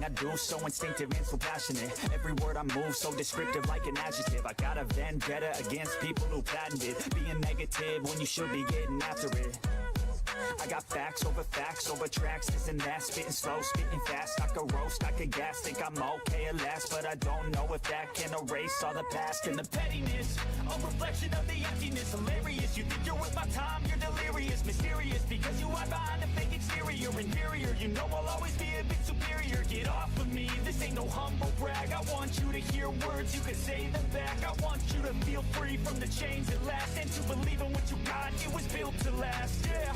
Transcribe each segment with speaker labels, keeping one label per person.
Speaker 1: I do, so instinctive and so passionate. Every word I move, so descriptive like an adjective. I got a vendetta against people who patented being negative when you should be getting after it. I got facts over tracks, this and that. Spitting slow, spitting fast. I could roast, I could gas. Think I'm okay at last, but I don't know if that can erase all the past. And the pettiness, a reflection of the emptiness. Hilarious, you think you're worth my time, you're delirious. Mysterious, because you hide behind a fake exterior. Inferior, you know I'll always be a bit superior. Get off of me, this ain't no humble brag. I want you to hear words, you can say them back. I want you to feel free from the chains that last, and to believe in what you got, it was built to last, yeah.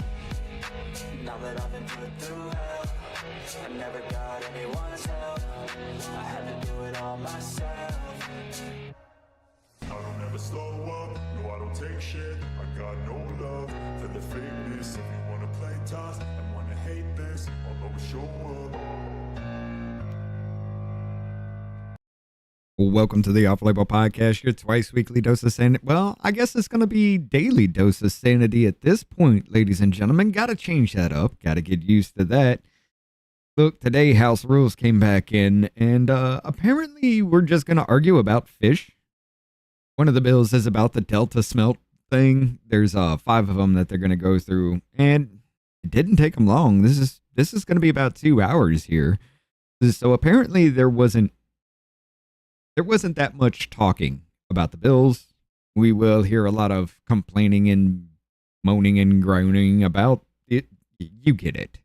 Speaker 2: Now that I've been put through hell, I never got anyone's help. I had to do it all myself.
Speaker 3: I don't ever slow up, no I don't take shit. I got no love for the fakeness. If you wanna play tough and wanna hate this, I'll always show up.
Speaker 4: Welcome to the Off Label Podcast, your twice weekly dose of sanity. Well, I guess it's going to be daily dose of sanity at this point, ladies and gentlemen. Got to change that up. Got to get used to that. Look, today House Rules came back in, and apparently we're just going to argue about fish. One of the bills is about the Delta smelt thing. There's 5 of them that they're going to go through, and it didn't take them long. This is going to be about 2 hours here. So apparently there wasn't that much talking about the bills. We will hear a lot of complaining and moaning and groaning about it. You get it.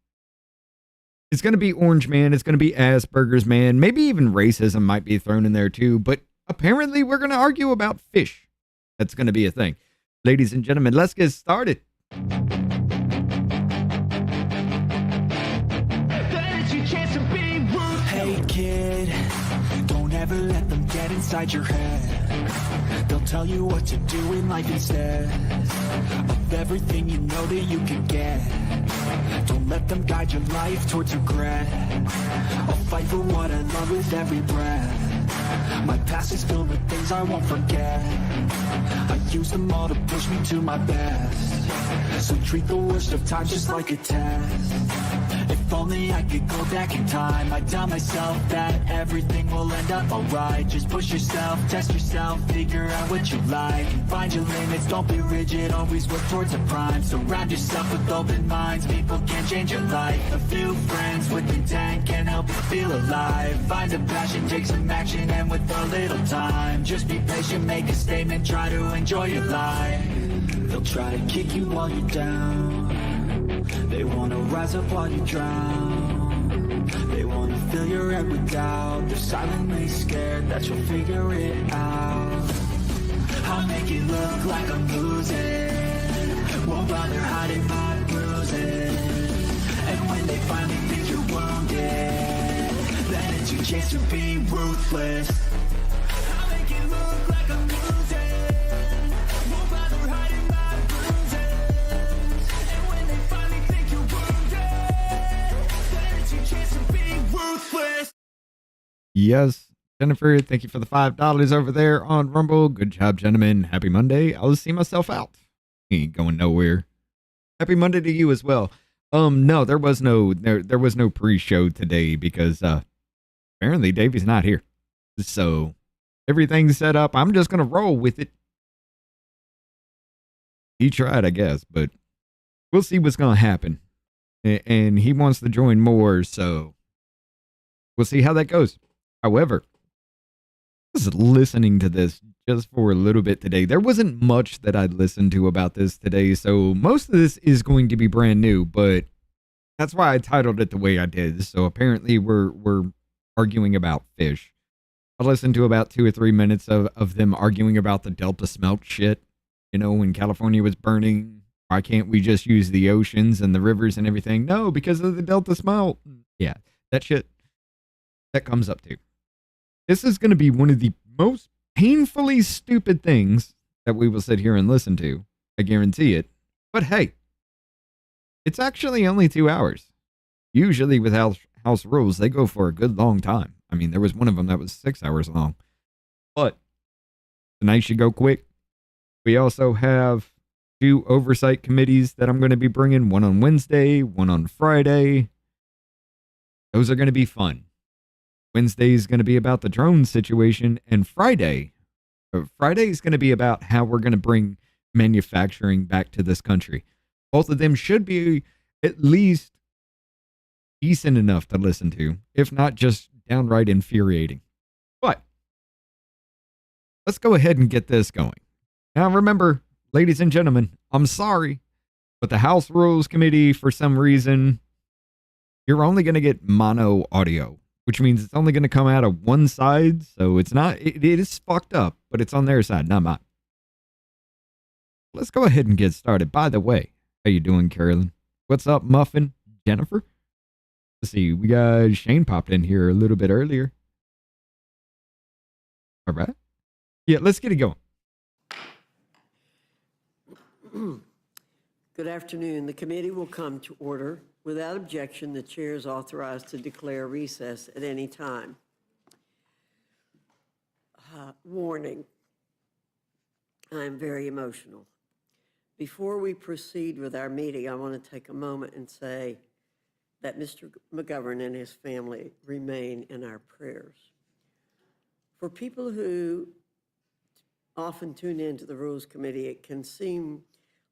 Speaker 4: It's going to be Orange Man. It's going to be Asperger's Man. Maybe even racism might be thrown in there too. But apparently we're going to argue about fish. That's going to be a thing. Ladies and gentlemen, let's get started.
Speaker 2: Hey kid, don't ever let them get inside your head. They'll tell you what to do in life instead of everything you know that you can get. Don't let them guide your life towards regret. I'll fight for what I love with every breath. My past is filled with things I won't forget. I use them all to push me to my best. So treat the worst of times just like a test. If only I could go back in time, I'd tell myself that everything will end up alright. Just push yourself, test yourself, figure out what you like, and find your limits, don't be rigid, always work towards a prime. Surround yourself with open minds, people can change your life. A few friends with intent can help you feel alive. Find a passion, take some action, and with a little time, just be patient, make a statement, try to enjoy your life. They'll try to kick you while you're down. They wanna rise up while you drown. They wanna fill your head with doubt. They're silently scared that you'll figure it out. I'll make it look like I'm losing, won't bother hiding my bruises. And when they finally think you're wounded, then it's your chance to be ruthless. I'll make it look like I'm losing, won't bother hiding my bruises. And when they finally think you're wounded, then it's your chance to be ruthless.
Speaker 4: Yes, Jennifer, thank you for the $5 over there on Rumble. Good job, gentlemen. Happy Monday. I'll see myself out. He ain't going nowhere. Happy Monday to you as well. No, there was no pre-show today because apparently Davey's not here. So everything's set up. I'm just gonna roll with it. He tried, I guess, but we'll see what's gonna happen. And he wants to join more, so we'll see how that goes. However, I was listening to this just for a little bit today. There wasn't much that I'd listened to about this today, so most of this is going to be brand new, but that's why I titled it the way I did. So apparently we're arguing about fish. I listened to about 2 or 3 minutes of them arguing about the Delta smelt shit. You know, when California was burning, why can't we just use the oceans and the rivers and everything? No, because of the Delta smelt. Yeah, that shit, that comes up too. This is going to be one of the most painfully stupid things that we will sit here and listen to. I guarantee it. But hey, it's actually only 2 hours. Usually with house rules, they go for a good long time. I mean, there was one of them that was 6 hours long. But tonight should go quick. We also have 2 oversight committees that I'm going to be bringing. One on Wednesday, one on Friday. Those are going to be fun. Wednesday is going to be about the drone situation, and Friday is going to be about how we're going to bring manufacturing back to this country. Both of them should be at least decent enough to listen to, if not just downright infuriating. But let's go ahead and get this going. Now, remember, ladies and gentlemen, I'm sorry, but the House Rules Committee, for some reason, you're only going to get mono audio, which means it's only going to come out of one side. So it's not, it is fucked up, but it's on their side, not mine. Let's go ahead and get started. By the way, how you doing, Carolyn? What's up, Muffin? Jennifer? Let's see, we got Shane popped in here a little bit earlier. All right. Yeah, let's get it going.
Speaker 5: Good afternoon. The committee will come to order. Without objection, the chair is authorized to declare recess at any time. Warning. I am very emotional. Before we proceed with our meeting, I want to take a moment and say that Mr. McGovern and his family remain in our prayers. For people who often tune into the Rules Committee, it can seem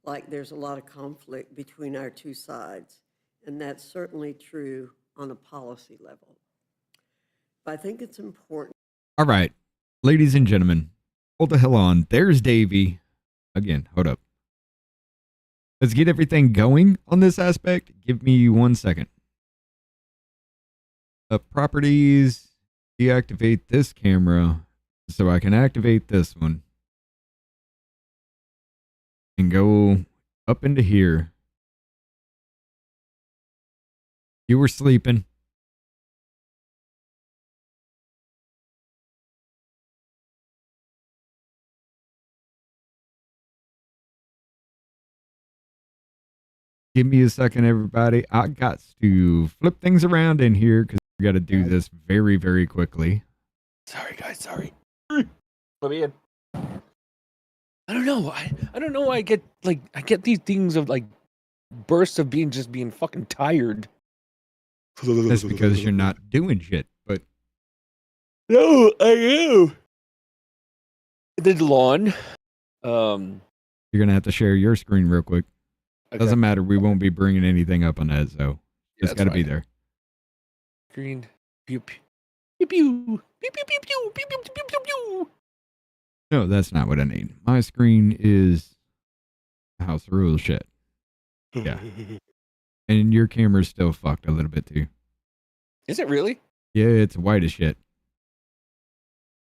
Speaker 5: like there's a lot of conflict between our two sides, and that's certainly true on a policy level. But I think it's important.
Speaker 4: All right, ladies and gentlemen, hold the hell on. There's Davey. Again, hold up. Let's get everything going on this aspect. Give me 1 second. Properties, deactivate this camera so I can activate this one. And go up into here. You were sleeping. Give me a second, everybody. I got to flip things around in here because we got to do this very, very quickly.
Speaker 6: Sorry, guys. Sorry. Let me in. I don't know. I don't know why I get these things of like bursts of being fucking tired.
Speaker 4: That's because you're not doing shit. But
Speaker 6: no, I am. I did lawn.
Speaker 4: You're gonna have to share your screen real quick.
Speaker 6: Okay.
Speaker 4: Doesn't matter. We won't be bringing anything up on that, so it's got to be there.
Speaker 6: Screen. Pew pew pew pew pew pew pew pew pew pew pew pew pew.
Speaker 4: No, that's not what I need. My screen is House Rules shit. Yeah. And your camera's still fucked a little bit too.
Speaker 6: Is it really?
Speaker 4: Yeah, it's white as shit.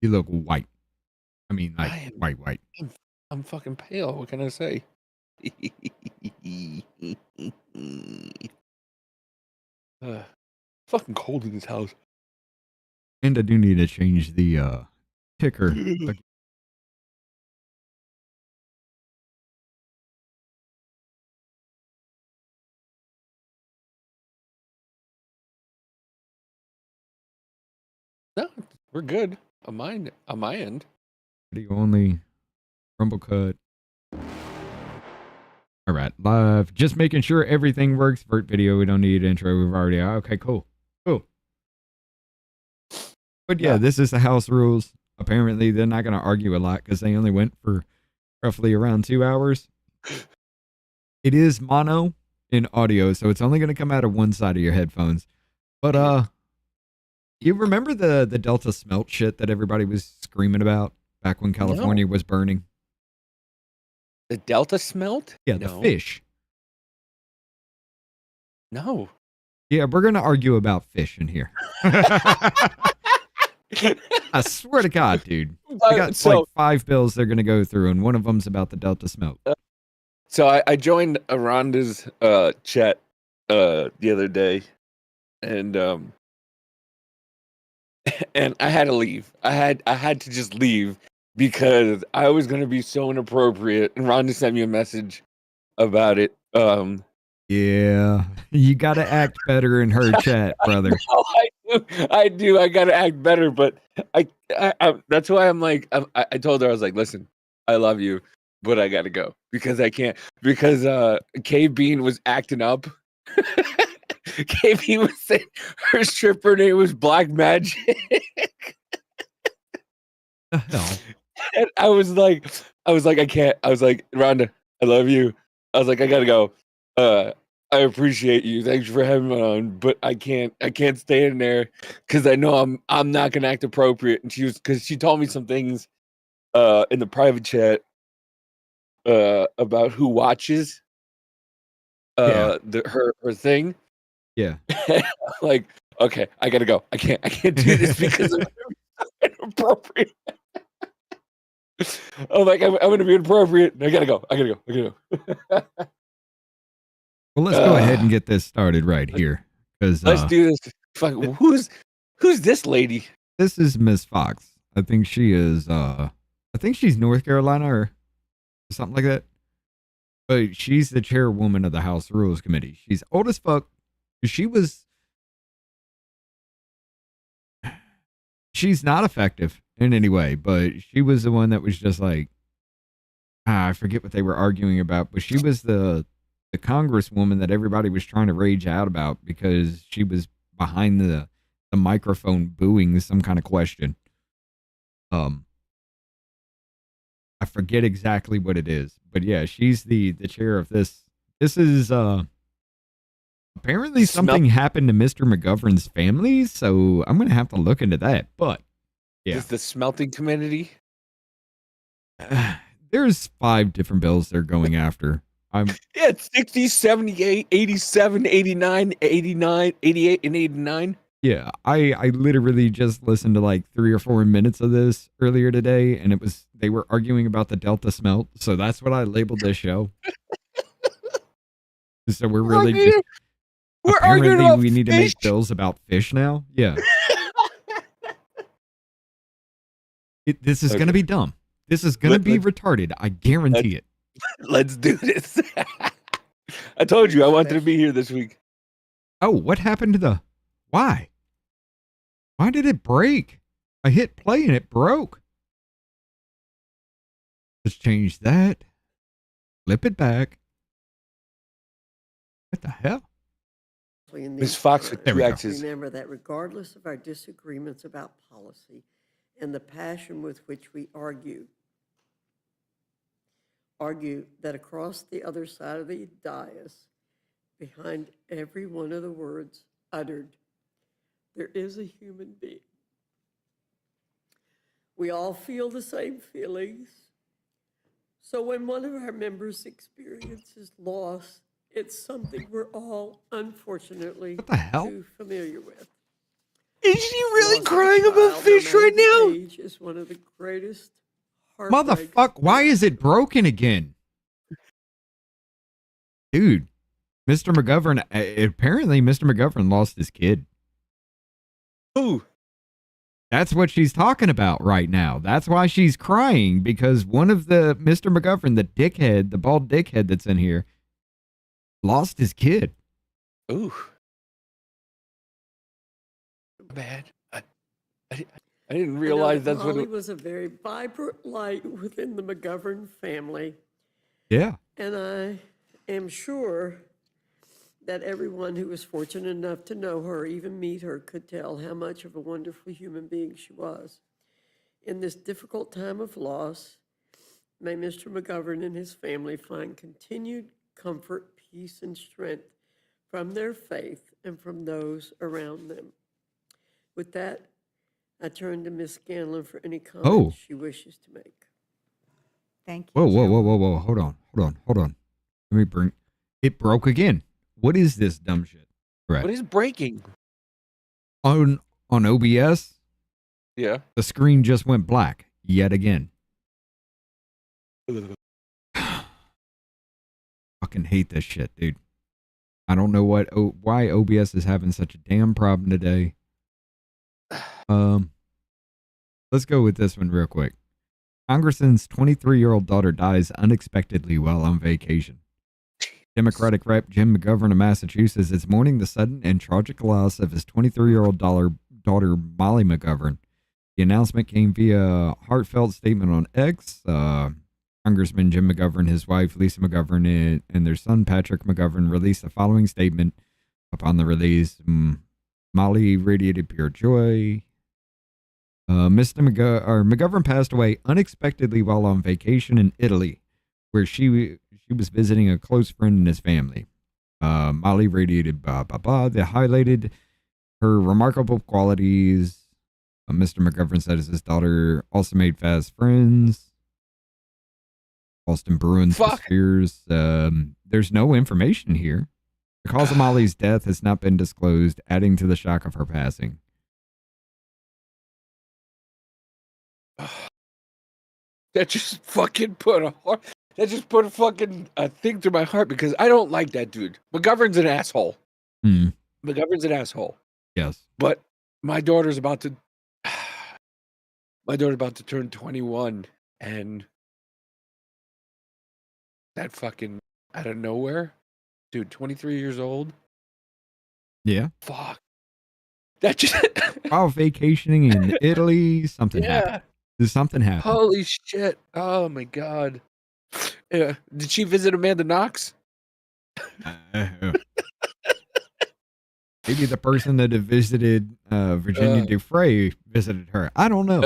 Speaker 4: You look white. I mean, like, white.
Speaker 6: I'm fucking pale. What can I say? Fucking cold in this house.
Speaker 4: And I do need to change the ticker.
Speaker 6: No, we're good. On my end.
Speaker 4: The only rumble cut. All right, live. Just making sure everything works. Vert video. We don't need intro. We've already. Okay, cool. But yeah, this is the House Rules. Apparently, they're not going to argue a lot because they only went for roughly around 2 hours. It is mono in audio, so it's only going to come out of one side of your headphones. But you remember the Delta smelt shit that everybody was screaming about back when California was burning?
Speaker 6: The Delta smelt?
Speaker 4: Yeah, the fish.
Speaker 6: No.
Speaker 4: Yeah, we're going to argue about fish in here. I swear to God, dude. I got like 5 bills they're going to go through, and one of them's about the Delta smelt.
Speaker 6: So I joined Rhonda's chat the other day, and I had to leave. I had to just leave because I was going to be so inappropriate, and Rhonda sent me a message about it.
Speaker 4: Yeah, you got to act better in her chat, brother.
Speaker 6: I do. I got to act better, but I that's why I'm like, I told her, I was like, listen, I love you, but I got to go because I can't, because Cave Bean was acting up. KB was saying her stripper name was Black Magic.
Speaker 4: The hell?
Speaker 6: And I was like, I can't. I was like, Rhonda, I love you. I was like, I gotta go. I appreciate you. Thanks for having me on, but I can't stay in there because I know I'm not gonna act appropriate. And because she told me some things in the private chat about who watches her thing.
Speaker 4: Yeah.
Speaker 6: Like, okay, I gotta go. I can't do this because I'm inappropriate. I'm like, I'm gonna be inappropriate. I gotta go.
Speaker 4: Well, let's go ahead and get this started right here. Because
Speaker 6: Let's do this. Fuck, who's this lady?
Speaker 4: this is Miss Fox. I think she is. I think she's North Carolina or something like that. But she's the chairwoman of the House Rules Committee. She's old as fuck. She's not effective in any way, but she was the one that was just like, I forget what they were arguing about, but she was the congresswoman that everybody was trying to rage out about because she was behind the microphone booing some kind of question. I forget exactly what it is, but yeah, she's the chair of this. This is apparently something happened to Mr. McGovern's family, so I'm gonna have to look into that. But yeah,
Speaker 6: Is the smelting community?
Speaker 4: there's 5 different bills they're going after.
Speaker 6: Yeah, it's 60, 78, 87, 89, 89, 88, and 89.
Speaker 4: Yeah, I literally just listened to like 3 or 4 minutes of this earlier today, and they were arguing about the Delta smelt, so that's what I labeled this show. So we're really just
Speaker 6: We're arguing
Speaker 4: apparently
Speaker 6: about
Speaker 4: we need to
Speaker 6: fish.
Speaker 4: make bills about fish now. Yeah, this is gonna be dumb. This is gonna be retarded. I guarantee it.
Speaker 6: Let's do this. I told you I wanted to be here this week.
Speaker 4: Oh, what happened to the? Why? Why did it break? I hit play and it broke. Let's change that. Flip it back. What the hell?
Speaker 5: in
Speaker 6: Miss
Speaker 5: these
Speaker 6: Fox with
Speaker 4: There
Speaker 6: two
Speaker 4: we go.
Speaker 6: X's.
Speaker 5: Remember that regardless of our disagreements about policy and the passion with which we argue that across the other side of the dais, behind every one of the words uttered, there is a human being. We all feel the same feelings. So when one of our members experiences loss, it's something we're all, unfortunately,
Speaker 4: What the hell?
Speaker 5: too familiar with.
Speaker 6: Is she really
Speaker 5: Loss of a
Speaker 6: crying about
Speaker 5: child, no
Speaker 6: fish
Speaker 5: matter
Speaker 6: right
Speaker 5: the
Speaker 6: now?
Speaker 5: age, is one of the greatest heartbreaks.
Speaker 4: Motherfuck, why is it broken again? Dude, Mr. McGovern, apparently Mr. McGovern lost his kid.
Speaker 6: Ooh.
Speaker 4: That's what she's talking about right now. That's why she's crying, because one of the Mr. McGovern, the dickhead, the bald dickhead that's in here, lost his kid.
Speaker 6: Ooh. Bad. I didn't realize that's what
Speaker 5: Holly
Speaker 6: it
Speaker 5: was a very vibrant light within the McGovern family.
Speaker 4: Yeah.
Speaker 5: And I am sure that everyone who was fortunate enough to know her, even meet her, could tell how much of a wonderful human being she was. In this difficult time of loss, may Mr. McGovern and his family find continued comfort, peace, and strength from their faith and from those around them. With that, I turn to Ms. Scanlon for any comments she wishes to make.
Speaker 7: Thank you.
Speaker 4: Whoa. Hold on. Let me bring, it broke again. What is this dumb shit? Right.
Speaker 6: What is breaking?
Speaker 4: On OBS,
Speaker 6: Yeah.
Speaker 4: the screen just went black yet again. Fucking hate this shit, dude. I don't know why OBS is having such a damn problem today. Let's go with this one real quick. Congressman's 23-year-old daughter dies unexpectedly while on vacation. Democratic Rep. Jim McGovern of Massachusetts is mourning the sudden and tragic loss of his 23-year-old daughter, Molly McGovern. The announcement came via a heartfelt statement on X. Congressman Jim McGovern, his wife, Lisa McGovern, and their son, Patrick McGovern, released the following statement. Upon the release, Molly radiated pure joy. Mr. McGovern passed away unexpectedly while on vacation in Italy, where she was visiting a close friend and his family. Molly radiated that highlighted her remarkable qualities. Mr. McGovern said his daughter also made fast friends. Boston Bruins fears. There's no information here. The cause of Molly's death has not been disclosed, adding to the shock of her passing.
Speaker 6: That just fucking put a fucking thing through my heart because I don't like that dude. McGovern's an asshole. McGovern's an asshole.
Speaker 4: Yes.
Speaker 6: But my daughter's about to turn 21, and that fucking out of nowhere, dude, 23 years old.
Speaker 4: Yeah.
Speaker 6: Fuck. That just
Speaker 4: while vacationing in Italy, something happened. Something happened.
Speaker 6: Holy shit. Oh my god. Yeah. Did she visit Amanda Knox?
Speaker 4: Maybe the person that had visited Virginia Dufresne visited her. I don't know.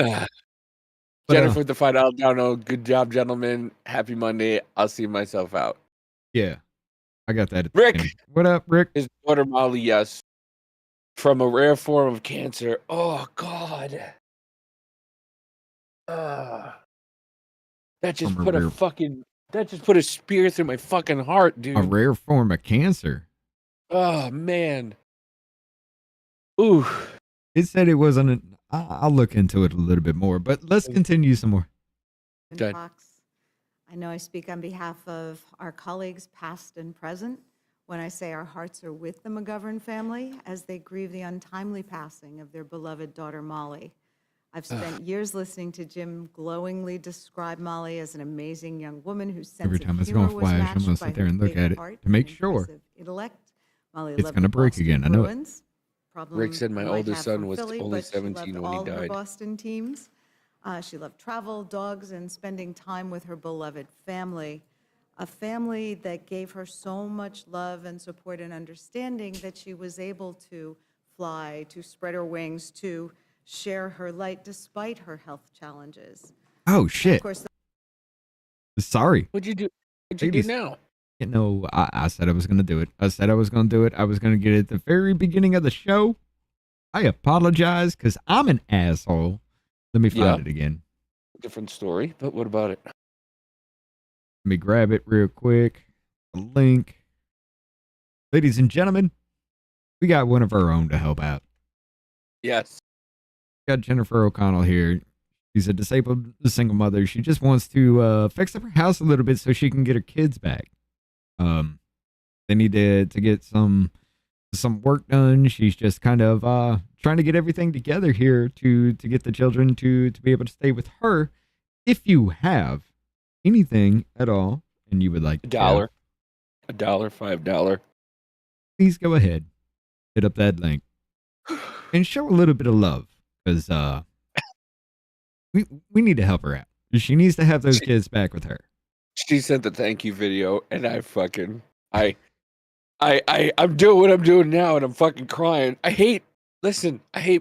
Speaker 6: Jennifer, the fight out down. Oh, good job, gentlemen. Happy Monday. I'll see myself out.
Speaker 4: Yeah. I got that.
Speaker 6: Rick.
Speaker 4: What up, Rick?
Speaker 6: His daughter Molly, yes. From a rare form of cancer. Oh God. That just put a spear through my fucking heart, dude.
Speaker 4: A rare form of cancer.
Speaker 6: Oh man. Ooh.
Speaker 4: It said it wasn't. I'll look into it a little bit more, but let's continue some more.
Speaker 7: Fox. I know I speak on behalf of our colleagues, past and present, when I say our hearts are with the McGovern family as they grieve the untimely passing of their beloved daughter, Molly. I've spent years listening to Jim glowingly describe Molly as an amazing young woman whose sense
Speaker 4: Every time
Speaker 7: of
Speaker 4: it's
Speaker 7: humor
Speaker 4: going to
Speaker 7: was
Speaker 4: flash, I'm
Speaker 7: matched
Speaker 4: going to
Speaker 7: by
Speaker 4: sit there
Speaker 7: her
Speaker 4: and look
Speaker 7: big
Speaker 4: at it
Speaker 7: heart
Speaker 4: to make
Speaker 7: and
Speaker 4: sure.
Speaker 7: impressive intellect. Molly
Speaker 4: It's
Speaker 7: loved
Speaker 4: going to
Speaker 7: the
Speaker 4: break
Speaker 7: Boston
Speaker 4: again. I know it.
Speaker 7: Bruins. Problem
Speaker 6: Rick said my
Speaker 7: you might
Speaker 6: oldest
Speaker 7: have
Speaker 6: son
Speaker 7: from
Speaker 6: was
Speaker 7: Philly,
Speaker 6: only
Speaker 7: but she
Speaker 6: 17
Speaker 7: loved
Speaker 6: when he
Speaker 7: all her
Speaker 6: died.
Speaker 7: Boston teams. She loved travel, dogs, and spending time with her beloved family. A family that gave her so much love and support and understanding that she was able to fly, to spread her wings, to share her light despite her health challenges.
Speaker 4: Oh, shit.
Speaker 7: Of course,
Speaker 4: Sorry.
Speaker 6: What'd you do? What'd you do now?
Speaker 4: You know, I said I was going to do it. I said I was going to do it. I was going to get it at the very beginning of the show. I apologize because I'm an asshole. Let me find it again.
Speaker 6: Different story, but what about it?
Speaker 4: Let me grab it real quick. The link. Ladies and gentlemen, we got one of our own to help out.
Speaker 6: Yes.
Speaker 4: We got Jennifer O'Connell here. She's a disabled single mother. She just wants to fix up her house a little bit so she can get her kids back. They need to get some work done. She's just kind of trying to get everything together here to get the children to be able to stay with her. If you have anything at all and you would like
Speaker 6: $1, $5,
Speaker 4: please go ahead, hit up that link and show a little bit of love because we need to help her out. She needs to have those kids back with her.
Speaker 6: She sent the thank you video, and I'm doing what I'm doing now, and I'm fucking crying. I hate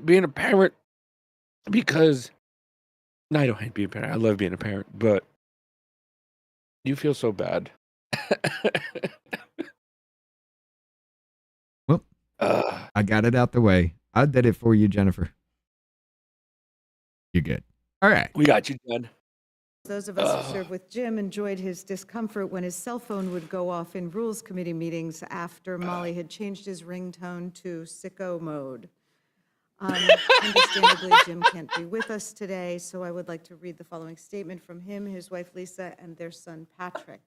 Speaker 6: being a parent because I don't hate being a parent. I love being a parent, but you feel so bad.
Speaker 4: Well, I got it out the way. I did it for you, Jennifer. You're good. All right.
Speaker 6: We got you done.
Speaker 7: those of us who served with Jim enjoyed his discomfort when his cell phone would go off in Rules Committee meetings after Molly had changed his ringtone to sicko mode. Understandably, Jim can't be with us today, so I would like to read the following statement from him, his wife Lisa, and their son Patrick.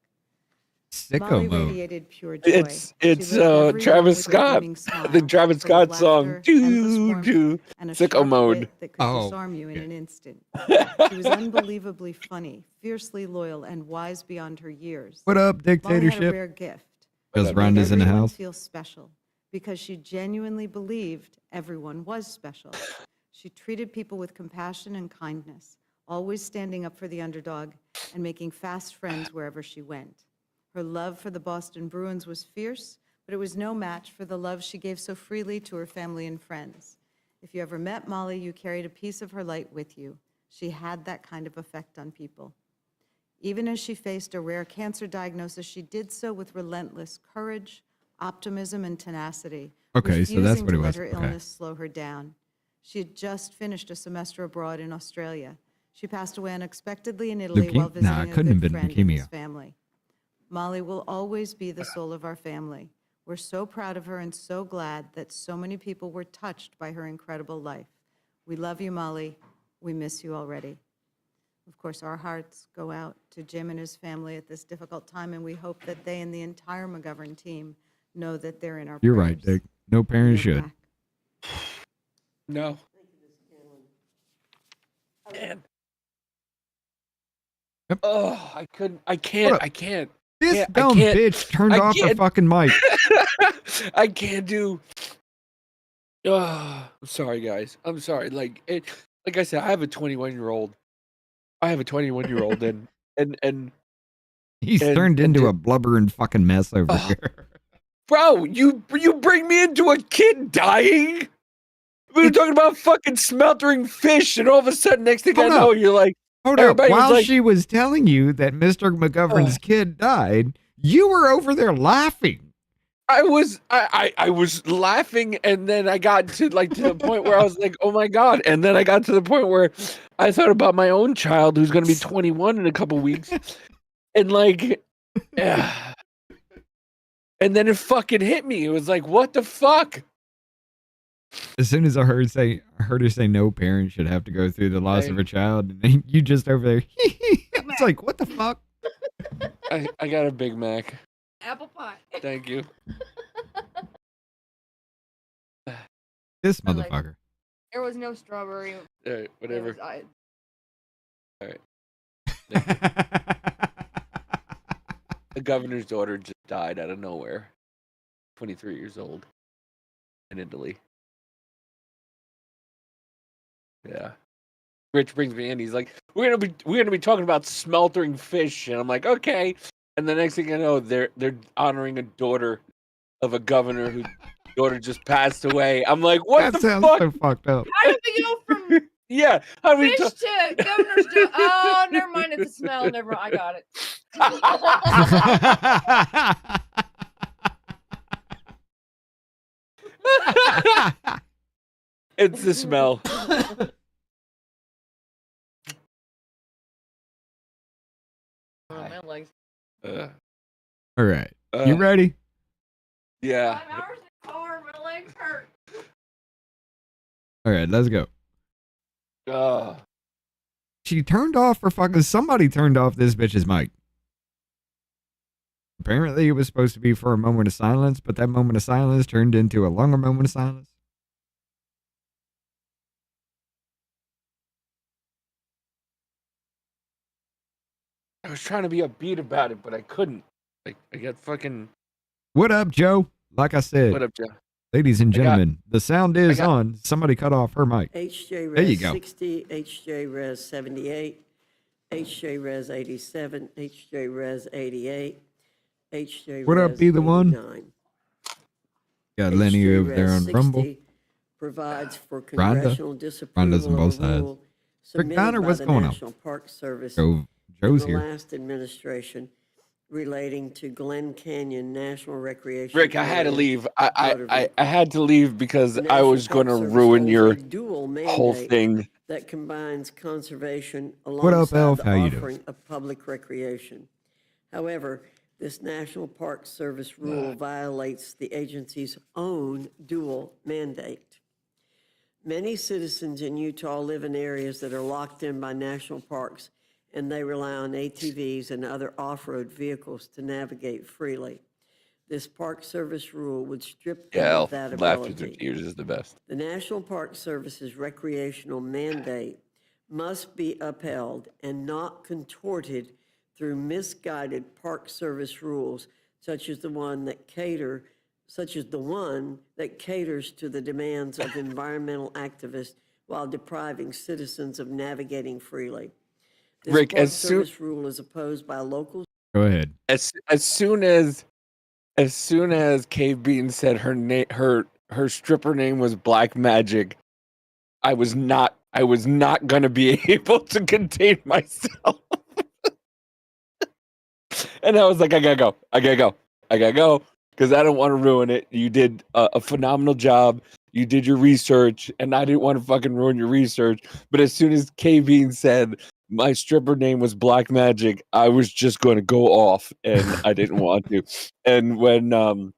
Speaker 7: Molly
Speaker 4: Sicko mode.
Speaker 7: radiated pure joy.
Speaker 6: It's
Speaker 7: She lit everyone
Speaker 6: Travis
Speaker 7: with a
Speaker 6: Scott.
Speaker 7: beaming smile,
Speaker 6: The Travis
Speaker 7: full of
Speaker 6: Scott song.
Speaker 7: laughter, endless warmth,
Speaker 6: Do
Speaker 7: and a
Speaker 6: Sicko
Speaker 7: sharp
Speaker 6: mode.
Speaker 7: wit that could
Speaker 4: Oh,
Speaker 7: disarm you in
Speaker 4: okay.
Speaker 7: an instant. She was unbelievably funny, fiercely loyal, and wise beyond her years.
Speaker 4: What up,
Speaker 7: Molly had a
Speaker 4: dictatorship?
Speaker 7: rare gift.
Speaker 4: Because
Speaker 7: She made
Speaker 4: Rhonda's in the
Speaker 7: everyone
Speaker 4: house.
Speaker 7: feel special because she genuinely believed everyone was special. She treated people with compassion and kindness, always standing up for the underdog and making fast friends wherever she went. Her love for the Boston Bruins was fierce, but it was no match for the love she gave so freely to her family and friends. If you ever met Molly, you carried a piece of her light with you. She had that kind of effect on people. Even as she faced a rare cancer diagnosis, she did so with relentless courage, optimism, and tenacity.
Speaker 4: Okay, so that's
Speaker 7: refusing
Speaker 4: what
Speaker 7: to
Speaker 4: it
Speaker 7: let
Speaker 4: was.
Speaker 7: her
Speaker 4: Okay.
Speaker 7: illness slow her down. She had just finished a semester abroad in Australia. She passed away unexpectedly in Italy while visiting
Speaker 4: Nah, it
Speaker 7: a
Speaker 4: couldn't have
Speaker 7: good
Speaker 4: been
Speaker 7: friend and his
Speaker 4: leukemia.
Speaker 7: family. Molly will always be the soul of our family. We're so proud of her and so glad that so many people were touched by her incredible life. We love you, Molly. We miss you already. Of course, our hearts go out to Jim and his family at this difficult time, and we hope that they and the entire McGovern team know that they're in our
Speaker 4: You're right,
Speaker 7: prayers.
Speaker 4: Dick. No parent
Speaker 7: Yield
Speaker 4: should.
Speaker 7: back.
Speaker 6: No. Man.
Speaker 4: Yep.
Speaker 6: Oh, I couldn't. I
Speaker 4: Hold
Speaker 6: can't.
Speaker 4: up.
Speaker 6: I can't.
Speaker 4: This
Speaker 6: Yeah, I
Speaker 4: dumb
Speaker 6: can't-
Speaker 4: bitch turned
Speaker 6: I
Speaker 4: off the
Speaker 6: can't-
Speaker 4: fucking mic.
Speaker 6: I can't do. I'm sorry, guys. I'm sorry. Like I said, I have a 21-year-old. and
Speaker 4: He's
Speaker 6: And-
Speaker 4: turned
Speaker 6: and
Speaker 4: into
Speaker 6: ju-
Speaker 4: a blubbering fucking mess over
Speaker 6: Oh.
Speaker 4: here.
Speaker 6: bro, you bring me into a kid dying. We were talking about fucking smeltering fish, and all of a sudden, next thing I
Speaker 4: Hold
Speaker 6: know,
Speaker 4: up.
Speaker 6: you're like,
Speaker 4: Hold up.
Speaker 6: Everybody was
Speaker 4: While
Speaker 6: like-
Speaker 4: she was telling you that Mr. McGovern's kid died, you were over there laughing.
Speaker 6: I was laughing, and then I got to the point where I was like, oh my god, and then I got to the point where I thought about my own child who's going to be 21 in a couple weeks, and yeah. And then it fucking hit me. It was like, what the fuck?
Speaker 4: As soon as I heard her say no parent should have to go through the loss of
Speaker 6: Right.
Speaker 4: a child, and then you just over there. It's like, what the fuck?
Speaker 6: I got a Big Mac.
Speaker 8: Apple pie.
Speaker 6: Thank you.
Speaker 4: This
Speaker 8: I like-
Speaker 4: motherfucker.
Speaker 8: There was no strawberry.
Speaker 6: All right,
Speaker 8: It
Speaker 6: whatever.
Speaker 8: was- I-
Speaker 6: The governor's daughter just died out of nowhere. 23 years old. In Italy. Yeah. Rich brings me in. He's like, "We're gonna be talking about smeltering fish," and I'm like, "Okay." And the next thing I know, they're honoring a daughter of a governor whose daughter just passed away. I'm like, "What
Speaker 4: That
Speaker 6: the
Speaker 4: sounds
Speaker 6: fuck?"
Speaker 4: so fucked up.
Speaker 8: How did we go from
Speaker 6: Yeah. How do we
Speaker 8: fish to governor's do? Oh, never mind. It's a smell. Never mind. I got it.
Speaker 6: It's the smell.
Speaker 8: Oh, my legs.
Speaker 6: Uh,
Speaker 4: All right. You
Speaker 6: uh,
Speaker 4: ready?
Speaker 6: yeah.
Speaker 8: 5 hours in the car. My legs hurt.
Speaker 4: All right, let's go. She turned off her fucking. Somebody turned off this bitch's mic. Apparently, it was supposed to be for a moment of silence, but that moment of silence turned into a longer moment of silence.
Speaker 6: I was trying to be upbeat about it, but I couldn't. I got fucking.
Speaker 4: What up, Joe? Like I said,
Speaker 6: What up, Joe?
Speaker 4: ladies and
Speaker 6: I got-
Speaker 4: gentlemen, the sound is
Speaker 6: got-
Speaker 4: on. Somebody cut off her mic.
Speaker 5: HJ
Speaker 4: There you
Speaker 5: Res
Speaker 4: go.
Speaker 5: 60, HJ Res 78, HJ Res 87, HJ Res 88, HJ
Speaker 4: What up,
Speaker 5: Res
Speaker 4: be the one?
Speaker 5: 89.
Speaker 4: Got Lenny
Speaker 5: HJ
Speaker 4: over there
Speaker 5: Res
Speaker 4: on Rumble.
Speaker 5: 60 provides for congressional disapproval
Speaker 4: Rhonda's on
Speaker 5: of
Speaker 4: both
Speaker 5: a
Speaker 4: sides.
Speaker 5: rule submitted
Speaker 4: Connor,
Speaker 5: by
Speaker 4: what's
Speaker 5: the
Speaker 4: going on?
Speaker 5: National Park Service
Speaker 4: Joe's
Speaker 5: in the
Speaker 4: here.
Speaker 5: last administration relating to Glen Canyon National Recreation.
Speaker 6: Rick, I had to
Speaker 5: Area.
Speaker 6: leave. I had to leave because
Speaker 5: The
Speaker 6: I
Speaker 5: National
Speaker 6: was going to
Speaker 5: Park Service
Speaker 6: ruin
Speaker 5: holds
Speaker 6: your
Speaker 5: a dual
Speaker 6: whole
Speaker 5: mandate
Speaker 6: thing.
Speaker 5: that combines conservation
Speaker 4: up,
Speaker 5: alongside
Speaker 4: Elf?
Speaker 5: the
Speaker 4: How you doing?
Speaker 5: offering of public recreation. However, this National Park Service rule violates the agency's own dual mandate. Many citizens in Utah live in areas that are locked in by national parks, and they rely on ATVs and other off-road vehicles to navigate freely. This Park Service rule would strip them
Speaker 6: Yeah,
Speaker 5: of
Speaker 6: Elf,
Speaker 5: that
Speaker 6: laughter through
Speaker 5: ability.
Speaker 6: tears is the best.
Speaker 5: The National Park Service's recreational mandate must be upheld and not contorted through misguided Park Service rules, such as the one that caters to the demands of environmental activists while depriving citizens of navigating freely. This
Speaker 6: Rick,
Speaker 5: Park
Speaker 6: as soon-
Speaker 5: Service rule is opposed by locals.
Speaker 4: Go ahead.
Speaker 6: As soon as as soon as Cave Bean said her stripper name was Black Magic, I was not gonna be able to contain myself. And I was like, I gotta go, because I don't want to ruin it. You did a phenomenal job. You did your research, and I didn't want to fucking ruin your research. But as soon as K Bean said my stripper name was Black Magic, I was just going to go off, and I didn't want to. And when
Speaker 4: Y'all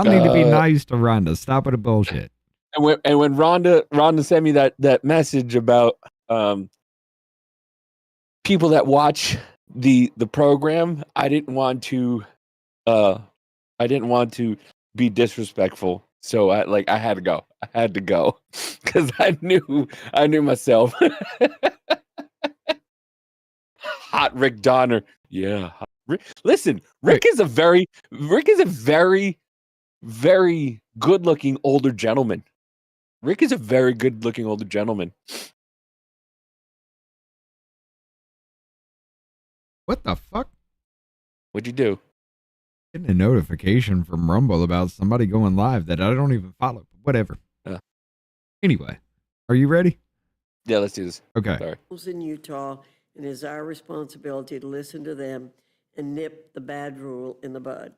Speaker 4: need to be nice to Rhonda. Stop with the bullshit.
Speaker 6: and when Rhonda sent me that message about people that watch the program, I didn't want to be disrespectful. So I had to go. I had to go because I knew myself. Hot Rick Donner. Yeah. Listen, Rick is a very, very good looking older gentleman. Rick is a very good looking older gentleman.
Speaker 4: What the fuck?
Speaker 6: What'd you do?
Speaker 4: Getting a notification from Rumble about somebody going live that I don't even follow. Whatever. Anyway, are you ready?
Speaker 6: Yeah, let's do this.
Speaker 4: Okay.
Speaker 6: Sorry.
Speaker 5: In Utah, and it is our responsibility to listen to them and nip the bad rule in the bud.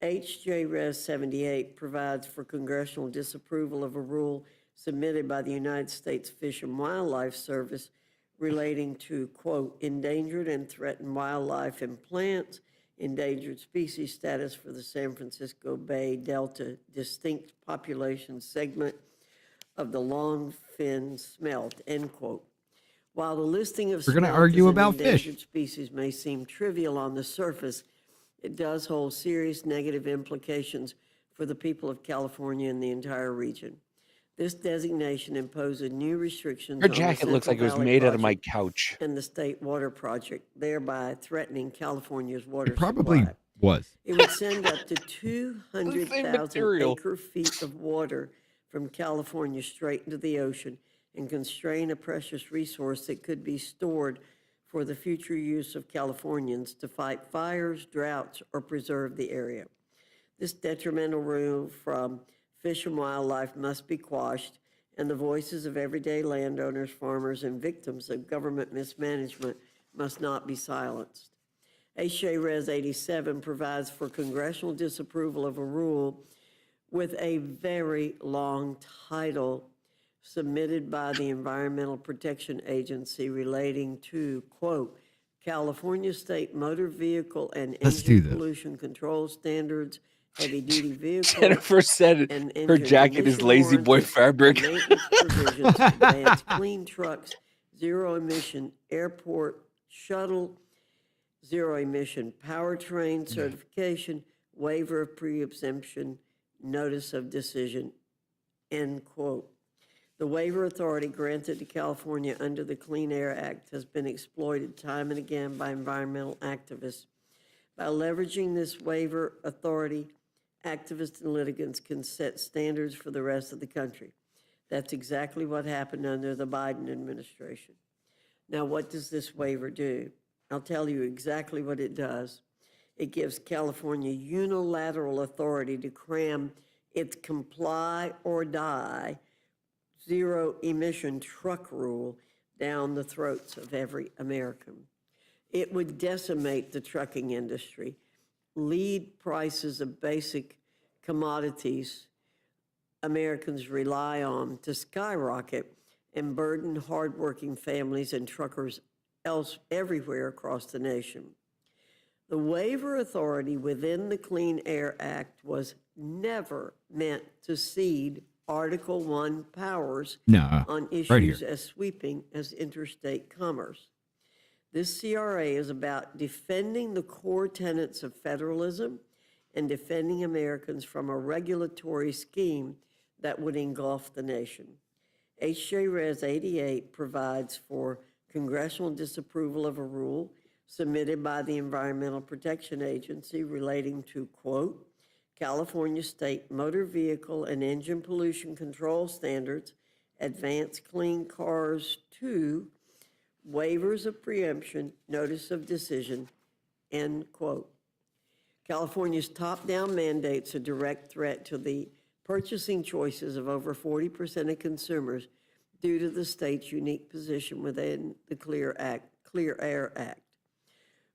Speaker 5: HJ Res 78 provides for congressional disapproval of a rule submitted by the United States Fish and Wildlife Service relating to, quote, endangered and threatened wildlife and plants, endangered species status for the San Francisco Bay Delta distinct population segment of the longfin smelt, end quote. While the listing of
Speaker 4: We're going to
Speaker 5: smelt
Speaker 4: argue
Speaker 5: as an
Speaker 4: about fish.
Speaker 5: endangered species may seem trivial on the surface, it does hold serious negative implications for the people of California and the entire region. This designation imposes new restrictions
Speaker 6: Her
Speaker 5: on the
Speaker 6: jacket looks like it
Speaker 5: Central
Speaker 6: was
Speaker 5: Valley
Speaker 6: made out of my
Speaker 5: Project
Speaker 6: couch.
Speaker 5: and the State Water Project, thereby threatening California's water
Speaker 4: It probably
Speaker 5: supply.
Speaker 4: was.
Speaker 5: It would send up to 200,000
Speaker 6: material.
Speaker 5: acre-feet of water from California straight into the ocean and constrain a precious resource that could be stored for the future use of Californians to fight fires, droughts, or preserve the area. This detrimental rule from Fish and Wildlife must be quashed, and the voices of everyday landowners, farmers, and victims of government mismanagement must not be silenced. HJ Res 87 provides for congressional disapproval of a rule with a very long title submitted by the Environmental Protection Agency relating to, quote, California State Motor Vehicle and
Speaker 4: Let's do
Speaker 5: Engine
Speaker 4: this.
Speaker 5: Pollution Control Standards, heavy-duty vehicle,
Speaker 6: Jennifer said
Speaker 5: and
Speaker 6: her
Speaker 5: engine
Speaker 6: jacket is
Speaker 5: emission
Speaker 6: lazy boy
Speaker 5: warranty,
Speaker 6: fabric.
Speaker 5: maintenance provisions, advanced clean trucks, zero-emission airport shuttle, zero-emission powertrain certification, waiver of pre-exemption, notice of decision, end quote. The waiver authority granted to California under the Clean Air Act has been exploited time and again by environmental activists. By leveraging this waiver authority, activists and litigants can set standards for the rest of the country. That's exactly what happened under the Biden administration. Now, what does this waiver do? I'll tell you exactly what it does. It gives California unilateral authority to cram its comply or die zero-emission truck rule down the throats of every American. It would decimate the trucking industry, lead prices of basic commodities Americans rely on to skyrocket, and burden hardworking families and truckers everywhere across the nation. The waiver authority within the Clean Air Act was never meant to cede Article 1 powers on issues as sweeping as interstate commerce. This CRA is about defending the core tenets of federalism and defending Americans from a regulatory scheme that would engulf the nation. HJ Res 88 provides for congressional disapproval of a rule submitted by the Environmental Protection Agency relating to, quote, California State Motor Vehicle and Engine Pollution Control Standards, Advanced Clean Cars 2, waivers of preemption, notice of decision, end quote. California's top-down mandate's a direct threat to the purchasing choices of over 40% of consumers due to the state's unique position within the Clear Air Act.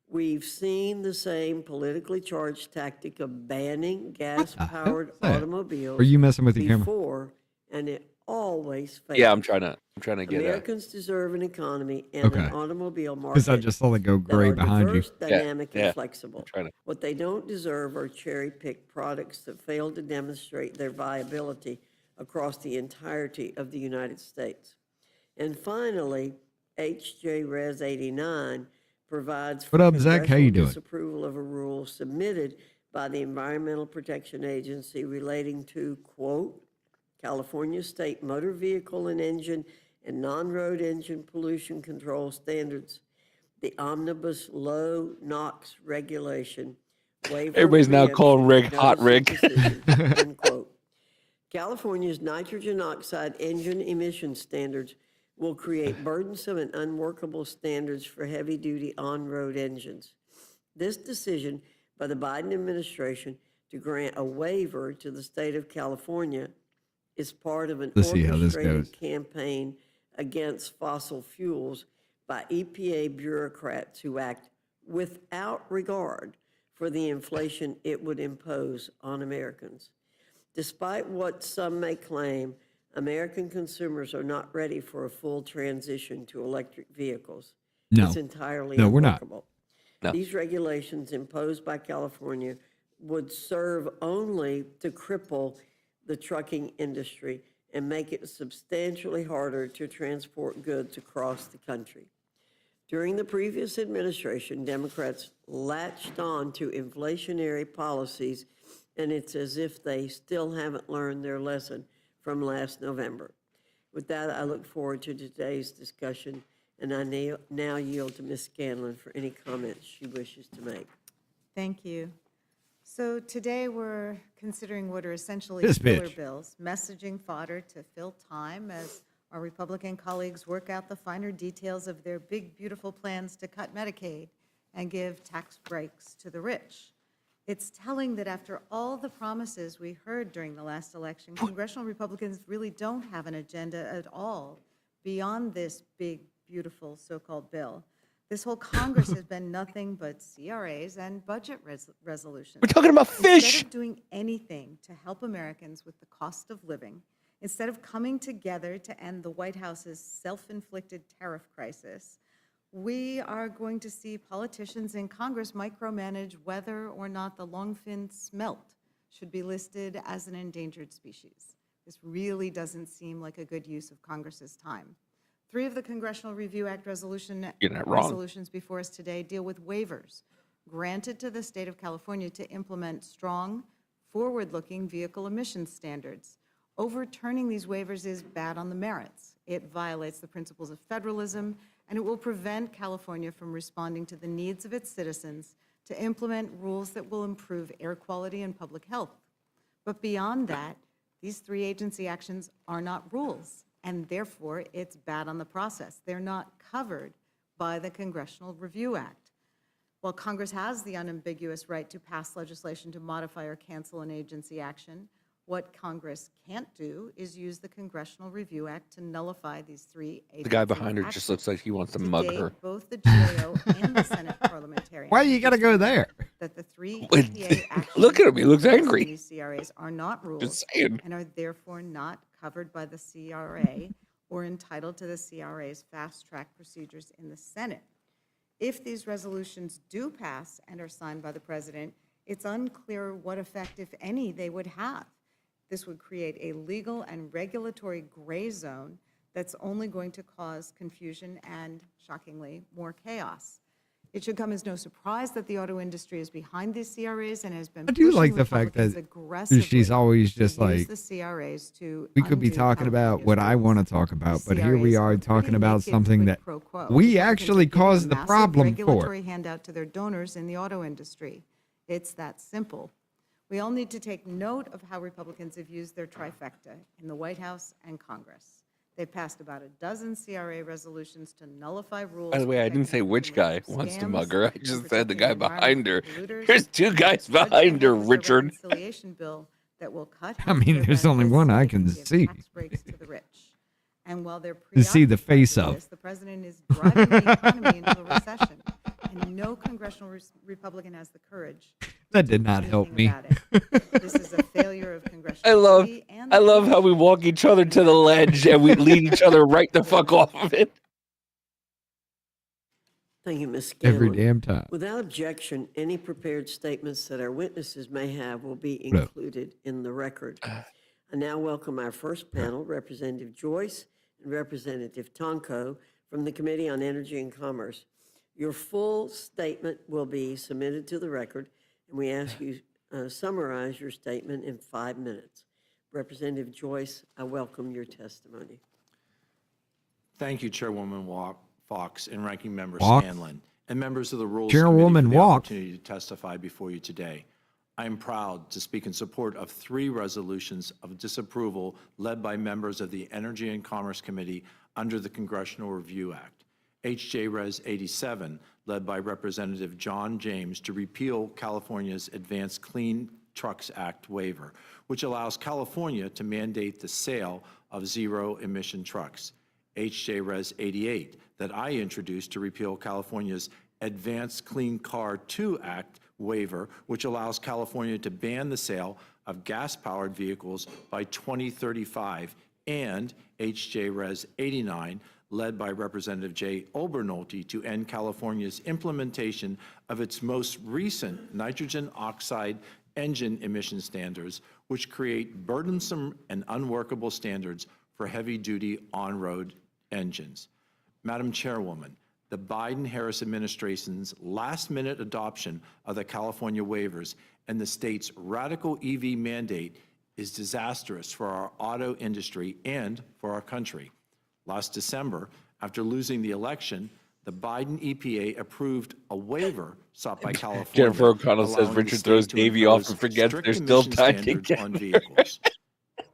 Speaker 5: We've seen the same politically charged tactic of banning gas-powered
Speaker 4: is that?
Speaker 5: automobiles
Speaker 4: Are you messing with the camera?
Speaker 5: before, and it always fails.
Speaker 6: Yeah, I'm trying to get
Speaker 5: Americans deserve an economy and
Speaker 4: Okay.
Speaker 5: an automobile
Speaker 4: Because I
Speaker 5: market
Speaker 4: just saw it go
Speaker 5: that
Speaker 4: gray
Speaker 5: are
Speaker 4: behind you.
Speaker 5: diverse, dynamic,
Speaker 6: yeah.
Speaker 5: and flexible.
Speaker 6: trying to.
Speaker 5: What they don't deserve are cherry-picked products that fail to demonstrate their viability across the entirety of the United States. And finally, HJ Res 89 provides for
Speaker 4: What up, Zach? How you
Speaker 5: congressional
Speaker 4: doing?
Speaker 5: disapproval of a rule submitted by the Environmental Protection Agency relating to, quote, California State Motor Vehicle and Engine and Non-Road Engine Pollution Control Standards, the Omnibus Low NOx Regulation. Waiver
Speaker 6: Everybody's now
Speaker 5: preemption
Speaker 6: calling Rick
Speaker 5: notice
Speaker 6: Hot
Speaker 5: of
Speaker 6: Rick.
Speaker 5: decision, end quote. California's nitrogen oxide engine emission standards will create burdensome and unworkable standards for heavy-duty on-road engines. This decision by the Biden administration to grant a waiver to the state of California is part of an
Speaker 4: Let's see how this
Speaker 5: orchestrated
Speaker 4: goes.
Speaker 5: campaign against fossil fuels by EPA bureaucrats who act without regard for the inflation it would impose on Americans. Despite what some may claim, American consumers are not ready for a full transition to electric vehicles.
Speaker 4: No.
Speaker 5: It's entirely
Speaker 4: No, we're not.
Speaker 5: unworkable.
Speaker 6: No.
Speaker 5: These regulations imposed by California would serve only to cripple the trucking industry and make it substantially harder to transport goods across the country. During the previous administration, Democrats latched on to inflationary policies, and it's as if they still haven't learned their lesson from last November. With that, I look forward to today's discussion, and I now yield to Ms. Scanlon for any comments she wishes to make.
Speaker 7: Thank you. So today we're considering what are essentially
Speaker 4: This
Speaker 7: filler
Speaker 4: bitch.
Speaker 7: bills, messaging fodder to fill time as our Republican colleagues work out the finer details of their big, beautiful plans to cut Medicaid and give tax breaks to the rich. It's telling that after all the promises we heard during the last election, congressional Republicans really don't have an agenda at all beyond this big, beautiful so-called bill. This whole Congress has been nothing but CRAs and budget resolutions.
Speaker 6: We're talking about fish.
Speaker 7: Instead of doing anything to help Americans with the cost of living, instead of coming together to end the White House's self-inflicted tariff crisis, we are going to see politicians in Congress micromanage whether or not the longfin smelt should be listed as an endangered species. This really doesn't seem like a good use of Congress's time. 3 of the Congressional Review Act resolutions before us today deal with waivers granted to the state of California to implement strong, forward-looking vehicle emission standards. Overturning these waivers is bad on the merits. It violates the principles of federalism, and it will prevent California from responding to the needs of its citizens to implement rules that will improve air quality and public health. But beyond that, these 3 agency actions are not rules, and therefore it's bad on the process. They're not covered by the Congressional Review Act. While Congress has the unambiguous right to pass legislation to modify or cancel an agency action, what Congress can't do is use the Congressional Review Act to nullify these 3 agency
Speaker 6: The guy behind her just
Speaker 7: actions.
Speaker 6: looks like he wants to
Speaker 7: To
Speaker 6: mug
Speaker 7: date,
Speaker 6: her.
Speaker 7: both the GAO and the Senate parliamentarians
Speaker 4: Why you gotta go there?
Speaker 7: that the 3
Speaker 6: Wait,
Speaker 7: EPA actions
Speaker 6: look at him, he looks
Speaker 7: addressing
Speaker 6: angry.
Speaker 7: These CRAs are not rules
Speaker 6: Just saying.
Speaker 7: and are therefore not covered by the CRA or entitled to the CRA's fast-track procedures in the Senate. If these resolutions do pass and are signed by the president, it's unclear what effect, if any, they would have. This would create a legal and regulatory gray zone that's only going to cause confusion and, shockingly, more chaos. It should come as no surprise that the auto industry is behind these CRAs and has been
Speaker 4: I do
Speaker 7: pushing
Speaker 4: like the fact
Speaker 7: Republicans
Speaker 4: that
Speaker 7: aggressively
Speaker 4: she's always
Speaker 7: to
Speaker 4: just
Speaker 7: use
Speaker 4: like,
Speaker 7: the CRAs to
Speaker 4: we could be
Speaker 7: undo
Speaker 4: talking about what I
Speaker 7: California's
Speaker 4: want
Speaker 7: rules.
Speaker 4: to talk about,
Speaker 7: The
Speaker 4: but here we
Speaker 7: CRAs
Speaker 4: are
Speaker 7: are
Speaker 4: talking
Speaker 7: pretty
Speaker 4: about
Speaker 7: naked
Speaker 4: something
Speaker 7: quid
Speaker 4: that
Speaker 7: pro quo.
Speaker 4: we
Speaker 7: Republicans
Speaker 4: actually
Speaker 7: are giving
Speaker 4: caused
Speaker 7: a
Speaker 4: the
Speaker 7: massive
Speaker 4: problem for.
Speaker 7: regulatory handout to their donors in the auto industry. It's that simple. We all need to take note of how Republicans have used their trifecta in the White House and Congress. They passed about a dozen CRA resolutions to nullify rules.
Speaker 6: By the way, I didn't
Speaker 7: protecting
Speaker 6: say which guy
Speaker 7: consumers from
Speaker 6: wants to
Speaker 7: scams
Speaker 6: mug her. I
Speaker 7: and
Speaker 6: just said the
Speaker 7: protecting
Speaker 6: guy
Speaker 7: environment
Speaker 6: behind her.
Speaker 7: from polluters.
Speaker 6: There's two guys
Speaker 7: Budget
Speaker 6: behind her,
Speaker 7: involves a
Speaker 6: Richard.
Speaker 7: reconciliation bill that will cut
Speaker 4: I mean,
Speaker 7: healthcare
Speaker 4: there's only
Speaker 7: benefits
Speaker 4: one
Speaker 7: so
Speaker 4: I
Speaker 7: they
Speaker 4: can
Speaker 7: give
Speaker 4: see.
Speaker 7: tax breaks to the rich. And while they're
Speaker 4: To see the
Speaker 7: preoccupied
Speaker 4: face
Speaker 7: with
Speaker 4: of.
Speaker 7: this, the president is driving the economy into a recession, and no congressional Republican has the courage
Speaker 4: That did not
Speaker 7: to do
Speaker 4: help
Speaker 7: anything
Speaker 4: me.
Speaker 7: about it. This is a failure of congressional
Speaker 6: I love,
Speaker 7: duty and
Speaker 6: I
Speaker 7: the
Speaker 6: love how we walk each other to the ledge and we lead each other right the fuck off of it.
Speaker 5: Thank you, Ms.
Speaker 4: Every
Speaker 5: Scanlon.
Speaker 4: damn time.
Speaker 5: Without objection, any prepared statements that our witnesses may have will be
Speaker 4: What up?
Speaker 5: included in the record. I now welcome our first panel, Representative Joyce and Representative Tonko from the Committee on Energy and Commerce. Your full statement will be submitted to the record, and we ask you summarize your statement in 5 minutes. Representative Joyce, I welcome your testimony.
Speaker 9: Thank you, Chairwoman Fox and Ranking Member
Speaker 4: Walk.
Speaker 9: Scanlon, and members of the Rules
Speaker 4: Chairwoman
Speaker 9: Committee for the
Speaker 4: Walk.
Speaker 9: opportunity to testify before you today. I am proud to speak in support of 3 resolutions of disapproval led by members of the Energy and Commerce Committee under the Congressional Review Act. HJ Res 87, led by Representative John James, to repeal California's Advanced Clean Trucks Act waiver, which allows California to mandate the sale of zero-emission trucks. HJ Res 88, that I introduced to repeal California's Advanced Clean Car 2 Act waiver, which allows California to ban the sale of gas-powered vehicles by 2035, and HJ Res 89, led by Representative Jay Obernolte, to end California's implementation of its most recent nitrogen oxide engine emission standards, which create burdensome and unworkable standards for heavy-duty on-road engines. Madam Chairwoman, the Biden-Harris administration's last-minute adoption of the California waivers and the state's radical EV mandate is disastrous for our auto industry and for our country. Last December, after losing the election, the Biden EPA approved a waiver sought by California.
Speaker 6: Jennifer O'Connell says
Speaker 9: allowing the
Speaker 6: Richard
Speaker 9: state
Speaker 6: throws
Speaker 9: to
Speaker 6: Davey off
Speaker 9: impose
Speaker 6: and forgets
Speaker 9: strict
Speaker 6: they're still
Speaker 9: emission
Speaker 6: tied
Speaker 9: standards
Speaker 6: together.
Speaker 9: on vehicles.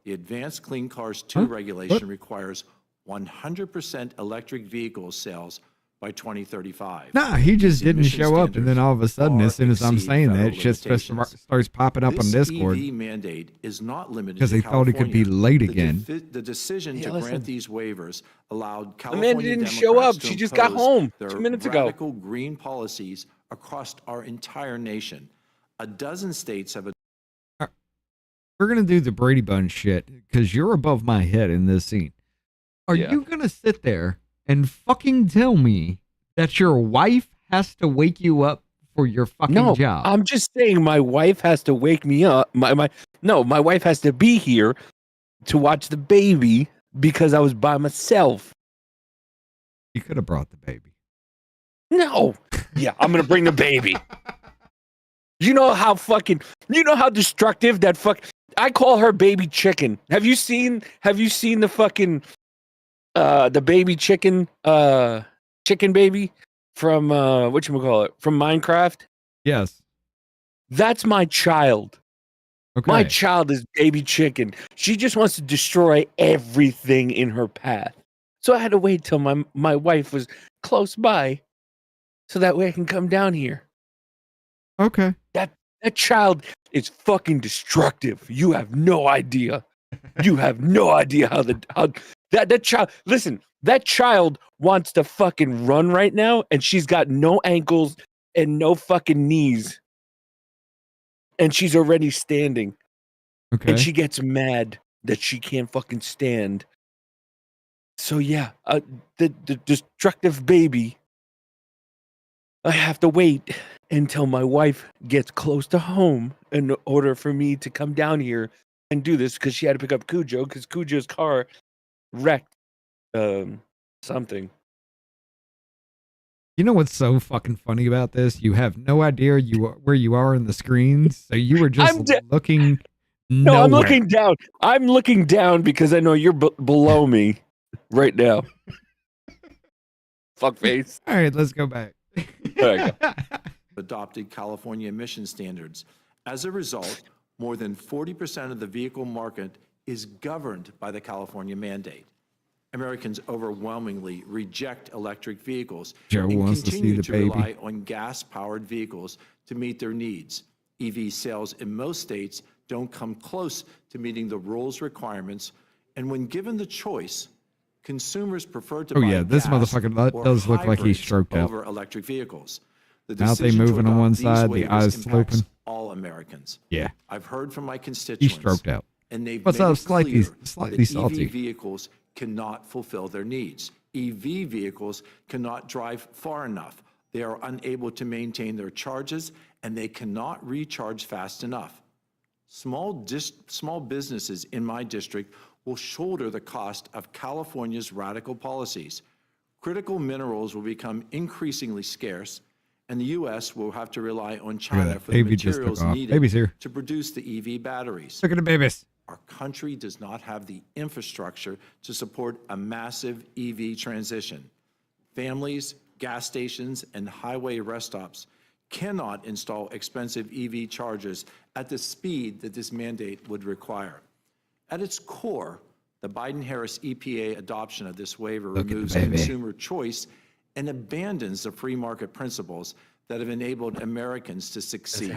Speaker 9: The Advanced Clean Cars 2 regulation requires 100% electric vehicle sales by 2035.
Speaker 4: Nah, he just
Speaker 9: These
Speaker 4: didn't
Speaker 9: emission
Speaker 4: show up, and then
Speaker 9: standards
Speaker 4: all of a sudden,
Speaker 9: far
Speaker 4: as soon as I'm
Speaker 9: exceed
Speaker 4: saying
Speaker 9: federal
Speaker 4: that, shit
Speaker 9: limitations.
Speaker 4: starts popping up on
Speaker 9: This
Speaker 4: Discord.
Speaker 9: EV mandate is not limited
Speaker 4: 'Cause
Speaker 9: to
Speaker 4: they thought it could be
Speaker 9: California.
Speaker 4: late
Speaker 9: The
Speaker 4: again.
Speaker 9: The decision
Speaker 6: Hey,
Speaker 9: to
Speaker 6: listen.
Speaker 9: grant these waivers allowed California
Speaker 6: Amanda didn't
Speaker 9: Democrats
Speaker 6: show up.
Speaker 9: to
Speaker 6: She just got
Speaker 9: impose
Speaker 6: home
Speaker 9: their
Speaker 6: 2 minutes ago.
Speaker 9: radical green policies across our entire nation. A dozen states have
Speaker 4: We're gonna do the Brady Bunch shit because you're above my head in this scene. Are
Speaker 6: Yeah.
Speaker 4: you gonna sit there and fucking tell me that your wife has to wake you up for your fucking
Speaker 6: No,
Speaker 4: job?
Speaker 6: I'm just saying my wife has to wake me up. My wife has to be here to watch the baby because I was by myself.
Speaker 4: You could have brought the baby.
Speaker 6: No. Yeah, I'm gonna bring the baby. You know how destructive that I call her baby chicken. Have you seen the fucking the baby chicken chicken baby from whatchamacallit, from Minecraft?
Speaker 4: Yes.
Speaker 6: That's my child.
Speaker 4: Okay.
Speaker 6: My child is baby chicken. She just wants to destroy everything in her path. So I had to wait till my wife was close by so that way I can come down here.
Speaker 4: Okay.
Speaker 6: That child is fucking destructive. You have no idea. You have no idea how that child, listen, that child wants to fucking run right now and she's got no ankles and no fucking knees. And she's already standing.
Speaker 4: Okay.
Speaker 6: And she gets mad that she can't fucking stand. So yeah, the destructive baby, I have to wait until my wife gets close to home in order for me to come down here and do this, because she had to pick up Cujo because Cujo's car wrecked something.
Speaker 4: You know what's so fucking funny about this? You have no idea where you are in the screens, so you were just looking.
Speaker 6: No,
Speaker 4: nowhere.
Speaker 6: I'm looking down. I'm looking down because I know you're below me right now. Fuck face.
Speaker 4: All right, let's go back.
Speaker 6: There you go.
Speaker 9: adopted California emission standards. As a result, more than 40% of the vehicle market is governed by the California mandate. Americans overwhelmingly reject electric vehicles
Speaker 4: Joe
Speaker 9: and
Speaker 4: wants to see
Speaker 9: continue
Speaker 4: the
Speaker 9: to
Speaker 4: baby.
Speaker 9: rely on gas-powered vehicles to meet their needs. EV sales in most states don't come close to meeting the rules requirements, and when given the choice, consumers prefer to
Speaker 4: Oh,
Speaker 9: buy
Speaker 4: yeah, this
Speaker 9: gas
Speaker 4: motherfucker
Speaker 9: or
Speaker 4: does look like he's
Speaker 9: hybrids
Speaker 4: stroked out.
Speaker 9: over electric vehicles. The
Speaker 4: Mouth they
Speaker 9: decision to
Speaker 4: moving on
Speaker 9: adopt
Speaker 4: one
Speaker 9: these
Speaker 4: side, the
Speaker 9: waivers
Speaker 4: eyes
Speaker 9: impacts
Speaker 4: sloping.
Speaker 9: all Americans.
Speaker 4: Yeah,
Speaker 9: I've heard from my
Speaker 4: he's
Speaker 9: constituents,
Speaker 4: stroked out.
Speaker 9: and they've
Speaker 4: What's
Speaker 9: made
Speaker 4: up?
Speaker 9: it
Speaker 4: Slightly
Speaker 9: clear that
Speaker 4: salty.
Speaker 9: EV vehicles cannot fulfill their needs. EV vehicles cannot drive far enough. They are unable to maintain their charges, and they cannot recharge fast enough. Small businesses in my district will shoulder the cost of California's radical policies. Critical minerals will become increasingly scarce, and the U.S. will have to rely on China
Speaker 4: that.
Speaker 9: for the
Speaker 4: Baby just took
Speaker 9: materials
Speaker 4: off.
Speaker 9: needed
Speaker 4: Baby's here.
Speaker 9: to produce the EV batteries.
Speaker 4: Look at the babies.
Speaker 9: Our country does not have the infrastructure to support a massive EV transition. Families, gas stations, and highway rest stops cannot install expensive EV chargers at the speed that this mandate would require. At its core, the Biden-Harris EPA adoption of this waiver
Speaker 4: Look at the
Speaker 9: removes
Speaker 4: baby.
Speaker 9: consumer choice and abandons the free market principles that have enabled Americans to succeed.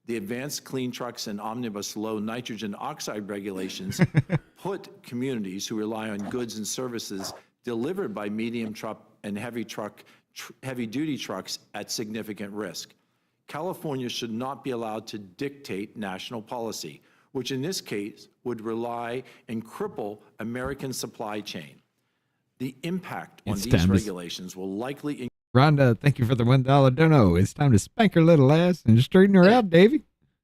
Speaker 9: The advanced clean trucks and omnibus low nitrogen oxide regulations put communities who rely on goods and services delivered by medium truck and heavy-duty trucks at significant risk. California should not be allowed to dictate national policy, which in this case would rely and cripple American supply chain. The impact on
Speaker 4: It's
Speaker 9: these
Speaker 4: time to-
Speaker 9: regulations will likely
Speaker 4: Rhonda, thank you for the $1 dono. It's time to spank her little ass and straighten her out, Davey.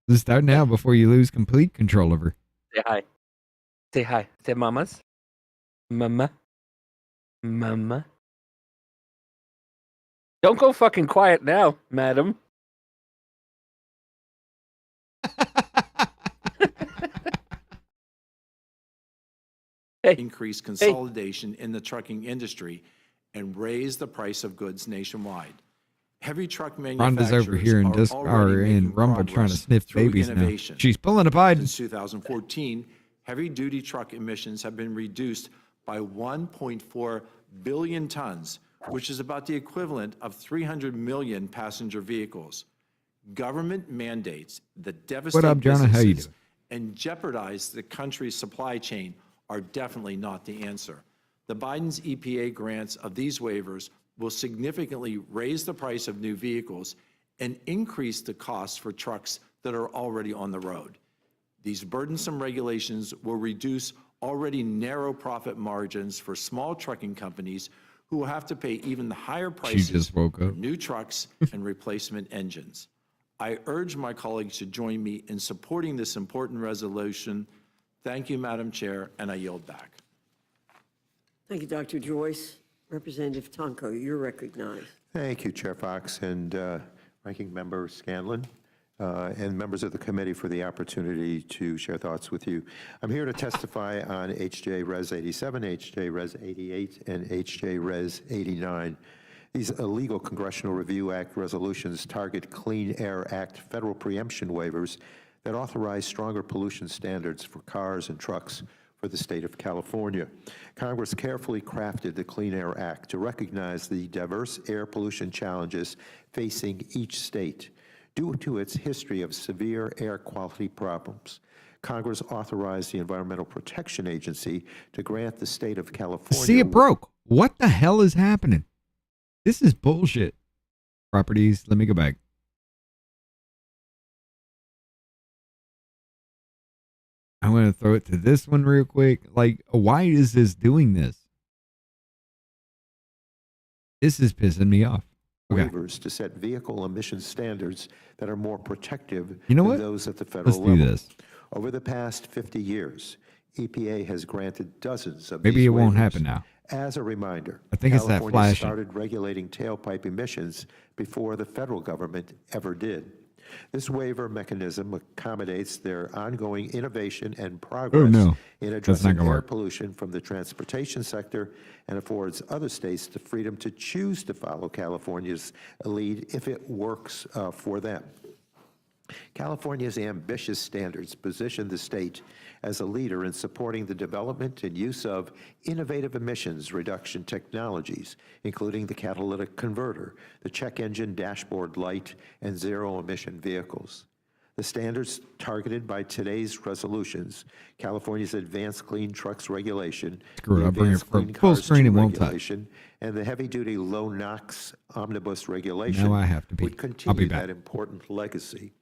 Speaker 4: Let's start now before you lose complete control of her.
Speaker 6: Say hi. Say hi. Say mamas. Mama. Mama. Don't go fucking quiet now, madam. Hey.
Speaker 9: increase consolidation in the trucking industry and raise the price of goods nationwide. Heavy truck
Speaker 4: Rhonda's
Speaker 9: manufacturers
Speaker 4: over here in
Speaker 9: are
Speaker 4: in Rumble trying to sniff babies now.
Speaker 9: innovation.
Speaker 4: She's pulling a Biden.
Speaker 9: Since 2014, heavy-duty truck emissions have been reduced by 1.4 billion tons, which is about the equivalent of 300 million passenger vehicles. Government mandates that devastate
Speaker 4: Jonah? How you
Speaker 9: businesses
Speaker 4: doing?
Speaker 9: and jeopardize the country's supply chain are definitely not the answer. The Biden's EPA grants of these waivers will significantly raise the price of new vehicles and increase the costs for trucks that are already on the road. These burdensome regulations will reduce already narrow profit margins for small trucking companies who will have to pay even higher prices
Speaker 4: just woke
Speaker 9: for
Speaker 4: up.
Speaker 9: new trucks and replacement engines. I urge my colleagues to join me in supporting this important resolution. Thank you, Madam Chair, and I yield back.
Speaker 5: Thank you, Dr. Joyce. Representative Tonko, you're recognized.
Speaker 10: Thank you, Chair Fox and Ranking Member Scanlon, and members of the committee for the opportunity to share thoughts with you. I'm here to testify on HJ Res 87, HJ Res 88, and HJ Res 89. These illegal Congressional Review Act resolutions target Clean Air Act federal preemption waivers that authorize stronger pollution standards for cars and trucks for the state of California. Congress carefully crafted the Clean Air Act to recognize the diverse air pollution challenges facing each state. Due to its history of severe air quality problems, Congress authorized the Environmental Protection Agency to grant the state of California.
Speaker 4: See, it broke. What the hell is happening? This is bullshit. Properties, let me go back. I'm going to throw it to this one real quick. Like, why is this doing this? This is pissing me off. Okay.
Speaker 10: Waivers to set vehicle emission standards that are more protective
Speaker 4: You know
Speaker 10: than
Speaker 4: what?
Speaker 10: those at the federal
Speaker 4: Let's do
Speaker 10: level.
Speaker 4: this.
Speaker 10: Over the past 50 years, EPA has granted dozens of
Speaker 4: Maybe
Speaker 10: these
Speaker 4: it won't
Speaker 10: waivers.
Speaker 4: happen now.
Speaker 10: As a reminder,
Speaker 4: I think it's that
Speaker 10: California
Speaker 4: flashing.
Speaker 10: started regulating tailpipe emissions before the federal government ever did. This waiver mechanism accommodates their ongoing innovation and progress
Speaker 4: no.
Speaker 10: in
Speaker 4: That's not
Speaker 10: addressing
Speaker 4: gonna
Speaker 10: air
Speaker 4: work.
Speaker 10: pollution from the transportation sector and affords other states the freedom to choose to follow California's lead if it works for them. California's ambitious standards position the state as a leader in supporting the development and use of innovative emissions reduction technologies, including the catalytic converter, the check engine dashboard light, and zero-emission vehicles. The standards targeted by today's resolutions, California's Advanced Clean Trucks Regulation,
Speaker 4: Screw it,
Speaker 10: the
Speaker 4: I'll bring it
Speaker 10: Advanced
Speaker 4: from
Speaker 10: Clean
Speaker 4: full
Speaker 10: Cars
Speaker 4: screen,
Speaker 10: 2
Speaker 4: it won't touch.
Speaker 10: Regulation, and the Heavy-Duty Low NOx Omnibus Regulation
Speaker 4: Now I have to pee.
Speaker 10: would
Speaker 4: I'll
Speaker 10: continue
Speaker 4: be back.
Speaker 10: that important legacy.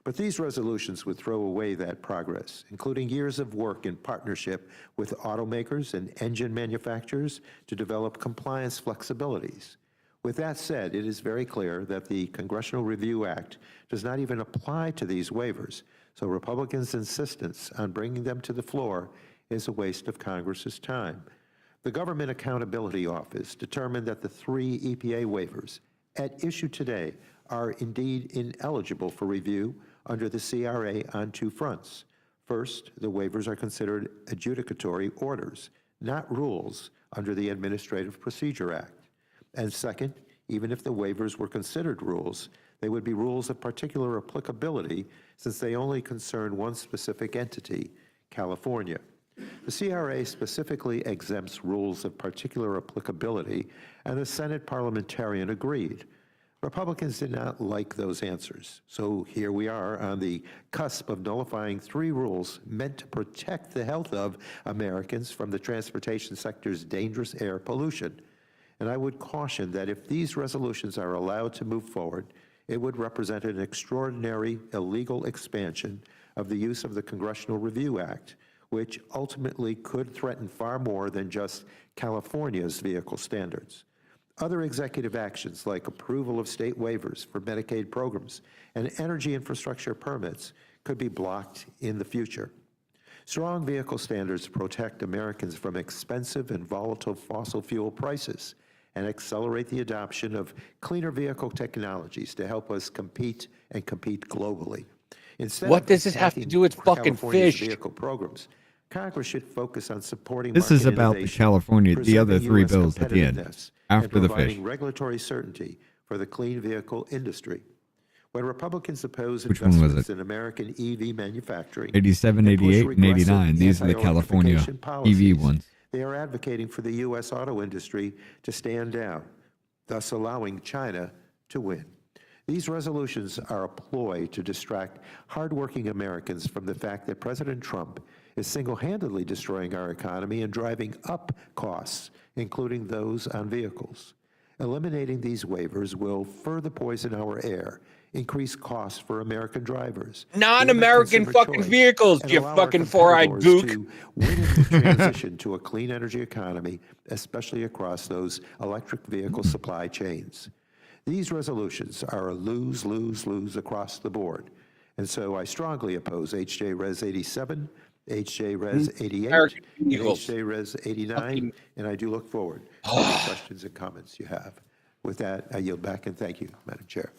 Speaker 10: But these resolutions would throw away that progress, including years of work in partnership with automakers and engine manufacturers to develop compliance flexibilities. With that said, it is very clear that the Congressional Review Act does not even apply to these waivers, so Republicans' insistence on bringing them to the floor is a waste of Congress's time. The Government Accountability Office determined that the 3 EPA waivers at issue today are indeed ineligible for review under the CRA on 2 fronts. First, the waivers are considered adjudicatory orders, not rules under the Administrative Procedure Act. And second, even if the waivers were considered rules, they would be rules of particular applicability since they only concern one specific entity, California. The CRA specifically exempts rules of particular applicability, and the Senate parliamentarian agreed. Republicans did not like those answers, so here we are on the cusp of nullifying 3 rules meant to protect the health of Americans from the transportation sector's dangerous air pollution. And I would caution that if these resolutions are allowed to move forward, it would represent an extraordinary illegal expansion of the use of the Congressional Review Act, which ultimately could threaten far more than just California's vehicle standards. Other executive actions like approval of state waivers for Medicaid programs and energy infrastructure permits could be blocked in the future. Strong vehicle standards protect Americans from expensive and volatile fossil fuel prices and accelerate the adoption of cleaner vehicle technologies to help us compete and compete globally. Instead
Speaker 6: What
Speaker 10: of
Speaker 6: does this have to
Speaker 10: attacking
Speaker 6: do with fucking
Speaker 10: California's
Speaker 6: fish?
Speaker 10: vehicle programs, Congress should focus on supporting
Speaker 4: This is
Speaker 10: market
Speaker 4: about the
Speaker 10: innovation,
Speaker 4: California, the other
Speaker 10: preserving
Speaker 4: 3
Speaker 10: US
Speaker 4: bills at the end,
Speaker 10: competitiveness,
Speaker 4: after
Speaker 10: and
Speaker 4: the fish.
Speaker 10: providing regulatory certainty for the clean vehicle industry. When Republicans oppose
Speaker 4: Which one was
Speaker 10: investments
Speaker 4: it?
Speaker 10: in American EV manufacturing,
Speaker 4: 87,
Speaker 10: and push
Speaker 4: 88, and 89.
Speaker 10: regressive
Speaker 4: These are the California
Speaker 10: anti-electrification
Speaker 4: EV
Speaker 10: policies,
Speaker 4: ones.
Speaker 10: they are advocating for the U.S. auto industry to stand down, thus allowing China to win. These resolutions are a ploy to distract hardworking Americans from the fact that President Trump is single-handedly destroying our economy and driving up costs, including those on vehicles. Eliminating these waivers will further poison our air, increase costs for American drivers,
Speaker 6: Non-American
Speaker 10: limit
Speaker 6: fucking
Speaker 10: consumer
Speaker 6: vehicles,
Speaker 10: choice,
Speaker 6: you
Speaker 10: and allow our
Speaker 6: fucking four-eyed
Speaker 10: competitors
Speaker 6: gook.
Speaker 10: to win in the transition to a clean energy economy, especially across those electric vehicle supply chains. These resolutions are a lose, lose, lose across the board. And so I strongly oppose H.J. Res. 87, H.J. Res. 88,
Speaker 6: American
Speaker 10: and
Speaker 6: vehicles.
Speaker 10: H.J. Res. 89, and I do look forward to any questions and comments you have. With that, I yield back and thank you, Madam Chair.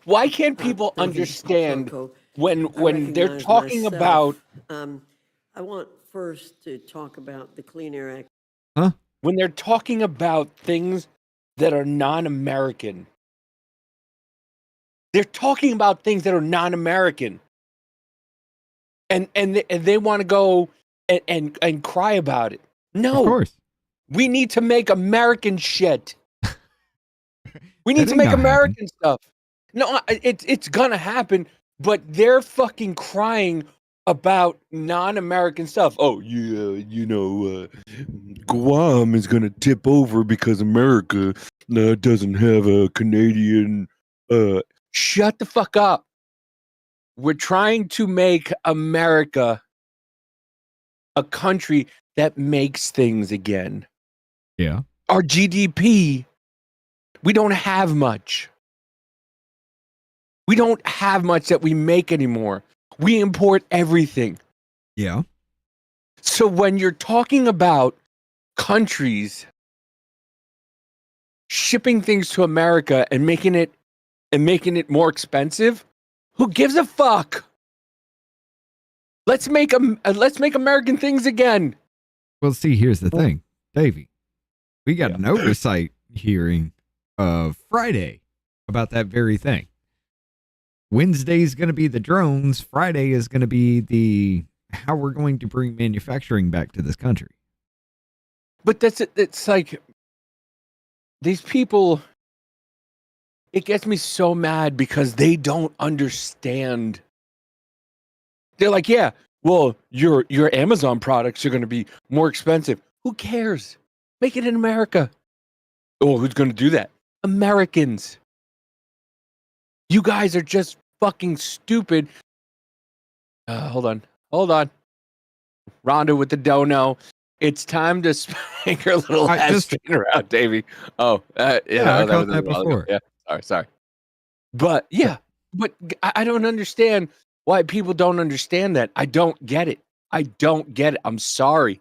Speaker 6: Why can't people
Speaker 5: Thank you,
Speaker 6: understand
Speaker 5: Franco.
Speaker 6: when
Speaker 5: I
Speaker 6: they're
Speaker 5: recognize
Speaker 6: talking
Speaker 5: myself.
Speaker 6: about
Speaker 5: I want first to talk about the Clean Air Act.
Speaker 6: when they're talking about things that are non-American? They're talking about things that are non-American, and they want to go and cry about it.
Speaker 4: Of
Speaker 6: No,
Speaker 4: course.
Speaker 6: we need to make American shit. We need
Speaker 4: That
Speaker 6: to
Speaker 4: ain't
Speaker 6: make
Speaker 4: gonna
Speaker 6: American stuff. No, it's gonna happen, but they're fucking crying about non-American stuff. Oh yeah, Guam is gonna tip over because America doesn't have a Canadian. Shut the fuck up. We're trying to make America a country that makes things again.
Speaker 4: Yeah.
Speaker 6: Our GDP, we don't have much. We don't have much that we make anymore. We import everything.
Speaker 4: Yeah.
Speaker 6: So when you're talking about countries shipping things to America and making it more expensive, who gives a fuck? Let's make American things again.
Speaker 4: Well, see, here's the thing, Davey. We got an oversight hearing Friday about that very thing. Wednesday's going to be the drones. Friday is going to be the how we're going to bring manufacturing back to this country.
Speaker 6: But that's it. It's like these people. It gets me so mad because they don't understand. They're like, yeah, well, your Amazon products are going to be more expensive. Who cares? Make it in America. Oh, who's going to do that? Americans. You guys are just fucking stupid. Hold on. Rhonda with the dono. It's time to spank her little ass straight around, Davey. Oh,
Speaker 4: I caught that before.
Speaker 6: Yeah, sorry. But yeah, but I don't understand why people don't understand that. I don't get it. I'm sorry.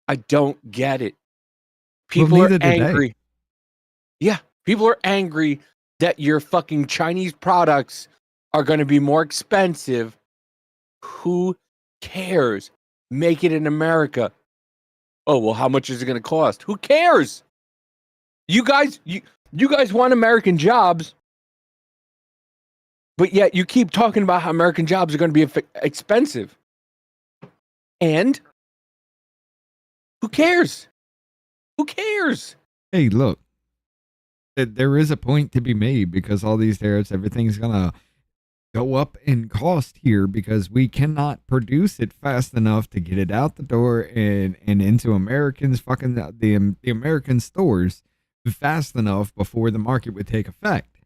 Speaker 6: I don't get it. People are angry. Yeah, people are angry that your fucking Chinese products are going to be more expensive. Who cares? Make it in America. Oh, well, how much is it going to cost? Who cares? You guys want American jobs, but yet you keep talking about how American jobs are going to be expensive. And who cares? Who cares?
Speaker 4: Hey, look, there is a point to be made because all these tariffs, everything's going to go up in cost here because we cannot produce it fast enough to get it out the door and into Americans fucking the American stores fast enough before the market would take effect.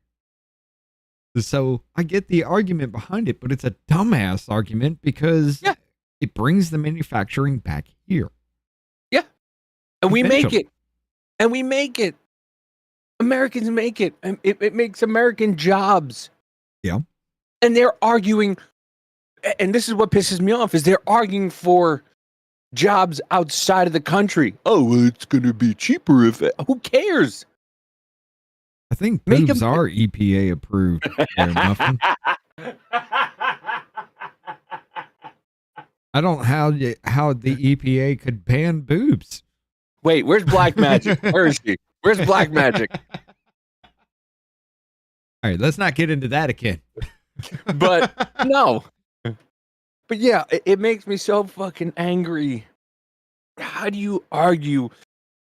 Speaker 4: So I get the argument behind it, but it's a dumbass argument because it brings the manufacturing back here.
Speaker 6: Yeah. And we make it. Americans make it. And it makes American jobs.
Speaker 4: Yeah.
Speaker 6: And they're arguing, and this is what pisses me off, is they're arguing for jobs outside of the country. Oh, well, it's going to be cheaper if... Who cares?
Speaker 4: I think boobs are EPA approved. There, Muffin. I don't know how the EPA could ban boobs.
Speaker 6: Wait, where's Black Magic? Where is she? Where's Black Magic?
Speaker 4: All right, let's not get into that again.
Speaker 6: But no. But yeah, it makes me so fucking angry. How do you argue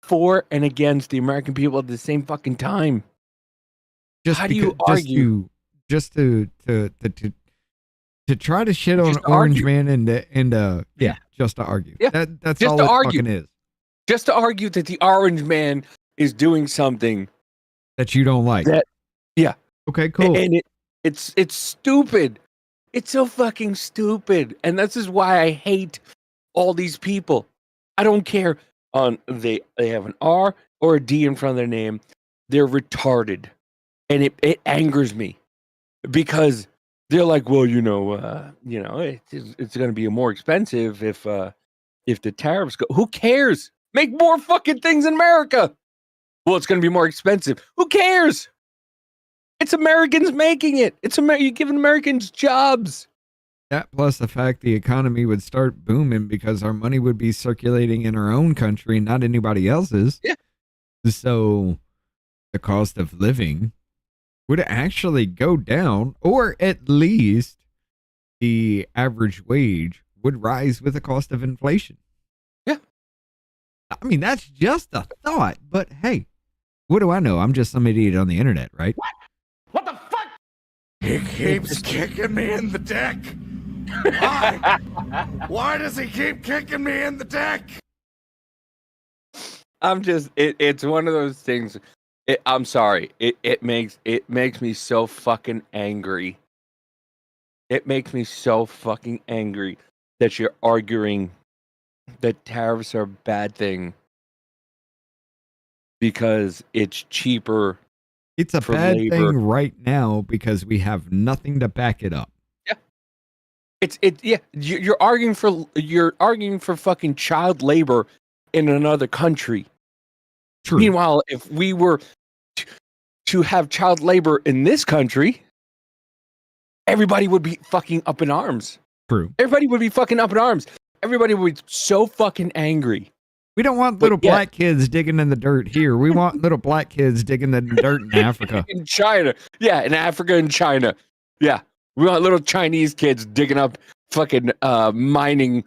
Speaker 6: for and against the American people at the same fucking time? How do you argue?
Speaker 4: Just to try to shit on Orange Man and just to argue.
Speaker 6: Yeah,
Speaker 4: that's
Speaker 6: just
Speaker 4: all
Speaker 6: to
Speaker 4: it
Speaker 6: argue.
Speaker 4: fucking is.
Speaker 6: Just to argue that the Orange Man is doing something
Speaker 4: that you don't like. Okay, cool.
Speaker 6: And it's stupid. It's so fucking stupid. And this is why I hate all these people. I don't care on they have an R or a D in front of their name. They're retarded. And it angers me because they're like, well, it's going to be more expensive if the tariffs go. Who cares? Make more fucking things in America. Well, it's going to be more expensive. Who cares? It's Americans making it. You're giving Americans jobs.
Speaker 4: That plus the fact the economy would start booming because our money would be circulating in our own country, not anybody else's.
Speaker 6: Yeah.
Speaker 4: So the cost of living would actually go down, or at least the average wage would rise with the cost of inflation.
Speaker 6: Yeah.
Speaker 4: I mean, that's just a thought, but hey, what do I know? I'm just some idiot on the internet, right?
Speaker 6: What the fuck?
Speaker 11: He keeps kicking me in the dick. Why? Why does he keep kicking me in the dick?
Speaker 6: It's one of those things. I'm sorry. It makes me so fucking angry. It makes me so fucking angry that you're arguing that tariffs are a bad thing because it's cheaper.
Speaker 4: It's a bad thing right now because we have nothing to back it up.
Speaker 6: Yeah. You're arguing for fucking child labor in another country.
Speaker 4: True.
Speaker 6: Meanwhile, if we were to have child labor in this country, everybody would be fucking up in arms.
Speaker 4: True.
Speaker 6: Everybody would be fucking up in arms. Everybody would be so fucking angry.
Speaker 4: We don't want little black kids digging in the dirt here. We want little black kids digging in the dirt in Africa.
Speaker 6: In China. Yeah, in Africa and China. Yeah, we want little Chinese kids digging up fucking mining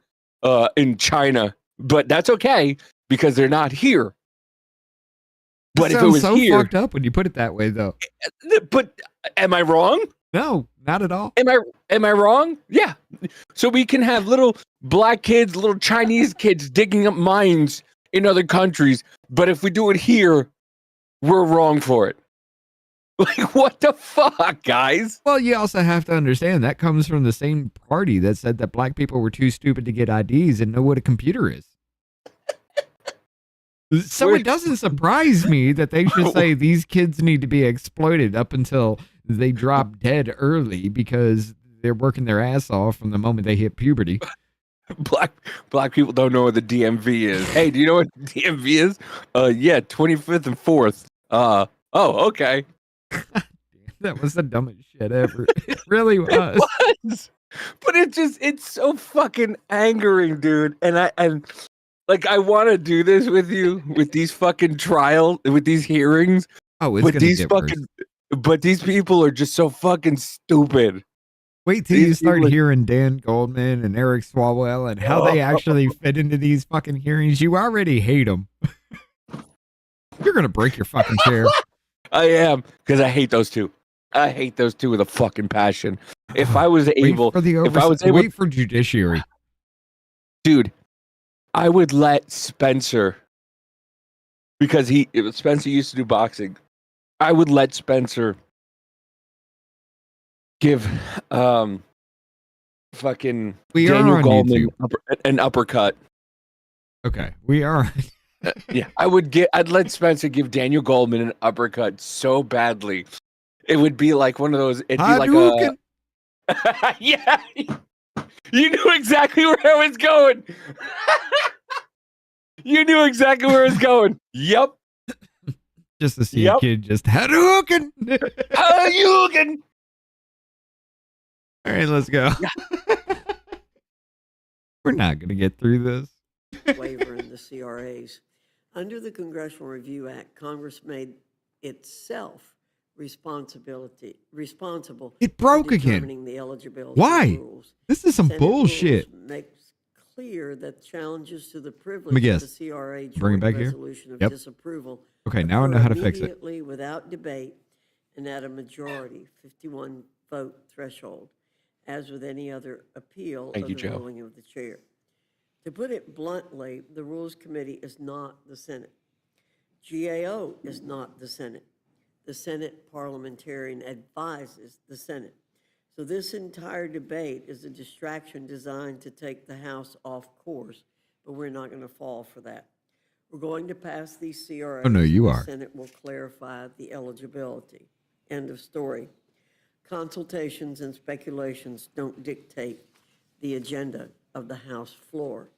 Speaker 6: in China, but that's okay because they're not here. But if it
Speaker 4: sounds
Speaker 6: was
Speaker 4: so
Speaker 6: here,
Speaker 4: fucked up when you put it that way, though.
Speaker 6: but am I wrong?
Speaker 4: No, not at all.
Speaker 6: Am I wrong? Yeah. So we can have little black kids, little Chinese kids digging up mines in other countries, but if we do it here, we're wrong for it. Like, what the fuck, guys?
Speaker 4: Well, you also have to understand that comes from the same party that said that black people were too stupid to get IDs and know what a computer is. So it doesn't surprise me that they should say these kids need to be exploited up until they drop dead early because they're working their ass off from the moment they hit puberty.
Speaker 6: Black people don't know what the DMV is. Hey, do you know what DMV is? Yeah, 25th and 4th. Oh, okay.
Speaker 4: That was the dumbest shit ever. It really was.
Speaker 6: It was. But it's so fucking angering, dude. And I want to do this with you with these fucking with these hearings.
Speaker 4: Oh, it's
Speaker 6: but
Speaker 4: gonna
Speaker 6: these
Speaker 4: get
Speaker 6: fucking
Speaker 4: worse.
Speaker 6: but these people are just so fucking stupid.
Speaker 4: Wait till you start hearing Dan Goldman and Eric Swalwell and how they actually fit into these fucking hearings. You already hate them. You're gonna break your fucking chair.
Speaker 6: I am, because I hate those two. I hate those two with a fucking passion. If I was able,
Speaker 4: wait for judiciary,
Speaker 6: dude, I would let Spencer, because Spencer used to do boxing. I would let Spencer give fucking Daniel Goldman an uppercut.
Speaker 4: Okay, we are.
Speaker 6: Yeah, I'd let Spencer give Daniel Goldman an uppercut so badly. It would be like one of those. It'd be like a. Yeah, you knew exactly where I was going. You knew exactly where I was going. Yep.
Speaker 4: Just to see a kid just Hadouken.
Speaker 6: Hadouken.
Speaker 4: All right, let's go. We're not going to get through this.
Speaker 5: Waiver in the CRAs. Under the Congressional Review Act, Congress made itself responsible.
Speaker 4: It broke
Speaker 5: for
Speaker 4: again.
Speaker 5: determining the eligibility
Speaker 4: Why?
Speaker 5: rules.
Speaker 4: This is some
Speaker 5: Senate
Speaker 4: bullshit.
Speaker 5: rules makes clear that challenges to the
Speaker 4: Let me
Speaker 5: privilege
Speaker 4: guess.
Speaker 5: of the CRA
Speaker 4: Bring it
Speaker 5: joint
Speaker 4: back here?
Speaker 5: resolution of
Speaker 4: Yep.
Speaker 5: disapproval.
Speaker 4: Okay, now I know how to fix it.
Speaker 5: Immediately, without debate, and at a majority, 51 vote threshold, as with any other appeal
Speaker 6: Thank
Speaker 5: of
Speaker 6: you,
Speaker 5: the
Speaker 6: Joe.
Speaker 5: ruling of the chair. To put it bluntly, the Rules Committee is not the Senate. GAO is not the Senate. The Senate parliamentarian advises the Senate. So this entire debate is a distraction designed to take the House off course, but we're not going to fall for that. We're going to pass these CRAs.
Speaker 4: Oh, no, you
Speaker 5: The
Speaker 4: are.
Speaker 5: Senate will clarify the eligibility. End of story. Consultations and speculations don't dictate the agenda of the House floor.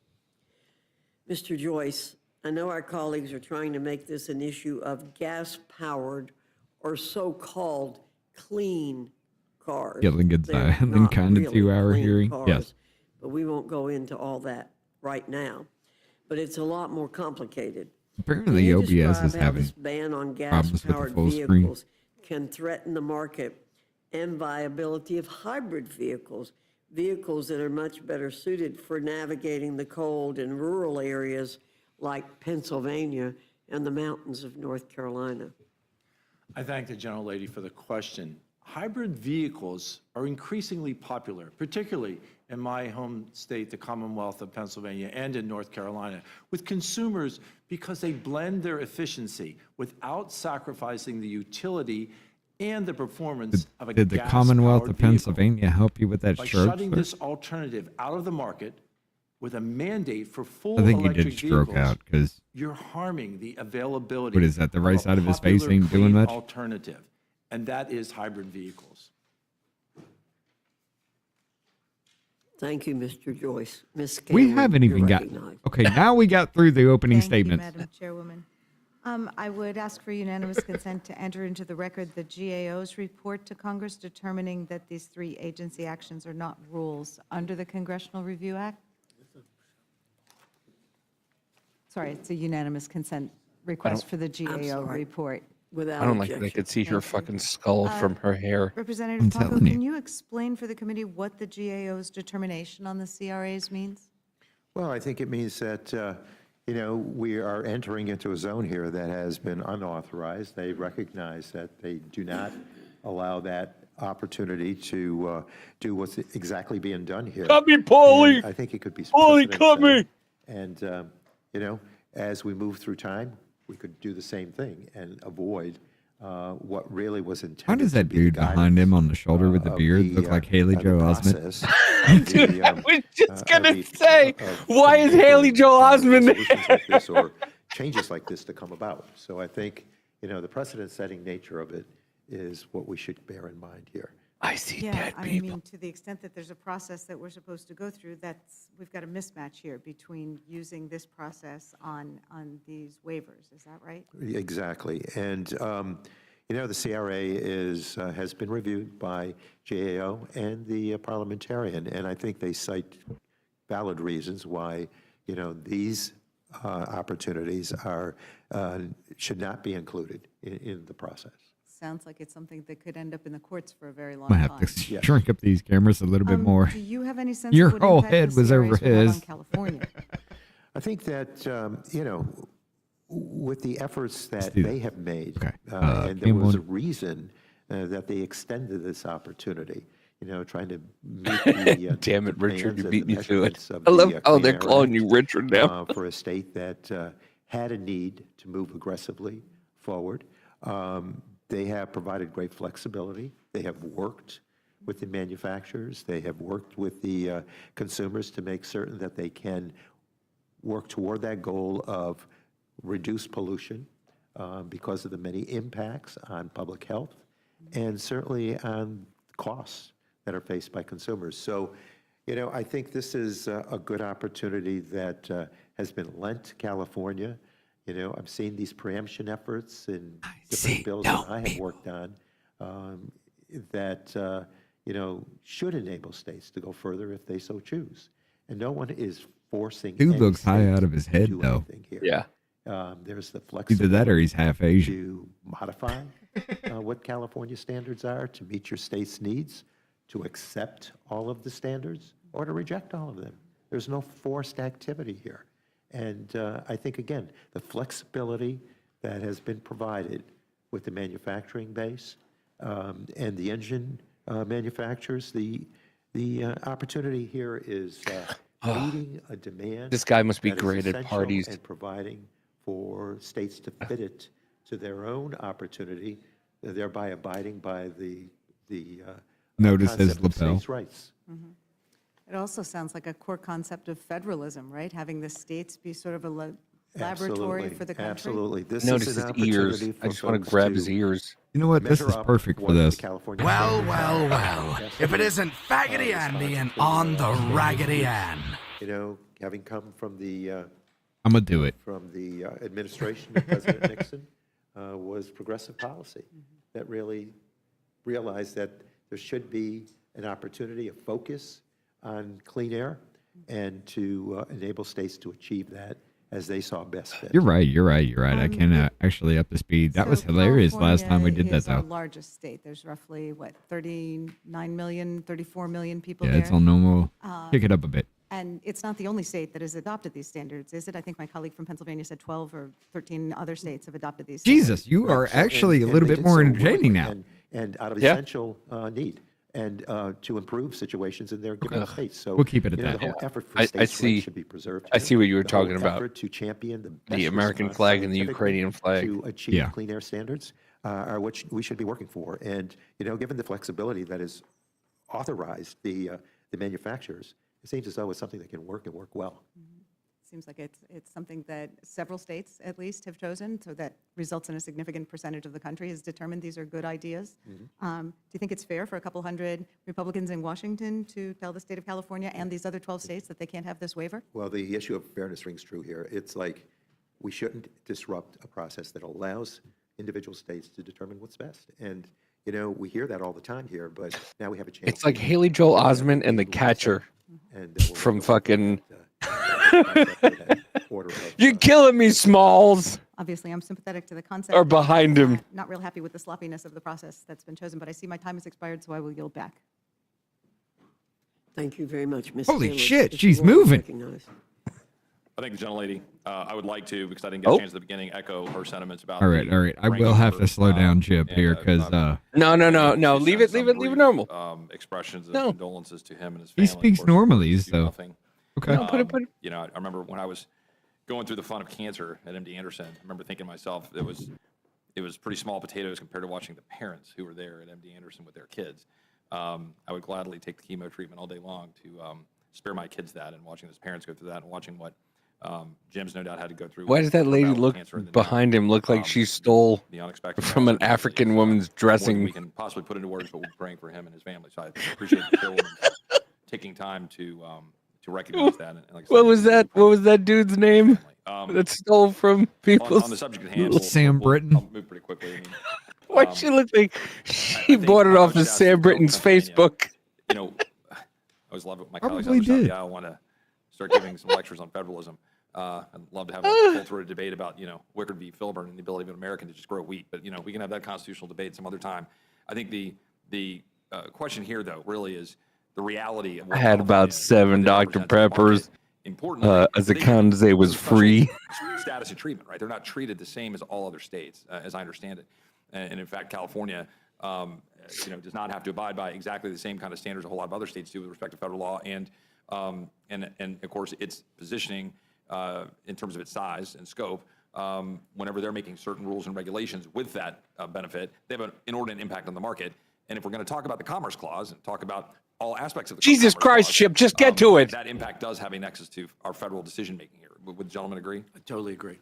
Speaker 5: Mr. Joyce, I know our colleagues are trying to make this an issue of gas-powered or so-called clean cars.
Speaker 4: Yeah, Lincoln's
Speaker 5: They're
Speaker 4: then
Speaker 5: not
Speaker 4: kind of
Speaker 5: really
Speaker 4: 2-hour
Speaker 5: clean
Speaker 4: hearing.
Speaker 5: cars,
Speaker 4: Yes.
Speaker 5: but we won't go into all that right now. But it's a lot more complicated.
Speaker 4: Apparently,
Speaker 5: Can you
Speaker 4: OBS
Speaker 5: describe
Speaker 4: is
Speaker 5: how
Speaker 4: having
Speaker 5: this ban on
Speaker 4: problems with the
Speaker 5: gas-powered
Speaker 4: full screen.
Speaker 5: vehicles can threaten the market and viability of hybrid vehicles that are much better suited for navigating the cold in rural areas like Pennsylvania and the mountains of North Carolina?
Speaker 9: I thank the gentlelady for the question. Hybrid vehicles are increasingly popular, particularly in my home state, the Commonwealth of Pennsylvania, and in North Carolina, with consumers because they blend their efficiency without sacrificing the utility and the performance of a
Speaker 4: Did the
Speaker 9: gas-powered
Speaker 4: Commonwealth of
Speaker 9: vehicle.
Speaker 4: Pennsylvania help you with that
Speaker 9: By
Speaker 4: stroke?
Speaker 9: shutting
Speaker 4: sir?
Speaker 9: this alternative out of the market with a mandate for full
Speaker 4: I think he
Speaker 9: electric
Speaker 4: did stroke
Speaker 9: vehicles,
Speaker 4: out because
Speaker 9: you're harming the availability.
Speaker 4: What is that, the right
Speaker 9: of a
Speaker 4: side of his
Speaker 9: popular
Speaker 4: face ain't doing
Speaker 9: clean
Speaker 4: much?
Speaker 9: Alternative, and that is hybrid vehicles.
Speaker 5: Thank you, Mr. Joyce. Ms.
Speaker 4: we
Speaker 5: Scanlon,
Speaker 4: haven't
Speaker 5: you're
Speaker 4: even got.
Speaker 5: recognized.
Speaker 4: Okay, now we got through the opening
Speaker 7: Thank you,
Speaker 4: statements.
Speaker 7: Madam Chairwoman. I would ask for unanimous consent to enter into the record the GAO's report to Congress determining that these 3 agency actions are not rules under the Congressional Review Act. Sorry, it's a unanimous consent request for the GAO
Speaker 5: sorry.
Speaker 7: report.
Speaker 5: without
Speaker 6: I don't like that I
Speaker 5: objection.
Speaker 6: could see her
Speaker 7: Thank you.
Speaker 6: fucking skull from her hair.
Speaker 7: Representative
Speaker 4: I'm
Speaker 7: Tonko,
Speaker 4: telling you.
Speaker 7: can you explain for the committee what the GAO's determination on the CRAs means?
Speaker 10: Well, I think it means that, we are entering into a zone here that has been unauthorized. They recognize that they do not allow that opportunity to do what's exactly being done here.
Speaker 6: Cut me, Paulie!
Speaker 10: And I think it could be
Speaker 6: Paulie, cut me!
Speaker 10: precedent-setting. And, as we move through time, we could do the same thing and avoid what really was intended.
Speaker 4: Why does
Speaker 10: to
Speaker 4: that
Speaker 10: be the
Speaker 4: dude behind him on the shoulder with the
Speaker 10: of
Speaker 4: beard
Speaker 10: the,
Speaker 4: look like Haley
Speaker 10: the
Speaker 4: Joel Osment?
Speaker 10: process of the,
Speaker 6: Dude, I was just
Speaker 10: of
Speaker 6: gonna
Speaker 10: the-
Speaker 6: say,
Speaker 10: of
Speaker 6: why is
Speaker 10: enabling
Speaker 6: Haley Joel Osment there?
Speaker 10: solutions like this or changes like this to come about. So I think, the precedent-setting nature of it is what we should bear in mind here.
Speaker 6: I see
Speaker 7: Yeah,
Speaker 6: dead
Speaker 7: I
Speaker 6: people.
Speaker 7: mean, to the extent that there's a process that we're supposed to go through, we've got a mismatch here between using this process on these waivers. Is that right?
Speaker 10: Exactly. And, the CRA has been reviewed by GAO and the parliamentarian, and I think they cite valid reasons why, these opportunities should not be included in the process.
Speaker 7: Sounds like it's something that could end up in the courts for a very long
Speaker 4: I'm gonna
Speaker 7: time.
Speaker 4: have to
Speaker 10: Yes.
Speaker 4: shrink up these cameras a little bit more.
Speaker 7: Do you have any sense
Speaker 4: Your
Speaker 7: of what
Speaker 4: whole
Speaker 7: impact
Speaker 4: head
Speaker 7: the
Speaker 4: was over
Speaker 7: CRAs will have on
Speaker 4: his.
Speaker 7: California?
Speaker 10: I think that, with the efforts that
Speaker 4: do
Speaker 10: they
Speaker 4: this.
Speaker 10: have made,
Speaker 4: Okay.
Speaker 10: and there was a
Speaker 4: Cameron.
Speaker 10: reason that they extended this opportunity, trying to meet the
Speaker 6: Damn it, Richard, you
Speaker 10: demands and
Speaker 6: beat
Speaker 10: the
Speaker 6: me to it.
Speaker 10: measurements of
Speaker 6: I love
Speaker 10: the
Speaker 6: how
Speaker 10: Clean
Speaker 6: they're
Speaker 10: Air
Speaker 6: calling
Speaker 10: Act,
Speaker 6: you Richard now.
Speaker 10: for a state that had a need to move aggressively forward. They have provided great flexibility. They have worked with the manufacturers. They have worked with the consumers to make certain that they can work toward that goal of reduced pollution because of the many impacts on public health and certainly on costs that are faced by consumers. So, I think this is a good opportunity that has been lent to California. I've seen these preemption efforts in different bills that I have worked on that, should enable states to go further if they so choose. And no one is forcing
Speaker 4: Dude
Speaker 10: any
Speaker 4: looks high
Speaker 10: state
Speaker 4: out of his
Speaker 10: to
Speaker 4: head,
Speaker 10: do
Speaker 4: though.
Speaker 10: anything here.
Speaker 6: Yeah.
Speaker 10: There's the
Speaker 4: Either
Speaker 10: flexibility
Speaker 4: that or he's half Asian.
Speaker 10: to modify what California standards are to meet your state's needs, to accept all of the standards, or to reject all of them. There's no forced activity here. And I think, again, the flexibility that has been provided with the manufacturing base and the engine manufacturers, the opportunity here is meeting a demand.
Speaker 6: This guy must be
Speaker 10: that is
Speaker 6: great at
Speaker 10: essential
Speaker 6: parties.
Speaker 10: And providing for states to fit it to their own opportunity, thereby abiding by the
Speaker 4: Notice his
Speaker 10: concept of
Speaker 4: lapel.
Speaker 10: states' rights.
Speaker 7: It also sounds like a core concept of federalism, right? Having the states be sort of a laboratory
Speaker 10: Absolutely,
Speaker 7: for the country.
Speaker 10: Absolutely. This
Speaker 6: Notice
Speaker 10: is
Speaker 6: his
Speaker 10: an
Speaker 6: ears.
Speaker 10: opportunity
Speaker 6: I
Speaker 10: for
Speaker 6: just want to
Speaker 10: folks
Speaker 6: grab his ears.
Speaker 4: You know what? This
Speaker 10: measure
Speaker 4: is
Speaker 10: up
Speaker 4: perfect for
Speaker 10: what the
Speaker 4: this.
Speaker 10: California
Speaker 11: Well,
Speaker 10: standards
Speaker 11: well,
Speaker 10: are.
Speaker 11: well.
Speaker 10: Yes,
Speaker 11: If it
Speaker 10: we-
Speaker 11: isn't Faggoty Andy and on the Raggedy Ann.
Speaker 10: Having come from the
Speaker 4: I'm gonna do it.
Speaker 10: administration of President Nixon, was progressive policy that really realized that there should be an opportunity, a focus on clean air, and to enable states to achieve that as they saw best fit.
Speaker 4: You're right. I can actually up the speed. That was
Speaker 7: So
Speaker 4: hilarious last time we did
Speaker 7: California
Speaker 4: that,
Speaker 7: is our
Speaker 4: though.
Speaker 7: largest state. There's roughly, 39 million, 34 million people
Speaker 4: Yeah,
Speaker 7: there.
Speaker 4: it's on normal. Kick it up a bit.
Speaker 7: And it's not the only state that has adopted these standards, is it? I think my colleague from Pennsylvania said 12 or 13 other states have adopted these.
Speaker 4: Jesus, you are
Speaker 10: So-
Speaker 4: actually a
Speaker 10: and
Speaker 4: little
Speaker 10: they
Speaker 4: bit
Speaker 10: did
Speaker 4: more
Speaker 10: so
Speaker 4: entertaining
Speaker 10: willingly
Speaker 4: now.
Speaker 10: And out of
Speaker 6: Yeah.
Speaker 10: essential need, and to improve situations in their given states. So
Speaker 4: We'll keep it at
Speaker 10: the
Speaker 4: that.
Speaker 10: whole effort for
Speaker 6: I
Speaker 10: states' rights
Speaker 6: see-
Speaker 10: should be preserved.
Speaker 6: I
Speaker 10: here.
Speaker 6: see what you were
Speaker 10: The whole
Speaker 6: talking about.
Speaker 10: effort to champion the
Speaker 6: The
Speaker 10: best
Speaker 6: American
Speaker 10: response
Speaker 6: flag and the
Speaker 10: scientifically
Speaker 6: Ukrainian flag.
Speaker 10: to achieve
Speaker 4: Yeah.
Speaker 10: clean air standards are what we should be working for. And given the flexibility that is authorized the manufacturers, it seems as though it's something that can work and work well.
Speaker 7: Seems like it's something that several states, at least, have chosen, so that results in a significant percentage of the country has determined these are good ideas. Do you think it's fair for a couple hundred Republicans in Washington to tell the state of California and these other 12 states that they can't have this waiver?
Speaker 10: Well, the issue of fairness rings true here. It's like we shouldn't disrupt a process that allows individual states to determine what's best. And, we hear that all the time here, but now we have a chance.
Speaker 6: It's like Haley Joel Osment and the catcher
Speaker 10: and that will
Speaker 6: from
Speaker 10: make
Speaker 6: fucking
Speaker 10: that Order of,
Speaker 6: You're killing me, Smalls.
Speaker 7: Obviously, I'm sympathetic to the concept.
Speaker 6: Or behind him.
Speaker 7: Not real happy with the sloppiness of the process that's been chosen, but I see my time has expired, so I will yield back.
Speaker 5: Thank you very much, Ms.
Speaker 4: Holy
Speaker 5: Taylor.
Speaker 4: shit,
Speaker 5: Mr.
Speaker 4: she's
Speaker 5: Ward is
Speaker 4: moving.
Speaker 5: recognized.
Speaker 12: I think the gentlelady, I would like to, because I didn't get
Speaker 6: Oh.
Speaker 12: a chance at the beginning, echo her sentiments about.
Speaker 4: All right.
Speaker 12: the
Speaker 4: I
Speaker 12: ranking
Speaker 4: will have
Speaker 12: member,
Speaker 4: to slow down Jib
Speaker 12: and,
Speaker 4: here because
Speaker 6: No.
Speaker 12: to
Speaker 6: Leave
Speaker 12: send
Speaker 6: it
Speaker 12: some
Speaker 6: normal.
Speaker 12: brief, expressions of
Speaker 6: No.
Speaker 12: condolences to him and his family.
Speaker 4: he speaks
Speaker 12: Of course,
Speaker 4: normally,
Speaker 12: do
Speaker 4: so
Speaker 12: nothing.
Speaker 4: okay.
Speaker 6: No, put it.
Speaker 12: You know, I remember when I was going through the fun of cancer at MD Anderson. I remember thinking to myself, it was pretty small potatoes compared to watching the parents who were there at MD Anderson with their kids. I would gladly take the chemo treatment all day long to spare my kids that, and watching those parents go through that, and watching what Jim's no doubt had to go through.
Speaker 6: Why
Speaker 12: with
Speaker 6: does that
Speaker 12: her
Speaker 6: lady
Speaker 12: battle with
Speaker 6: look
Speaker 12: cancer and then,
Speaker 6: behind him look like she stole
Speaker 12: the unexpected
Speaker 6: from an
Speaker 12: loss of
Speaker 6: African
Speaker 12: family is,
Speaker 6: woman's
Speaker 12: more than
Speaker 6: dressing?
Speaker 12: we can possibly put into words, but we're praying for him and his family. So I appreciate the film taking time to recognize that. And like I said,
Speaker 6: What was that? What was that dude's name
Speaker 12: family.
Speaker 6: that stole from people's?
Speaker 12: On the subject at hand,
Speaker 4: Sam Britton.
Speaker 12: I'll move pretty quickly. I mean,
Speaker 6: Why she look like
Speaker 12: I
Speaker 6: she
Speaker 12: think
Speaker 6: bought it
Speaker 12: I
Speaker 6: off
Speaker 12: was
Speaker 6: of
Speaker 12: just
Speaker 6: Sam
Speaker 12: asking
Speaker 6: Britton's
Speaker 12: about Pennsylvania.
Speaker 6: Facebook?
Speaker 12: You know, I always love it when my colleagues on
Speaker 4: Probably
Speaker 12: the other side of
Speaker 4: did.
Speaker 12: the aisle want to start giving some lectures on federalism. I'd love to have a full-throated debate about, Wickard v. Filburn and the ability of an American to just grow wheat. But, we can have that constitutional debate some other time. I think the question here, though, really is the reality of what
Speaker 6: I had about
Speaker 12: California is,
Speaker 6: 7
Speaker 12: what they
Speaker 6: Dr.
Speaker 12: represent to the market.
Speaker 6: Peppers.
Speaker 12: Importantly,
Speaker 6: As the
Speaker 12: they
Speaker 6: Conde
Speaker 12: get
Speaker 6: was
Speaker 12: special
Speaker 6: free.
Speaker 12: status and treatment, right? They're not treated the same as all other states, as I understand it. And in fact, California, does not have to abide by exactly the same kind of standards a whole lot of other states do with respect to federal law, and of course its positioning in terms of its size and scope. Whenever they're making certain rules and regulations with that benefit, they have an inordinate impact on the market. And if we're going to talk about the Commerce Clause and talk about all aspects of the
Speaker 6: Jesus
Speaker 12: Commerce
Speaker 6: Christ,
Speaker 12: Clause,
Speaker 6: Chip, just get to it.
Speaker 12: That impact does have a nexus to our federal decision making here. Would the gentleman agree?
Speaker 9: I totally agree.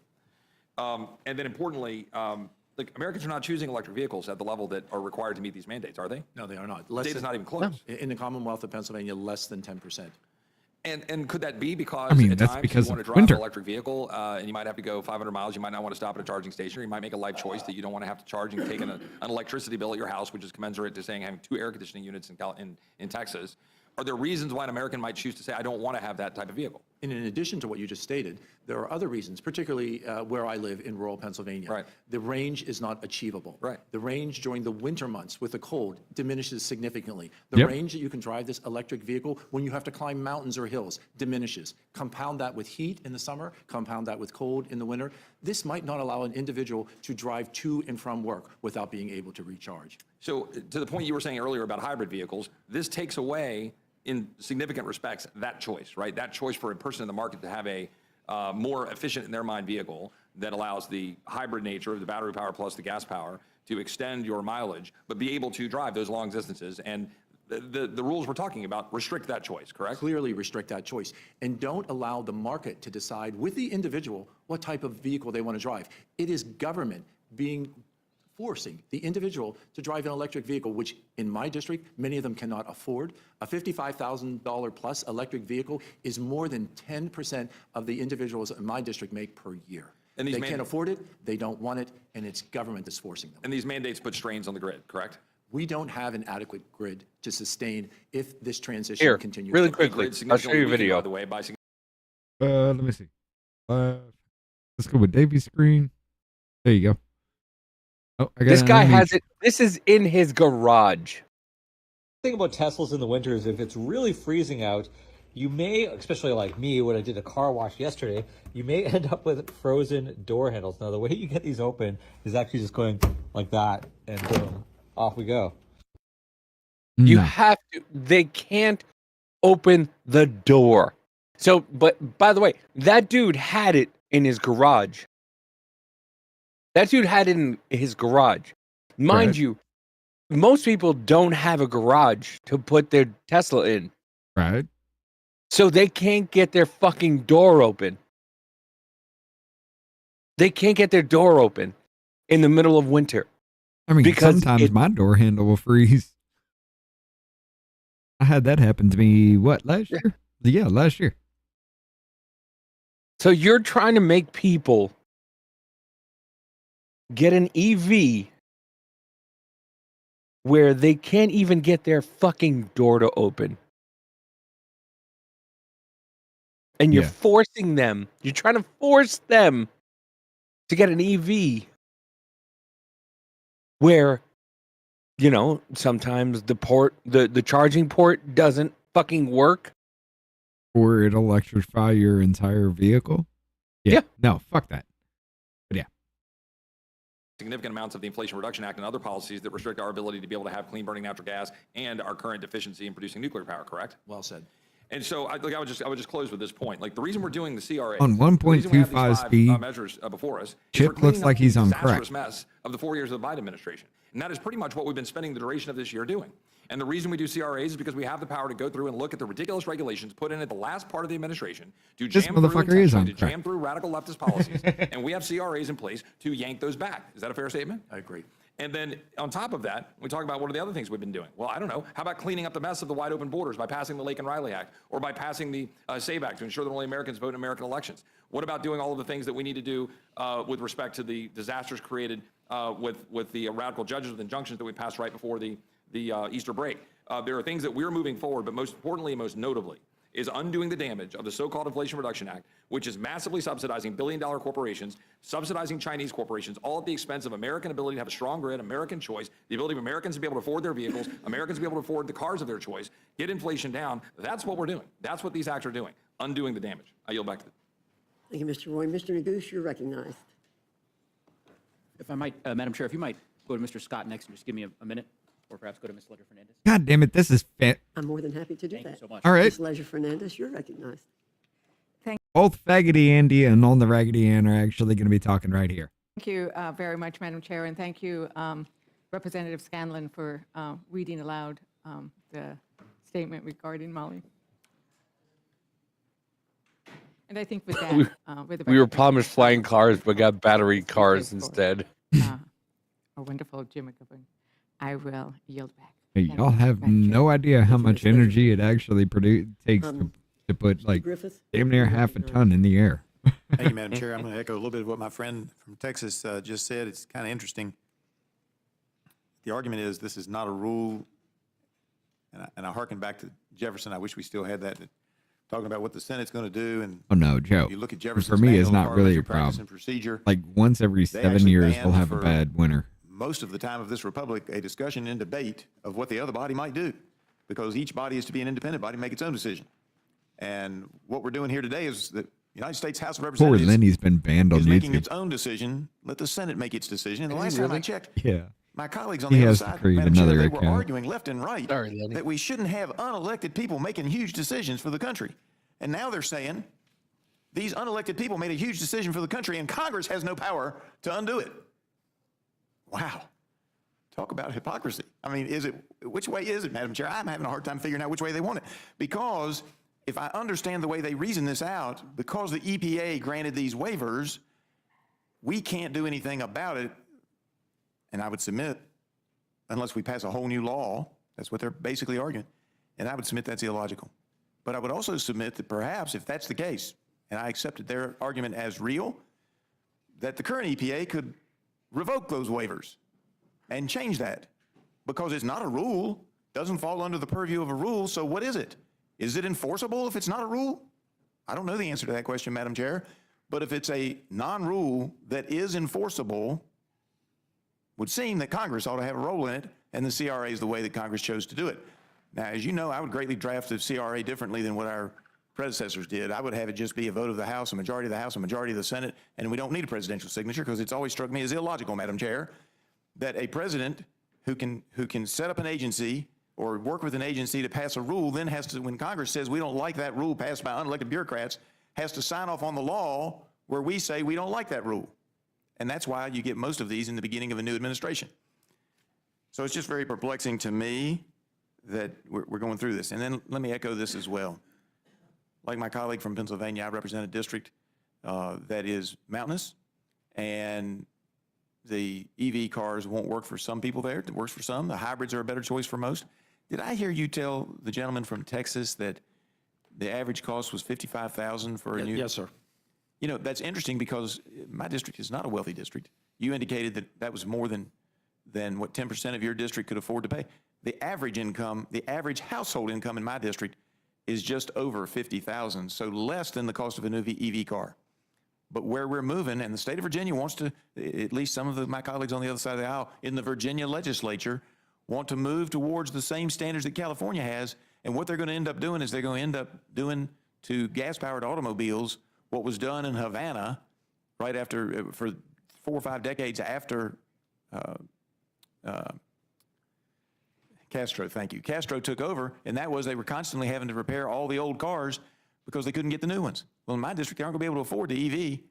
Speaker 12: And then importantly, Americans are not choosing electric vehicles at the level that are required to meet these mandates, are they?
Speaker 9: No, they are not.
Speaker 12: The data's not even close.
Speaker 9: In the Commonwealth of Pennsylvania, less than 10%.
Speaker 12: And could that be because
Speaker 4: I mean,
Speaker 12: at
Speaker 4: that's
Speaker 12: times
Speaker 4: because
Speaker 12: you want to
Speaker 4: of
Speaker 12: drive
Speaker 4: winter.
Speaker 12: an electric vehicle and you might have to go 500 miles, you might not want to stop at a charging station, or you might make a life choice that you don't want to have to charge and take an electricity bill at your house, which is commensurate to saying having 2 air conditioning units in Texas. Are there reasons why an American might choose to say, I don't want to have that type of vehicle?
Speaker 9: And in addition to what you just stated, there are other reasons, particularly where I live in rural Pennsylvania.
Speaker 12: Right.
Speaker 9: The range is not achievable.
Speaker 12: Right.
Speaker 9: The range during the winter months with the cold diminishes significantly. The
Speaker 4: Yep.
Speaker 9: range that you can drive this electric vehicle when you have to climb mountains or hills diminishes. Compound that with heat in the summer, compound that with cold in the winter. This might not allow an individual to drive to and from work without being able to recharge.
Speaker 12: So to the point you were saying earlier about hybrid vehicles, this takes away, in significant respects, that choice, right? That choice for a person in the market to have a more efficient, in their mind, vehicle that allows the hybrid nature of the battery power plus the gas power to extend your mileage, but be able to drive those long distances. And the rules we're talking about restrict that choice, correct?
Speaker 9: Clearly restrict that choice. And don't allow the market to decide with the individual what type of vehicle they want to drive. It is government forcing the individual to drive an electric vehicle, which in my district, many of them cannot afford. A $55,000 plus electric vehicle is more than 10% of the individuals in my district make per year.
Speaker 12: And these
Speaker 9: They can't afford it, they don't want it, and it's government that's forcing them.
Speaker 12: And these mandates put strains on the grid, correct?
Speaker 9: We don't have an adequate grid to sustain if this transition
Speaker 6: Here,
Speaker 9: continues.
Speaker 6: really
Speaker 9: to-
Speaker 6: quickly,
Speaker 12: Grid
Speaker 6: I'll show you a
Speaker 12: significantly weakened,
Speaker 6: video.
Speaker 12: By the way, by
Speaker 4: Let me see. Let's go with Davy's screen. There you go. Oh, I got
Speaker 6: This
Speaker 4: it
Speaker 6: guy
Speaker 4: underneath.
Speaker 6: has it. This is in his garage.
Speaker 13: The thing about Teslas in the winter is if it's really freezing out, you may, especially like me, when I did a car wash yesterday, you may end up with frozen door handles. Now, the way you get these open is actually just going like that, and boom, off we go.
Speaker 6: You
Speaker 4: No.
Speaker 6: have to. They can't open the door. So, but by the way, that dude had it in his garage. That dude had it in his garage. Mind
Speaker 4: Right.
Speaker 6: you, most people don't have a garage to put their Tesla in.
Speaker 4: Right.
Speaker 6: So they can't get their fucking door open. They can't get their door open in the middle of winter.
Speaker 4: I mean,
Speaker 6: Because
Speaker 4: sometimes
Speaker 6: it-
Speaker 4: my door handle will freeze. I had that happen to me, last year? Yeah, last year.
Speaker 6: So you're trying to make people get an EV where they can't even get their fucking door to open. and you're
Speaker 4: Yeah.
Speaker 6: forcing them. You're trying to force them to get an EV where, you know, sometimes the charging port doesn't fucking work.
Speaker 4: Or it electrify your entire vehicle.
Speaker 6: Yeah.
Speaker 4: No, fuck that. But yeah.
Speaker 12: Significant amounts of the Inflation Reduction Act and other policies that restrict our ability to be able to have clean burning natural gas and our current deficiency in producing nuclear power, correct?
Speaker 9: Well said.
Speaker 12: And so I would just close with this point. Like the reason we're doing the CRA
Speaker 4: On
Speaker 12: the reason we have
Speaker 4: 1.25
Speaker 12: these
Speaker 4: speed,
Speaker 12: measures before us, is
Speaker 4: Chip
Speaker 12: we're cleaning
Speaker 4: looks
Speaker 12: up
Speaker 4: like
Speaker 12: the
Speaker 4: he's on crack.
Speaker 12: disastrous mess of the 4 years of the Biden administration. And that is pretty much what we've been spending the duration of this year doing. And the reason we do CRAs is because we have the power to go through and look at the ridiculous regulations put in at the last part of the administration to
Speaker 4: This
Speaker 12: jam
Speaker 4: motherfucker
Speaker 12: through
Speaker 4: is on
Speaker 12: intentionally, to
Speaker 4: crack.
Speaker 12: jam through radical leftist policies. And we have CRAs in place to yank those back. Is that a fair statement?
Speaker 9: I agree.
Speaker 12: And then on top of that, we talk about what are the other things we've been doing. Well, I don't know. How about cleaning up the mess of the wide open borders by passing the Lake and Riley Act or by passing the SAVE Act to ensure that only Americans vote in American elections? What about doing all of the things that we need to do with respect to the disasters created with the radical judges with injunctions that we passed right before the Easter break? There are things that we're moving forward, but most importantly and most notably is undoing the damage of the so-called Inflation Reduction Act, which is massively subsidizing billion-dollar corporations, subsidizing Chinese corporations, all at the expense of American ability to have a strong grid, American choice, the ability of Americans to be able to afford their vehicles, Americans to be able to afford the cars of their choice, get inflation down. That's what we're doing. That's what these acts are doing, undoing the damage. I yield back to
Speaker 5: Thank you, Mr. Roy. Mr. Neguse, you're recognized.
Speaker 14: If I might, Madam Chair, if you might go to Mr. Scott next and just give me a minute, or perhaps go to Ms. Ledger Fernandez.
Speaker 4: God damn it, this is fit.
Speaker 5: I'm more than happy to do
Speaker 14: Thank you
Speaker 5: that.
Speaker 14: so much.
Speaker 4: All right.
Speaker 5: Ms. Leisure Fernandez, you're recognized.
Speaker 4: Both Faggoty Andy and On the Raggedy Ann are actually going to be talking right here.
Speaker 15: Thank you very much, Madam Chair, and thank you, Representative Scanlon, for reading aloud the statement regarding Molly. And I think with that, with the
Speaker 6: We were promised flying cars, but got battery cars instead.
Speaker 15: a wonderful Jim McGovern, I will yield back.
Speaker 4: Hey,
Speaker 15: Thank
Speaker 4: y'all
Speaker 15: you,
Speaker 4: have
Speaker 15: Madam Chair.
Speaker 4: no idea how
Speaker 5: Thank you,
Speaker 4: much
Speaker 5: Ms. Leisure.
Speaker 4: energy it actually takes
Speaker 5: Um,
Speaker 4: to put like
Speaker 5: Griffith?
Speaker 4: damn near half a ton in the air.
Speaker 16: Thank you, Madam Chair. I'm going to echo a little bit of what my friend from Texas just said. It's kind of interesting. The argument is this is not a rule, and I hearken back to Jefferson. I wish we still had that, talking about what the Senate's going to do. And
Speaker 4: Oh no, Joe.
Speaker 16: you look at
Speaker 4: For
Speaker 16: Jefferson's
Speaker 4: me,
Speaker 16: manual
Speaker 4: it's
Speaker 16: of
Speaker 4: not really a
Speaker 16: parliamentary practice
Speaker 4: problem.
Speaker 16: and procedure.
Speaker 4: Like once every
Speaker 16: They
Speaker 4: 7
Speaker 16: actually
Speaker 4: years,
Speaker 16: banned
Speaker 4: we'll have a
Speaker 16: for
Speaker 4: bad winter.
Speaker 16: most of the time of this republic a discussion and debate of what the other body might do, because each body is to be an independent body, make its own decision. And what we're doing here today is the United States House of
Speaker 4: Poor
Speaker 16: Representatives
Speaker 4: Lenny's been banned on
Speaker 16: is making
Speaker 4: YouTube.
Speaker 16: its own decision. Let the Senate make its decision. And the last time I checked,
Speaker 4: Yeah.
Speaker 16: my colleagues on
Speaker 4: He
Speaker 16: the other
Speaker 4: has to
Speaker 16: side,
Speaker 4: create
Speaker 16: Madam Chair,
Speaker 4: another
Speaker 16: they were
Speaker 4: account.
Speaker 16: arguing left and right
Speaker 6: Sorry, Lenny.
Speaker 16: that we shouldn't have unelected people making huge decisions for the country. And now they're saying these unelected people made a huge decision for the country and Congress has no power to undo it. Wow. Talk about hypocrisy. I mean, which way is it, Madam Chair? I'm having a hard time figuring out which way they want it. Because if I understand the way they reason this out, because the EPA granted these waivers, we can't do anything about it. And I would submit, unless we pass a whole new law, that's what they're basically arguing. And I would submit that's illogical. But I would also submit that perhaps if that's the case, and I accepted their argument as real, that the current EPA could revoke those waivers and change that, because it's not a rule, doesn't fall under the purview of a rule. So what is it? Is it enforceable if it's not a rule? I don't know the answer to that question, Madam Chair, but if it's a non-rule that is enforceable, would seem that Congress ought to have a role in it, and the CRA is the way that Congress chose to do it. Now, as you know, I would greatly draft the CRA differently than what our predecessors did. I would have it just be a vote of the House, a majority of the House, a majority of the Senate, and we don't need a presidential signature, because it's always struck me as illogical, Madam Chair, that a president who can set up an agency or work with an agency to pass a rule then has to, when Congress says we don't like that rule passed by unelected bureaucrats, has to sign off on the law where we say we don't like that rule. And that's why you get most of these in the beginning of a new administration. So it's just very perplexing to me that we're going through this. And then let me echo this as well. Like my colleague from Pennsylvania, I represent a district that is mountainous, and the EV cars won't work for some people there. It works for some. The hybrids are a better choice for most. Did I hear you tell the gentleman from Texas that the average cost was $55,000 for a new?
Speaker 9: Yes, sir.
Speaker 16: You know, that's interesting because my district is not a wealthy district. You indicated that that was more than what 10% of your district could afford to pay. The average income, the average household income in my district is just over $50,000, so less than the cost of a new EV car. But where we're moving, and the state of Virginia wants to, at least some of my colleagues on the other side of the aisle in the Virginia legislature want to move towards the same standards that California has. And what they're going to end up doing is they're going to end up doing to gas-powered automobiles what was done in Havana right after, for 4 or 5 decades after Castro, thank you. Castro took over, and that was they were constantly having to repair all the old cars because they couldn't get the new ones. Well, in my district, they aren't going to be able to afford the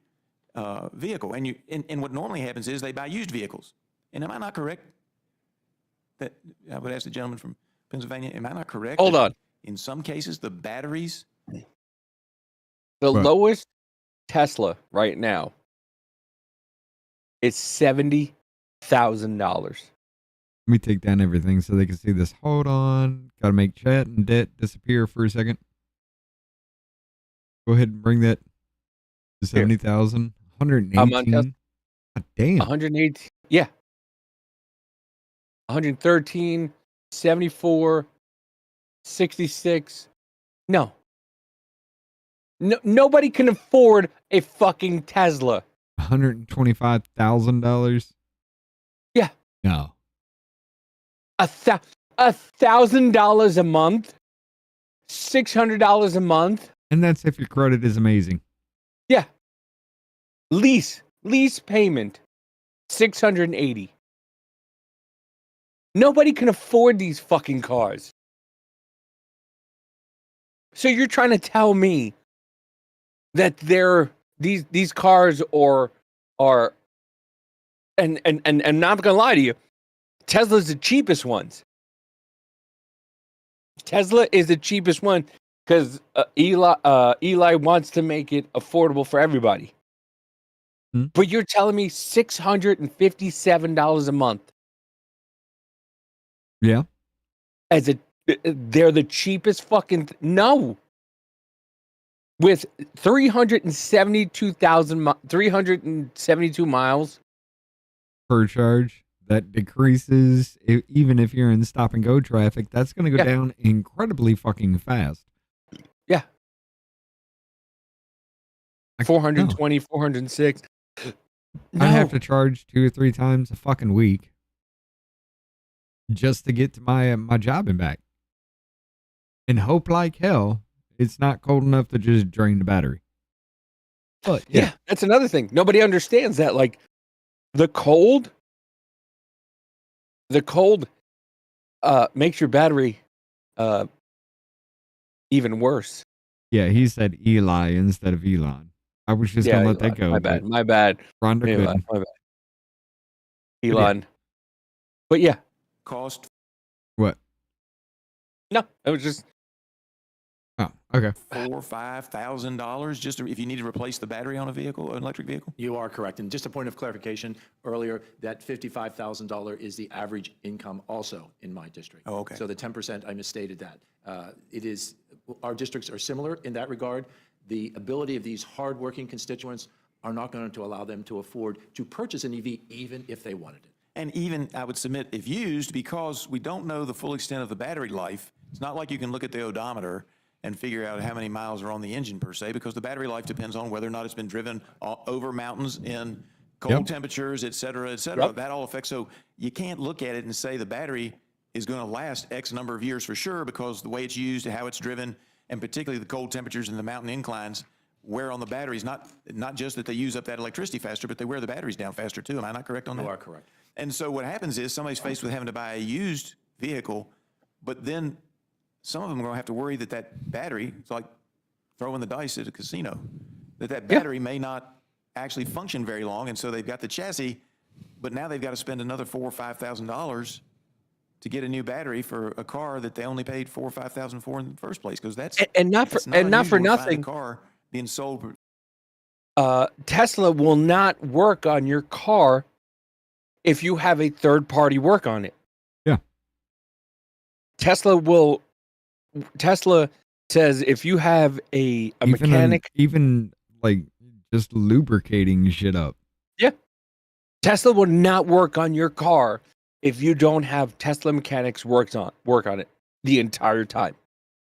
Speaker 16: EV vehicle. And what normally happens is they buy used vehicles. And am I not correct? That I would ask the gentleman from Pennsylvania, am I not correct?
Speaker 6: Hold on.
Speaker 16: In some cases, the batteries.
Speaker 6: The lowest Tesla right now is $70,000.
Speaker 4: Let me take down everything so they can see this. Hold on. Got to make chat and debt disappear for a second. Go ahead and bring that to 70,000. 118. God damn.
Speaker 6: 118. Yeah. 113, 74, 66. No. Nobody can afford a fucking Tesla.
Speaker 4: $125,000.
Speaker 6: Yeah.
Speaker 4: No.
Speaker 6: $1,000 a month. $600 a month.
Speaker 4: And that's if your credit is amazing.
Speaker 6: Yeah. Lease payment, $680. Nobody can afford these fucking cars. So you're trying to tell me that these cars are and I'm not gonna lie to you, Tesla's the cheapest ones. Tesla is the cheapest one because Eli wants to make it affordable for everybody. But you're telling me $657 a month.
Speaker 4: Yeah.
Speaker 6: They're the cheapest fucking no. With 372 miles
Speaker 4: per charge, that decreases even if you're in stop and go traffic. That's going to go down incredibly fucking fast.
Speaker 6: Yeah. 420, 406. No.
Speaker 4: I have to charge 2 or 3 times a fucking week just to get to my job and back. And hope like hell it's not cold enough to just drain the battery. But
Speaker 6: yeah, that's another thing. Nobody understands that. Like the cold makes your battery even worse.
Speaker 4: Yeah, he said Eli instead of Elon. I was just gonna let that go.
Speaker 6: My bad.
Speaker 4: Rhonda couldn't.
Speaker 6: My bad. Elon. But yeah.
Speaker 16: Cost.
Speaker 4: What?
Speaker 6: No, it was just.
Speaker 4: Oh, okay.
Speaker 16: $4,000 or $5,000 just if you need to replace the battery on an electric vehicle?
Speaker 9: You are correct. And just a point of clarification earlier, that $55,000 is the average income also in my district.
Speaker 16: Oh, okay.
Speaker 9: So the 10%, I misstated that. Our districts are similar in that regard. The ability of these hardworking constituents are not going to allow them to afford to purchase an EV even if they wanted it.
Speaker 16: And even, I would submit, if used, because we don't know the full extent of the battery life, it's not like you can look at the odometer and figure out how many miles are on the engine per se, because the battery life depends on whether or not it's been driven over mountains in cold temperatures, et cetera, et cetera. That all affects. So you can't look at it and say the battery is going to last X number of years for sure, because the way it's used, how it's driven, and particularly the cold temperatures and the mountain inclines wear on the batteries, not just that they use up that electricity faster, but they wear the batteries down faster too. Am I not correct on that?
Speaker 9: You are correct.
Speaker 16: And so what happens is somebody's faced with having to buy a used vehicle, but then some of them are going to have to worry that that battery, it's like throwing the dice at a casino, that battery may not actually function very long. And so they've got the chassis, but now they've got to spend another $4,000 or $5,000 to get a new battery for a car that they only paid $4,000 or $5,000 for in the first place. Because that's
Speaker 6: not for nothing.
Speaker 16: A car being sold.
Speaker 6: Tesla will not work on your car if you have a third party work on it.
Speaker 4: Yeah.
Speaker 6: Tesla says if you have a mechanic,
Speaker 4: even like just lubricating shit up.
Speaker 6: Yeah. Tesla will not work on your car if you don't have Tesla mechanics work on it the entire time.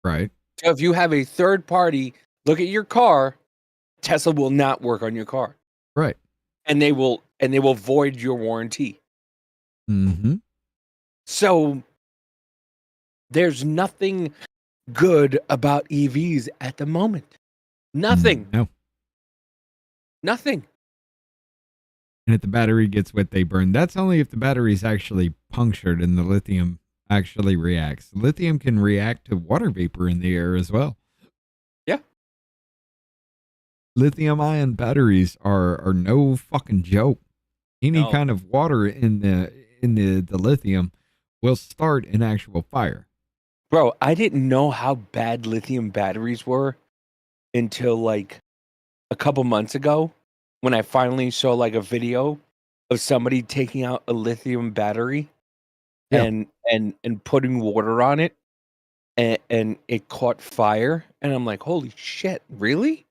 Speaker 4: Right.
Speaker 6: So if you have a third party look at your car, Tesla will not work on your car.
Speaker 4: Right.
Speaker 6: And they will void your warranty.
Speaker 4: Mm-hmm.
Speaker 6: So there's nothing good about EVs at the moment. Nothing.
Speaker 4: No.
Speaker 6: Nothing.
Speaker 4: And if the battery gets wet, they burn. That's only if the battery's actually punctured and the lithium actually reacts. Lithium can react to water vapor in the air as well.
Speaker 6: Yeah.
Speaker 4: Lithium ion batteries are no fucking joke. Any
Speaker 6: No.
Speaker 4: kind of water in the lithium will start an actual fire.
Speaker 6: Bro, I didn't know how bad lithium batteries were until like a couple months ago when I finally saw like a video of somebody taking out a lithium battery
Speaker 4: Yeah.
Speaker 6: and putting water on it and it caught fire and I'm like, holy shit, really?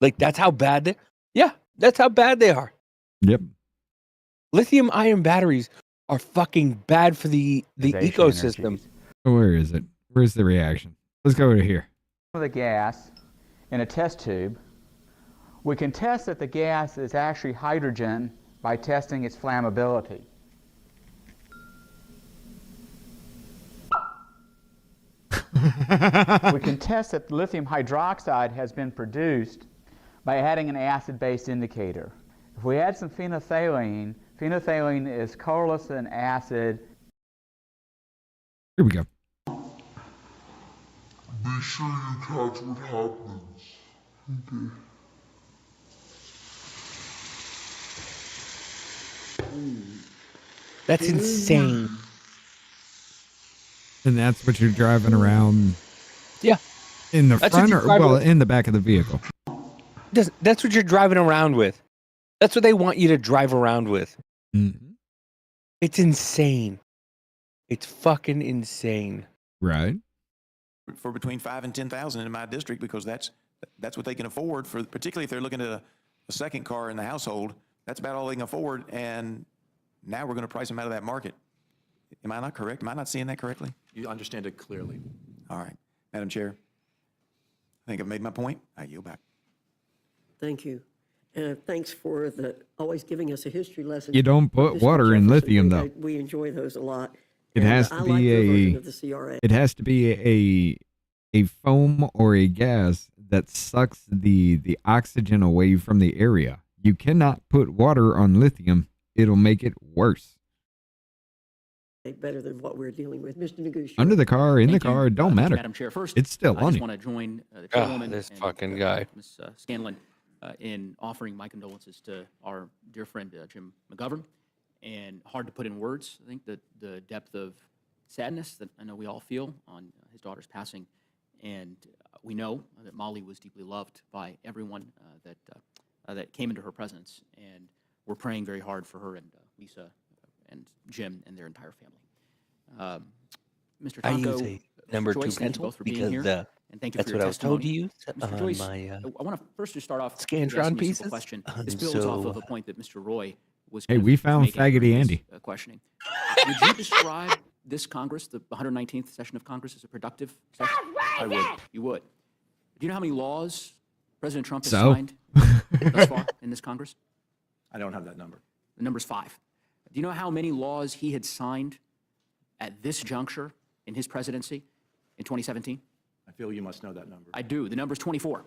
Speaker 6: Like that's how bad that's how bad they are.
Speaker 4: Yep.
Speaker 6: Lithium ion batteries are fucking bad for the ecosystem.
Speaker 4: Where is it? Where's the reaction? Let's go over here.
Speaker 17: With a gas in a test tube, we can test that the gas is actually hydrogen by testing its flammability. We can test that lithium hydroxide has been produced by adding an acid-based indicator. If we add some phenolphthalein, phenolphthalein is colorless and acid.
Speaker 4: Here we go.
Speaker 3: Be sure you catch what happens. Okay.
Speaker 6: That's insane.
Speaker 4: And that's what you're driving around.
Speaker 6: Yeah.
Speaker 4: In the
Speaker 6: That's what
Speaker 4: front
Speaker 6: you're
Speaker 4: or
Speaker 6: driving-
Speaker 4: well, in the back of the vehicle.
Speaker 6: That's what you're driving around with. That's what they want you to drive around with.
Speaker 4: Mm-hmm.
Speaker 6: It's insane. It's fucking insane.
Speaker 4: Right.
Speaker 16: For between 5 and 10,000 in my district, because that's what they can afford, for particularly if they're looking at a second car in the household. That's about all they can afford, and now we're going to price them out of that market. Am I not correct? Am I not seeing that correctly?
Speaker 9: You understand it clearly.
Speaker 16: All right. Madam Chair, I think I've made my point. I yield back.
Speaker 5: Thank you. Thanks for always giving us a history lesson.
Speaker 4: You don't put
Speaker 5: Mr.
Speaker 4: water in
Speaker 5: Jefferson.
Speaker 4: lithium, though.
Speaker 5: We enjoy those a lot.
Speaker 4: It
Speaker 5: And
Speaker 4: has
Speaker 5: I
Speaker 4: to
Speaker 5: like
Speaker 4: be
Speaker 5: your version
Speaker 4: a
Speaker 5: of the CRA.
Speaker 4: it has to be a foam or a gas that sucks the oxygen away from the area. You cannot put water on lithium. It'll make it worse.
Speaker 5: Better than what we're dealing with. Mr. Negusha.
Speaker 4: Under the car, in the
Speaker 14: Thank you,
Speaker 4: car, it don't matter.
Speaker 14: Madam Chair. First,
Speaker 4: It's still
Speaker 14: I
Speaker 4: on
Speaker 14: just
Speaker 4: you.
Speaker 14: want to join the
Speaker 6: Ah,
Speaker 14: chairwoman
Speaker 6: this
Speaker 14: and,
Speaker 6: fucking guy.
Speaker 14: Ms. Scanlon, in offering my condolences to our dear friend Jim McGovern. And hard to put in words, I think, the depth of sadness that I know we all feel on his daughter's passing. And we know that Molly was deeply loved by everyone that came into her presence. And we're praying very hard for her and Lisa and Jim and their entire family. Mr.
Speaker 6: I
Speaker 14: Tonko,
Speaker 6: use a number
Speaker 14: Joyce,
Speaker 6: two
Speaker 14: thank you
Speaker 6: pencil
Speaker 14: both for being
Speaker 6: because
Speaker 14: here. And thank you
Speaker 6: that's
Speaker 14: for
Speaker 6: what
Speaker 14: your
Speaker 6: I was told to
Speaker 14: testimony.
Speaker 6: use
Speaker 14: Mr.
Speaker 6: on
Speaker 14: Joyce,
Speaker 6: my
Speaker 14: I want to first just start off with
Speaker 6: Scantron
Speaker 14: asking you a
Speaker 6: pieces.
Speaker 14: simple question.
Speaker 6: And
Speaker 14: This builds off
Speaker 6: so-
Speaker 14: of a point that Mr. Roy was
Speaker 4: Hey,
Speaker 14: kind of
Speaker 4: we found
Speaker 14: making
Speaker 4: Faggoty
Speaker 14: during his,
Speaker 4: Andy.
Speaker 14: questioning. Would you describe this Congress, the 119th session of Congress, as a productive session? I would. You would. Do you know how many laws President Trump has
Speaker 4: So?
Speaker 14: signed thus far in this Congress?
Speaker 9: I don't have that number.
Speaker 14: The number's 5. Do you know how many laws he had signed at this juncture in his presidency in 2017?
Speaker 9: I feel you must know that number.
Speaker 14: I do. The number's 24.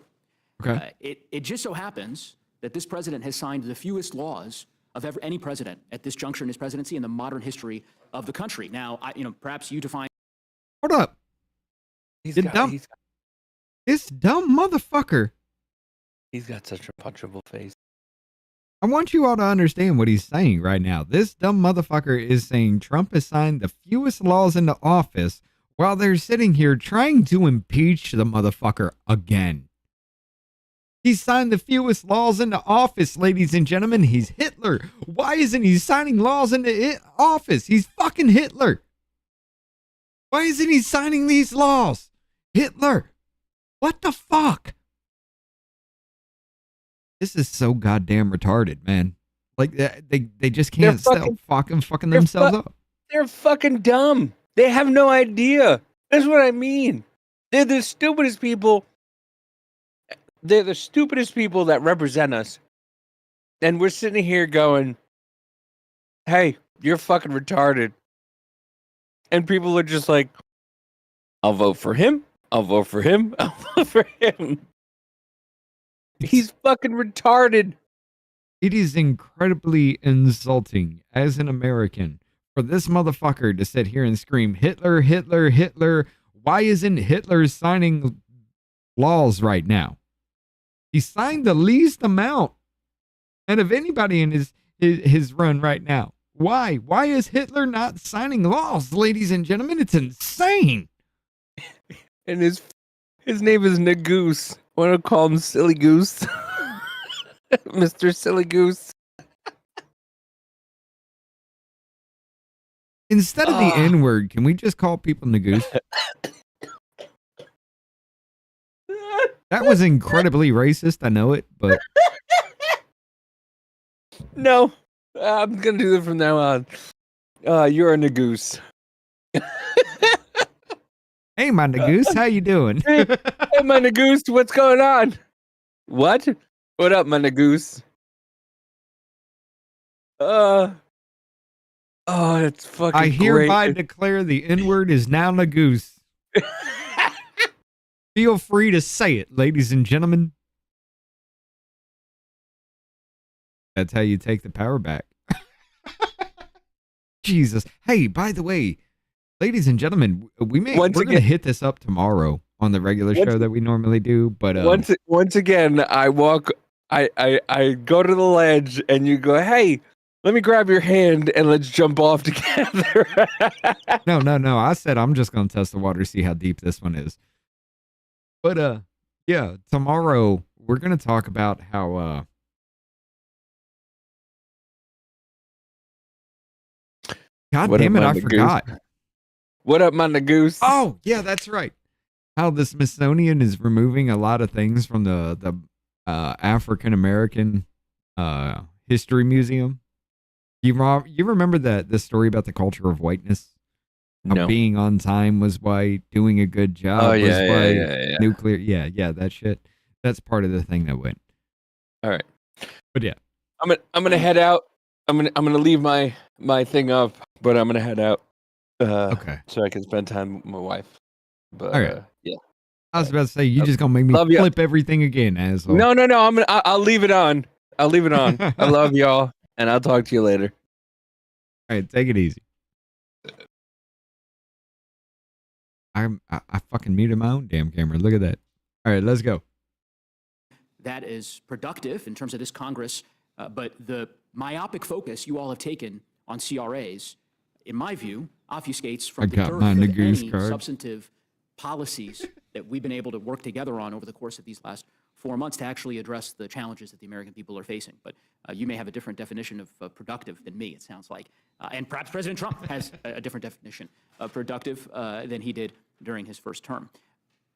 Speaker 4: Okay.
Speaker 14: It just so happens that this president has signed the fewest laws of any president at this juncture in his presidency in the modern history of the country. Now, perhaps you define.
Speaker 4: Hold up.
Speaker 6: He's
Speaker 4: You
Speaker 6: got,
Speaker 4: dumb-
Speaker 6: he's,
Speaker 4: This dumb motherfucker.
Speaker 6: he's got such a punchable face.
Speaker 4: I want you all to understand what he's saying right now. This dumb motherfucker is saying Trump has signed the fewest laws into office while they're sitting here trying to impeach the motherfucker again. He signed the fewest laws into office, ladies and gentlemen. He's Hitler. Why isn't he signing laws into office? He's fucking Hitler. Why isn't he signing these laws? Hitler. What the fuck? This is so goddamn retarded, man. Like they just
Speaker 6: They're
Speaker 4: can't stop fucking
Speaker 6: they're
Speaker 4: themselves
Speaker 6: fu-
Speaker 4: up.
Speaker 6: They're fucking dumb. They have no idea. That's what I mean. They're the stupidest people. They're the stupidest people that represent us. And we're sitting here going, hey, you're fucking retarded. And people are just like, I'll vote for him. I'll vote for him. I'll vote for him. He's fucking retarded.
Speaker 4: It is incredibly insulting as an American for this motherfucker to sit here and scream, Hitler, Hitler, Hitler. Why isn't Hitler signing laws right now? He signed the least amount. And of anybody in his run right now. Why? Why is Hitler not signing laws, ladies and gentlemen? It's insane.
Speaker 6: And his name is Nagoose. I want to call him Silly Goose. Mr. Silly Goose.
Speaker 4: Instead of the N-word, can we just call people Nagoose? That was incredibly racist. I know it, but
Speaker 6: No, I'm gonna do that from now on. You're a Nagoose.
Speaker 4: hey, my Nagoose, how you doing?
Speaker 6: Hey, my Nagoose, what's going on? What? What up, my Nagoose? Oh, that's fucking
Speaker 4: I hereby
Speaker 6: great.
Speaker 4: declare the N-word is now Nagoose. Feel free to say it, ladies and gentlemen. That's how you take the power back. Jesus. Hey, by the way, ladies and gentlemen, we're going to hit this up tomorrow on the regular show that we normally do. But
Speaker 6: once again, I go to the ledge and you go, hey, let me grab your hand and let's jump off together.
Speaker 4: No. I said I'm just going to test the water, see how deep this one is. But yeah, tomorrow we're going to talk about how God damn it, I forgot.
Speaker 6: What up, my Nagoose?
Speaker 4: Oh, yeah, that's right. How the Smithsonian is removing a lot of things from the African American History Museum. You remember the story about the culture of whiteness? How
Speaker 6: No.
Speaker 4: being on time was white, doing a good job was white,
Speaker 6: yeah.
Speaker 4: nuclear, yeah, that shit. That's part of the thing that went.
Speaker 6: All right.
Speaker 4: But yeah.
Speaker 6: I'm gonna head out. I'm gonna leave my thing up, but I'm gonna head out.
Speaker 4: Okay.
Speaker 6: So I can spend time with my wife. But
Speaker 4: All right.
Speaker 6: yeah.
Speaker 4: I was about to say, you just gonna make me
Speaker 6: Love ya.
Speaker 4: flip everything again, asshole.
Speaker 6: No. I'll leave it on. I'll leave it on. I love y'all, and I'll talk to you later.
Speaker 4: All right, take it easy. I fucking muted my own damn camera. Look at that. All right, let's go.
Speaker 14: That is productive in terms of this Congress, but the myopic focus you all have taken on CRAs, in my view, obfuscates from
Speaker 4: I
Speaker 14: the
Speaker 4: got
Speaker 14: dearth
Speaker 4: my
Speaker 14: of
Speaker 4: Nagoose
Speaker 14: any
Speaker 4: card.
Speaker 14: substantive policies that we've been able to work together on over the course of these last 4 months to actually address the challenges that the American people are facing. But you may have a different definition of productive than me, it sounds like. And perhaps President Trump has a different definition of productive than he did during his first term.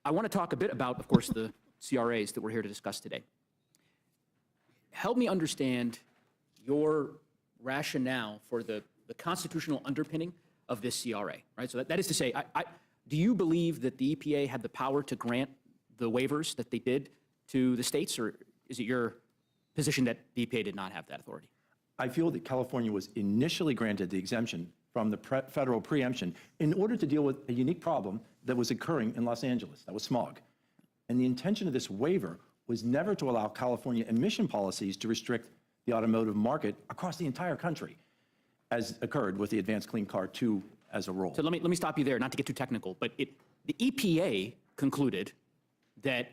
Speaker 14: I want to talk a bit about, of course, the CRAs that we're here to discuss today. Help me understand your rationale for the constitutional underpinning of this CRA, right? So that is to say, do you believe that the EPA had the power to grant the waivers that they did to the states, or is it your position that the EPA did not have that authority?
Speaker 9: I feel that California was initially granted the exemption from the federal preemption in order to deal with a unique problem that was occurring in Los Angeles. That was smog. And the intention of this waiver was never to allow California emission policies to restrict the automotive market across the entire country, as occurred with the Advanced Clean Car 2 as a rule.
Speaker 14: So let me stop you there, not to get too technical, but the EPA concluded that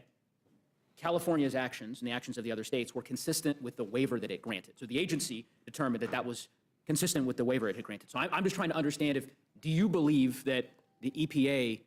Speaker 14: California's actions and the actions of the other states were consistent with the waiver that it granted. So the agency determined that that was consistent with the waiver it had granted. So I'm just trying to understand do you believe that the EPA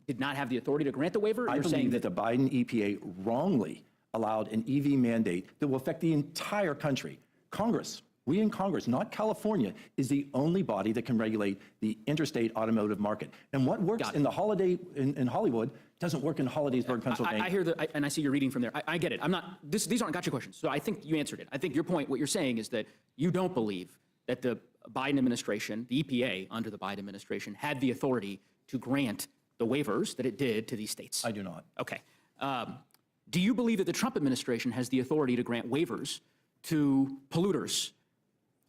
Speaker 14: did not have the authority to grant the waiver?
Speaker 9: I believe that the Biden EPA wrongly allowed an EV mandate that will affect the entire country. Congress, we in Congress, not California, is the only body that can regulate the interstate automotive market. And what works in the in Hollywood doesn't work in Hollidaysburg, Pennsylvania.
Speaker 14: I hear that, and I see you're reading from there. I get it. These aren't gotcha questions. So I think you answered it. I think your point, what you're saying is that you don't believe that the Biden administration, the EPA under the Biden administration, had the authority to grant the waivers that it did to these states?
Speaker 16: I do not.
Speaker 14: Okay. Do you believe that the Trump administration has the authority to grant waivers to polluters?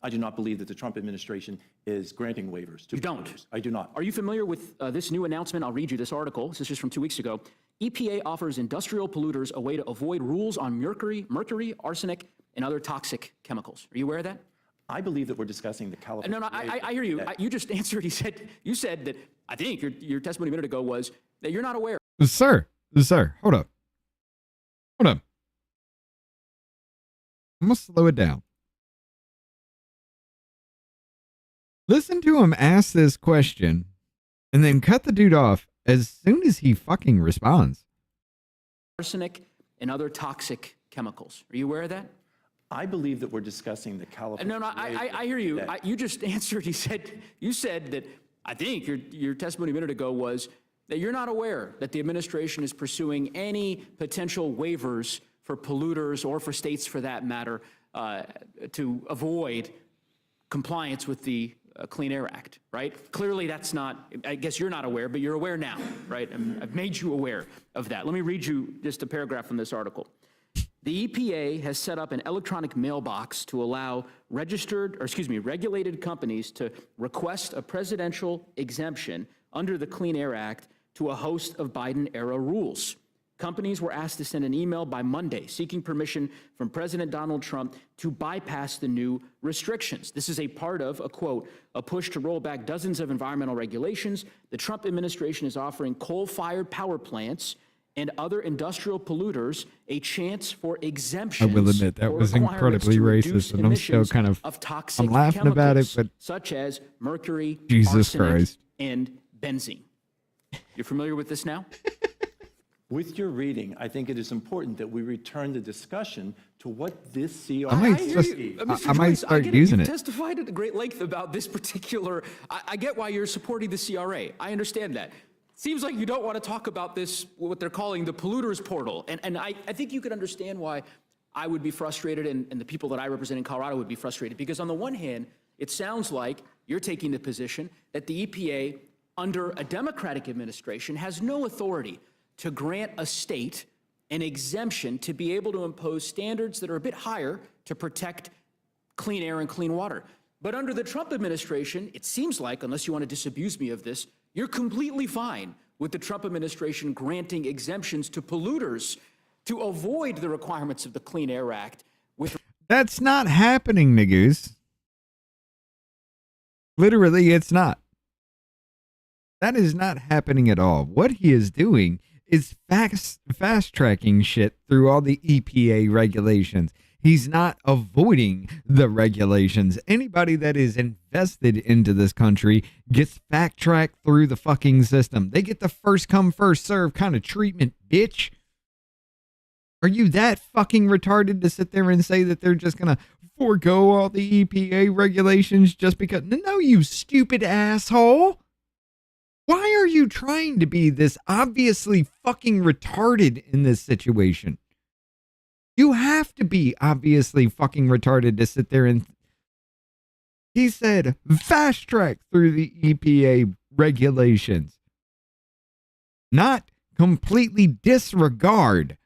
Speaker 9: I do not believe that the Trump administration is granting waivers to
Speaker 14: You don't?
Speaker 9: polluters. I do not.
Speaker 14: Are you familiar with this new announcement? I'll read you this article. This is just from 2 weeks ago. EPA offers industrial polluters a way to avoid rules on mercury, arsenic, and other toxic chemicals. Are you aware of that?
Speaker 9: I believe that we're discussing the California.
Speaker 14: No, I hear you. You just answered. You said that, I think your testimony a minute ago was that you're not aware.
Speaker 4: Sir, hold up. I'm going to slow it down. Listen to him ask this question and then cut the dude off as soon as he fucking responds.
Speaker 14: Arsenic and other toxic chemicals. Are you aware of that?
Speaker 9: I believe that we're discussing the California.
Speaker 14: No, I hear you. You just answered. You said that, I think your testimony a minute ago was that you're not aware that the administration is pursuing any potential waivers for polluters or for states for that matter to avoid compliance with the Clean Air Act, right? Clearly that's not, I guess you're not aware, but you're aware now, right? I've made you aware of that. Let me read you just a paragraph from this article. The EPA has set up an electronic mailbox to allow regulated companies to request a presidential exemption under the Clean Air Act to a host of Biden-era rules. Companies were asked to send an email by Monday seeking permission from President Donald Trump to bypass the new restrictions. This is a part of, a push to roll back dozens of environmental regulations. The Trump administration is offering coal-fired power plants and other industrial polluters a chance for exemptions.
Speaker 4: I will admit that was incredibly racist, and I'm still kind of
Speaker 14: toxic
Speaker 4: I'm laughing about it, but
Speaker 14: such as mercury,
Speaker 4: Jesus
Speaker 14: arsenic,
Speaker 4: Christ,
Speaker 14: and benzene. You're familiar with this now?
Speaker 9: With your reading, I think it is important that we return the discussion to what this CR
Speaker 4: I might start using it.
Speaker 14: You testified at great length about this particular. I get why you're supporting the CRA. I understand that. Seems like you don't want to talk about this, what they're calling the polluters portal. And I think you could understand why I would be frustrated and the people that I represent in Colorado would be frustrated. Because on the one hand, it sounds like you're taking the position that the EPA, under a Democratic administration, has no authority to grant a state an exemption to be able to impose standards that are a bit higher to protect clean air and clean water. But under the Trump administration, it seems like, unless you want to disabuse me of this, you're completely fine with the Trump administration granting exemptions to polluters to avoid the requirements of the Clean Air Act.
Speaker 4: That's not happening, Nagoose. Literally, it's not. That is not happening at all. What he is doing is fast-tracking shit through all the EPA regulations. He's not avoiding the regulations. Anybody that is invested into this country gets fact-tracked through the fucking system. They get the first-come, first-serve kind of treatment, bitch. Are you that fucking retarded to sit there and say that they're just going to forego all the EPA regulations just because? No, you stupid asshole. Why are you trying to be this obviously fucking retarded in this situation? You have to be obviously fucking retarded to sit there and... He said fast track through the EPA regulations. Not completely disregard.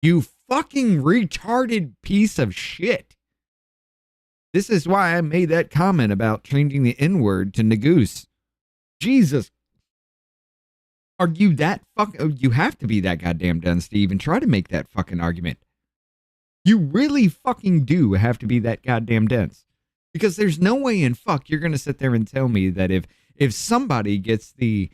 Speaker 4: You fucking retarded piece of shit. This is why I made that comment about changing the N-word to Nagoose. Jesus. Are you that you have to be that goddamn dense to even try to make that fucking argument. You really fucking do have to be that goddamn dense. Because there's no way in fuck you're going to sit there and tell me that if somebody gets the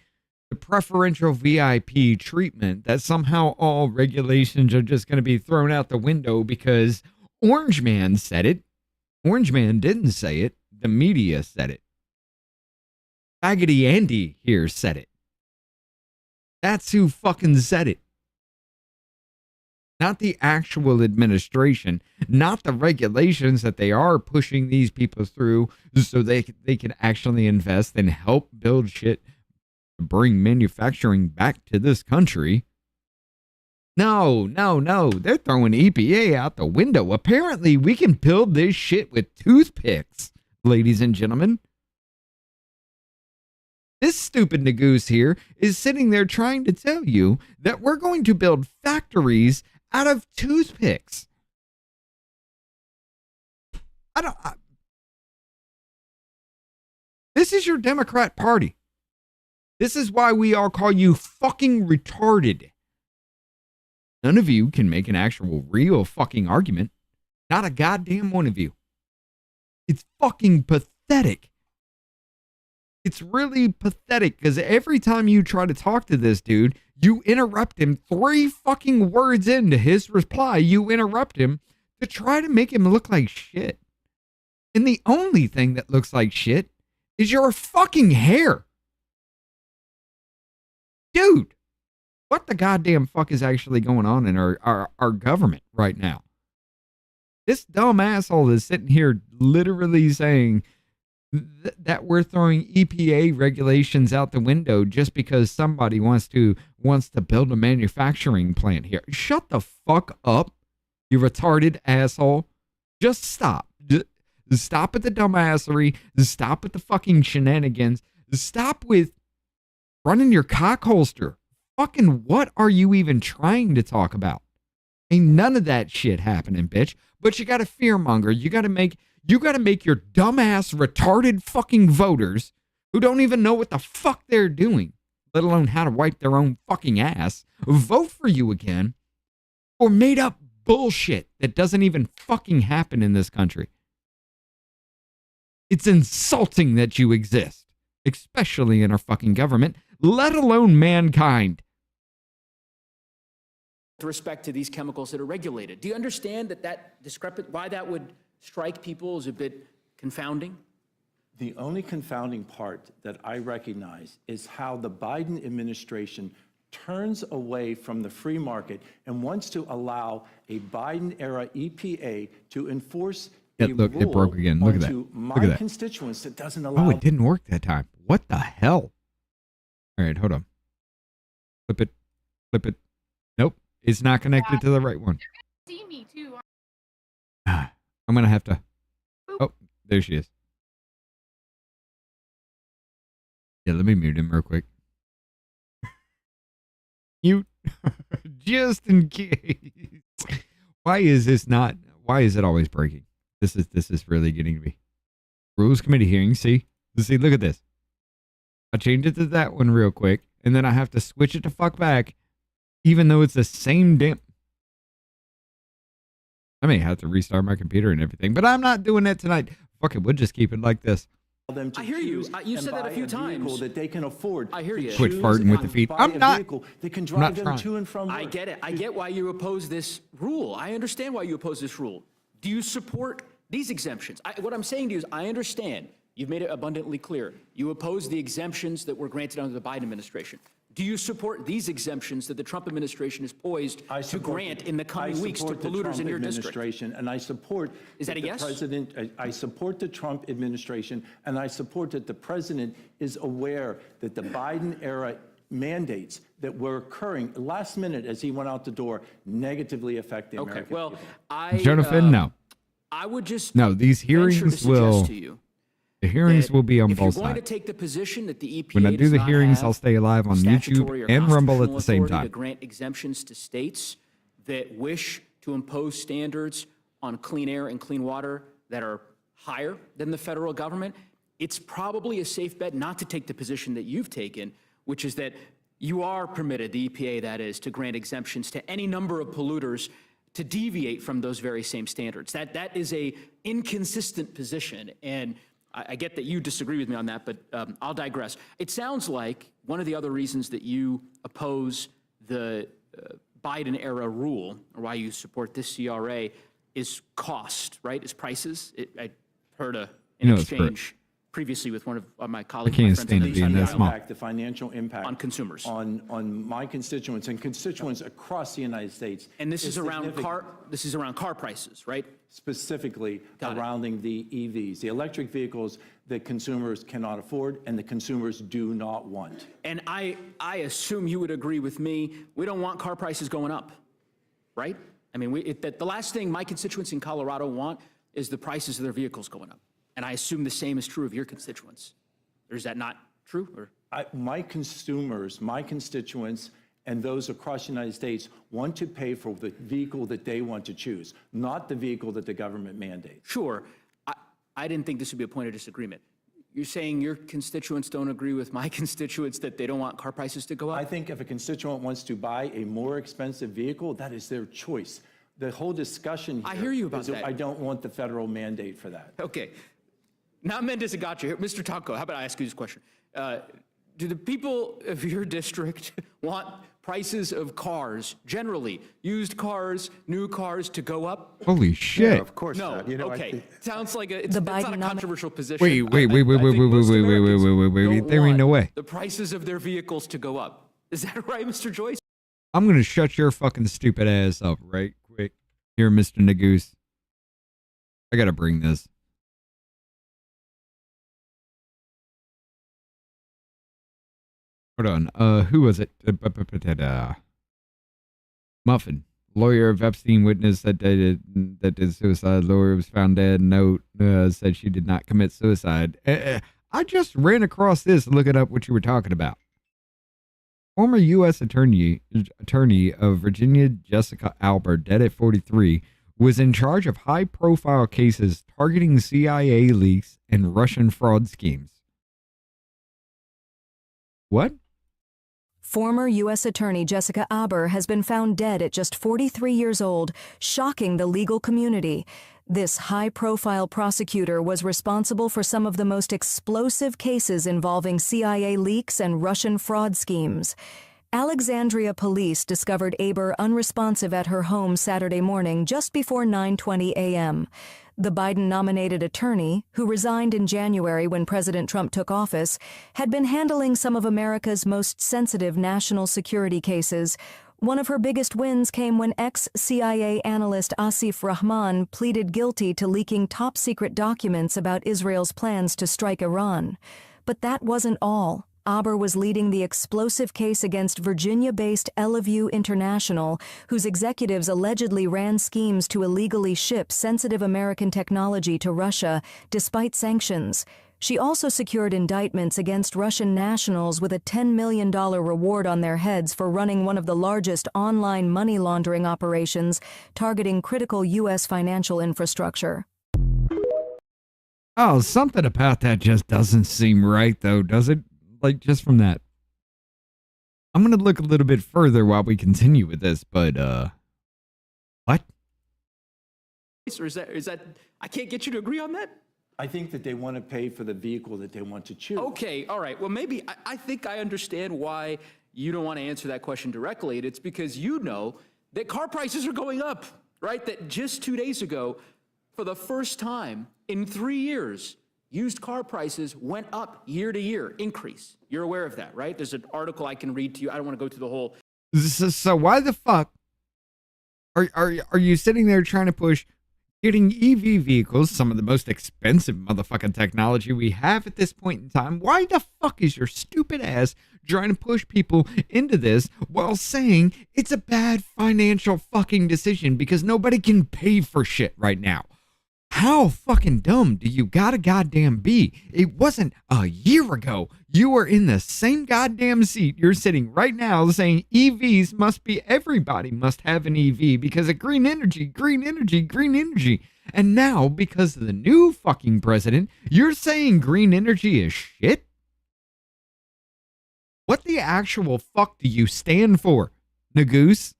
Speaker 4: preferential VIP treatment, that somehow all regulations are just going to be thrown out the window because Orange Man said it. Orange Man didn't say it. The media said it. Faggoty Andy here said it. That's who fucking said it. Not the actual administration, not the regulations that they are pushing these people through so they can actually invest and help build shit to bring manufacturing back to this country. No. They're throwing EPA out the window. Apparently, we can build this shit with toothpicks, ladies and gentlemen. This stupid Nagoose here is sitting there trying to tell you that we're going to build factories out of toothpicks. This is your Democrat Party. This is why we all call you fucking retarded. None of you can make an actual real fucking argument. Not a goddamn one of you. It's fucking pathetic. It's really pathetic because every time you try to talk to this dude, you interrupt him 3 fucking words into his reply. You interrupt him to try to make him look like shit. And the only thing that looks like shit is your fucking hair. Dude, what the goddamn fuck is actually going on in our government right now? This dumb asshole is sitting here literally saying that we're throwing EPA regulations out the window just because somebody wants to build a manufacturing plant here. Shut the fuck up, you retarded asshole. Just stop. Stop at the dumbassery. Stop at the fucking shenanigans. Stop with running your cock holster. Fucking what are you even trying to talk about? Ain't none of that shit happening, bitch. But you got to fearmonger. You got to make your dumbass, retarded fucking voters who don't even know what the fuck they're doing, let alone how to wipe their own fucking ass, vote for you again for made up bullshit that doesn't even fucking happen in this country. It's insulting that you exist, especially in our fucking government, let alone mankind.
Speaker 14: With respect to these chemicals that are regulated, do you understand why that would strike people as a bit confounding?
Speaker 9: The only confounding part that I recognize is how the Biden administration turns away from the free market and wants to allow a Biden-era EPA to enforce a
Speaker 4: Look,
Speaker 9: rule
Speaker 4: it broke again. Look at that.
Speaker 9: onto
Speaker 4: Look
Speaker 9: my
Speaker 4: at that.
Speaker 9: constituents that doesn't allow.
Speaker 4: Oh, it didn't work that time. What the hell? All right, hold on. Flip it. Nope, it's not connected to the right one.
Speaker 8: See me too.
Speaker 4: I'm gonna have to. Oh, there she is. Yeah, let me mute him real quick. Mute, just in case. Why is it always breaking? This is really getting to me. Rules Committee hearing. See, look at this. I changed it to that one real quick, and then I have to switch it to fuck back, even though it's the same damn. I may have to restart my computer and everything, but I'm not doing that tonight. Fuck it, we'll just keep it like this.
Speaker 9: Them to
Speaker 14: I hear you.
Speaker 9: choose
Speaker 14: You
Speaker 9: and
Speaker 14: said that a
Speaker 9: buy
Speaker 14: few
Speaker 9: vehicle
Speaker 14: times.
Speaker 9: that they can afford.
Speaker 14: I hear you.
Speaker 4: Quit
Speaker 9: Choose
Speaker 4: farting with the
Speaker 9: and
Speaker 4: feet.
Speaker 9: buy
Speaker 4: I'm
Speaker 9: a
Speaker 4: not.
Speaker 9: vehicle that can
Speaker 4: I'm
Speaker 9: drive
Speaker 4: not
Speaker 9: them
Speaker 4: trying.
Speaker 9: to and from work.
Speaker 14: I get it. I get why you oppose this rule. I understand why you oppose this rule. Do you support these exemptions? What I'm saying to you is I understand. You've made it abundantly clear. You oppose the exemptions that were granted under the Biden administration. Do you support these exemptions that the Trump administration is poised to grant in the coming weeks to polluters in your district?
Speaker 9: And I support.
Speaker 14: Is that a yes?
Speaker 9: I support the Trump administration, and I support that the president is aware that the Biden era mandates that were occurring last minute as he went out the door negatively affect the American people.
Speaker 14: Well, I
Speaker 4: Jonathan, no.
Speaker 14: I would just
Speaker 4: No, these
Speaker 14: venture to
Speaker 4: hearings
Speaker 14: suggest
Speaker 4: will.
Speaker 14: to you
Speaker 4: The hearings
Speaker 14: that
Speaker 4: will be on
Speaker 14: if
Speaker 4: both
Speaker 14: you're going to
Speaker 4: sides.
Speaker 14: take the position that the EPA
Speaker 4: When I do
Speaker 14: does
Speaker 4: the
Speaker 14: not
Speaker 4: hearings,
Speaker 14: have
Speaker 4: I'll stay live on
Speaker 14: statutory
Speaker 4: YouTube
Speaker 14: or
Speaker 4: and Rumble at
Speaker 14: constitutional
Speaker 4: the same
Speaker 14: authority
Speaker 4: time.
Speaker 14: to grant exemptions to states that wish to impose standards on clean air and clean water that are higher than the federal government, it's probably a safe bet not to take the position that you've taken, which is that you are permitted, the EPA that is, to grant exemptions to any number of polluters to deviate from those very same standards. That is a inconsistent position, and I get that you disagree with me on that, but I'll digress. It sounds like one of the other reasons that you oppose the Biden-era rule, or why you support this CRA, is cost, right? Is prices. I heard an
Speaker 4: it's
Speaker 14: exchange previously with one of my colleagues.
Speaker 4: can't
Speaker 14: my friends
Speaker 4: stand
Speaker 14: on
Speaker 4: it
Speaker 14: the
Speaker 4: being
Speaker 14: other
Speaker 4: that
Speaker 14: side.
Speaker 4: small.
Speaker 9: The financial impact
Speaker 14: on consumers,
Speaker 9: on my constituents and constituents across the United States.
Speaker 14: And this is around
Speaker 9: significant.
Speaker 14: car prices, right?
Speaker 9: Specifically
Speaker 14: Got it.
Speaker 9: surrounding the EVs, the electric vehicles that consumers cannot afford and the consumers do not want.
Speaker 14: And I assume you would agree with me. We don't want car prices going up, right? I mean, the last thing my constituents in Colorado want is the prices of their vehicles going up. And I assume the same is true of your constituents. Or is that not true? Or
Speaker 9: my consumers, my constituents, and those across the United States want to pay for the vehicle that they want to choose, not the vehicle that the government mandates.
Speaker 14: Sure. I didn't think this would be a point of disagreement. You're saying your constituents don't agree with my constituents that they don't want car prices to go up?
Speaker 9: I think if a constituent wants to buy a more expensive vehicle, that is their choice. The whole discussion here
Speaker 14: I hear you about
Speaker 9: is
Speaker 14: that.
Speaker 9: I don't want the federal mandate for that.
Speaker 14: Okay. Now Mendes got you. Mr. Taco, how about I ask you this question? Do the people of your district want prices of cars, generally, used cars, new cars, to go up?
Speaker 4: Holy shit.
Speaker 10: Of course
Speaker 14: No.
Speaker 10: not. You know,
Speaker 14: Okay. Sounds like it's not a controversial position.
Speaker 4: Wait.
Speaker 14: I think most Americans don't
Speaker 4: There ain't no
Speaker 14: want
Speaker 4: way.
Speaker 14: the prices of their vehicles to go up. Is that right, Mr. Joyce?
Speaker 4: I'm going to shut your fucking stupid ass up right quick. Here, Mr. Nagoose. I got to bring this. Hold on. Who was it? Muffin. Lawyer of Epstein witness that did suicide. Lawyer was found dead. Note said she did not commit suicide. I just ran across this looking up what you were talking about. Former U.S. attorney of Virginia, Jessica Alba, dead at 43, was in charge of high-profile cases targeting CIA leaks and Russian fraud schemes. What?
Speaker 18: Former U.S. Attorney Jessica Aber has been found dead at just 43 years old, shocking the legal community. This high-profile prosecutor was responsible for some of the most explosive cases involving CIA leaks and Russian fraud schemes. Alexandria police discovered Aber unresponsive at her home Saturday morning just before 9:20 a.m. The Biden-nominated attorney, who resigned in January when President Trump took office, had been handling some of America's most sensitive national security cases. One of her biggest wins came when ex-CIA analyst Asif Rahman pleaded guilty to leaking top-secret documents about Israel's plans to strike Iran. But that wasn't all. Aber was leading the explosive case against Virginia-based Eleview International, whose executives allegedly ran schemes to illegally ship sensitive American technology to Russia, despite sanctions. She also secured indictments against Russian nationals with a $10 million reward on their heads for running one of the largest online money laundering operations targeting critical U.S. financial infrastructure.
Speaker 4: Oh, something about that just doesn't seem right, though, does it? Like, just from that. I'm going to look a little bit further while we continue with this, but, what?
Speaker 14: Or is that, I can't get you to agree on that?
Speaker 9: I think that they want to pay for the vehicle that they want to choose.
Speaker 14: Okay, all right. Well, maybe, I think I understand why you don't want to answer that question directly. And it's because you know that car prices are going up, right? That just 2 days ago, for the first time in 3 years, used car prices went up year to year, increase. You're aware of that, right? There's an article I can read to you. I don't want to go through the whole.
Speaker 4: So why the fuck are you sitting there trying to push getting EV vehicles, some of the most expensive motherfucking technology we have at this point in time? Why the fuck is your stupid ass trying to push people into this while saying it's a bad financial fucking decision because nobody can pay for shit right now? How fucking dumb do you gotta goddamn be? It wasn't a year ago. You were in the same goddamn seat you're sitting right now saying EVs must be, everybody must have an EV because of green energy, green energy, green energy. And now, because of the new fucking president, you're saying green energy is shit? What the actual fuck do you stand for, Nagoose?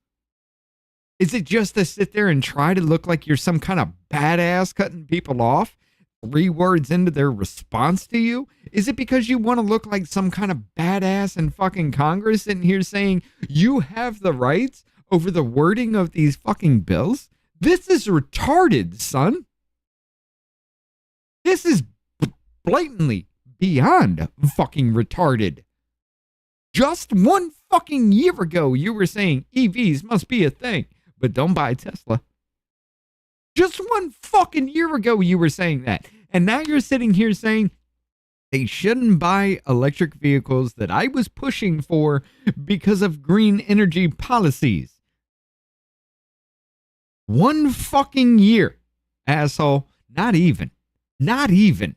Speaker 4: Is it just to sit there and try to look like you're some kind of badass cutting people off 3 words into their response to you? Is it because you want to look like some kind of badass in fucking Congress sitting here saying you have the rights over the wording of these fucking bills? This is retarded, son. This is blatantly beyond fucking retarded. Just 1 fucking year ago, you were saying EVs must be a thing. But don't buy a Tesla. Just 1 fucking year ago, you were saying that. And now you're sitting here saying they shouldn't buy electric vehicles that I was pushing for because of green energy policies. 1 fucking year, asshole. Not even. Not even.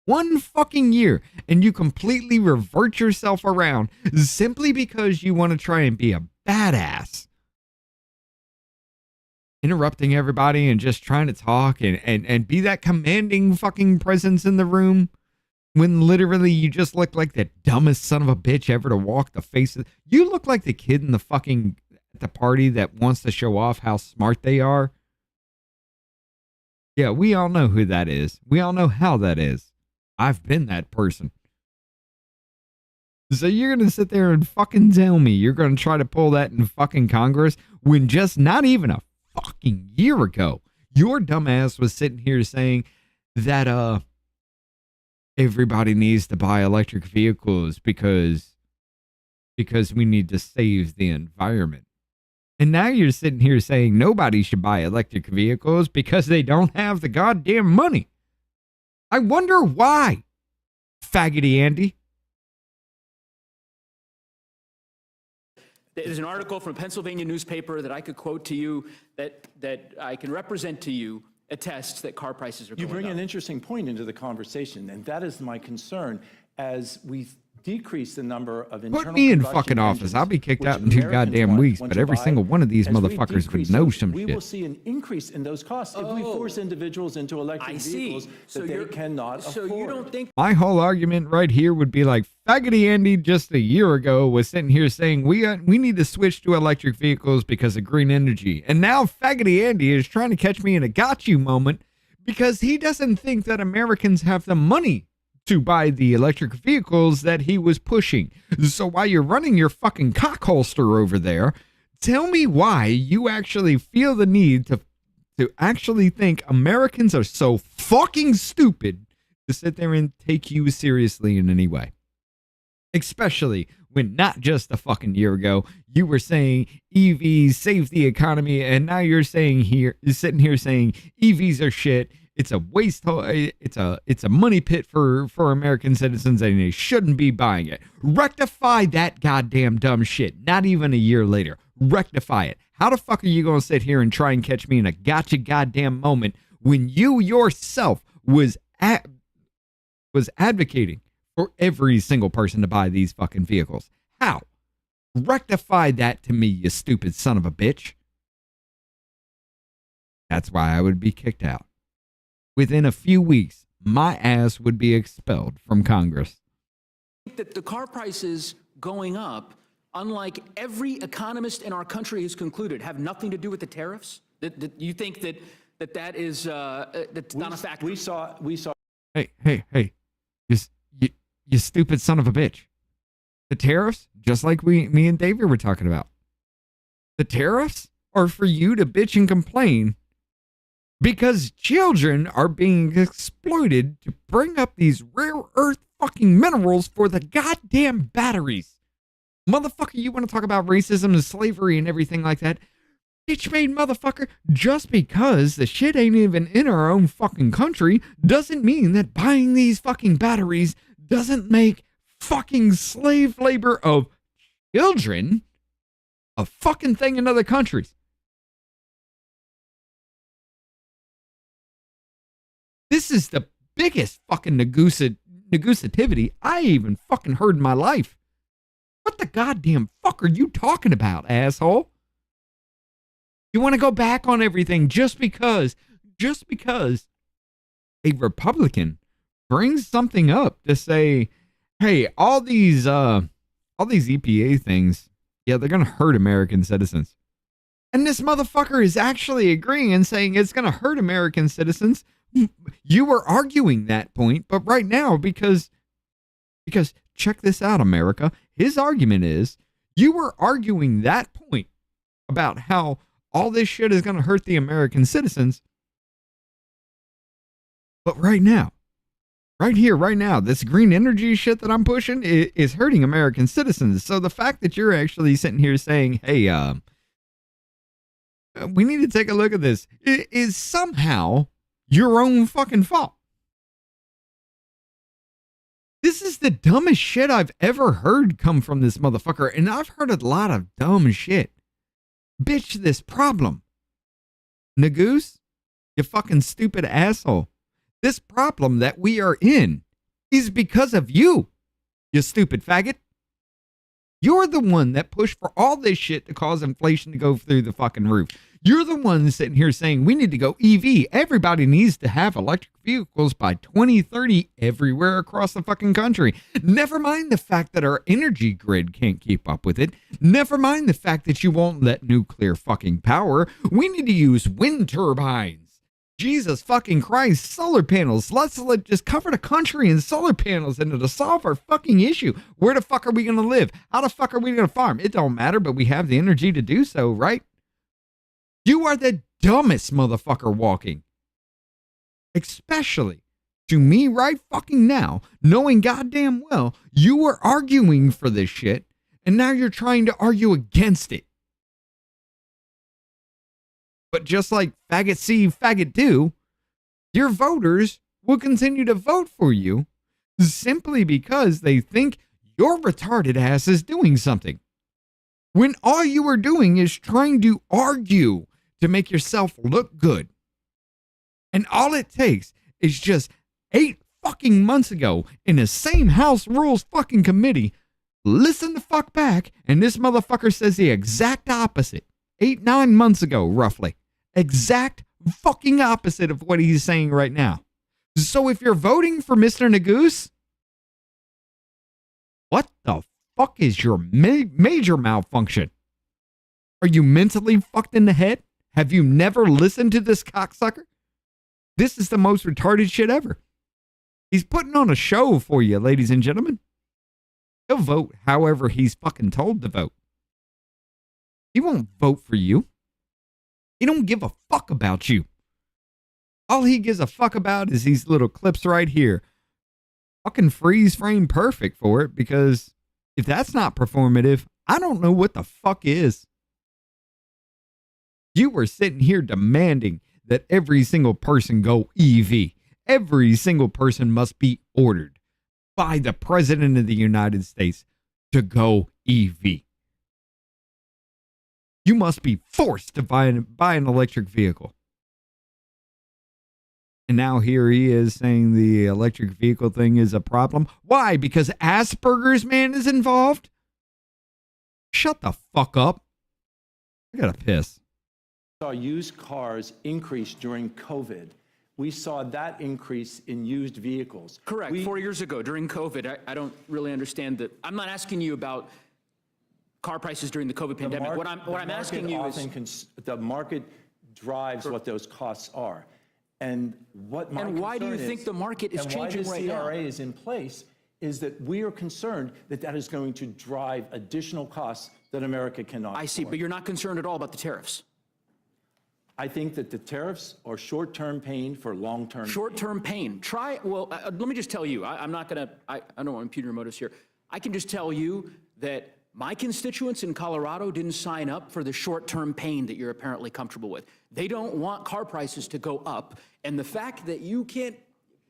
Speaker 4: 1 fucking year, and you completely revert yourself around simply because you want to try and be a badass. Interrupting everybody and just trying to talk and be that commanding fucking presence in the room when literally you just look like the dumbest son of a bitch ever to walk the face of. You look like the kid in the fucking at the party that wants to show off how smart they are. Yeah, we all know who that is. We all know how that is. I've been that person. So you're going to sit there and fucking tell me you're going to try to pull that in fucking Congress when just not even a fucking year ago, your dumbass was sitting here saying that everybody needs to buy electric vehicles because we need to save the environment. And now you're sitting here saying nobody should buy electric vehicles because they don't have the goddamn money. I wonder why, faggoty Andy.
Speaker 14: There's an article from a Pennsylvania newspaper that I could quote to you that I can represent to you attests that car prices are going
Speaker 9: You
Speaker 14: up.
Speaker 9: bring an interesting point into the conversation, and that is my concern as we decrease the number of internal
Speaker 4: Put me in
Speaker 9: combustion
Speaker 4: fucking office.
Speaker 9: engines,
Speaker 4: I'll be kicked
Speaker 9: which
Speaker 4: out in 2
Speaker 9: Americans
Speaker 4: goddamn
Speaker 9: want
Speaker 4: weeks,
Speaker 9: to
Speaker 4: but every
Speaker 9: buy.
Speaker 4: single one of these
Speaker 9: As we
Speaker 4: motherfuckers
Speaker 9: decrease
Speaker 4: would know
Speaker 9: those,
Speaker 4: some
Speaker 9: we
Speaker 4: shit.
Speaker 9: will see an increase in those costs if we force individuals into electric vehicles that they cannot afford.
Speaker 14: So you don't think
Speaker 4: My whole argument right here would be like, faggoty Andy just a year ago was sitting here saying we need to switch to electric vehicles because of green energy. And now faggoty Andy is trying to catch me in a got you moment because he doesn't think that Americans have the money to buy the electric vehicles that he was pushing. So while you're running your fucking cock holster over there, tell me why you actually feel the need to actually think Americans are so fucking stupid to sit there and take you seriously in any way. Especially when not just a fucking year ago, you were saying EVs save the economy, and now you're sitting here saying EVs are shit. It's a waste. It's a money pit for American citizens, and they shouldn't be buying it. Rectify that goddamn dumb shit. Not even a year later. Rectify it. How the fuck are you going to sit here and try and catch me in a gotcha goddamn moment when you yourself was advocating for every single person to buy these fucking vehicles? How? Rectify that to me, you stupid son of a bitch. That's why I would be kicked out. Within a few weeks, my ass would be expelled from Congress.
Speaker 14: that the car prices going up, unlike every economist in our country has concluded, have nothing to do with the tariffs? That you think that is that's not a factor?
Speaker 9: We saw.
Speaker 4: Hey, you stupid son of a bitch. The tariffs, just like me and David were talking about, the tariffs are for you to bitch and complain because children are being exploited to bring up these rare earth fucking minerals for the goddamn batteries. Motherfucker, you want to talk about racism and slavery and everything like that? Bitch made motherfucker, just because the shit ain't even in our own fucking country doesn't mean that buying these fucking batteries doesn't make fucking slave labor of children a fucking thing in other countries. This is the biggest fucking negotiativity I even fucking heard in my life. What the goddamn fuck are you talking about, asshole? You want to go back on everything just because a Republican brings something up to say, hey, all these EPA things, yeah, they're going to hurt American citizens. And this motherfucker is actually agreeing and saying it's going to hurt American citizens. You were arguing that point, but right now, because check this out, America, his argument is you were arguing that point about how all this shit is going to hurt the American citizens. But right now, right here, right now, this green energy shit that I'm pushing is hurting American citizens. So the fact that you're actually sitting here saying, hey, we need to take a look at this is somehow your own fucking fault. This is the dumbest shit I've ever heard come from this motherfucker, and I've heard a lot of dumb shit. Bitch, this problem. Nagoose, you fucking stupid asshole. This problem that we are in is because of you, you stupid faggot. You're the one that pushed for all this shit to cause inflation to go through the fucking roof. You're the one sitting here saying we need to go EV. Everybody needs to have electric vehicles by 2030 everywhere across the fucking country. Never mind the fact that our energy grid can't keep up with it. Never mind the fact that you won't let nuclear fucking power. We need to use wind turbines. Jesus fucking Christ, solar panels. Let's just cover the country in solar panels and it'll solve our fucking issue. Where the fuck are we going to live? How the fuck are we going to farm? It don't matter, but we have the energy to do so, right? You are the dumbest motherfucker walking. Especially to me right fucking now, knowing goddamn well you were arguing for this shit and now you're trying to argue against it. But just like faggot see, faggot do, your voters will continue to vote for you simply because they think your retarded ass is doing something. When all you are doing is trying to argue to make yourself look good. And all it takes is just 8 fucking months ago in the same House Rules fucking committee, listen the fuck back, and this motherfucker says the exact opposite. 8-9 months ago, roughly. Exact fucking opposite of what he's saying right now. So if you're voting for Mr. Neguse, what the fuck is your major malfunction? Are you mentally fucked in the head? Have you never listened to this cocksucker? This is the most retarded shit ever. He's putting on a show for you, ladies and gentlemen. He'll vote however he's fucking told to vote. He won't vote for you. He don't give a fuck about you. All he gives a fuck about is these little clips right here. Fucking freeze frame perfect for it, because if that's not performative, I don't know what the fuck is. You were sitting here demanding that every single person go EV. Every single person must be ordered by the President of the United States to go EV. You must be forced to buy an electric vehicle. And now here he is saying the electric vehicle thing is a problem. Why? Because Asperger's man is involved? Shut the fuck up. I gotta piss.
Speaker 9: Saw used cars increase during COVID. We saw that increase in used vehicles.
Speaker 14: Correct. 4 years ago during COVID, I don't really understand that. I'm not asking you about car prices during the COVID pandemic. What I'm asking you is
Speaker 9: the market drives what those costs are. And what my
Speaker 14: why do you
Speaker 9: concern
Speaker 14: think the market is changing right now?
Speaker 9: Why the CRA is in place is that we are concerned that that is going to drive additional costs that America cannot
Speaker 14: I see,
Speaker 9: afford.
Speaker 14: but you're not concerned at all about the tariffs.
Speaker 9: I think that the tariffs are short-term pain for long-term
Speaker 14: Short-term pain. Let me just tell you, I'm not going to, I don't want to impute your motives here. I can just tell you that my constituents in Colorado didn't sign up for the short-term pain that you're apparently comfortable with. They don't want car prices to go up. And the fact that you can't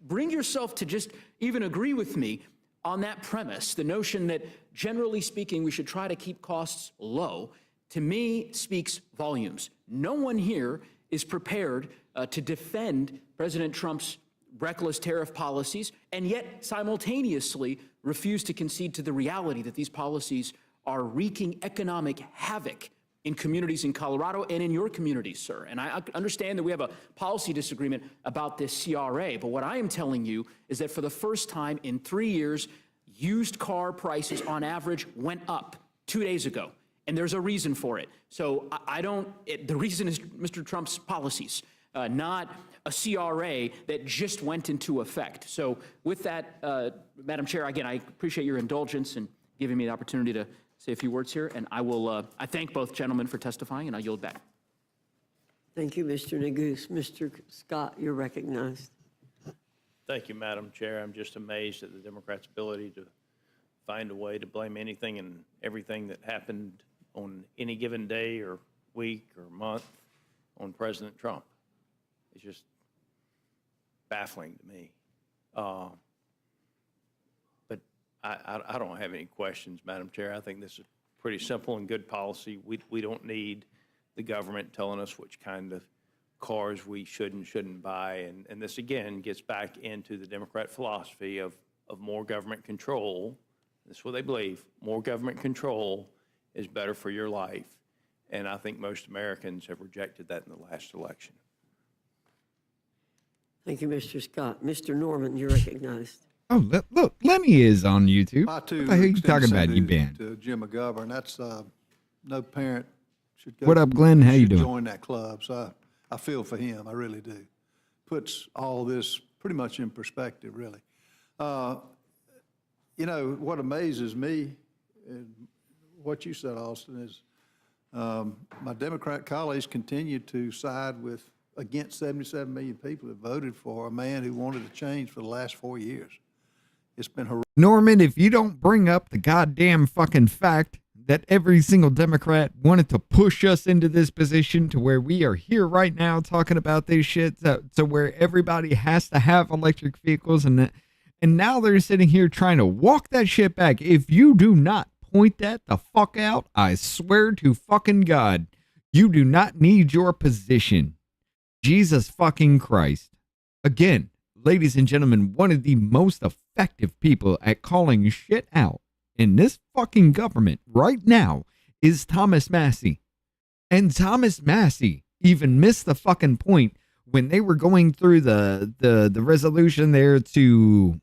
Speaker 14: bring yourself to just even agree with me on that premise, the notion that generally speaking, we should try to keep costs low, to me speaks volumes. No one here is prepared to defend President Trump's reckless tariff policies and yet simultaneously refuse to concede to the reality that these policies are wreaking economic havoc in communities in Colorado and in your communities, sir. And I understand that we have a policy disagreement about this CRA, but what I am telling you is that for the first time in 3 years, used car prices on average went up 2 days ago. And there's a reason for it. So the reason is Mr. Trump's policies, not a CRA that just went into effect. So with that, Madam Chair, again, I appreciate your indulgence and giving me the opportunity to say a few words here. And I thank both gentlemen for testifying, and I yield back.
Speaker 5: Thank you, Mr. Neguse. Mr. Scott, you're recognized.
Speaker 19: Thank you, Madam Chair. I'm just amazed at the Democrats' ability to find a way to blame anything and everything that happened on any given day or week or month on President Trump. It's just baffling to me. But I don't have any questions, Madam Chair. I think this is pretty simple and good policy. We don't need the government telling us which kind of cars we should and shouldn't buy. And this, again, gets back into the Democrat philosophy of of more government control. This is what they believe. More government control is better for your life. And I think most Americans have rejected that in the last election.
Speaker 5: Thank you, Mr. Scott. Mr. Norman, you're recognized.
Speaker 4: Oh, look, Lenny is on YouTube.
Speaker 20: I, too,
Speaker 4: What the hell are you
Speaker 20: extend
Speaker 4: talking about, you
Speaker 20: sympathy
Speaker 4: band?
Speaker 20: to Jim McGovern. That's no parent should go.
Speaker 4: What up, Glenn? How you
Speaker 20: should
Speaker 4: doing?
Speaker 20: Join that club. So I feel for him. I really do. Puts all this pretty much in perspective, really. You know what amazes me, and what you said, Austin, is my Democrat colleagues continue to side with against 77 million people that voted for a man who wanted to change for the last 4 years. It's been horrific.
Speaker 4: Norman, if you don't bring up the goddamn fucking fact that every single Democrat wanted to push us into this position to where we are here right now talking about this shit, to where everybody has to have electric vehicles, and now they're sitting here trying to walk that shit back. If you do not point that the fuck out, I swear to fucking God, you do not need your position. Jesus fucking Christ. Again, ladies and gentlemen, one of the most effective people at calling shit out in this fucking government right now is Thomas Massie. And Thomas Massie even missed the fucking point when they were going through the resolution there to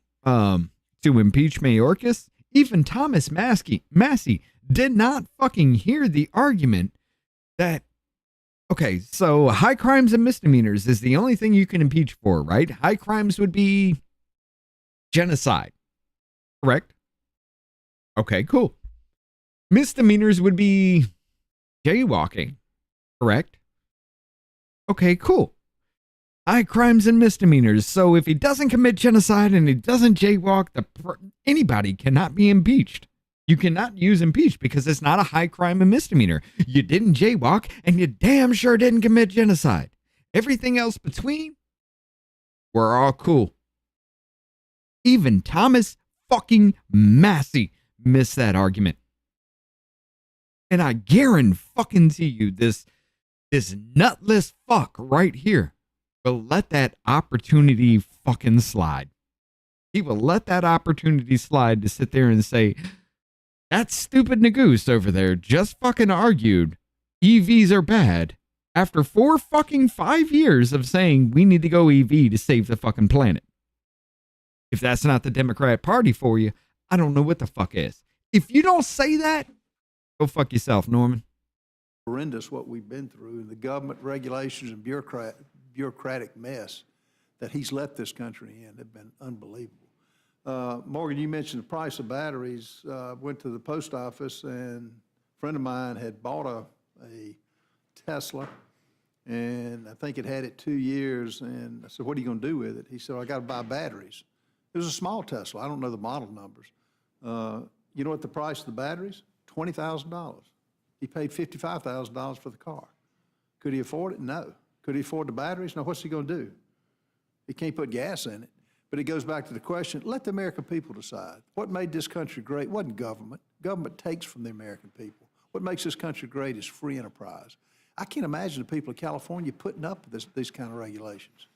Speaker 4: impeach Mayorkas. Even Thomas Massie did not fucking hear the argument that, okay, so high crimes and misdemeanors is the only thing you can impeach for, right? High crimes would be genocide, correct? Okay, cool. Misdemeanors would be jaywalking, correct? Okay, cool. High crimes and misdemeanors. So if he doesn't commit genocide and he doesn't jaywalk, anybody cannot be impeached. You cannot use impeach because it's not a high crime and misdemeanor. You didn't jaywalk and you damn sure didn't commit genocide. Everything else between, we're all cool. Even Thomas fucking Massie missed that argument. And I guarantee you this nutless fuck right here will let that opportunity fucking slide. He will let that opportunity slide to sit there and say, that stupid Nagoose over there just fucking argued EVs are bad after 5 years of saying we need to go EV to save the fucking planet. If that's not the Democrat Party for you, I don't know what the fuck is. If you don't say that, go fuck yourself, Norman.
Speaker 20: Horrendous what we've been through, and the government regulations and bureaucratic mess that he's let this country in have been unbelievable. Morgan, you mentioned the price of batteries. Went to the post office, and a friend of mine had bought a Tesla, and I think it had it 2 years. And I said, "What are you going to do with it?" He said, "I got to buy batteries." It was a small Tesla. I don't know the model numbers. You know what the price of the batteries? $20,000. He paid $55,000 for the car. Could he afford it? No. Could he afford the batteries? No. What's he going to do? He can't put gas in it. But it goes back to the question, let the American people decide. What made this country great wasn't government. Government takes from the American people. What makes this country great is free enterprise. I can't imagine the people of California putting up with these kind of regulations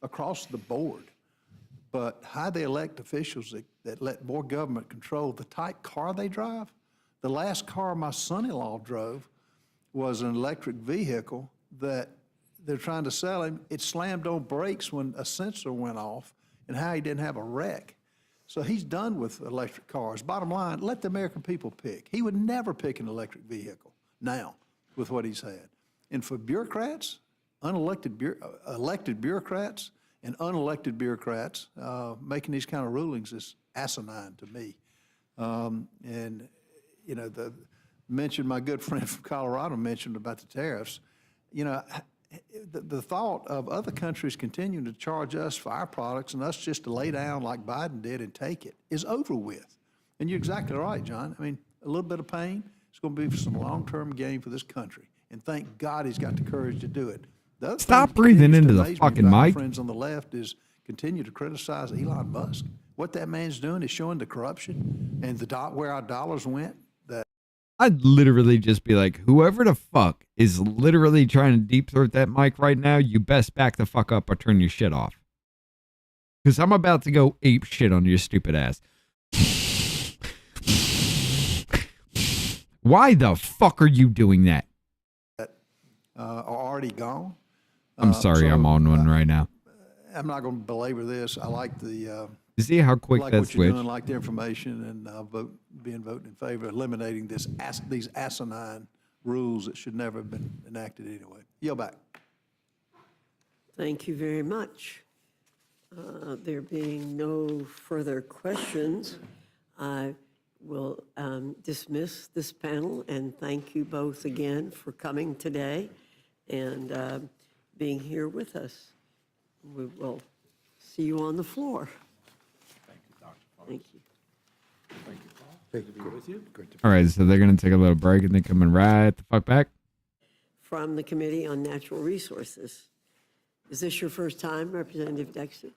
Speaker 20: across the board. But how they elect officials that let more government control the type car they drive. The last car my son-in-law drove was an electric vehicle that they're trying to sell him. It slammed on brakes when a sensor went off, and how he didn't have a wreck. So he's done with electric cars. Bottom line, let the American people pick. He would never pick an electric vehicle now with what he's had. And for bureaucrats, elected bureaucrats and unelected bureaucrats, making these kind of rulings is asinine to me. And, you know, my good friend from Colorado mentioned about the tariffs. You know, the thought of other countries continuing to charge us for our products and us just to lay down like Biden did and take it is over with. And you're exactly right, John. I mean, a little bit of pain, it's going to be for some long-term gain for this country. And thank God he's got the courage to do it. The other
Speaker 4: Stop
Speaker 20: thing that
Speaker 4: breathing
Speaker 20: continues
Speaker 4: into
Speaker 20: to
Speaker 4: the
Speaker 20: amaze me
Speaker 4: fucking
Speaker 20: about my
Speaker 4: mic.
Speaker 20: friends on the left is continue to criticize Elon Musk. What that man's doing is showing the corruption and where our dollars went.
Speaker 4: I'd literally just be like, whoever the fuck is literally trying to deep throat that mic right now, you best back the fuck up or turn your shit off. Because I'm about to go ape shit on your stupid ass. Why the fuck are you doing that?
Speaker 20: Are already gone.
Speaker 4: I'm sorry, I'm on one right now.
Speaker 20: I'm not going to belabor this. I like the.
Speaker 4: You see how quick
Speaker 20: like
Speaker 4: that
Speaker 20: what you're doing,
Speaker 4: switched?
Speaker 20: like the information, and voting in favor of eliminating these asinine rules that should never have been enacted anyway. Yield back.
Speaker 5: Thank you very much. There being no further questions, I will dismiss this panel and thank you both again for coming today and being here with us. We will see you on the floor.
Speaker 3: Thank you, Dr.
Speaker 5: Thank you.
Speaker 3: Thank you, Paul. Good to be with you. Good to be
Speaker 4: All right, so they're going to take a little break and then coming right the fuck back.
Speaker 5: From the Committee on Natural Resources. Is this your first time, Representative Dexter?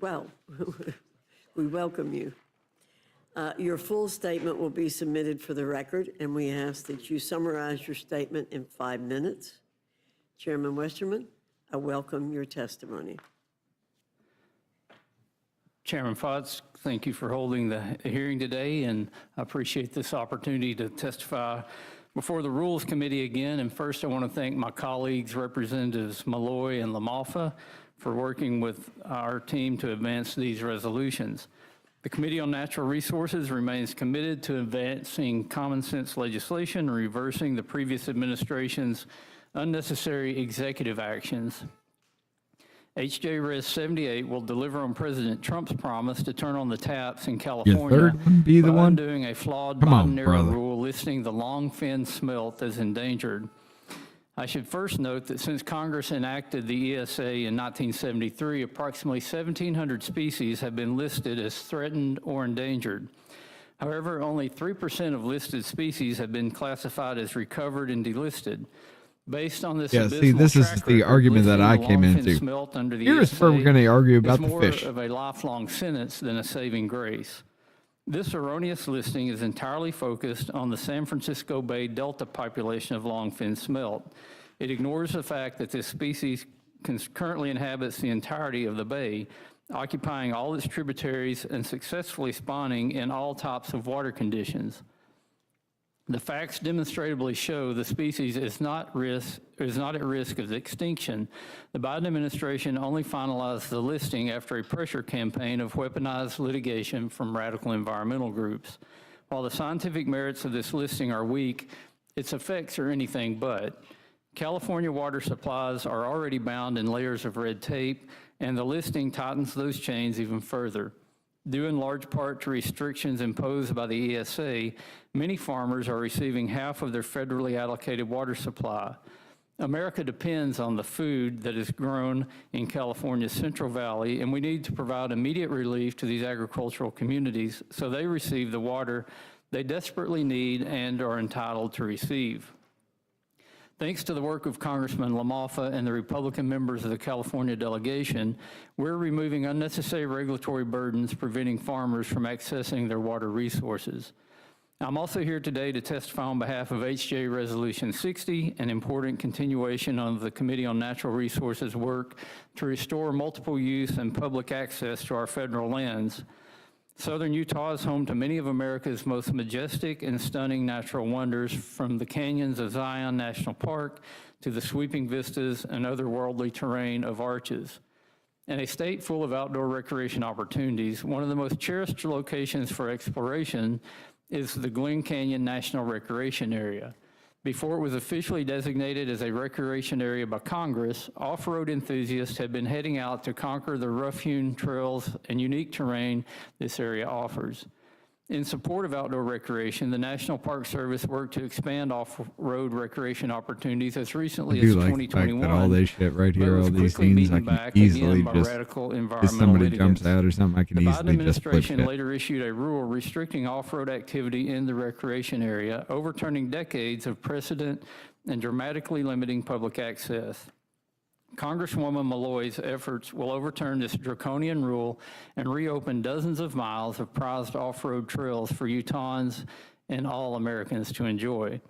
Speaker 5: Well, we welcome you. Your full statement will be submitted for the record, and we ask that you summarize your statement in 5 minutes. Chairman Westerman, I welcome your testimony.
Speaker 21: Chairman Fotts, thank you for holding the hearing today, and I appreciate this opportunity to testify before the Rules Committee again. And first, I want to thank my colleagues, Representatives Malloy and LaMalfa, for working with our team to advance these resolutions. The Committee on Natural Resources remains committed to advancing common sense legislation and reversing the previous administration's unnecessary executive actions. HJ Res 78 will deliver on President Trump's promise to turn on the taps in California
Speaker 4: Your third one be the
Speaker 21: by
Speaker 4: one?
Speaker 21: undoing a flawed
Speaker 4: Come on,
Speaker 21: Biden-era
Speaker 4: brother.
Speaker 21: rule listing the longfin smelt as endangered. I should first note that since Congress enacted the ESA in 1973, approximately 1,700 species have been listed as threatened or endangered. However, only 3% of listed species have been classified as recovered and delisted. Based on this
Speaker 4: Yeah, see,
Speaker 21: abysmal
Speaker 4: this is
Speaker 21: track
Speaker 4: the
Speaker 21: record,
Speaker 4: argument that I
Speaker 21: listing
Speaker 4: came
Speaker 21: the longfin
Speaker 4: into.
Speaker 21: smelt under the
Speaker 4: Here's where we're
Speaker 21: ESA
Speaker 4: going to argue about
Speaker 21: is
Speaker 4: the
Speaker 21: more
Speaker 4: fish.
Speaker 21: of a lifelong sentence than a saving grace. This erroneous listing is entirely focused on the San Francisco Bay Delta population of longfin smelt. It ignores the fact that this species currently inhabits the entirety of the bay, occupying all its tributaries and successfully spawning in all types of water conditions. The facts demonstrably show the species is not at risk of extinction. The Biden administration only finalized the listing after a pressure campaign of weaponized litigation from radical environmental groups. While the scientific merits of this listing are weak, its effects are anything but. California water supplies are already bound in layers of red tape, and the listing tightens those chains even further. Due in large part to restrictions imposed by the ESA, many farmers are receiving half of their federally allocated water supply. America depends on the food that is grown in California's Central Valley, and we need to provide immediate relief to these agricultural communities so they receive the water they desperately need and are entitled to receive. Thanks to the work of Congressman LaMalfa and the Republican members of the California delegation, we're removing unnecessary regulatory burdens preventing farmers from accessing their water resources. I'm also here today to testify on behalf of HJ Resolution 60, an important continuation of the Committee on Natural Resources work to restore multiple use and public access to our federal lands. Southern Utah is home to many of America's most majestic and stunning natural wonders, from the canyons of Zion National Park to the sweeping vistas and otherworldly terrain of Arches. In a state full of outdoor recreation opportunities, one of the most cherished locations for exploration is the Glen Canyon National Recreation Area. Before it was officially designated as a recreation area by Congress, off-road enthusiasts had been heading out to conquer the rough-hewn trails and unique terrain this area offers. In support of outdoor recreation, the National Park Service worked to expand off-road recreation opportunities as recently
Speaker 4: I do
Speaker 21: as
Speaker 4: like the fact
Speaker 21: 2021.
Speaker 4: that all this shit right
Speaker 21: but
Speaker 4: here,
Speaker 21: was
Speaker 4: all these
Speaker 21: quickly
Speaker 4: scenes, I
Speaker 21: beaten
Speaker 4: can
Speaker 21: back
Speaker 4: easily
Speaker 21: again by
Speaker 4: just,
Speaker 21: radical
Speaker 4: if
Speaker 21: environmental
Speaker 4: somebody jumps
Speaker 21: litigants.
Speaker 4: out or something, I can
Speaker 21: The Biden
Speaker 4: easily just flip
Speaker 21: administration
Speaker 4: shit.
Speaker 21: later issued a rule restricting off-road activity in the recreation area, overturning decades of precedent and dramatically limiting public access. Congresswoman Malloy's efforts will overturn this draconian rule and reopen dozens of miles of prized off-road trails for Utahns and all Americans to enjoy.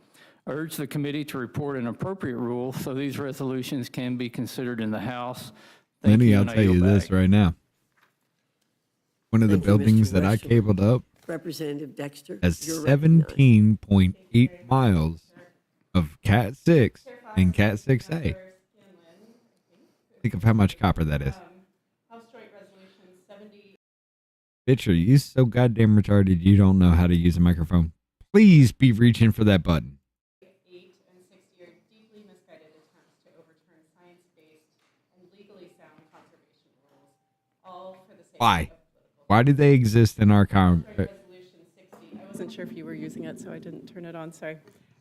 Speaker 21: I urge the committee to report an appropriate rule so these resolutions can be considered in the House. Thank
Speaker 4: Lenny,
Speaker 21: you,
Speaker 4: I'll
Speaker 21: and I
Speaker 4: tell you
Speaker 21: yield
Speaker 4: this
Speaker 21: back.
Speaker 4: right now. One of the
Speaker 5: Thank you, Mr.
Speaker 4: buildings that I
Speaker 5: Westerman.
Speaker 4: cabled up
Speaker 5: Representative Dexter,
Speaker 4: has
Speaker 5: you're recognized.
Speaker 4: 17.8 miles of Cat 6 and Cat 6A. Think of how much copper that is. Bitch, are you so goddamn retarded you don't know how to use a microphone? Please be reaching for that button. Why? Why do they exist in our
Speaker 1: I wasn't sure if you were using it, so I didn't turn it on, sorry.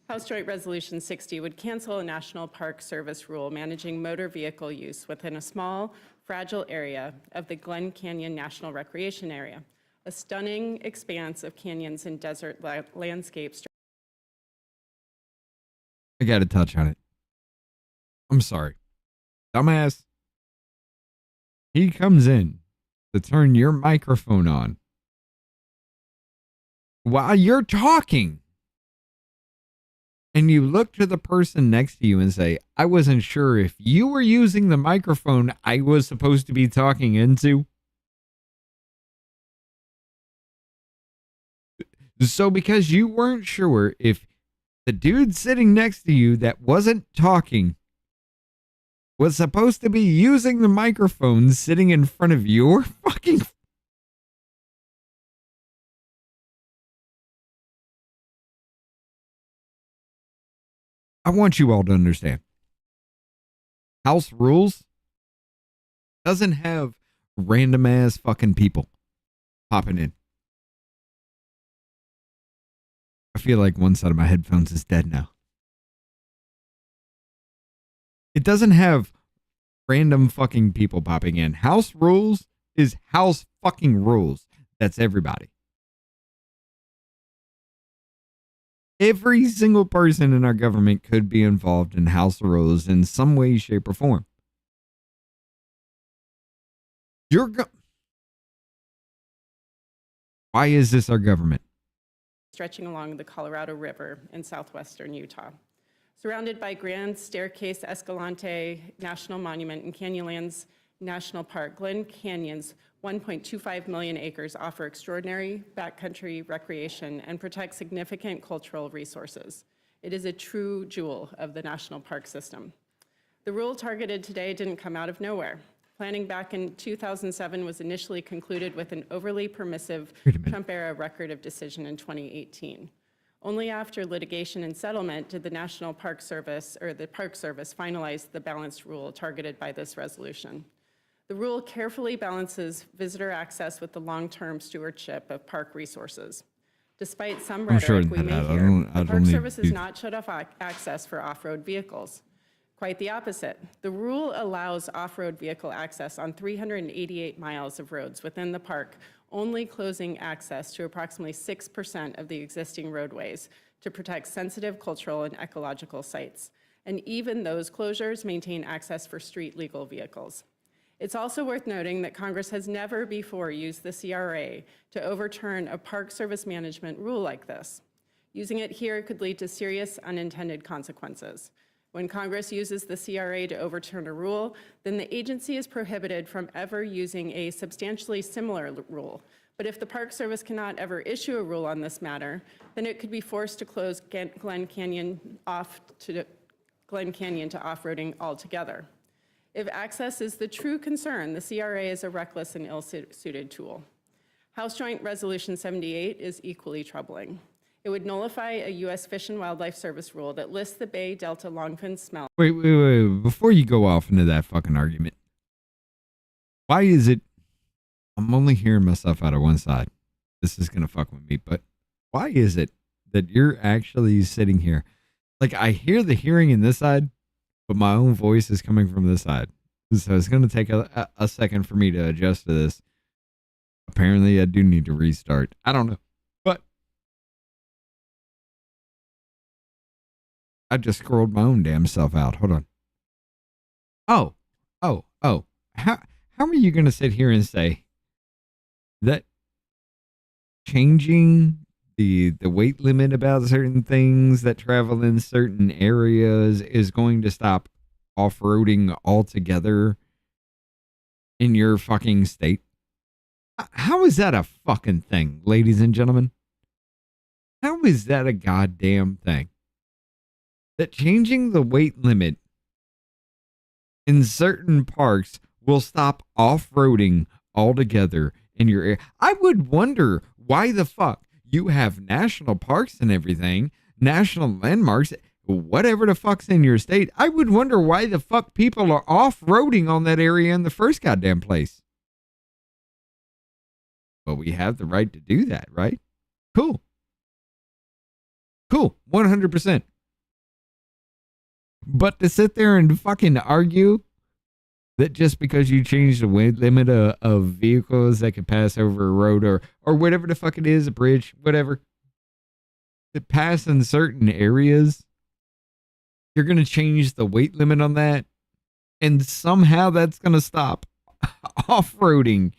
Speaker 1: House Joint Resolution 60 would cancel a National Park Service rule managing motor vehicle use within a small, fragile area of the Glen Canyon National Recreation Area, a stunning expanse of canyons and desert landscapes.
Speaker 4: I got to touch on it. I'm sorry. Dumbass. He comes in to turn your microphone on while you're talking. And you look to the person next to you and say, I wasn't sure if you were using the microphone I was supposed to be talking into. So because you weren't sure if the dude sitting next to you that wasn't talking was supposed to be using the microphone sitting in front of your fucking... I want you all to understand. House rules doesn't have random ass fucking people popping in. I feel like one side of my headphones is dead now. It doesn't have random fucking people popping in. House rules is house fucking rules. That's everybody. Every single person in our government could be involved in house rules in some way, shape, or form. Why is this our government?
Speaker 1: Stretching along the Colorado River in southwestern Utah. Surrounded by Grand Staircase Escalante National Monument and Canyonlands National Park, Glen Canyon's 1.25 million acres offer extraordinary backcountry recreation and protect significant cultural resources. It is a true jewel of the national park system. The rule targeted today didn't come out of nowhere. Planning back in 2007 was initially concluded with an overly permissive Trump-era record of decision in 2018. Only after litigation and settlement did the National Park Service, or the Park Service, finalize the balanced rule targeted by this resolution. The rule carefully balances visitor access with the long-term stewardship of park resources. Despite some rhetoric we may hear, the Park Service has not shut off access for off-road vehicles. Quite the opposite. The rule allows off-road vehicle access on 388 miles of roads within the park, only closing access to approximately 6% of the existing roadways to protect sensitive cultural and ecological sites. And even those closures maintain access for street-legal vehicles. It's also worth noting that Congress has never before used the CRA to overturn a Park Service management rule like this. Using it here could lead to serious unintended consequences. When Congress uses the CRA to overturn a rule, then the agency is prohibited from ever using a substantially similar rule. But if the Park Service cannot ever issue a rule on this matter, then it could be forced to close Glen Canyon to off-roading altogether. If access is the true concern, the CRA is a reckless and ill-suited tool. House Joint Resolution 78 is equally troubling. It would nullify a U.S. Fish and Wildlife Service rule that lists the Bay Delta longfin smelt.
Speaker 4: Wait. Before you go off into that fucking argument, why is it, I'm only hearing myself out of one side. This is going to fuck with me, but why is it that you're actually sitting here? Like, I hear the hearing in this side, but my own voice is coming from this side. So it's going to take a second for me to adjust to this. Apparently, I do need to restart. I don't know. But I just scrolled my own damn self out. Hold on. Oh. How are you going to sit here and say that changing the weight limit about certain things that travel in certain areas is going to stop off-roading altogether in your fucking state? How is that a fucking thing, ladies and gentlemen? How is that a goddamn thing? That changing the weight limit in certain parks will stop off-roading altogether in your area. I would wonder why the fuck you have national parks and everything, national landmarks, whatever the fuck's in your state. I would wonder why the fuck people are off-roading on that area in the first goddamn place. But we have the right to do that, right? Cool. Cool. 100%. But to sit there and fucking argue that just because you change the weight limit of vehicles that can pass over a road or whatever the fuck it is, a bridge, whatever, to pass in certain areas, you're going to change the weight limit on that, and somehow that's going to stop off-roading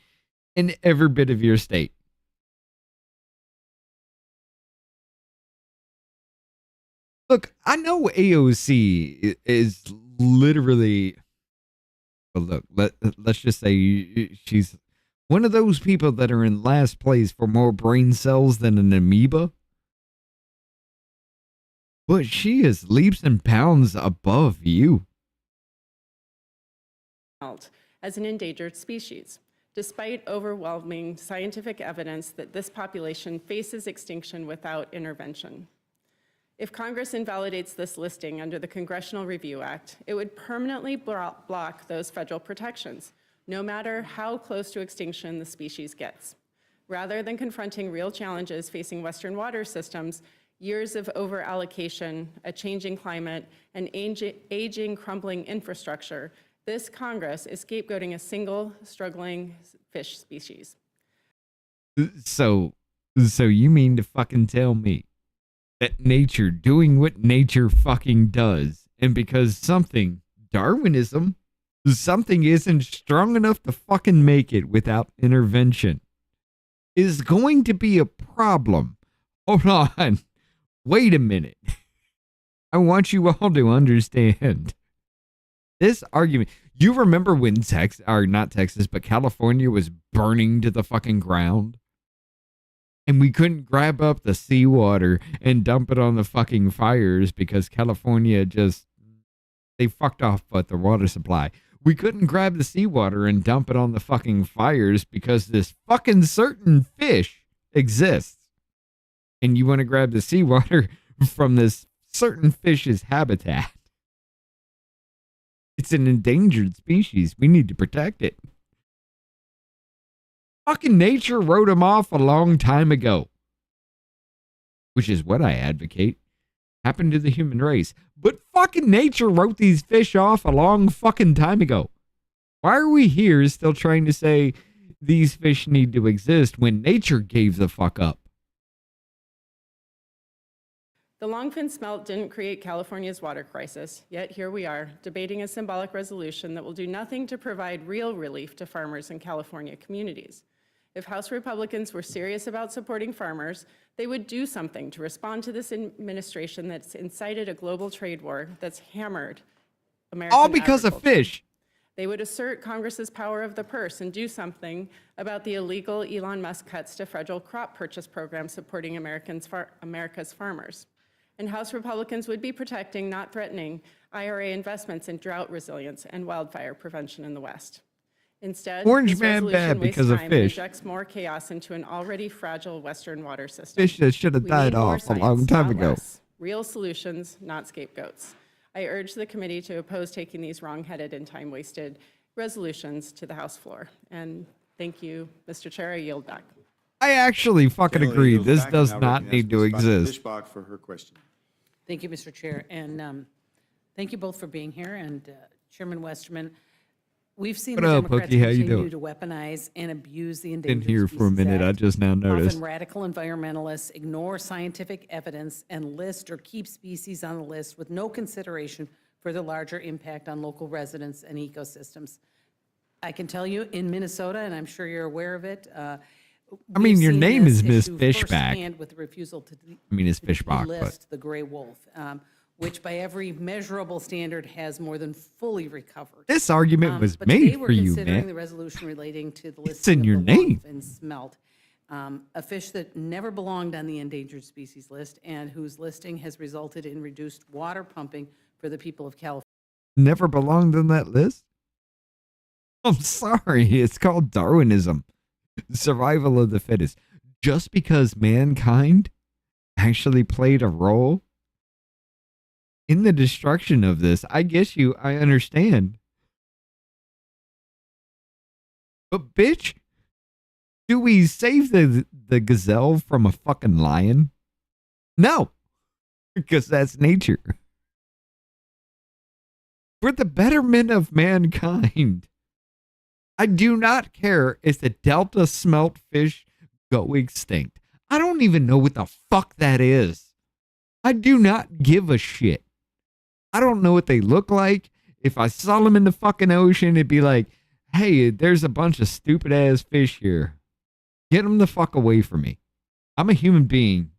Speaker 4: in every bit of your state. Look, I know AOC is literally, well, look, let's just say she's one of those people that are in last place for more brain cells than an amoeba. But she is leaps and bounds above you.
Speaker 1: As an endangered species, despite overwhelming scientific evidence that this population faces extinction without intervention. If Congress invalidates this listing under the Congressional Review Act, it would permanently block those federal protections, no matter how close to extinction the species gets. Rather than confronting real challenges facing Western water systems, years of over-allocation, a changing climate, and aging, crumbling infrastructure, this Congress is scapegoating a single struggling fish species.
Speaker 4: So you mean to fucking tell me that nature doing what nature fucking does, and because something, Darwinism, something isn't strong enough to fucking make it without intervention, is going to be a problem? Hold on. Wait a minute. I want you all to understand this argument. You remember when not Texas, but California was burning to the fucking ground? And we couldn't grab up the seawater and dump it on the fucking fires because California they fucked off with the water supply. We couldn't grab the seawater and dump it on the fucking fires because this fucking certain fish exists. And you want to grab the seawater from this certain fish's habitat. It's an endangered species. We need to protect it. Fucking nature wrote them off a long time ago. Which is what I advocate. Happened to the human race. But fucking nature wrote these fish off a long fucking time ago. Why are we here still trying to say these fish need to exist when nature gave the fuck up?
Speaker 1: The longfin smelt didn't create California's water crisis, yet here we are, debating a symbolic resolution that will do nothing to provide real relief to farmers in California communities. If House Republicans were serious about supporting farmers, they would do something to respond to this administration that's incited a global trade war that's hammered American
Speaker 4: all because of fish.
Speaker 1: They would assert Congress's power of the purse and do something about the illegal Elon Musk cuts to federal crop purchase programs supporting America's farmers. And House Republicans would be protecting, not threatening, IRA investments in drought resilience and wildfire prevention in the West. Instead,
Speaker 4: Orange
Speaker 1: this
Speaker 4: man
Speaker 1: resolution
Speaker 4: bad
Speaker 1: wastes
Speaker 4: because of
Speaker 1: time and
Speaker 4: fish.
Speaker 1: injects more chaos into an already fragile Western water system.
Speaker 4: Fish that should have
Speaker 1: We
Speaker 4: died
Speaker 1: need more
Speaker 4: off a long
Speaker 1: science,
Speaker 4: time
Speaker 1: not
Speaker 4: ago.
Speaker 1: less. Real solutions, not scapegoats. I urge the committee to oppose taking these wrong-headed and time-wasted resolutions to the House floor. And thank you, Mr. Chair. I yield back.
Speaker 4: I actually fucking
Speaker 2: Kelly
Speaker 4: agree.
Speaker 2: yields
Speaker 4: This
Speaker 2: back,
Speaker 4: does
Speaker 2: and now
Speaker 4: not
Speaker 2: recognizes
Speaker 4: need to
Speaker 2: Ms.
Speaker 4: exist.
Speaker 2: Fishbach for her question.
Speaker 22: Thank you, Mr. Chair, and thank you both for being here, and Chairman Westerman. We've seen
Speaker 4: What
Speaker 22: the
Speaker 4: up,
Speaker 22: Democrats
Speaker 4: Pookie? How you
Speaker 22: continue
Speaker 4: doing?
Speaker 22: to weaponize and abuse the
Speaker 4: Been
Speaker 22: Endangered
Speaker 4: here for a
Speaker 22: Species
Speaker 4: minute. I
Speaker 22: Act.
Speaker 4: just now noticed.
Speaker 22: Often radical environmentalists ignore scientific evidence and list or keep species on the list with no consideration for the larger impact on local residents and ecosystems. I can tell you, in Minnesota, and I'm sure you're aware of it.
Speaker 4: I mean, your name is Miss Fishback.
Speaker 22: With the refusal to
Speaker 4: I mean, it's Fishbach, but
Speaker 22: list the gray wolf. which by every measurable standard has more than fully recovered.
Speaker 4: This argument was
Speaker 22: But
Speaker 4: made
Speaker 22: today we're
Speaker 4: for you,
Speaker 22: considering
Speaker 4: man.
Speaker 22: the resolution relating to the
Speaker 4: It's in
Speaker 22: listing
Speaker 4: your
Speaker 22: of the
Speaker 4: name.
Speaker 22: longfin smelt, a fish that never belonged on the endangered species list and whose listing has resulted in reduced water pumping for the people of California.
Speaker 4: Never belonged on that list? I'm sorry. It's called Darwinism. Survival of the fittest. Just because mankind actually played a role in the destruction of this, I understand. But bitch, do we save the gazelle from a fucking lion? No, because that's nature. For the betterment of mankind, I do not care if the Delta smelt fish go extinct. I don't even know what the fuck that is. I do not give a shit. I don't know what they look like. If I saw them in the fucking ocean, it'd be like, hey, there's a bunch of stupid ass fish here. Get them the fuck away from me. I'm a human being.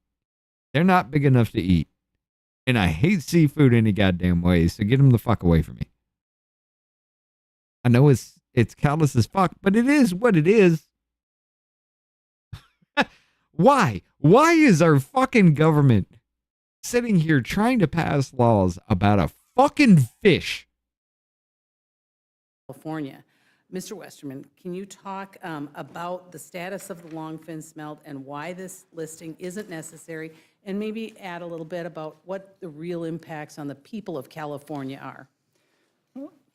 Speaker 4: They're not big enough to eat. And I hate seafood any goddamn way, so get them the fuck away from me. I know it's callous as fuck, but it is what it is. Why? Why is our fucking government sitting here trying to pass laws about a fucking fish?
Speaker 22: California. Mr. Westerman, can you talk about the status of the longfin smelt and why this listing isn't necessary, and maybe add a little bit about what the real impacts on the people of California are?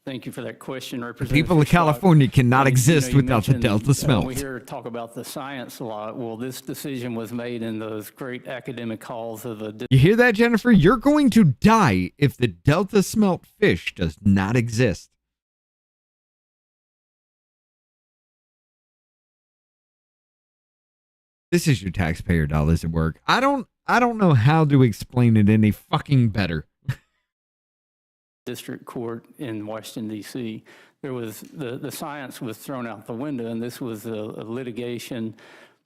Speaker 21: Thank you for that question, Representative.
Speaker 4: People of
Speaker 21: Fishbach.
Speaker 4: California cannot
Speaker 21: You
Speaker 4: exist
Speaker 21: you
Speaker 4: without the
Speaker 21: mentioned,
Speaker 4: Delta smelt.
Speaker 21: We hear talk about the science a lot. Well, this decision was made in those great academic halls of the.
Speaker 4: You hear that, Jennifer? You're going to die if the Delta smelt fish does not exist. This is your taxpayer dollars at work. I don't know how to explain it any fucking better.
Speaker 21: District Court in Washington, D.C. There was the science was thrown out the window, and this was a litigation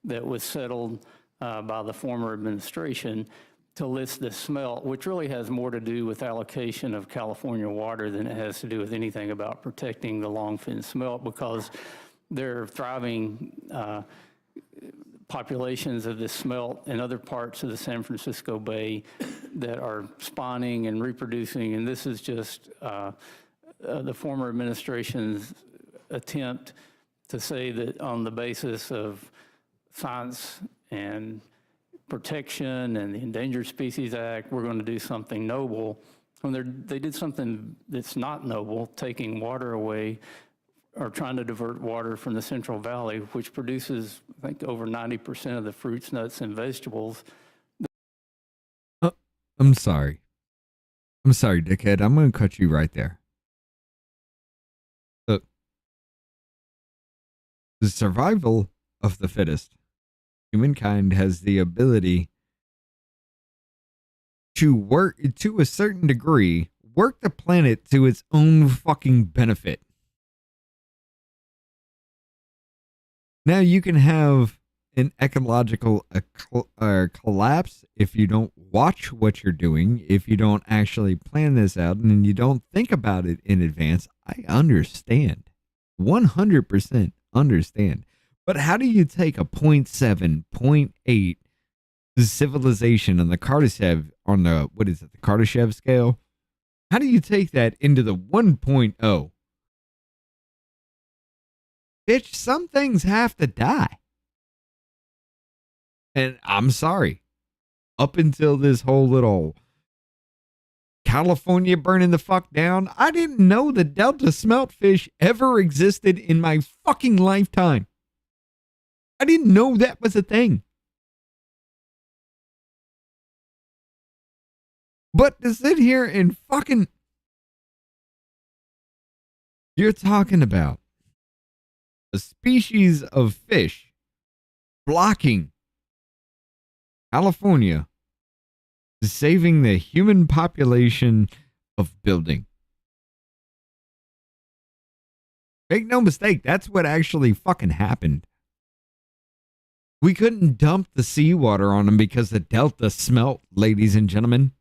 Speaker 21: that was settled by the former administration to list the smelt, which really has more to do with allocation of California water than it has to do with anything about protecting the longfin smelt, because they're thriving populations of this smelt in other parts of the San Francisco Bay that are spawning and reproducing. And this is just the former administration's attempt to say that on the basis of science and protection and the Endangered Species Act, we're going to do something noble. When they did something that's not noble, taking water away or trying to divert water from the Central Valley, which produces, I think, over 90% of the fruits, nuts, and vegetables.
Speaker 4: I'm sorry. I'm sorry, dickhead. I'm going to cut you right there. Look, the survival of the fittest. Humankind has the ability to work, to a certain degree, work the planet to its own fucking benefit. Now you can have an ecological collapse if you don't watch what you're doing, if you don't actually plan this out, and you don't think about it in advance. I understand. 100% understand. But how do you take a 0.7, 0.8 civilization on the Kardashev, on the, what is it, the Kardashev scale? How do you take that into the 1.0? Bitch, some things have to die. And I'm sorry. Up until this whole little California burning the fuck down, I didn't know the Delta smelt fish ever existed in my fucking lifetime. I didn't know that was a thing. But to sit here and fucking... You're talking about a species of fish blocking California, saving the human population of building. Make no mistake, that's what actually fucking happened. We couldn't dump the seawater on them because the Delta smelt, ladies and gentlemen.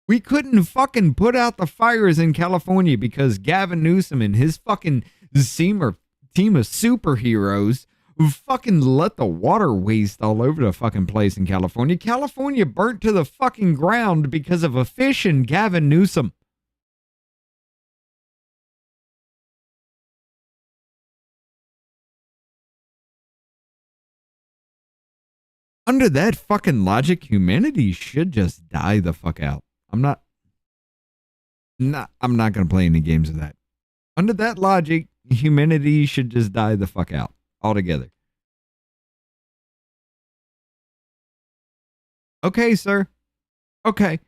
Speaker 4: We couldn't fucking put out the fires in California because Gavin Newsom and his fucking team of superheroes fucking let the water waste all over the fucking place in California. California burnt to the fucking ground because of a fish and Gavin Newsom. Under that fucking logic, humanity should just die the fuck out. I'm not gonna play any games with that. Under that logic, humanity should just die the fuck out altogether. Okay, sir. Okay.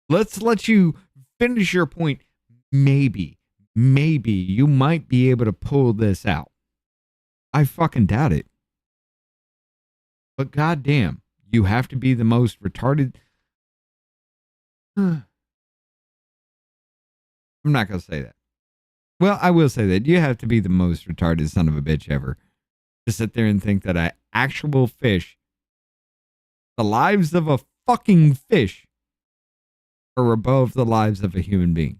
Speaker 4: Let's let you finish your point. Maybe you might be able to pull this out. I fucking doubt it. But goddamn, you have to be the most retarded. I'm not going to say that. Well, I will say that you have to be the most retarded son of a bitch ever to sit there and think that an actual fish, the lives of a fucking fish, are above the lives of a human being.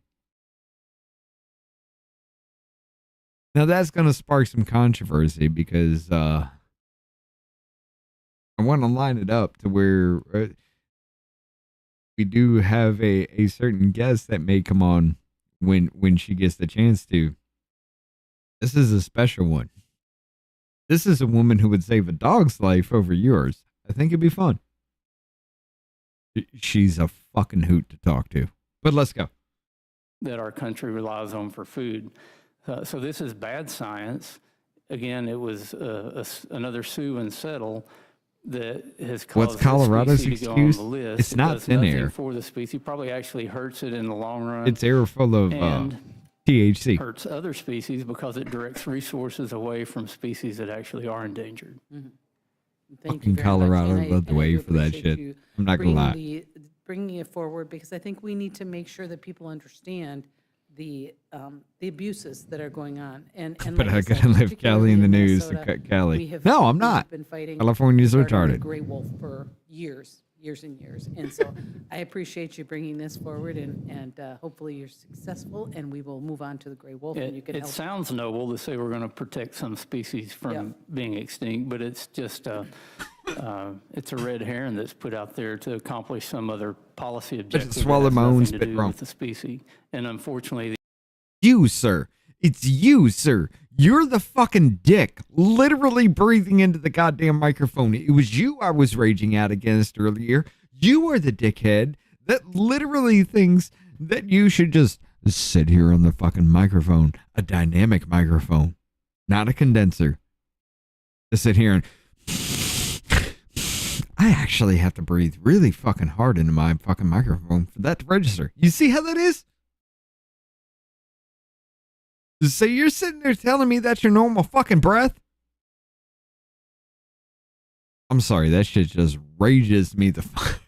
Speaker 4: Now that's going to spark some controversy because I want to line it up to where we do have a certain guest that may come on when she gets the chance to. This is a special one. This is a woman who would save a dog's life over yours. I think it'd be fun. She's a fucking hoot to talk to. But let's go.
Speaker 21: That our country relies on for food. So this is bad science. Again, it was another sue and settle that has caused
Speaker 4: What's Colorado's
Speaker 21: the species to go on
Speaker 4: excuse?
Speaker 21: the list.
Speaker 4: It's
Speaker 21: It
Speaker 4: not
Speaker 21: does
Speaker 4: thin
Speaker 21: nothing
Speaker 4: air.
Speaker 21: for the species. Probably actually hurts it in the long run.
Speaker 4: It's air full of
Speaker 21: and
Speaker 4: THC.
Speaker 21: hurts other species because it directs resources away from species that actually are endangered.
Speaker 4: Fucking Colorado led the way for that shit. I'm not gonna lie.
Speaker 22: Bringing it forward, because I think we need to make sure that people understand the abuses that are going on. And
Speaker 4: But
Speaker 22: like
Speaker 4: I
Speaker 22: said,
Speaker 4: gotta live
Speaker 22: particularly
Speaker 4: Cali in the
Speaker 22: in
Speaker 4: news to
Speaker 22: Minnesota,
Speaker 4: cut Cali.
Speaker 22: we have-
Speaker 4: No, I'm
Speaker 22: we
Speaker 4: not.
Speaker 22: have been fighting
Speaker 4: California's
Speaker 22: regarding the
Speaker 4: retarded.
Speaker 22: gray wolf for years and years. And so I appreciate you bringing this forward, and hopefully you're successful, and we will move on to the gray wolf, and you can
Speaker 21: It
Speaker 22: help.
Speaker 21: sounds noble to say we're going to protect some species from being extinct, but it's just it's a red herring that's put out there to accomplish some other policy objective. that
Speaker 4: swallow
Speaker 21: has
Speaker 4: my own
Speaker 21: nothing to
Speaker 4: spit
Speaker 21: do
Speaker 4: wrong.
Speaker 21: with the species. And unfortunately,
Speaker 4: You, sir. It's you, sir. You're the fucking dick, literally breathing into the goddamn microphone. It was you I was raging out against earlier. You are the dickhead that literally thinks that you should just sit here on the fucking microphone, a dynamic microphone, not a condenser. To sit here and I actually have to breathe really fucking hard into my fucking microphone for that to register. You see how that is? So you're sitting there telling me that's your normal fucking breath? I'm sorry, that shit just rages me the fuck.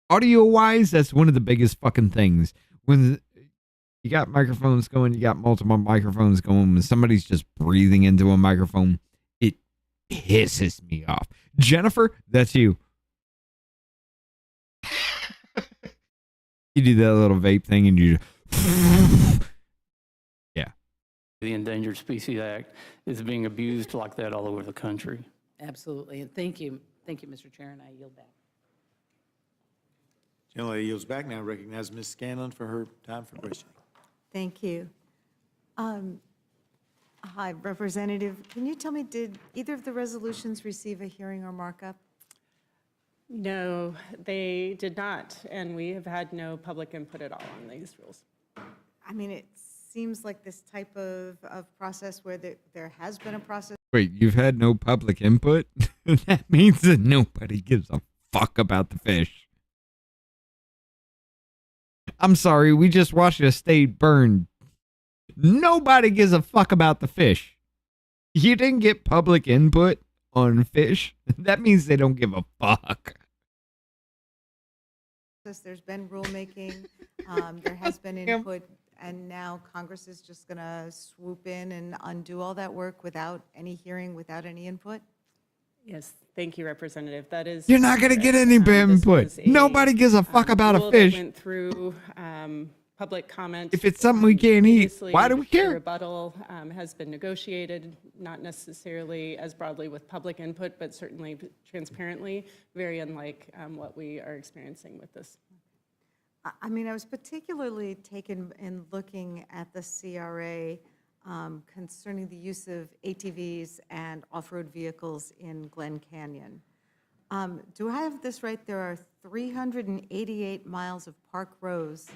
Speaker 4: Audio-wise, that's one of the biggest fucking things. When you got microphones going, you got multiple microphones going, when somebody's just breathing into a microphone, it pisses me off. Jennifer, that's you. You do that little vape thing and you
Speaker 21: the Endangered Species Act is being abused like that all over the country.
Speaker 22: Absolutely, and thank you, Mr. Chair, and I yield back.
Speaker 2: Gentlelady yields back. Now recognize Ms. Scanlon for her time for questioning.
Speaker 7: Thank you. Hi, Representative. Can you tell me, did either of the resolutions receive a hearing or markup?
Speaker 1: No, they did not, and we have had no public input at all on these rules.
Speaker 7: I mean, it seems like this type of process where there has been a process.
Speaker 4: Wait, you've had no public input? That means that nobody gives a fuck about the fish. I'm sorry, we just watched a state burn. Nobody gives a fuck about the fish. You didn't get public input on fish? That means they don't give a fuck.
Speaker 7: There's been rulemaking, there has been input, and now Congress is just going to swoop in and undo all that work without any hearing, without any input?
Speaker 1: Yes, thank you, Representative. That is.
Speaker 4: You're not going to get any input. Nobody gives a fuck about a
Speaker 1: rule that
Speaker 4: fish.
Speaker 1: went through public comment.
Speaker 4: If it's something we can't eat,
Speaker 1: Previously,
Speaker 4: why do we
Speaker 1: the
Speaker 4: care?
Speaker 1: rebuttal has been negotiated, not necessarily as broadly with public input, but certainly transparently, very unlike what we are experiencing with this.
Speaker 7: I mean, I was particularly taken in looking at the CRA concerning the use of ATVs and off-road vehicles in Glen Canyon. Do I have this right? There are 388 miles of park roads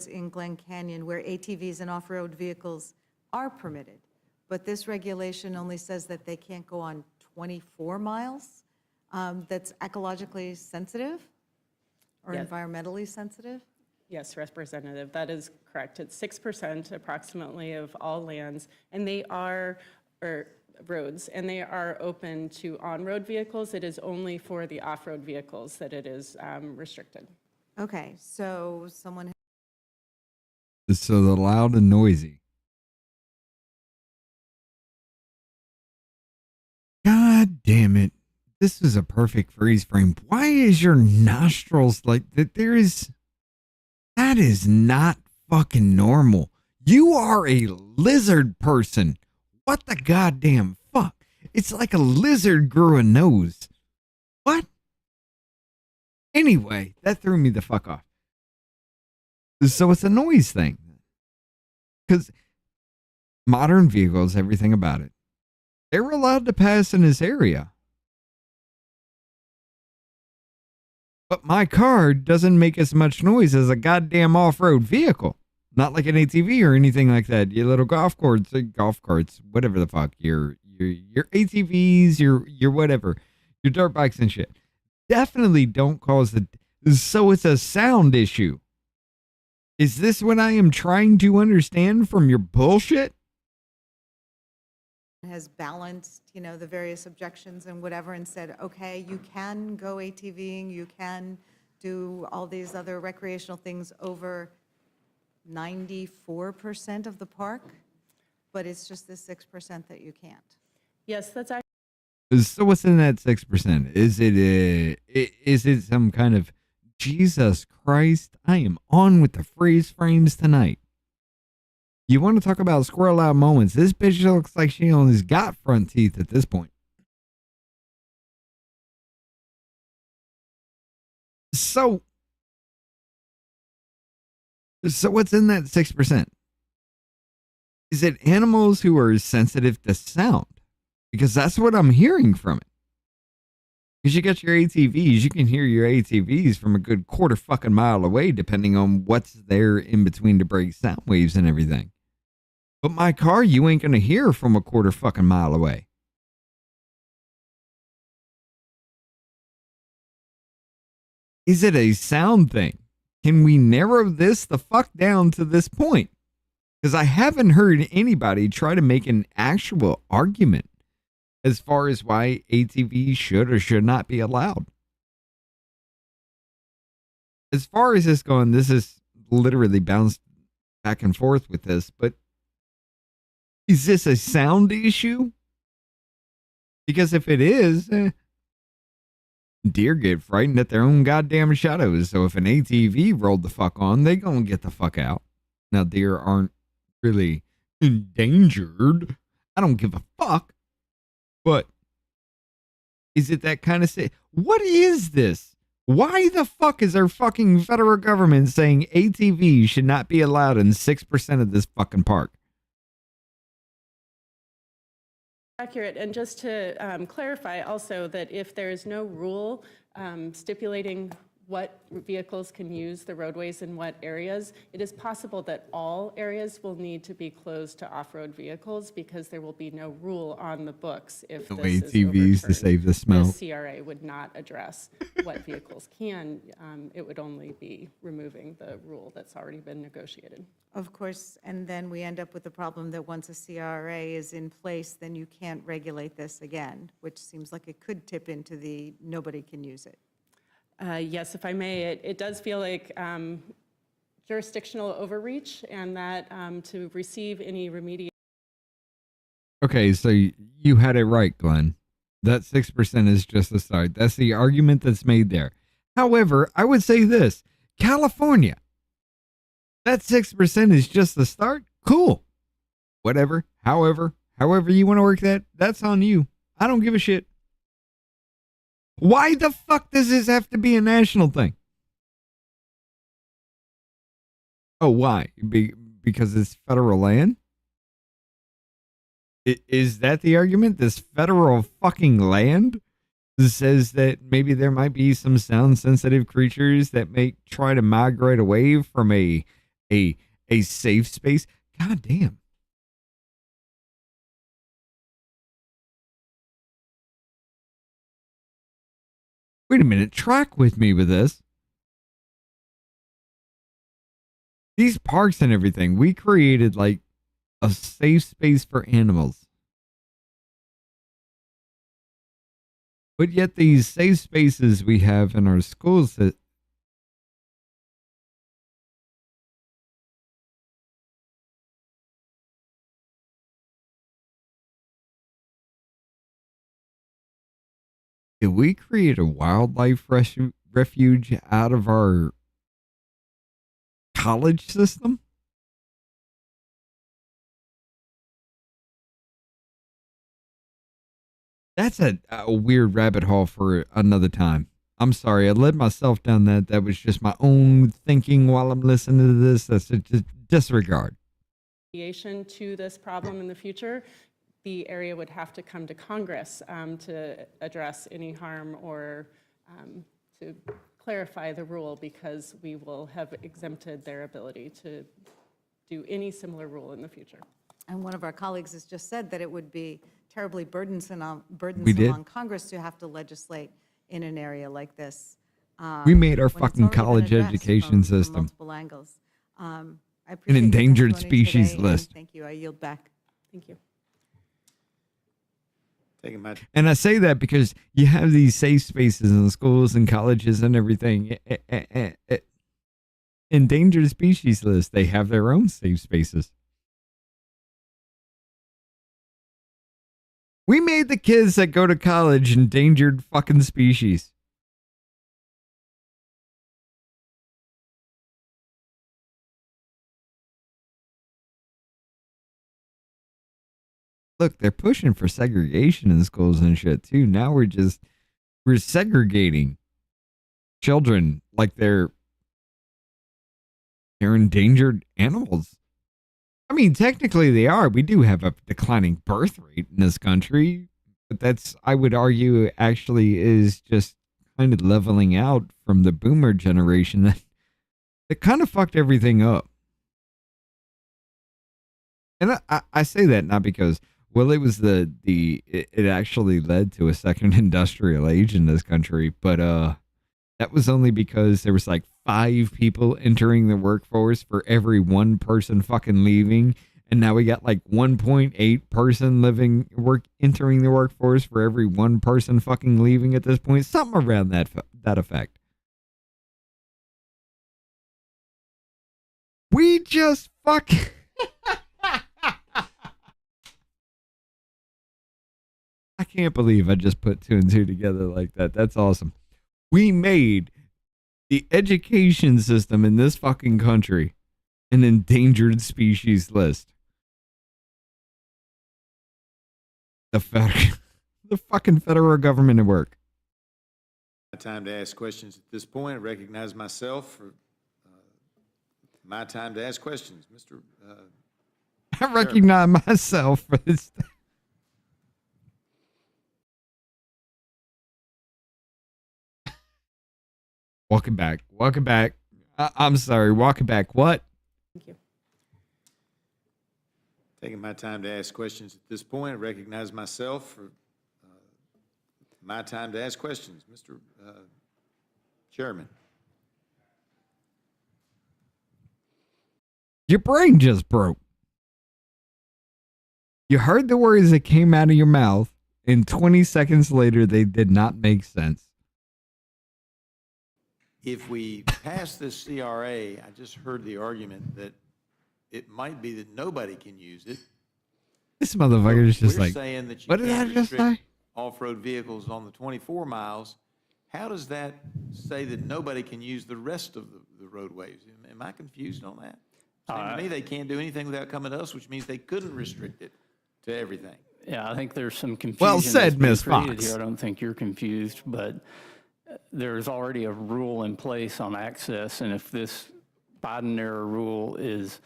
Speaker 7: in Glen Canyon where ATVs and off-road vehicles are permitted, but this regulation only says that they can't go on 24 miles. That's ecologically sensitive or
Speaker 1: Yes.
Speaker 7: environmentally sensitive?
Speaker 1: Yes, Representative, that is correct. It's 6% approximately of all lands, and they are, or roads, and they are open to on-road vehicles. It is only for the off-road vehicles that it is restricted.
Speaker 7: Okay, so someone
Speaker 4: So the loud and noisy. God damn it. This is a perfect freeze frame. Why is your nostrils like that? That is not fucking normal. You are a lizard person. What the goddamn fuck? It's like a lizard grew a nose. What? Anyway, that threw me the fuck off. So it's a noise thing. Because modern vehicles, everything about it, they're allowed to pass in this area. But my car doesn't make as much noise as a goddamn off-road vehicle. Not like an ATV or anything like that. Your little golf carts, whatever the fuck. Your ATVs, your whatever. Your dirt bikes and shit. Definitely don't cause so it's a sound issue. Is this what I am trying to understand from your bullshit?
Speaker 7: has balanced, the various objections and whatever and said, okay, you can go ATVing, you can do all these other recreational things over 94% of the park, but it's just the 6% that you can't.
Speaker 1: Yes, that's actually.
Speaker 4: So what's in that 6%? Is it some kind of Jesus Christ? I am on with the freeze frames tonight. You want to talk about squirrel out moments? This bitch looks like she only's got front teeth at this point. So what's in that 6%? Is it animals who are sensitive to sound? Because that's what I'm hearing from it. Because you got your ATVs, you can hear your ATVs from a good quarter fucking mile away, depending on what's there in between to break sound waves and everything. But my car, you ain't going to hear from a quarter fucking mile away. Is it a sound thing? Can we narrow this the fuck down to this point? Because I haven't heard anybody try to make an actual argument as far as why ATVs should or should not be allowed. As far as this going, this is literally bounced back and forth with this, but is this a sound issue? Because if it is, deer get frightened at their own goddamn shadows. So if an ATV rolled the fuck on, they gonna get the fuck out. Now, deer aren't really endangered. I don't give a fuck. But is it that kind of say? What is this? Why the fuck is our fucking federal government saying ATVs should not be allowed in 6% of this fucking park?
Speaker 1: Accurate. And just to clarify also that if there is no rule stipulating what vehicles can use the roadways in what areas, it is possible that all areas will need to be closed to off-road vehicles because there will be no rule on the books if
Speaker 4: No
Speaker 1: this
Speaker 4: ATVs
Speaker 1: is
Speaker 4: to
Speaker 1: overturned.
Speaker 4: save the smell.
Speaker 1: The CRA would not address what vehicles can. It would only be removing the rule that's already been negotiated.
Speaker 7: Of course, and then we end up with the problem that once a CRA is in place, then you can't regulate this again, which seems like it could tip into the nobody can use it.
Speaker 1: Yes, if I may, it does feel like jurisdictional overreach and that to receive any remediation.
Speaker 4: Okay, so you had it right, Glenn. That 6% is just the start. That's the argument that's made there. However, I would say this, California, that 6% is just the start. Cool. Whatever, however you want to work that, that's on you. I don't give a shit. Why the fuck does this have to be a national thing? Oh, why? Because it's federal land? Is that the argument? This federal fucking land says that maybe there might be some sound sensitive creatures that may try to migrate away from a safe space. God damn. Wait a minute, track with me with this. These parks and everything, we created like a safe space for animals. But yet these safe spaces we have in our schools that did we create a wildlife refuge out of our college system? That's a weird rabbit hole for another time. I'm sorry, I led myself down that. That was just my own thinking while I'm listening to this. That's a disregard.
Speaker 1: To this problem in the future, the area would have to come to Congress to address any harm or to clarify the rule, because we will have exempted their ability to do any similar rule in the future.
Speaker 7: And one of our colleagues has just said that it would be terribly burdensome on Congress to have to legislate in an area like this.
Speaker 4: We made our
Speaker 7: when it's
Speaker 4: fucking
Speaker 7: already been
Speaker 4: college
Speaker 7: addressed
Speaker 4: education
Speaker 7: from
Speaker 4: system
Speaker 7: multiple angles. I
Speaker 4: an
Speaker 7: appreciate your
Speaker 4: endangered
Speaker 7: testimony
Speaker 4: species
Speaker 7: today, and
Speaker 4: list.
Speaker 7: Thank you. I yield back.
Speaker 1: Thank you.
Speaker 2: Taking my
Speaker 4: And I say that because you have these safe spaces in schools and colleges and everything. Endangered species list, they have their own safe spaces. We made the kids that go to college endangered fucking species. Look, they're pushing for segregation in schools and shit too. Now we're segregating children like they're endangered animals. I mean, technically they are. We do have a declining birth rate in this country, but that's, I would argue, actually is just kind of leveling out from the boomer generation that kind of fucked everything up. And I say that not because, well, it was it actually led to a second industrial age in this country, but that was only because there was like 5 people entering the workforce for every 1 person fucking leaving, and now we got like 1.8 person entering the workforce for every 1 person fucking leaving at this point, something around that effect. We just fuck. I can't believe I just put 2 and 2 together like that. That's awesome. We made the education system in this fucking country an endangered species list. The fucking federal government at work.
Speaker 2: My time to ask questions at this point. I recognize myself for my time to ask questions. Mr.
Speaker 4: I recognize myself for this. Walking back. I'm sorry, walking back. What?
Speaker 1: Thank you.
Speaker 2: Taking my time to ask questions at this point. I recognize myself for my time to ask questions. Mr. Chairman.
Speaker 4: Your brain just broke. You heard the words that came out of your mouth, and 20 seconds later, they did not make sense.
Speaker 2: If we pass this CRA, I just heard the argument that it might be that nobody can use it.
Speaker 4: This motherfucker is just
Speaker 2: We're
Speaker 4: like,
Speaker 2: saying that you
Speaker 4: what did I
Speaker 2: can't
Speaker 4: just
Speaker 2: restrict
Speaker 4: say?
Speaker 2: off-road vehicles on the 24 miles, how does that say that nobody can use the rest of the roadways? Am I confused on that? Seems to me they can't do anything without coming to us, which means they couldn't restrict it to everything.
Speaker 21: Yeah, I think there's some confusion.
Speaker 4: Well
Speaker 21: that's
Speaker 4: said,
Speaker 21: been
Speaker 4: Ms.
Speaker 21: created
Speaker 4: Fox.
Speaker 21: here. I don't think you're confused, but there's already a rule in place on access, and if this Biden-era rule is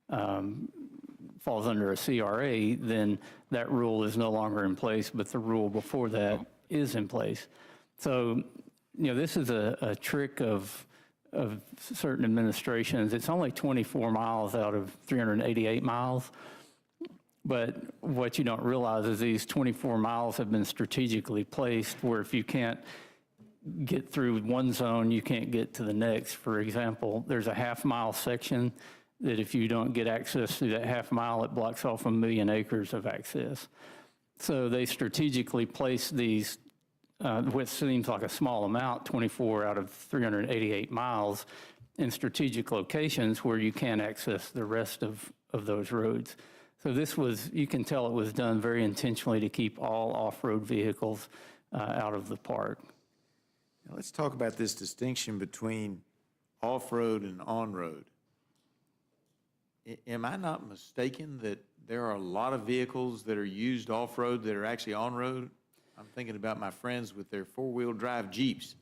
Speaker 21: falls under a CRA, then that rule is no longer in place, but the rule before that is in place. So, this is a trick of certain administrations. It's only 24 miles out of 388 miles. But what you don't realize is these 24 miles have been strategically placed where if you can't get through one zone, you can't get to the next. For example, there's a half-mile section that if you don't get access through that half mile, it blocks off 1 million acres of access. So they strategically place these, which seems like a small amount, 24 out of 388 miles, in strategic locations where you can't access the rest of those roads. So this was, you can tell it was done very intentionally to keep all off-road vehicles out of the park.
Speaker 2: Now, let's talk about this distinction between off-road and on-road. Am I not mistaken that there are a lot of vehicles that are used off-road that are actually on-road? I'm thinking about my friends with their four-wheel drive Jeeps.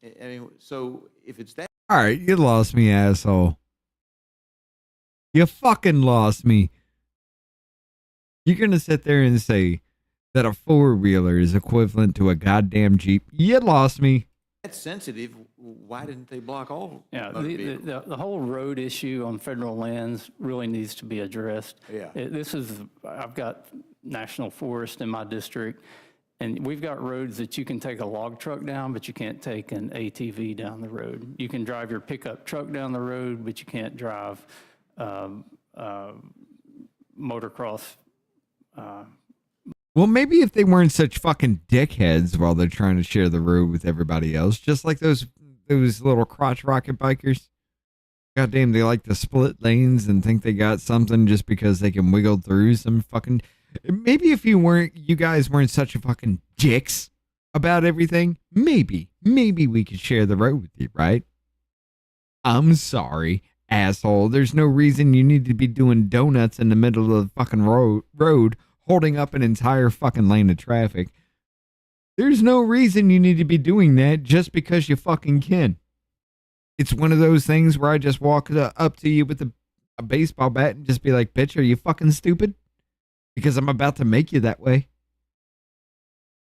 Speaker 2: I mean, so if it's that...
Speaker 4: All right, you lost me, asshole. You fucking lost me. You're going to sit there and say that a four-wheeler is equivalent to a goddamn Jeep. You lost me.
Speaker 2: That's sensitive. Why didn't they block all?
Speaker 21: Yeah, the whole road issue on federal lands really needs to be addressed.
Speaker 2: Yeah.
Speaker 21: I've got national forest in my district, and we've got roads that you can take a log truck down, but you can't take an ATV down the road. You can drive your pickup truck down the road, but you can't drive motocross.
Speaker 4: Well, maybe if they weren't such fucking dickheads while they're trying to share the road with everybody else, just like those little crotch rocket bikers. Goddamn, they like to split lanes and think they got something just because they can wiggle through some fucking... Maybe if you guys weren't such a fucking dicks about everything, maybe we could share the road with you, right? I'm sorry, asshole. There's no reason you need to be doing donuts in the middle of the fucking road holding up an entire fucking lane of traffic. There's no reason you need to be doing that just because you fucking can. It's one of those things where I just walk up to you with a baseball bat and just be like, bitch, are you fucking stupid? Because I'm about to make you that way.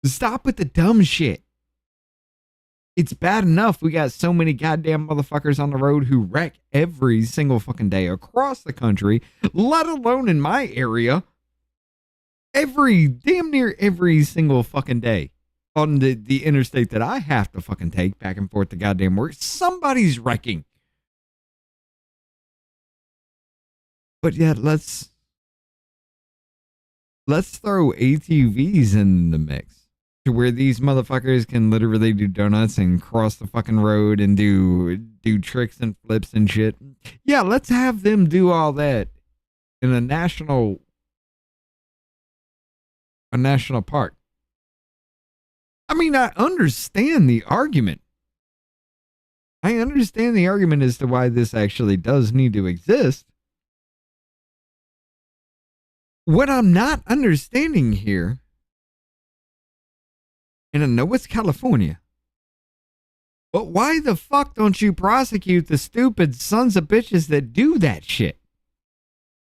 Speaker 4: Stop with the dumb shit. It's bad enough we got so many goddamn motherfuckers on the road who wreck every single fucking day across the country, let alone in my area. Damn near every single fucking day on the interstate that I have to fucking take back and forth to goddamn work, somebody's wrecking. But yeah, let's throw ATVs in the mix to where these motherfuckers can literally do donuts and cross the fucking road and do tricks and flips and shit. Yeah, let's have them do all that in a national park. I mean, I understand the argument. I understand the argument as to why this actually does need to exist. What I'm not understanding here, and I know it's California, but why the fuck don't you prosecute the stupid sons of bitches that do that shit?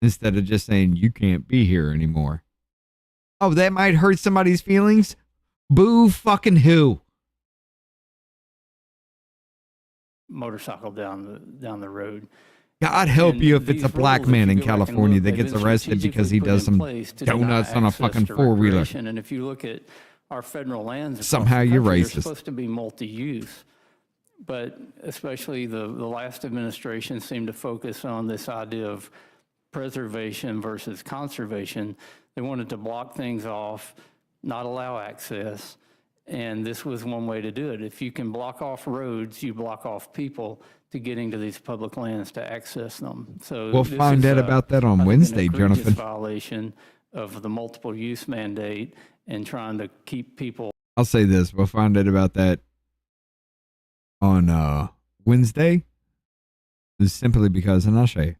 Speaker 4: Instead of just saying, you can't be here anymore. Oh, that might hurt somebody's feelings? Boo fucking who?
Speaker 21: Motorcycle down the road.
Speaker 4: God help
Speaker 21: And
Speaker 4: you if it's a
Speaker 21: these
Speaker 4: black
Speaker 21: rules, if
Speaker 4: man
Speaker 21: you
Speaker 4: in
Speaker 21: go back and
Speaker 4: California
Speaker 21: look,
Speaker 4: that
Speaker 21: they've
Speaker 4: gets
Speaker 21: been
Speaker 4: arrested because he
Speaker 21: strategically
Speaker 4: does
Speaker 21: put in
Speaker 4: some
Speaker 21: place to deny
Speaker 4: donuts on a
Speaker 21: access
Speaker 4: fucking
Speaker 21: to
Speaker 4: four-wheeler.
Speaker 21: recreation. And if you look at our federal lands, across
Speaker 4: Somehow
Speaker 21: the
Speaker 4: you're
Speaker 21: country,
Speaker 4: racist.
Speaker 21: they're supposed to be multi-use. But especially the last administration seemed to focus on this idea of preservation versus conservation. They wanted to block things off, not allow access. And this was one way to do it. If you can block off roads, you block off people to getting to these public lands to access them. So
Speaker 4: We'll
Speaker 21: this
Speaker 4: find
Speaker 21: is,
Speaker 4: out about that on
Speaker 21: I think,
Speaker 4: Wednesday,
Speaker 21: an egregious
Speaker 4: Jonathan.
Speaker 21: violation of the multiple use mandate and trying to keep people.
Speaker 4: I'll say this. We'll find out about that on Wednesday. Is simply because, and I'll show you.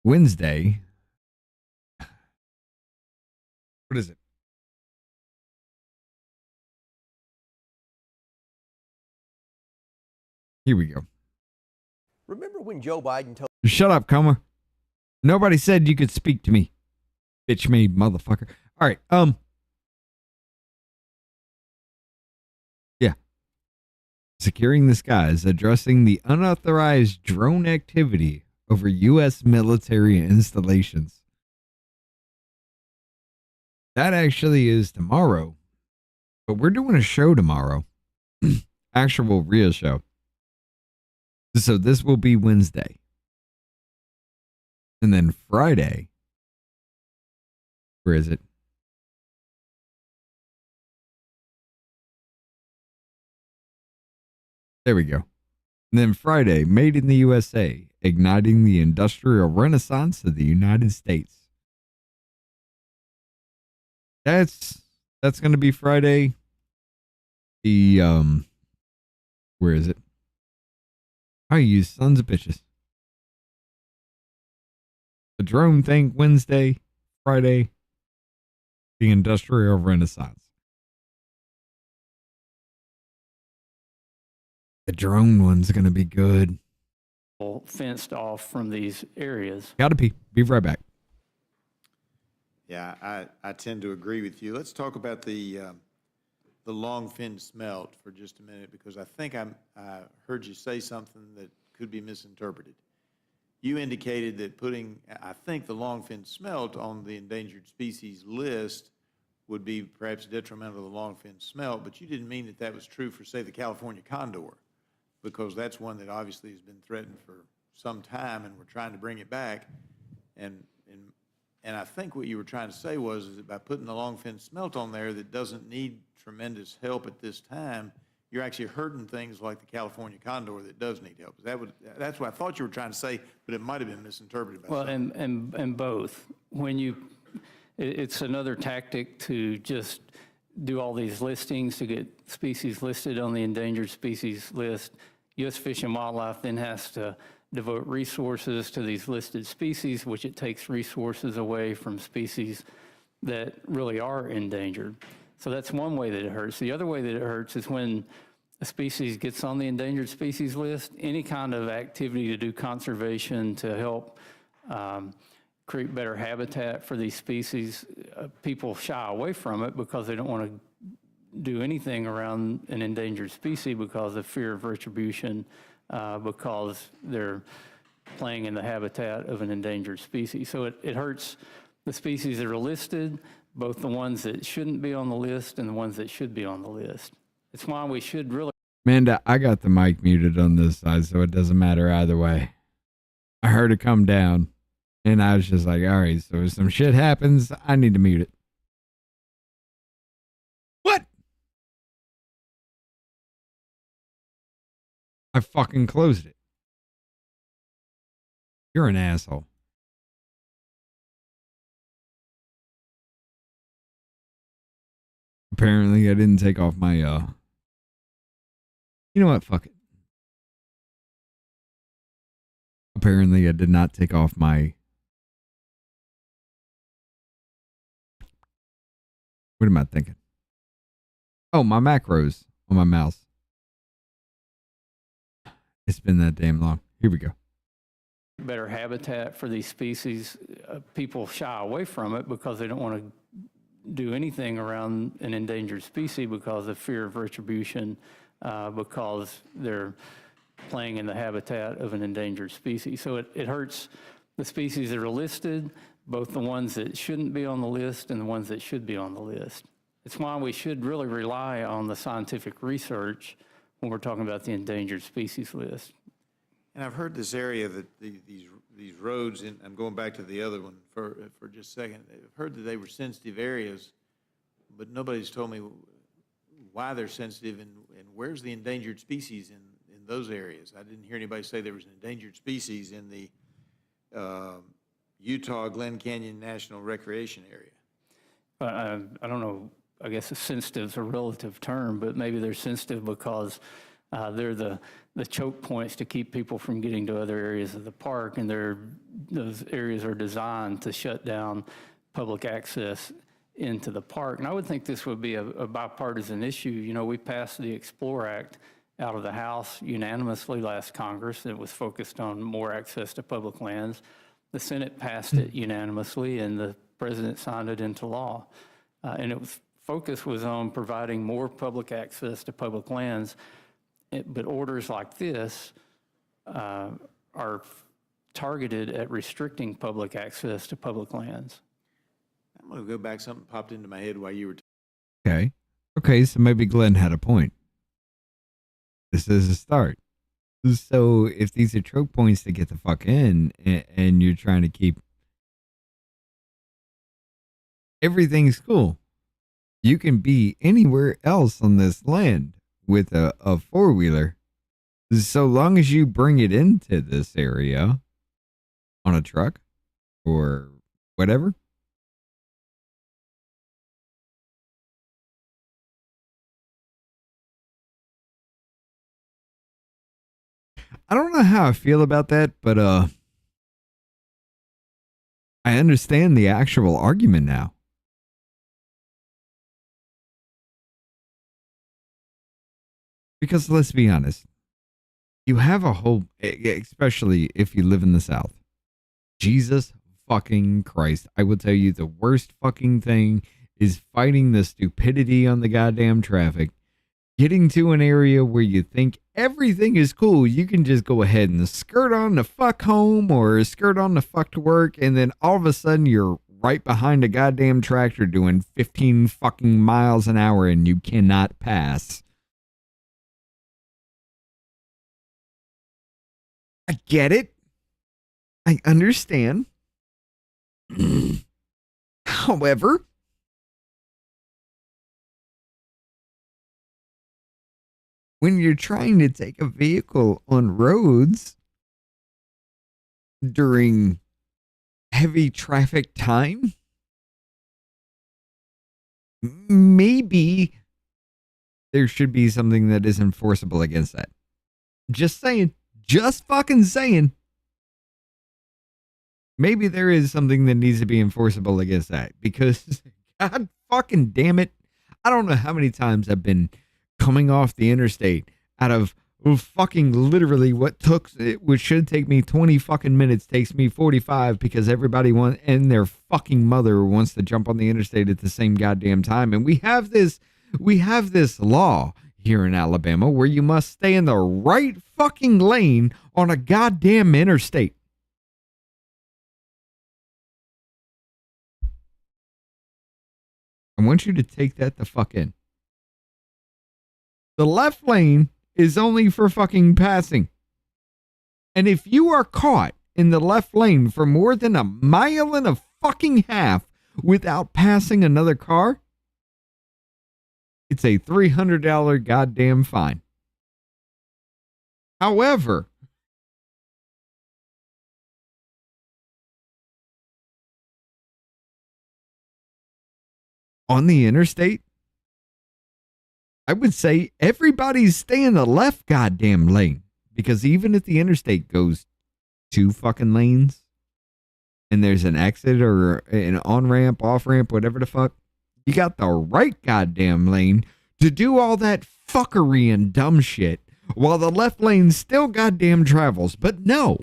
Speaker 4: Wednesday. What is it? Here we go.
Speaker 11: Remember when Joe Biden told...
Speaker 4: Shut up, Comer. Nobody said you could speak to me. Bitch made motherfucker. All right. Yeah. Securing the skies, addressing the unauthorized drone activity over U.S. military installations. That actually is tomorrow. But we're doing a show tomorrow. Actual real show. So this will be Wednesday. And then Friday. Where is it? There we go. And then Friday, Made in the USA, igniting the industrial renaissance of the United States. That's going to be Friday. The where is it? Oh, you sons of bitches. The drone thing Wednesday, Friday. The industrial renaissance. The drone one's going to be good.
Speaker 21: Fenced off from these areas.
Speaker 4: Gotta pee. Be right back.
Speaker 2: Yeah, I tend to agree with you. Let's talk about the Longfin smelt for just a minute, because I think I heard you say something that could be misinterpreted. You indicated that putting, I think, the Longfin smelt on the endangered species list would be perhaps detrimental to the Longfin smelt, but you didn't mean that that was true for, say, the California condor, because that's one that obviously has been threatened for some time, and we're trying to bring it back. And I think what you were trying to say was is that by putting the Longfin smelt on there that doesn't need tremendous help at this time, you're actually hurting things like the California condor that does need help. That's what I thought you were trying to say, but it might have been misinterpreted.
Speaker 21: Well, and both. It's another tactic to just do all these listings to get species listed on the endangered species list. U.S. Fish and Wildlife then has to devote resources to these listed species, which it takes resources away from species that really are endangered. So that's one way that it hurts. The other way that it hurts is when a species gets on the endangered species list, any kind of activity to do conservation to help create better habitat for these species, people shy away from it because they don't want to do anything around an endangered species because of fear of retribution, because they're playing in the habitat of an endangered species. So it hurts the species that are listed, both the ones that shouldn't be on the list and the ones that should be on the list. It's why we should really...
Speaker 4: Amanda, I got the mic muted on this side, so it doesn't matter either way. I heard it come down, and I was just like, all right, so if some shit happens, I need to mute it. What? I fucking closed it. You're an asshole. Apparently, I didn't take off my, You know what? Fuck it. Apparently, I did not take off my... What am I thinking? Oh, my macros on my mouse. It's been that damn long. Here we go.
Speaker 21: Better habitat for these species. People shy away from it because they don't want to do anything around an endangered species because of fear of retribution, because they're playing in the habitat of an endangered species. So it hurts the species that are listed, both the ones that shouldn't be on the list and the ones that should be on the list. It's why we should really rely on the scientific research when we're talking about the endangered species list.
Speaker 2: And I've heard this area that these roads, and I'm going back to the other one for just a second. I've heard that they were sensitive areas, but nobody's told me why they're sensitive and where's the endangered species in those areas. I didn't hear anybody say there was an endangered species in the Utah Glen Canyon National Recreation Area.
Speaker 21: I don't know, I guess sensitive is a relative term, but maybe they're sensitive because they're the choke points to keep people from getting to other areas of the park, and those areas are designed to shut down public access into the park. And I would think this would be a bipartisan issue. You know, we passed the Explore Act out of the House unanimously last Congress. It was focused on more access to public lands. The Senate passed it unanimously, and the president signed it into law. And focus was on providing more public access to public lands. But orders like this are targeted at restricting public access to public lands.
Speaker 2: I'm going to go back. Something popped into my head while you were
Speaker 4: Okay. Okay, so maybe Glenn had a point. This is a start. So if these are choke points to get the fuck in, and you're trying to keep everything's cool, you can be anywhere else on this land with a four-wheeler, so long as you bring it into this area on a truck or whatever. I don't know how I feel about that, but I understand the actual argument now. Because let's be honest, you have a whole, especially if you live in the South. Jesus fucking Christ. I will tell you the worst fucking thing is fighting the stupidity on the goddamn traffic. Getting to an area where you think everything is cool, you can just go ahead and skirt on the fuck home or skirt on the fuck to work, and then all of a sudden you're right behind a goddamn tractor doing 15 fucking miles an hour and you cannot pass. I get it. I understand. However, when you're trying to take a vehicle on roads during heavy traffic time, maybe there should be something that is enforceable against that. Just saying. Just fucking saying. Maybe there is something that needs to be enforceable against that, because God fucking damn it, I don't know how many times I've been coming off the interstate out of fucking literally which should take me 20 fucking minutes takes me 45, because everybody and their fucking mother wants to jump on the interstate at the same goddamn time. And we have this law here in Alabama where you must stay in the right fucking lane on a goddamn interstate. I want you to take that the fuck in. The left lane is only for fucking passing. And if you are caught in the left lane for more than a mile and a fucking half without passing another car, it's a $300 goddamn fine. However, on the interstate, I would say everybody's stay in the left goddamn lane, because even if the interstate goes 2 fucking lanes and there's an exit or an on-ramp, off-ramp, whatever the fuck, you got the right goddamn lane to do all that fuckery and dumb shit while the left lane still goddamn travels. But no,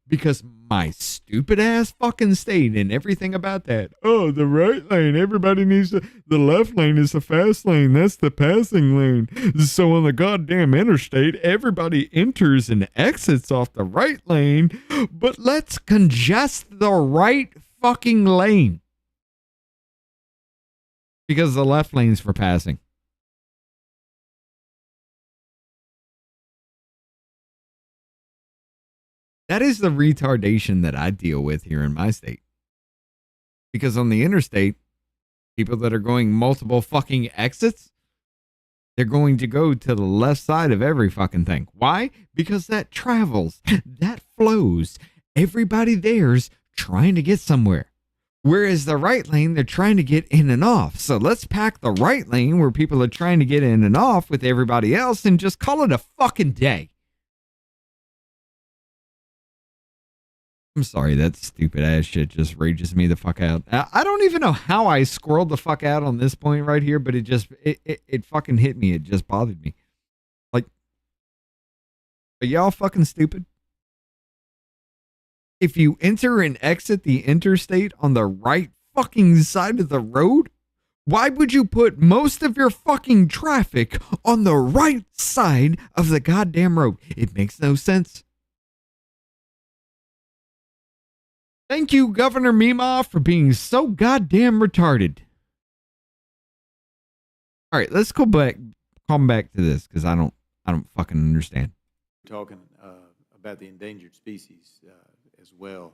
Speaker 4: because my stupid ass fucking state and everything about that. Oh, the right lane. Everybody needs to. The left lane is the fast lane. That's the passing lane. So on the goddamn interstate, everybody enters and exits off the right lane. But let's congest the right fucking lane, because the left lane's for passing. That is the retardation that I deal with here in my state. Because on the interstate, people that are going multiple fucking exits, they're going to go to the left side of every fucking thing. Why? Because that travels, that flows. Everybody there's trying to get somewhere. Whereas the right lane, they're trying to get in and off. So let's pack the right lane where people are trying to get in and off with everybody else and just call it a fucking day. I'm sorry, that stupid ass shit just rages me the fuck out. I don't even know how I squirreled the fuck out on this point right here, but it fucking hit me. It just bothered me. Like, are y'all fucking stupid? If you enter and exit the interstate on the right fucking side of the road, why would you put most of your fucking traffic on the right side of the goddamn road? It makes no sense. Thank you, Governor Meemaw, for being so goddamn retarded. All right, let's come back to this because I don't fucking understand.
Speaker 2: Talking about the endangered species as well.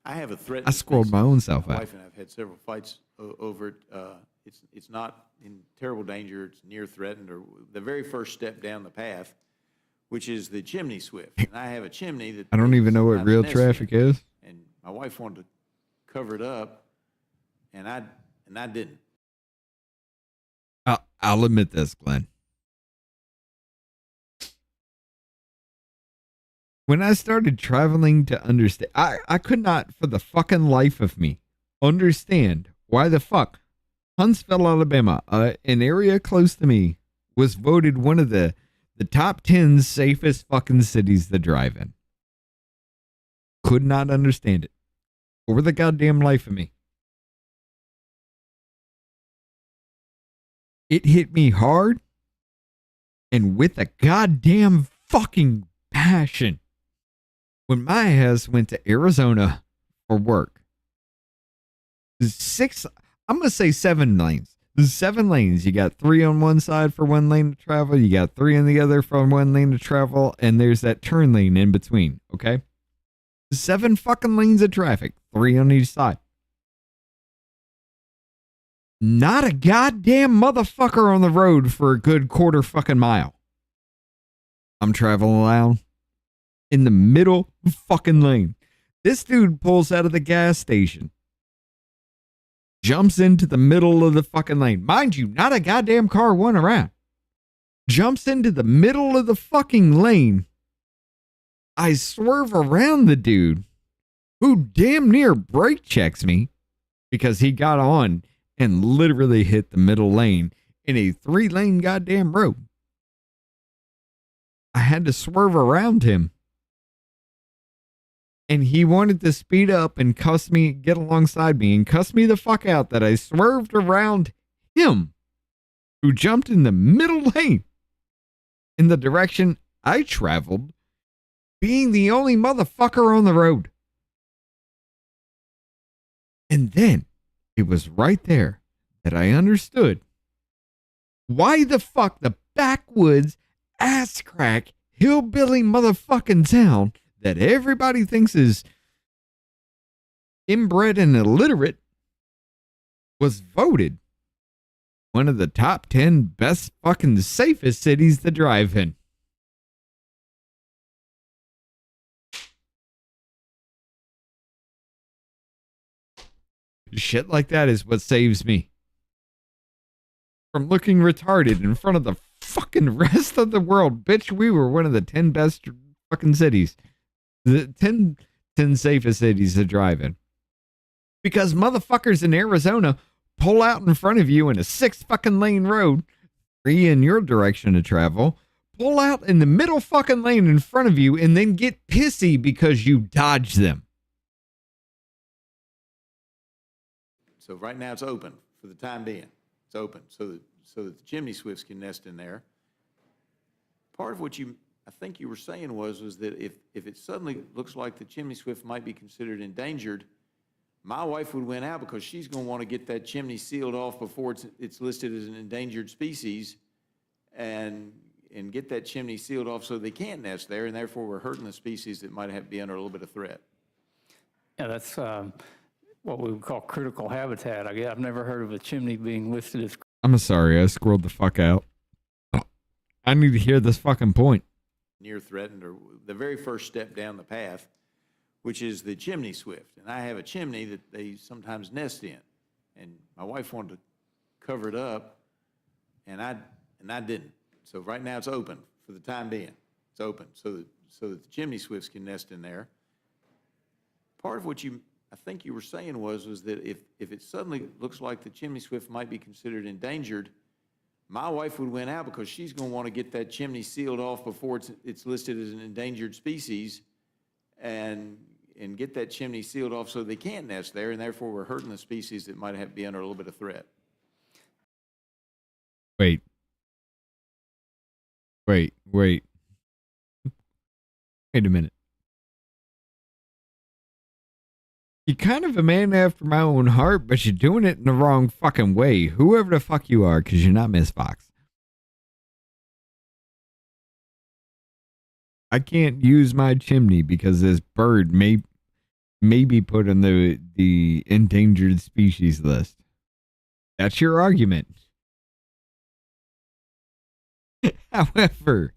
Speaker 2: I have a threat.
Speaker 4: I squirreled my own self
Speaker 2: My
Speaker 4: out.
Speaker 2: wife and I have had several fights over it. It's not in terrible danger. It's near threatened, or the very first step down the path, which is the chimney swift. And I have a chimney that
Speaker 4: I don't even know what
Speaker 2: I've
Speaker 4: real
Speaker 2: nested in.
Speaker 4: traffic is.
Speaker 2: And my wife wanted to cover it up, and I didn't.
Speaker 4: I'll admit this, Glenn. When I started traveling to understand, I could not for the fucking life of me understand why the fuck Huntsville, Alabama, an area close to me, was voted one of the top 10 safest fucking cities to drive in. Could not understand it. Over the goddamn life of me. It hit me hard and with a goddamn fucking passion when my ass went to Arizona for work. I'm going to say 7 lanes. There's 7 lanes. You got 3 on one side for 1 lane to travel. You got 3 on the other for 1 lane to travel. And there's that turn lane in between. Okay. 7 fucking lanes of traffic. 3 on each side. Not a goddamn motherfucker on the road for a good quarter fucking mile. I'm traveling around in the middle fucking lane. This dude pulls out of the gas station. Jumps into the middle of the fucking lane. Mind you, not a goddamn car went around. Jumps into the middle of the fucking lane. I swerve around the dude who damn near brake checks me because he got on and literally hit the middle lane in a 3-lane goddamn road. I had to swerve around him. And he wanted to speed up and get alongside me and cuss me the fuck out that I swerved around him who jumped in the middle lane in the direction I traveled, being the only motherfucker on the road. And then it was right there that I understood why the fuck the backwoods ass crack hillbilly motherfucking town that everybody thinks is inbred and illiterate was voted one of the top 10 best fucking safest cities to drive in. Shit like that is what saves me from looking retarded in front of the fucking rest of the world. Bitch, we were one of the 10 best fucking cities. The 10 safest cities to drive in. Because motherfuckers in Arizona pull out in front of you in a 6 fucking lane road, 3 in your direction to travel, pull out in the middle fucking lane in front of you, and then get pissy because you dodge them.
Speaker 2: So right now it's open for the time being. It's open so that the chimney swifts can nest in there. Part of what I think you were saying was that if it suddenly looks like the chimney swift might be considered endangered, my wife would win out because she's going to want to get that chimney sealed off before it's listed as an endangered species, and get that chimney sealed off so they can't nest there, and therefore we're hurting the species that might be under a little bit of threat.
Speaker 21: Yeah, that's what we would call critical habitat. I've never heard of a chimney being listed as.
Speaker 4: I'm sorry, I scrolled the fuck out. I need to hear this fucking point.
Speaker 2: Near threatened, or the very first step down the path, which is the chimney swift. And I have a chimney that they sometimes nest in. And my wife wanted to cover it up, and I didn't. So right now it's open for the time being. It's open so that the chimney swifts can nest in there. Part of what I think you were saying was that if it suddenly looks like the chimney swift might be considered endangered, my wife would win out because she's going to want to get that chimney sealed off before it's listed as an endangered species, and get that chimney sealed off so they can't nest there, and therefore we're hurting the species that might be under a little bit of threat.
Speaker 4: Wait. Wait a minute. You're kind of a man after my own heart, but you're doing it in the wrong fucking way. Whoever the fuck you are, because you're not Miss Fox. I can't use my chimney because this bird may be put on the endangered species list. That's your argument. However,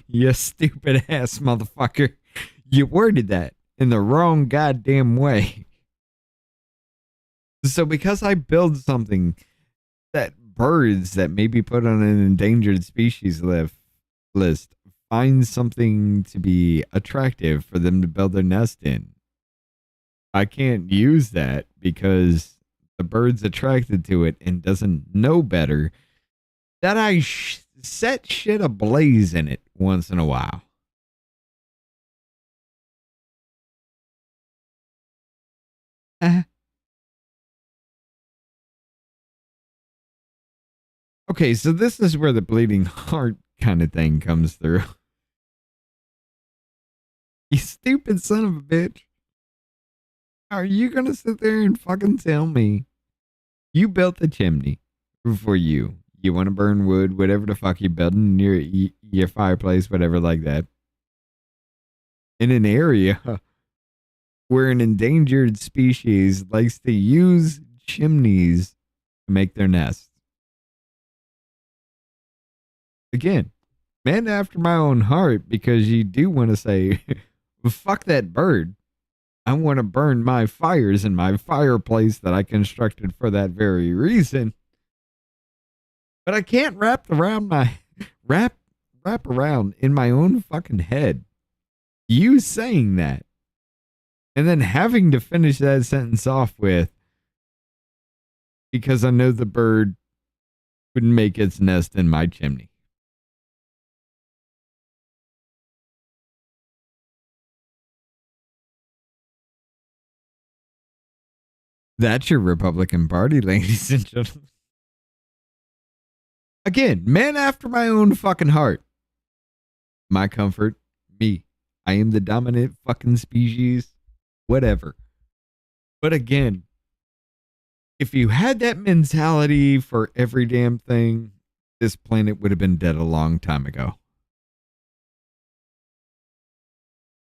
Speaker 4: you stupid ass motherfucker, you worded that in the wrong goddamn way. So because I build something that birds that may be put on an endangered species list find something to be attractive for them to build their nest in, I can't use that because the bird's attracted to it and doesn't know better that I set shit ablaze in it once in a while. Okay, so this is where the bleeding heart kind of thing comes through. You stupid son of a bitch. Are you gonna sit there and fucking tell me you built the chimney for you? You want to burn wood, whatever the fuck you're building, your fireplace, whatever like that, in an area where an endangered species likes to use chimneys to make their nests. Again, man after my own heart, because you do want to say, fuck that bird. I want to burn my fires in my fireplace that I constructed for that very reason. But I can't wrap around in my own fucking head you saying that, and then having to finish that sentence off with, because I know the bird would make its nest in my chimney. That's your Republican Party, ladies and gentlemen. Again, man after my own fucking heart. My comfort, me. I am the dominant fucking species, whatever. But again, if you had that mentality for every damn thing, this planet would have been dead a long time ago.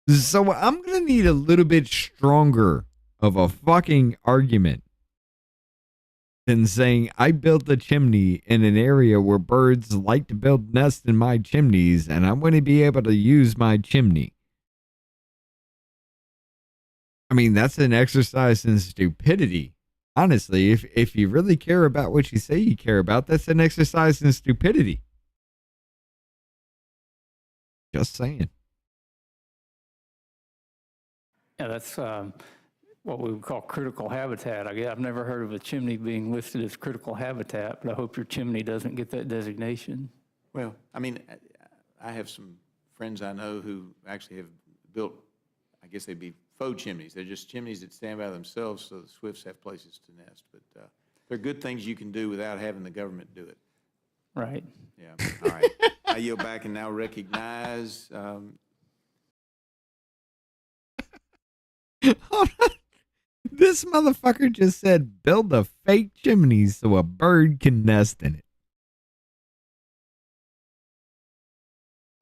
Speaker 4: So I'm going to need a little bit stronger of a fucking argument than saying I built a chimney in an area where birds like to build nests in my chimneys, and I want to be able to use my chimney. I mean, that's an exercise in stupidity. Honestly, if you really care about what you say you care about, that's an exercise in stupidity. Just saying.
Speaker 21: Yeah, that's what we would call critical habitat. I've never heard of a chimney being listed as critical habitat, but I hope your chimney doesn't get that designation.
Speaker 2: Well, I mean, I have some friends I know who actually have built, I guess they'd be faux chimneys. They're just chimneys that stand by themselves so the swifts have places to nest. But they're good things you can do without having the government do it.
Speaker 21: Right.
Speaker 2: Yeah. All right. I yield back and now recognize.
Speaker 4: This motherfucker just said build a fake chimney so a bird can nest in it.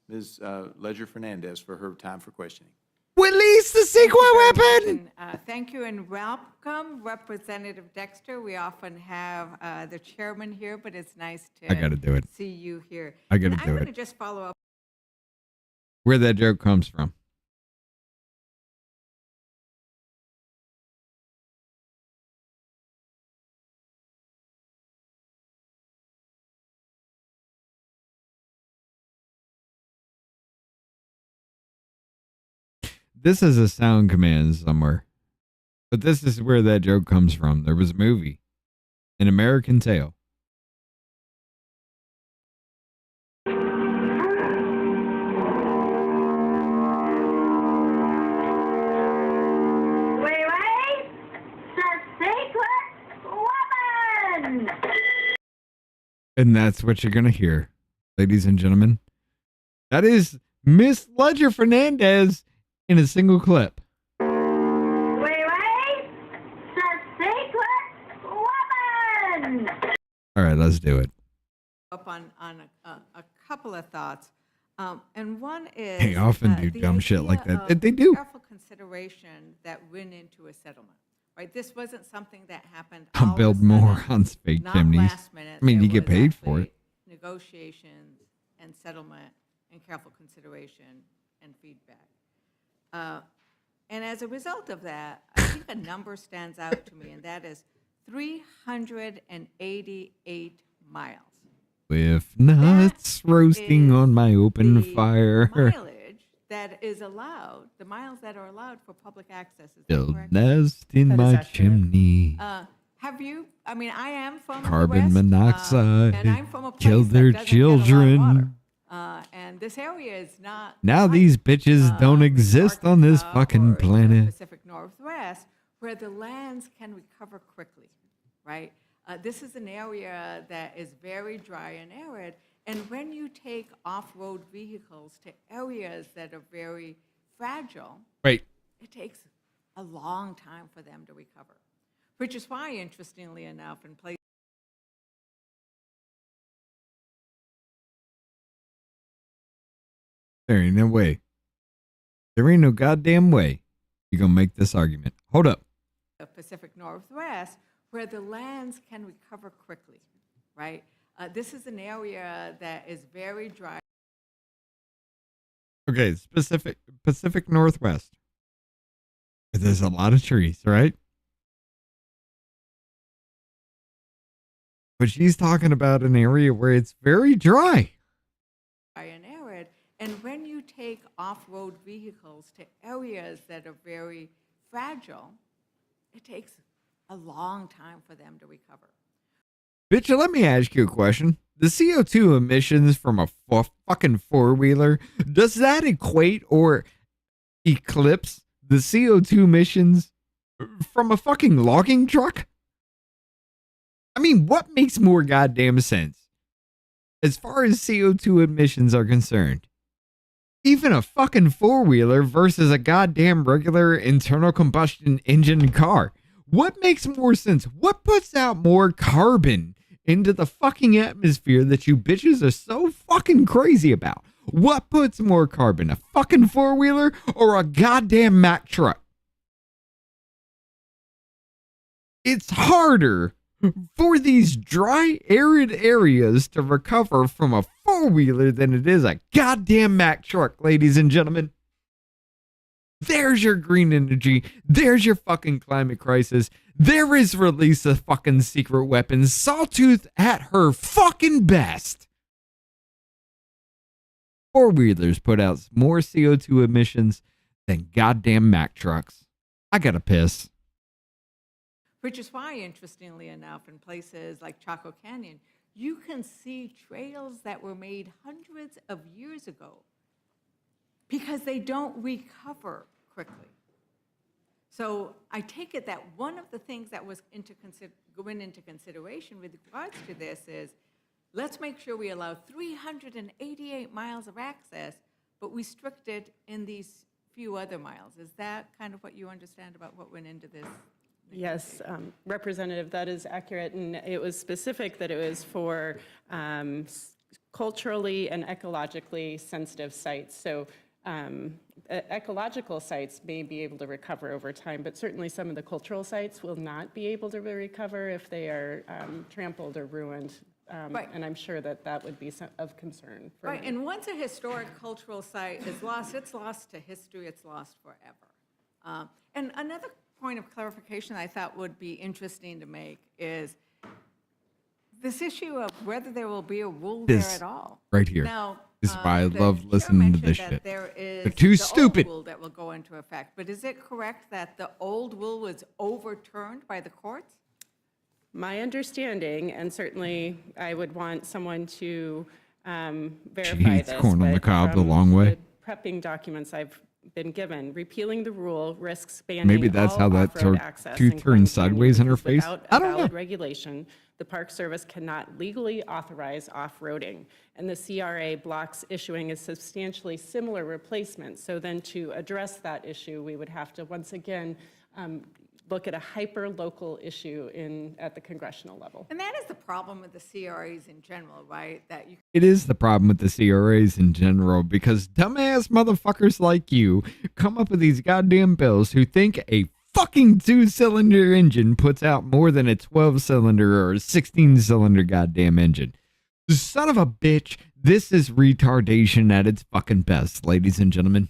Speaker 2: Ms. Ledger Fernandez for her time for questioning.
Speaker 4: Release the secret weapon!
Speaker 12: Thank you and welcome, Representative Dexter. We often have the chairman here, but it's nice to
Speaker 4: I gotta do it.
Speaker 12: see you here.
Speaker 4: I gotta
Speaker 12: And
Speaker 4: do
Speaker 12: I'm
Speaker 4: it.
Speaker 12: going to just follow up.
Speaker 4: Where that joke comes from. this is a sound command somewhere. But this is where that joke comes from. There was a movie, An American Tale. And that's what you're going to hear, ladies and gentlemen. That is Miss Ledger Fernandez in a single clip. All right, let's do it.
Speaker 12: Up on a couple of thoughts. And one is
Speaker 4: They often do
Speaker 12: the
Speaker 4: dumb shit like
Speaker 12: idea
Speaker 4: that.
Speaker 12: of
Speaker 4: They do.
Speaker 12: Careful consideration that went into a settlement, right? This wasn't something that happened.
Speaker 4: I'll build more on fake
Speaker 12: not
Speaker 4: chimneys.
Speaker 12: last minute.
Speaker 4: I mean,
Speaker 12: There
Speaker 4: you get
Speaker 12: was
Speaker 4: paid for
Speaker 12: actually
Speaker 4: it.
Speaker 12: Negotiations and settlement and careful consideration and feedback. And as a result of that, I think a number stands out to me, and that is 388 miles.
Speaker 4: With nuts roasting on my open fire.
Speaker 12: Mileage that is allowed, the miles that are allowed for public access. Is that
Speaker 4: Build
Speaker 12: correct?
Speaker 4: nest in
Speaker 12: That is
Speaker 4: my
Speaker 12: accurate.
Speaker 4: chimney.
Speaker 12: Have you, I mean, I am from the
Speaker 4: Carbon
Speaker 12: West,
Speaker 4: monoxide.
Speaker 12: and I'm from a place
Speaker 4: Kill
Speaker 12: that
Speaker 4: their
Speaker 12: doesn't get a lot of
Speaker 4: children.
Speaker 12: water. And this area is not
Speaker 4: Now these bitches don't exist on this fucking planet.
Speaker 12: Pacific Northwest, where the lands can recover quickly, right? This is an area that is very dry and arid, and when you take off-road vehicles to areas that are very fragile,
Speaker 4: Wait.
Speaker 12: it takes a long time for them to recover, which is why, interestingly enough, in places
Speaker 4: There ain't no way. There ain't no goddamn way you're going to make this argument. Hold up.
Speaker 12: the Pacific Northwest, where the lands can recover quickly, right? This is an area that is very dry.
Speaker 4: Okay, Pacific Northwest. There's a lot of trees, right? But she's talking about an area where it's very dry.
Speaker 12: And arid, and when you take off-road vehicles to areas that are very fragile, it takes a long time for them to recover.
Speaker 4: Bitch, let me ask you a question. The CO2 emissions from a fucking four-wheeler, does that equate or eclipse the CO2 emissions from a fucking logging truck? I mean, what makes more goddamn sense as far as CO2 emissions are concerned? Even a fucking four-wheeler versus a goddamn regular internal combustion engine car. What makes more sense? What puts out more carbon into the fucking atmosphere that you bitches are so fucking crazy about? What puts more carbon? A fucking four-wheeler or a goddamn Mack truck? It's harder for these dry, arid areas to recover from a four-wheeler than it is a goddamn Mack truck, ladies and gentlemen. There's your green energy. There's your fucking climate crisis. There is release of fucking secret weapons. Sawtooth at her fucking best. Four-wheelers put out more CO2 emissions than goddamn Mack trucks. I gotta piss.
Speaker 12: Which is why, interestingly enough, in places like Chaco Canyon, you can see trails that were made hundreds of years ago because they don't recover quickly. So I take it that one of the things that was going into consideration with regards to this is, let's make sure we allow 388 miles of access, but restrict it in these few other miles. Is that kind of what you understand about what went into this?
Speaker 1: Yes, Representative, that is accurate, and it was specific that it was for culturally and ecologically sensitive sites. So ecological sites may be able to recover over time, but certainly some of the cultural sites will not be able to recover if they are trampled or ruined.
Speaker 12: Right.
Speaker 1: And I'm sure that that would be of concern. For
Speaker 12: Right,
Speaker 1: me.
Speaker 12: and once a historic cultural site is lost, it's lost to history, it's lost forever. And another point of clarification I thought would be interesting to make is this issue of whether there will be a rule there
Speaker 4: This
Speaker 12: at all.
Speaker 4: right here.
Speaker 12: Now,
Speaker 4: This is why I
Speaker 12: the
Speaker 4: love
Speaker 12: chair
Speaker 4: listening to
Speaker 12: mentioned
Speaker 4: this
Speaker 12: that
Speaker 4: shit.
Speaker 12: There is
Speaker 4: They're too
Speaker 12: the old
Speaker 4: stupid.
Speaker 12: rule that will go into effect, but is it correct that the old rule was overturned by the courts?
Speaker 1: My understanding, and certainly I would want someone to verify
Speaker 4: Jeez,
Speaker 1: this.
Speaker 4: corn on the
Speaker 1: but
Speaker 4: cob the
Speaker 1: from
Speaker 4: long way.
Speaker 1: the prepping documents I've been given, repealing the rule risks banning
Speaker 4: Maybe that's
Speaker 1: all
Speaker 4: how that
Speaker 1: off-road
Speaker 4: tooth
Speaker 1: access
Speaker 4: turned
Speaker 1: in Glen
Speaker 4: sideways
Speaker 1: Canyon
Speaker 4: in her
Speaker 1: because
Speaker 4: face.
Speaker 1: Without
Speaker 4: I
Speaker 1: a
Speaker 4: don't know.
Speaker 1: valid regulation, the Park Service cannot legally authorize off-roading, and the CRA blocks issuing a substantially similar replacement. So then to address that issue, we would have to once again look at a hyper-local issue at the congressional level.
Speaker 12: And that is the problem with the CRAs in general, right? That you
Speaker 4: It is the problem with the CRAs in general because dumbass motherfuckers like you come up with these goddamn bills who think a fucking 2-cylinder engine puts out more than a 12-cylinder or a 16-cylinder goddamn engine. Son of a bitch, this is retardation at its fucking best, ladies and gentlemen.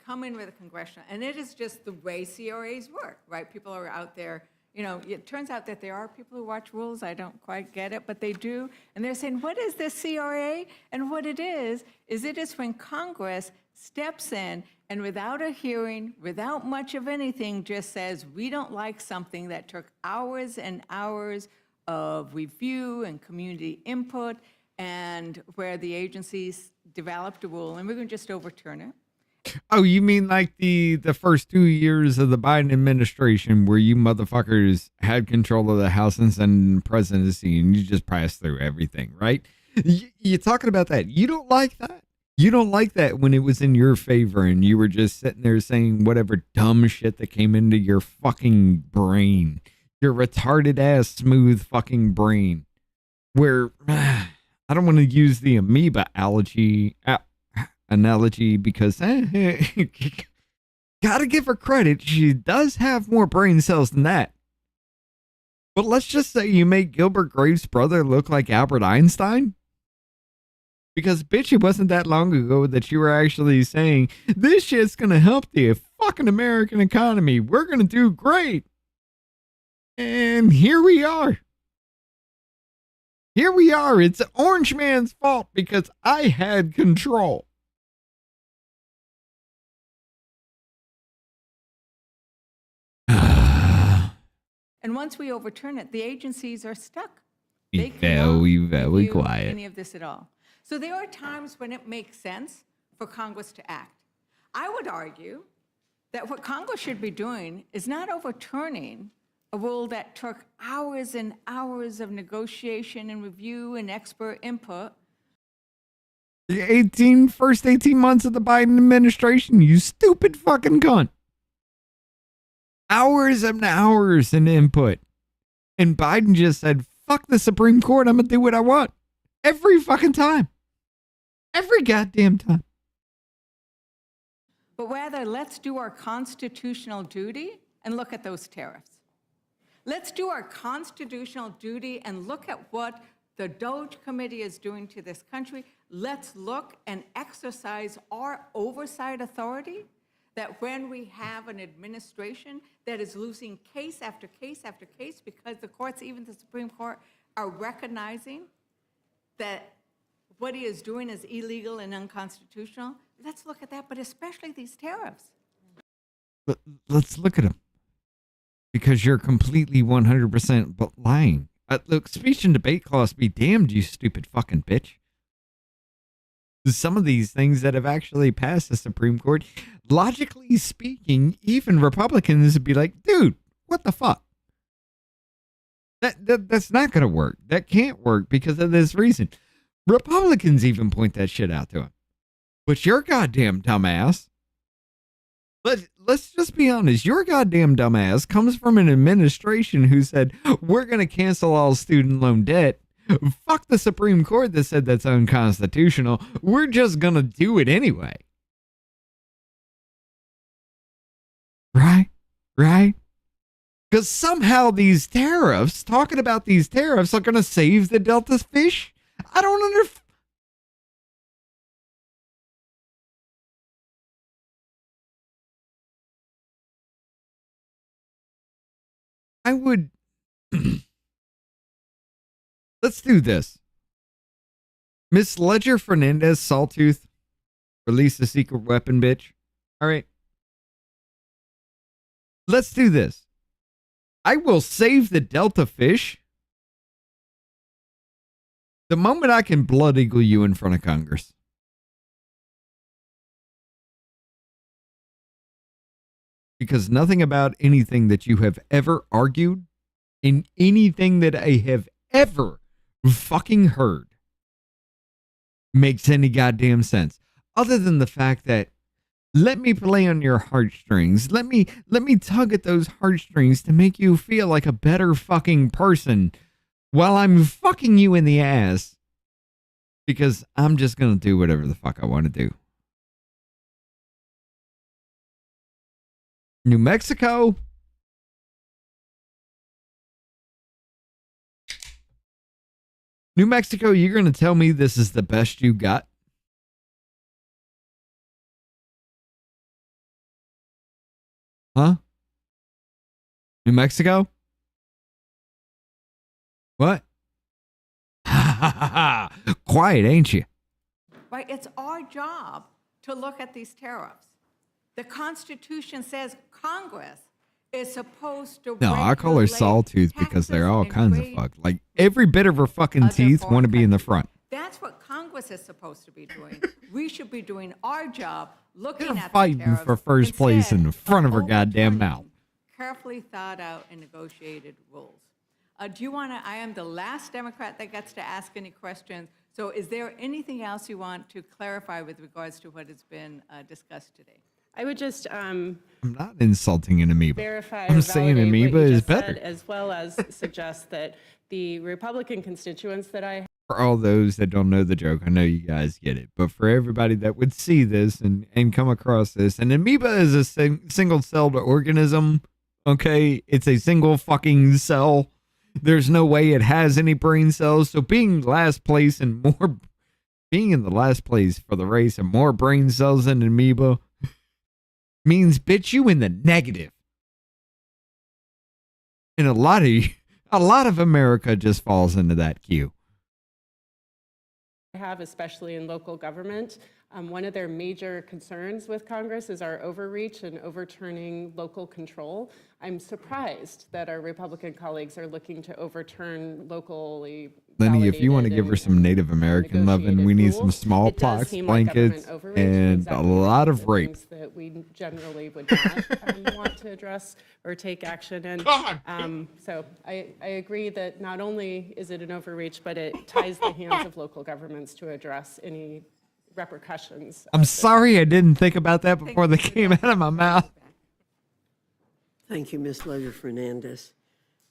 Speaker 12: come in with a congressional, and it is just the way CRAs work, right? People are out there, it turns out that there are people who watch rules. I don't quite get it, but they do. And they're saying, what is this CRA? And what it is it is when Congress steps in and without a hearing, without much of anything, just says, we don't like something that took hours and hours of review and community input, and where the agencies developed a rule, and we're going to just overturn it.
Speaker 4: Oh, you mean like the first 2 years of the Biden administration where you motherfuckers had control of the House and Senate presidency and you just passed through everything, right? You're talking about that. You don't like that? You don't like that when it was in your favor and you were just sitting there saying whatever dumb shit that came into your fucking brain. Your retarded ass smooth fucking brain. Where, I don't want to use the amoeba analogy because gotta give her credit, she does have more brain cells than that. But let's just say you make Gilbert Grape's brother look like Albert Einstein, because bitch, it wasn't that long ago that you were actually saying this shit's gonna help the fucking American economy, we're gonna do great, and here we are. It's Orange Man's fault because I had control.
Speaker 12: And once we overturn it, the agencies are stuck.
Speaker 4: Be very quiet.
Speaker 12: Any of this at all. So there are times when it makes sense for Congress to act. I would argue that what Congress should be doing is not overturning a rule that took hours and hours of negotiation and review and expert input.
Speaker 4: The first 18 months of the Biden administration, you stupid fucking cunt. Hours and hours in input. And Biden just said, fuck the Supreme Court, I'm gonna do what I want. Every fucking time. Every goddamn time.
Speaker 12: But rather, let's do our constitutional duty and look at those tariffs. Let's do our constitutional duty and look at what the DOGE committee is doing to this country. Let's look and exercise our oversight authority, that when we have an administration that is losing case after case after case because the courts, even the Supreme Court, are recognizing that what he is doing is illegal and unconstitutional, let's look at that, but especially these tariffs.
Speaker 4: Let's look at them. Because you're completely 100% lying. Look, speech and debate clause be damned, you stupid fucking bitch. Some of these things that have actually passed the Supreme Court, logically speaking, even Republicans would be like, dude, what the fuck? That's not going to work. That can't work because of this reason. Republicans even point that shit out to him. But your goddamn dumbass, let's just be honest, your goddamn dumbass comes from an administration who said, we're going to cancel all student loan debt. Fuck the Supreme Court that said that's unconstitutional. We're just going to do it anyway. Right? Because somehow these tariffs, talking about these tariffs, are going to save the Delta fish? I don't understand. I would. Let's do this. Miss Ledger Fernandez Sawtooth, release the secret weapon, bitch. All right. Let's do this. I will save the Delta fish the moment I can blood eagle you in front of Congress. Because nothing about anything that you have ever argued in anything that I have ever fucking heard makes any goddamn sense. Other than the fact that let me play on your heartstrings. Let me tug at those heartstrings to make you feel like a better fucking person while I'm fucking you in the ass. Because I'm just going to do whatever the fuck I want to do. New Mexico. New Mexico, you're going to tell me this is the best you got? Huh? New Mexico? What? Quiet, ain't you?
Speaker 12: Right? It's our job to look at these tariffs. The Constitution says Congress is supposed to
Speaker 4: No, I call her
Speaker 12: regulate
Speaker 4: Sawtooth because they're all kinds of fucked. Like, every bit of her fucking teeth want to be in the front.
Speaker 12: That's what Congress is supposed to be doing. We should be doing our job, looking at the
Speaker 4: Fighting
Speaker 12: tariffs
Speaker 4: for first place in
Speaker 12: instead
Speaker 4: front of
Speaker 12: of
Speaker 4: her goddamn mouth.
Speaker 12: carefully thought out and negotiated rules. Do you want to, I am the last Democrat that gets to ask any questions. So is there anything else you want to clarify with regards to what has been discussed today?
Speaker 1: I would just
Speaker 4: I'm not insulting an amoeba.
Speaker 1: verify
Speaker 4: I'm
Speaker 1: or
Speaker 4: saying
Speaker 1: validate
Speaker 4: amoeba
Speaker 1: what you
Speaker 4: is
Speaker 1: just
Speaker 4: better.
Speaker 1: said, as well as suggest that the Republican constituents that I
Speaker 4: For all those that don't know the joke, I know you guys get it. But for everybody that would see this and come across this, an amoeba is a single-celled organism, okay? It's a single fucking cell. There's no way it has any brain cells. So being last place and being in the last place for the race and more brain cells than an amoeba means, bitch, you in the negative. And a lot of America just falls into that queue.
Speaker 1: have, especially in local government. One of their major concerns with Congress is our overreach and overturning local control. I'm surprised that our Republican colleagues are looking to overturn locally.
Speaker 4: Lenny, if you want to give her some Native American loving, we need some
Speaker 1: rules.
Speaker 4: smallpox,
Speaker 1: It does seem like
Speaker 4: blankets,
Speaker 1: government overreach
Speaker 4: and a
Speaker 1: exactly
Speaker 4: lot
Speaker 1: the
Speaker 4: of rape.
Speaker 1: things that we generally would not want to address or take action in. So I agree that not only is it an overreach, but it ties the hands of local governments to address any repercussions.
Speaker 4: I'm sorry I didn't think about that before they came out of my mouth.
Speaker 5: Thank you, Ms. Ledger Fernandez.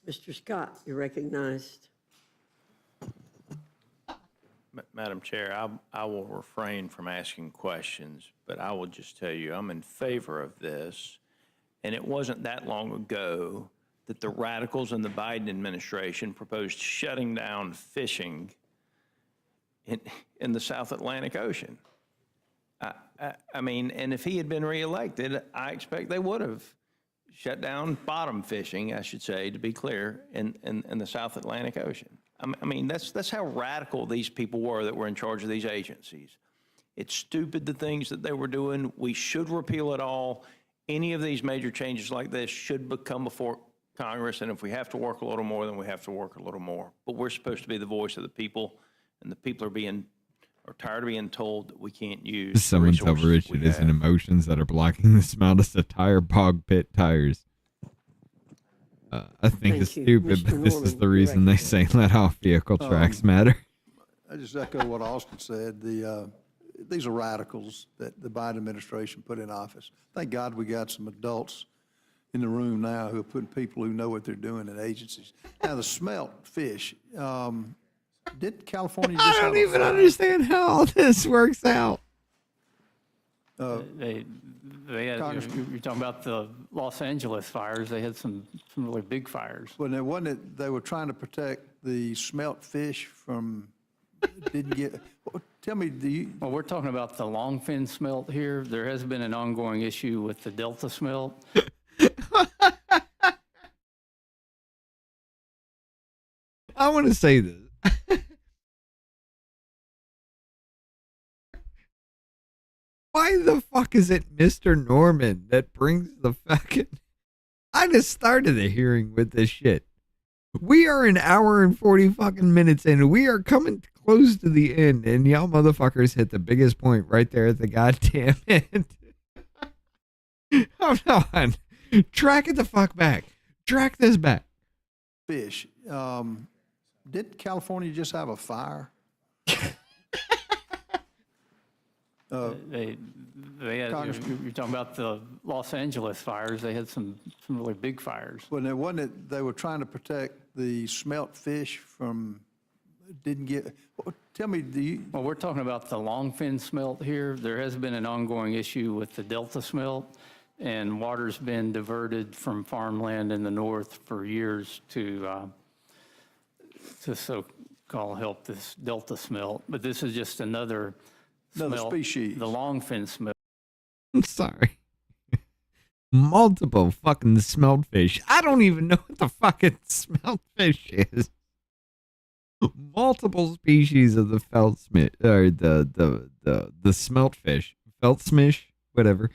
Speaker 5: Mr. Scott, you're recognized.
Speaker 19: Madam Chair, I will refrain from asking questions, but I will just tell you, I'm in favor of this. And it wasn't that long ago that the radicals in the Biden administration proposed shutting down fishing in the South Atlantic Ocean. I mean, and if he had been reelected, I expect they would have shut down bottom fishing, I should say, to be clear, in the South Atlantic Ocean. I mean, that's how radical these people were that were in charge of these agencies. It's stupid, the things that they were doing. We should repeal it all. Any of these major changes like this should come before Congress, and if we have to work a little more, then we have to work a little more. But we're supposed to be the voice of the people, and the people are tired of being told that we can't use the
Speaker 4: Someone tell
Speaker 19: resources
Speaker 4: Rich
Speaker 19: we
Speaker 4: it isn't
Speaker 19: have.
Speaker 4: emotions that are blocking the smallest of tire bog pit tires. I think it's
Speaker 5: Thank you.
Speaker 4: stupid,
Speaker 5: Mr.
Speaker 4: but this is
Speaker 5: Norman,
Speaker 4: the
Speaker 5: you're
Speaker 4: reason they say let off vehicle tracks matter.
Speaker 20: I just echo what Austin said. These are radicals that the Biden administration put in office. Thank God we got some adults in the room now who are putting people who know what they're doing in agencies. Now, the smelt fish, did California just
Speaker 4: I don't even understand how all this works out.
Speaker 21: They had, you're talking about the Los Angeles fires. They had some really big fires.
Speaker 20: Well, now, wasn't it, they were trying to protect the smelt fish from, didn't get, tell me,
Speaker 21: Well, we're talking about the longfin smelt here. There has been an ongoing issue with the Delta smelt.
Speaker 4: I want to say this. Why the fuck is it Mr. Norman that brings the fucking... I just started the hearing with this shit. We are an hour and 40 fucking minutes in. We are coming close to the end, and y'all motherfuckers hit the biggest point right there at the goddamn end. Hold on. Track it the fuck back. Track this back.
Speaker 20: Fish. Did California just have a fire?
Speaker 21: They had,
Speaker 20: Congressman.
Speaker 21: you're talking about the Los Angeles fires. They had some really big fires.
Speaker 20: Well, now, wasn't it, they were trying to protect the smelt fish from, didn't get, tell me, do you?
Speaker 21: Well, we're talking about the longfin smelt here. There has been an ongoing issue with the Delta smelt, and water's been diverted from farmland in the north for years to so-called help this Delta smelt. But this is just another smelt,
Speaker 20: species.
Speaker 21: the longfin smelt.
Speaker 4: I'm sorry. Multiple fucking smelt fish. I don't even know what the fucking smelt fish is. Multiple species of the feldsmith, or the smelt fish. Feldsmish, whatever.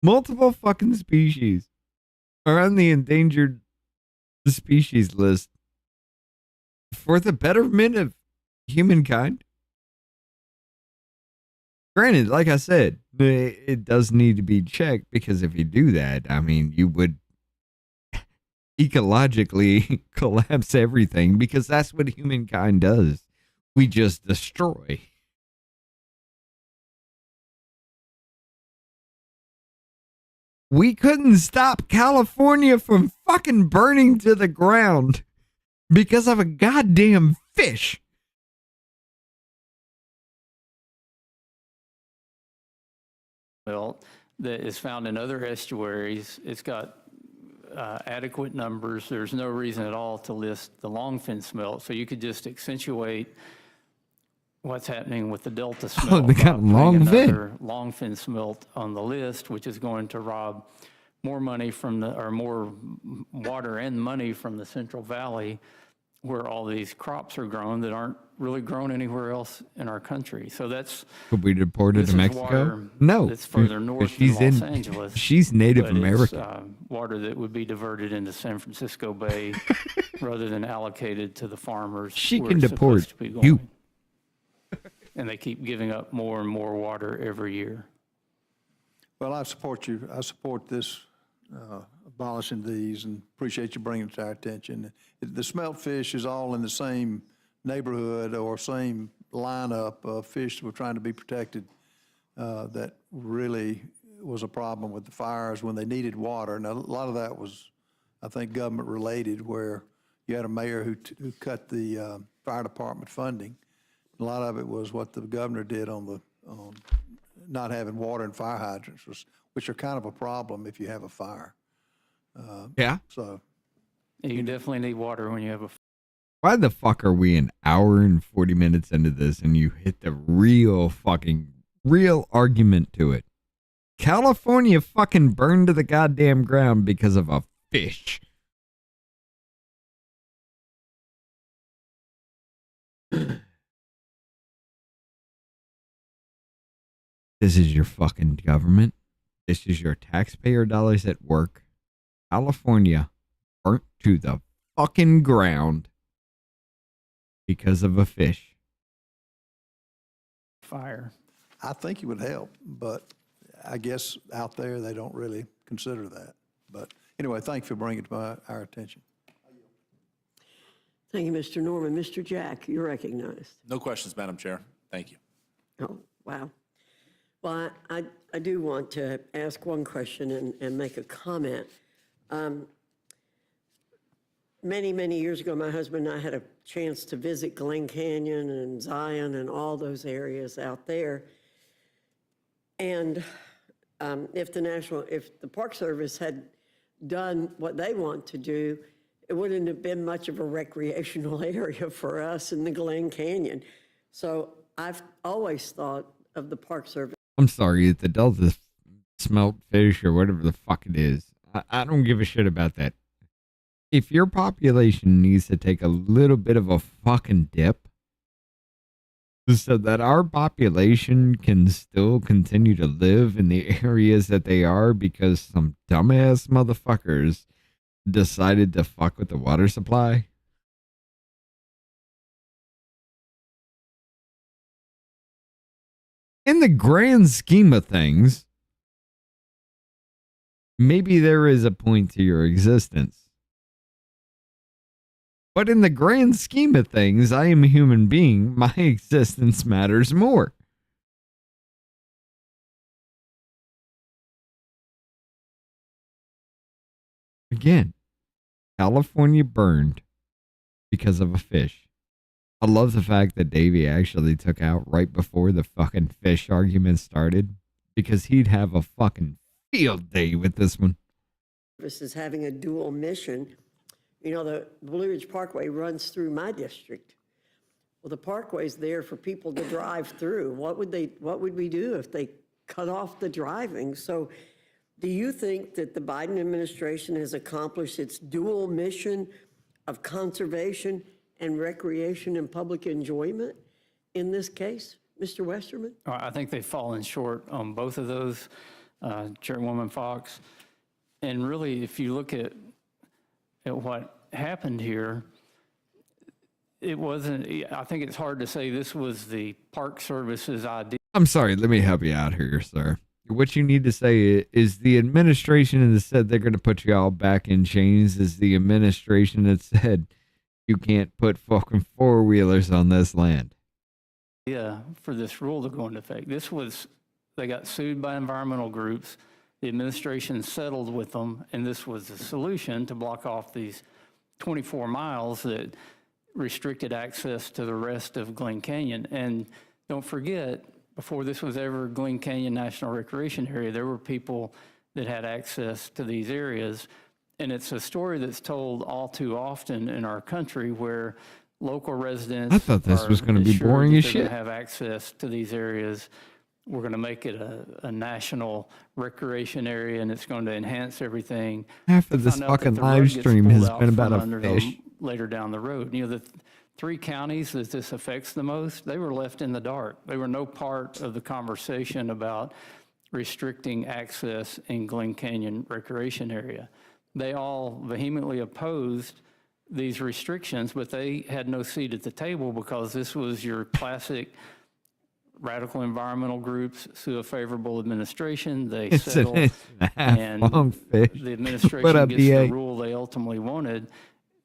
Speaker 4: Multiple fucking species are on the endangered species list for the betterment of humankind. Granted, like I said, it does need to be checked, because if you do that, I mean, you would ecologically collapse everything, because that's what humankind does. We just destroy. We couldn't stop California from fucking burning to the ground because of a goddamn fish.
Speaker 21: Well, that is found in other estuaries. It's got adequate numbers. There's no reason at all to list the longfin smelt. So you could just accentuate what's happening with the Delta smelt.
Speaker 4: They got
Speaker 21: another longfin smelt on the list, which is going to rob more money from more water and money from the Central Valley, where all these crops are grown that aren't really grown anywhere else in our country. So that's...
Speaker 4: Could we deport her to Mexico?
Speaker 21: Water
Speaker 4: No.
Speaker 21: that's further north
Speaker 4: she's
Speaker 21: than Los
Speaker 4: in,
Speaker 21: Angeles.
Speaker 4: She's Native
Speaker 21: but it's,
Speaker 4: American.
Speaker 21: water that would be diverted into San Francisco Bay rather than allocated to the farmers.
Speaker 4: She
Speaker 21: where
Speaker 4: can
Speaker 21: it's
Speaker 4: deport
Speaker 21: supposed to be going.
Speaker 4: you.
Speaker 21: And they keep giving up more and more water every year.
Speaker 20: Well, I support you. I support this, abolishing these, and appreciate you bringing it to our attention. The smelt fish is all in the same neighborhood or same lineup of fish that were trying to be protected. That really was a problem with the fires when they needed water. Now, a lot of that was, I think, government related, where you had a mayor who cut the fire department funding. A lot of it was what the governor did on not having water in fire hydrants, which are kind of a problem if you have a fire.
Speaker 4: Yeah.
Speaker 20: So
Speaker 21: you definitely need water when you have a...
Speaker 4: Why the fuck are we an hour and 40 minutes into this and you hit the real argument to it? California fucking burned to the goddamn ground because of a fish. This is your fucking government. This is your taxpayer dollars at work. California burnt to the fucking ground because of a fish.
Speaker 21: Fire.
Speaker 20: I think it would help, but I guess out there they don't really consider that. But anyway, thank you for bringing it to our attention.
Speaker 5: Thank you, Mr. Norman. Mr. Jack, you're recognized.
Speaker 13: No questions, Madam Chair. Thank you.
Speaker 5: Oh, wow. Well, I do want to ask one question and make a comment. Many, many years ago, my husband and I had a chance to visit Glen Canyon and Zion and all those areas out there. And if the Park Service had done what they want to do, it wouldn't have been much of a recreational area for us in the Glen Canyon. So I've always thought of the Park Service.
Speaker 4: I'm sorry, the Delta smelt fish or whatever the fuck it is. I don't give a shit about that. If your population needs to take a little bit of a fucking dip, so that our population can still continue to live in the areas that they are because some dumbass motherfuckers decided to fuck with the water supply. In the grand scheme of things, maybe there is a point to your existence. But in the grand scheme of things, I am a human being. My existence matters more. Again, California burned because of a fish. I love the fact that Davey actually took out right before the fucking fish argument started because he'd have a fucking field day with this one.
Speaker 5: This is having a dual mission. You know, the Blue Ridge Parkway runs through my district. Well, the parkway's there for people to drive through. What would we do if they cut off the driving? So do you think that the Biden administration has accomplished its dual mission of conservation and recreation and public enjoyment in this case, Mr. Westerman?
Speaker 21: I think they've fallen short on both of those, Chairwoman Fox. And really, if you look at what happened here, it wasn't, I think it's hard to say this was the Park Service's idea.
Speaker 4: I'm sorry, let me help you out here, sir. What you need to say is the administration that said they're going to put you all back in chains is the administration that said you can't put fucking four-wheelers on this land.
Speaker 21: Yeah, for this rule to go into effect. They got sued by environmental groups. The administration settled with them, and this was the solution to block off these 24 miles that restricted access to the rest of Glen Canyon. And don't forget, before this was ever Glen Canyon National Recreation Area, there were people that had access to these areas. And it's a story that's told all too often in our country where local residents
Speaker 4: I thought this was going to be boring as shit.
Speaker 21: Have access to these areas. We're going to make it a national recreation area, and it's going to enhance everything.
Speaker 4: Half of this
Speaker 21: Found out that
Speaker 4: fucking
Speaker 21: the rug
Speaker 4: live
Speaker 21: gets
Speaker 4: stream
Speaker 21: pulled
Speaker 4: has
Speaker 21: out
Speaker 4: been
Speaker 21: from
Speaker 4: about a
Speaker 21: under them
Speaker 4: fish.
Speaker 21: later down the road. You know, the three counties that this affects the most, they were left in the dark. They were no part of the conversation about restricting access in Glen Canyon Recreation Area. They all vehemently opposed these restrictions, but they had no seat at the table because this was your classic radical environmental groups sue a favorable administration. They
Speaker 4: It's an
Speaker 21: settle,
Speaker 4: inch and a half
Speaker 21: and
Speaker 4: long fish.
Speaker 21: the administration
Speaker 4: What up,
Speaker 21: gets the
Speaker 4: DA?
Speaker 21: rule they ultimately wanted,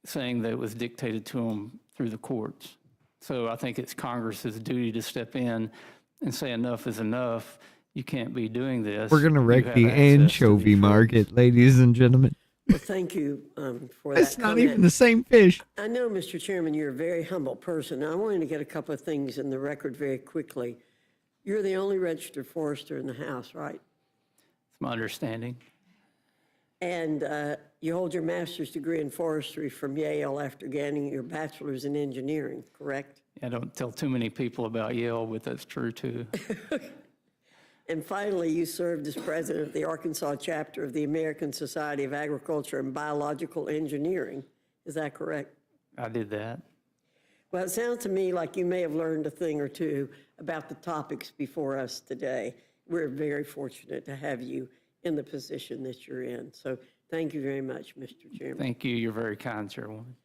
Speaker 21: saying that it was dictated to them through the courts. So I think it's Congress's duty to step in and say enough is enough. You can't be doing this.
Speaker 4: We're going to
Speaker 21: You
Speaker 4: wreck
Speaker 21: have
Speaker 4: the
Speaker 21: access to
Speaker 4: anchovy
Speaker 21: these
Speaker 4: market, ladies and gentlemen.
Speaker 5: Well, thank you for that
Speaker 4: It's not
Speaker 5: comment.
Speaker 4: even the same fish.
Speaker 5: I know, Mr. Chairman, you're a very humble person. I wanted to get a couple of things in the record very quickly. You're the only registered forester in the House, right?
Speaker 21: It's my understanding.
Speaker 5: And you hold your master's degree in forestry from Yale after gaining your bachelor's in engineering, correct?
Speaker 21: I don't tell too many people about Yale, but that's true too.
Speaker 5: And finally, you served as president of the Arkansas chapter of the American Society of Agriculture and Biological Engineering. Is that correct?
Speaker 21: I did that.
Speaker 5: Well, it sounds to me like you may have learned a thing or two about the topics before us today. We're very fortunate to have you in the position that you're in. So thank you very much, Mr. Chairman.
Speaker 21: Thank you. You're very kind, Chairwoman.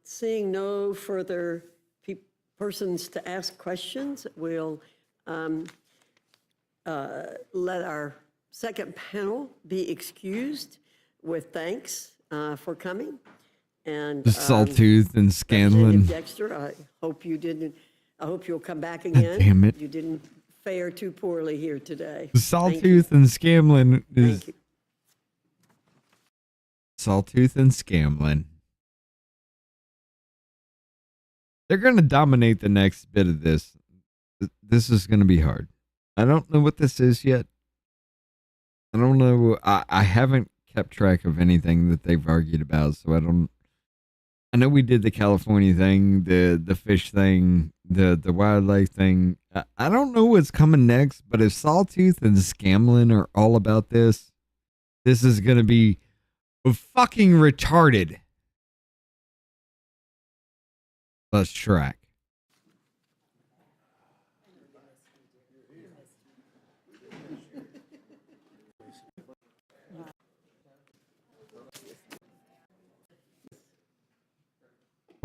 Speaker 5: Seeing no further persons to ask questions, we'll let our second panel be excused with thanks for coming. And
Speaker 4: Sawtooth and
Speaker 5: Representative
Speaker 4: Scanlon.
Speaker 5: Dexter, I hope you'll come back again.
Speaker 4: damn it.
Speaker 5: You didn't fare too poorly here today. Thank you.
Speaker 4: Sawtooth and Scanlon is. Sawtooth and Scamlin. They're going to dominate the next bit of this. This is going to be hard. I don't know what this is yet. I don't know. I haven't kept track of anything that they've argued about, so I don't. I know we did the California thing, the fish thing, the wildlife thing. I don't know what's coming next, but if Sawtooth and Scamlin are all about this, this is going to be fucking retarded. Let's track.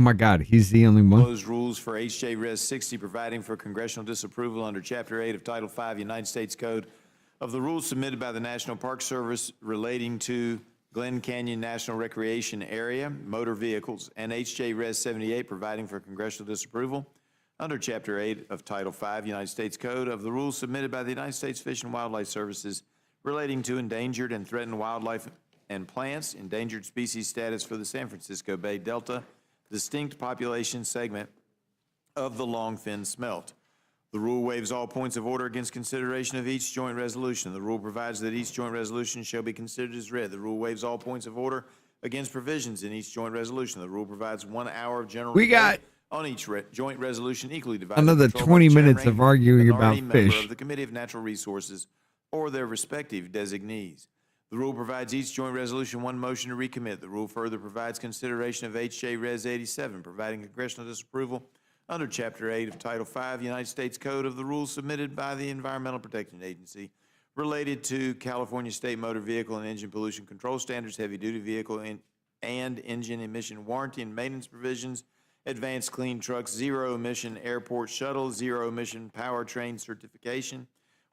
Speaker 4: my God, he's the only one.
Speaker 2: Proposed rules for HJ Res 60, providing for congressional disapproval under Chapter 8 of Title 5 United States Code of the rules submitted by the National Park Service relating to Glen Canyon National Recreation Area motor vehicles, and HJ Res 78, providing for congressional disapproval under Chapter 8 of Title 5 United States Code of the rules submitted by the United States Fish and Wildlife Services relating to endangered and threatened wildlife and plants, endangered species status for the San Francisco Bay Delta distinct population segment of the longfin smelt. The rule waives all points of order against consideration of each joint resolution. The rule provides that each joint resolution shall be considered as read. The rule waives all points of order against provisions in each joint resolution. The rule provides 1 hour of general
Speaker 4: We got
Speaker 2: debate on each joint resolution, equally divided.
Speaker 4: another
Speaker 2: controlled by the
Speaker 4: 20
Speaker 2: chair and
Speaker 4: minutes of
Speaker 2: ranking
Speaker 4: arguing
Speaker 2: minority
Speaker 4: about
Speaker 2: member
Speaker 4: fish.
Speaker 2: of the Committee of Natural Resources or their respective designees. The rule provides each joint resolution one motion to recommit. The rule further provides consideration of HJ Res 87, providing congressional disapproval under Chapter 8 of Title 5 United States Code of the rules submitted by the Environmental Protection Agency related to California State Motor Vehicle and Engine Pollution Control Standards, heavy-duty vehicle and engine emission warranty and maintenance provisions, advanced clean trucks, zero-emission airport shuttle, zero-emission powertrain certification,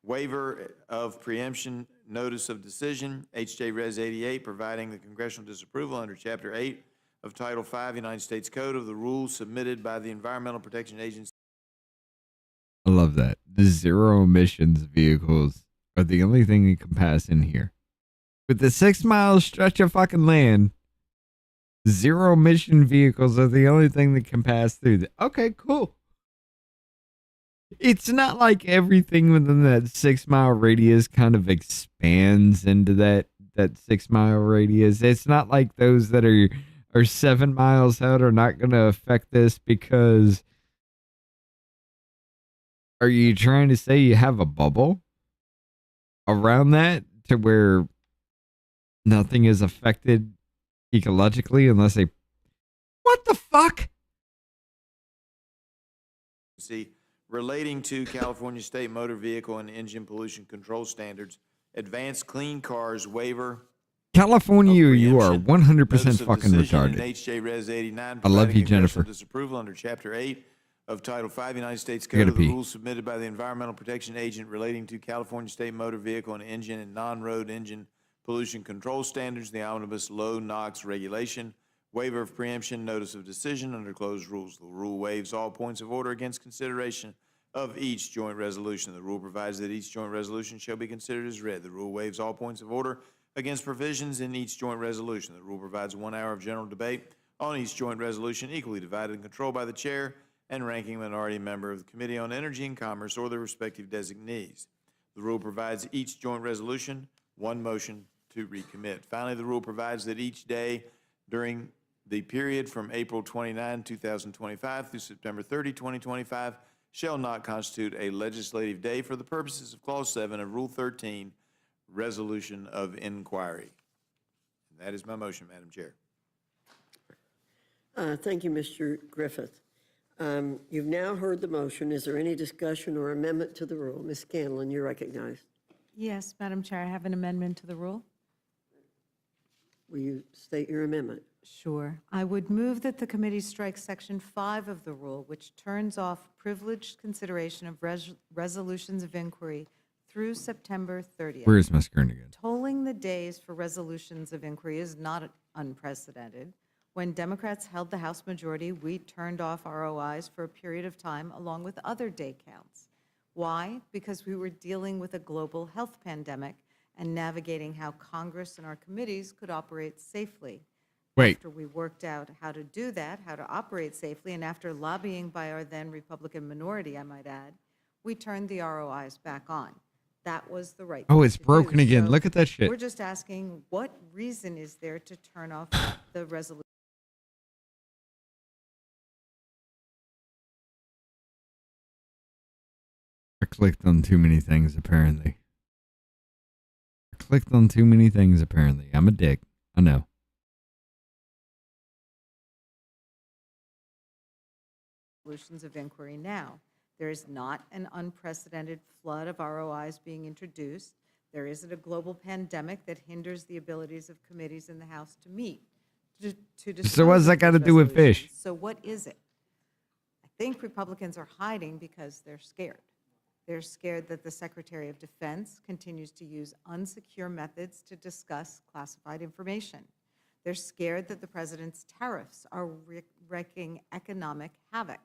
Speaker 2: waiver of preemption notice of decision, HJ Res 88, providing the congressional disapproval under Chapter 8 of Title 5 United States Code of the rules submitted by the Environmental Protection Agency.
Speaker 4: I love that. The zero emissions vehicles are the only thing you can pass in here. With the 6 mile stretch of fucking land, zero emission vehicles are the only thing that can pass through. Okay, cool. It's not like everything within that 6 mile radius kind of expands into that 6 mile radius. It's not like those that are 7 miles out are not going to affect this, because are you trying to say you have a bubble around that to where nothing is affected ecologically unless they, what the fuck?
Speaker 2: See, relating to California State Motor Vehicle and Engine Pollution Control Standards, advanced clean cars waiver.
Speaker 4: California, you are 100%
Speaker 2: Notice of
Speaker 4: fucking
Speaker 2: decision
Speaker 4: retarded.
Speaker 2: in HJ Res 89,
Speaker 4: I love
Speaker 2: providing
Speaker 4: you, Jennifer.
Speaker 2: congressional disapproval under Chapter 8 of Title 5 United States
Speaker 4: I
Speaker 2: Code
Speaker 4: gotta
Speaker 2: of the
Speaker 4: pee.
Speaker 2: rules submitted by the Environmental Protection Agent relating to California State Motor Vehicle and Engine and non-road engine pollution control standards, the omnibus low NOx regulation, waiver of preemption, notice of decision under closed rules. The rule waives all points of order against consideration of each joint resolution. The rule provides that each joint resolution shall be considered as read. The rule waives all points of order against provisions in each joint resolution. The rule provides 1 hour of general debate on each joint resolution, equally divided and controlled by the chair and ranking minority member of the Committee on Energy and Commerce or their respective designees. The rule provides each joint resolution one motion to recommit. Finally, the rule provides that each day during the period from April 29, 2025 through September 30, 2025 shall not constitute a legislative day for the purposes of Clause 7 of Rule 13, Resolution of Inquiry. And that is my motion, Madam Chair.
Speaker 5: Thank you, Mr. Griffith. You've now heard the motion. Is there any discussion or amendment to the rule? Ms. Scanlon, you're recognized.
Speaker 7: Yes, Madam Chair, I have an amendment to the rule.
Speaker 5: Will you state your amendment?
Speaker 7: Sure. I would move that the committee strike Section 5 of the rule, which turns off privileged consideration of resolutions of inquiry through September 30th.
Speaker 4: Where is my screen again?
Speaker 7: Tolling the days for resolutions of inquiry is not unprecedented. When Democrats held the House majority, we turned off ROIs for a period of time along with other day counts. Why? Because we were dealing with a global health pandemic and navigating how Congress and our committees could operate safely.
Speaker 4: Wait.
Speaker 7: After we worked out how to do that, how to operate safely, and after lobbying by our then Republican minority, I might add, we turned the ROIs back on. That was the right
Speaker 4: Oh,
Speaker 7: thing
Speaker 4: it's
Speaker 7: to
Speaker 4: broken
Speaker 7: do.
Speaker 4: again.
Speaker 7: So
Speaker 4: Look at that shit.
Speaker 7: We're just asking, what reason is there to turn off the resolution?
Speaker 4: I clicked on too many things, apparently. I'm a dick. I know.
Speaker 7: Resolutions of inquiry now. There is not an unprecedented flood of ROIs being introduced. There isn't a global pandemic that hinders the abilities of committees in the House to meet. discuss.
Speaker 4: So what's that got to do with fish?
Speaker 7: So what is it? I think Republicans are hiding because they're scared. They're scared that the Secretary of Defense continues to use unsecure methods to discuss classified information. They're scared that the president's tariffs are wreaking economic havoc.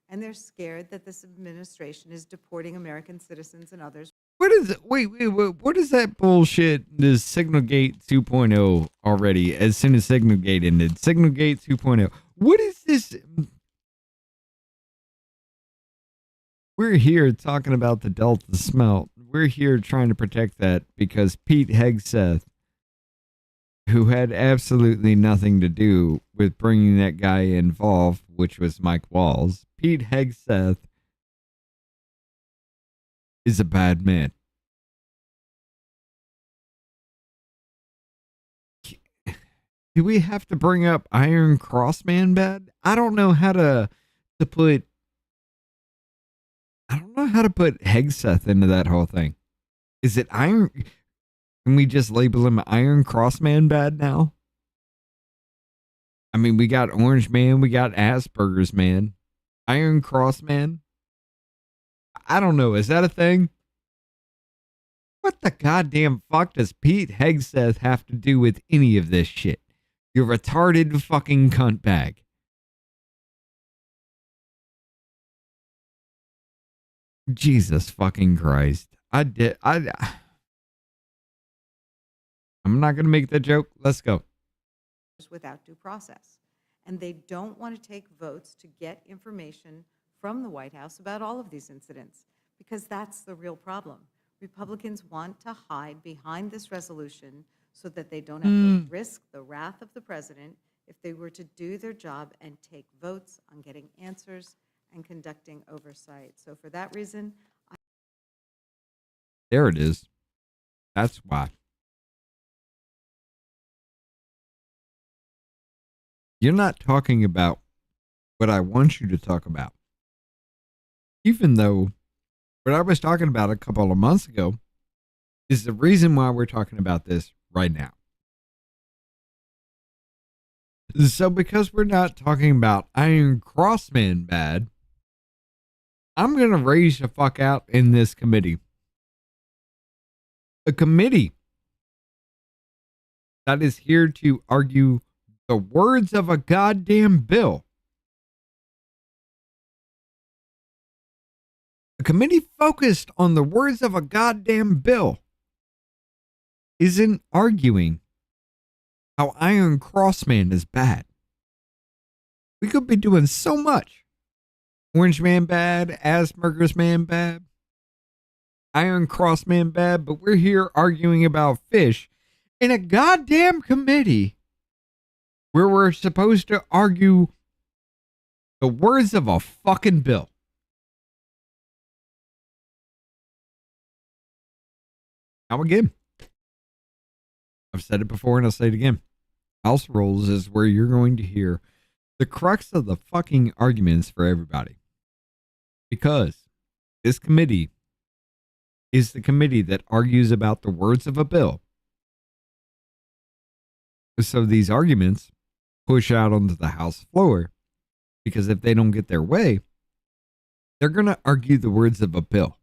Speaker 7: And they're scared that this administration is deporting American citizens and others.
Speaker 4: What is it? Wait, what is that bullshit? This Signalgate 2.0 already, as soon as Signalgate ended. Signalgate 2.0. What is this? We're here talking about the Delta smelt. We're here trying to protect that because Pete Hegseth, who had absolutely nothing to do with bringing that guy involved, which was Mike Walls, Pete Hegseth is a bad man. Do we have to bring up Iron Crossman bad? I don't know how to put Hegseth into that whole thing. Is it Iron? Can we just label him Iron Crossman bad now? I mean, we got Orange Man, we got Asperger's Man, Iron Crossman. I don't know. Is that a thing? What the goddamn fuck does Pete Hegseth have to do with any of this shit? You retarded fucking cunt bag. Jesus fucking Christ. I'm not going to make that joke. Let's go.
Speaker 7: Without due process. And they don't want to take votes to get information from the White House about all of these incidents, because that's the real problem. Republicans want to hide behind this resolution so that they don't have to risk the wrath of the president if they were to do their job and take votes on getting answers and conducting oversight. So for that reason,
Speaker 4: There it is. That's why. You're not talking about what I want you to talk about. Even though what I was talking about a couple of months ago is the reason why we're talking about this right now. So because we're not talking about Iron Crossman bad, I'm going to raise the fuck out in this committee. A committee that is here to argue the words of a goddamn bill. A committee focused on the words of a goddamn bill isn't arguing how Iron Crossman is bad. We could be doing so much. Orange Man bad, Asperger's Man bad, Iron Crossman bad, but we're here arguing about fish in a goddamn committee where we're supposed to argue the words of a fucking bill. Now again, I've said it before and I'll say it again. House Rules is where you're going to hear the crux of the fucking arguments for everybody. Because this committee is the committee that argues about the words of a bill. So these arguments push out onto the House floor, because if they don't get their way, they're going to argue the words of a bill.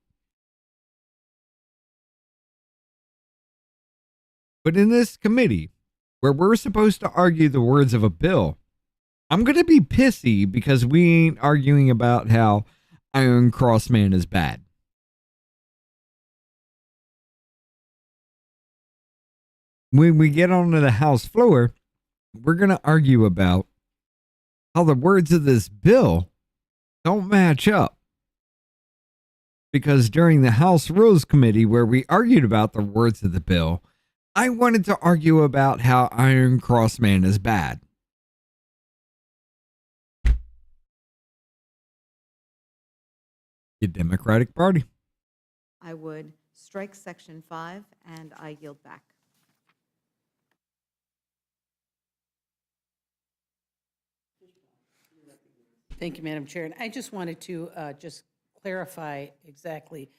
Speaker 4: But in this committee, where we're supposed to argue the words of a bill, I'm going to be pissy because we ain't arguing about how Iron Crossman is bad. When we get onto the House floor, we're going to argue about how the words of this bill don't match up. Because during the House Rules Committee, where we argued about the words of the bill, I wanted to argue about how Iron Crossman is bad. The Democratic Party.
Speaker 7: I would strike Section 5, and I yield back.
Speaker 22: Thank you, Madam Chair. And I just wanted to just clarify exactly.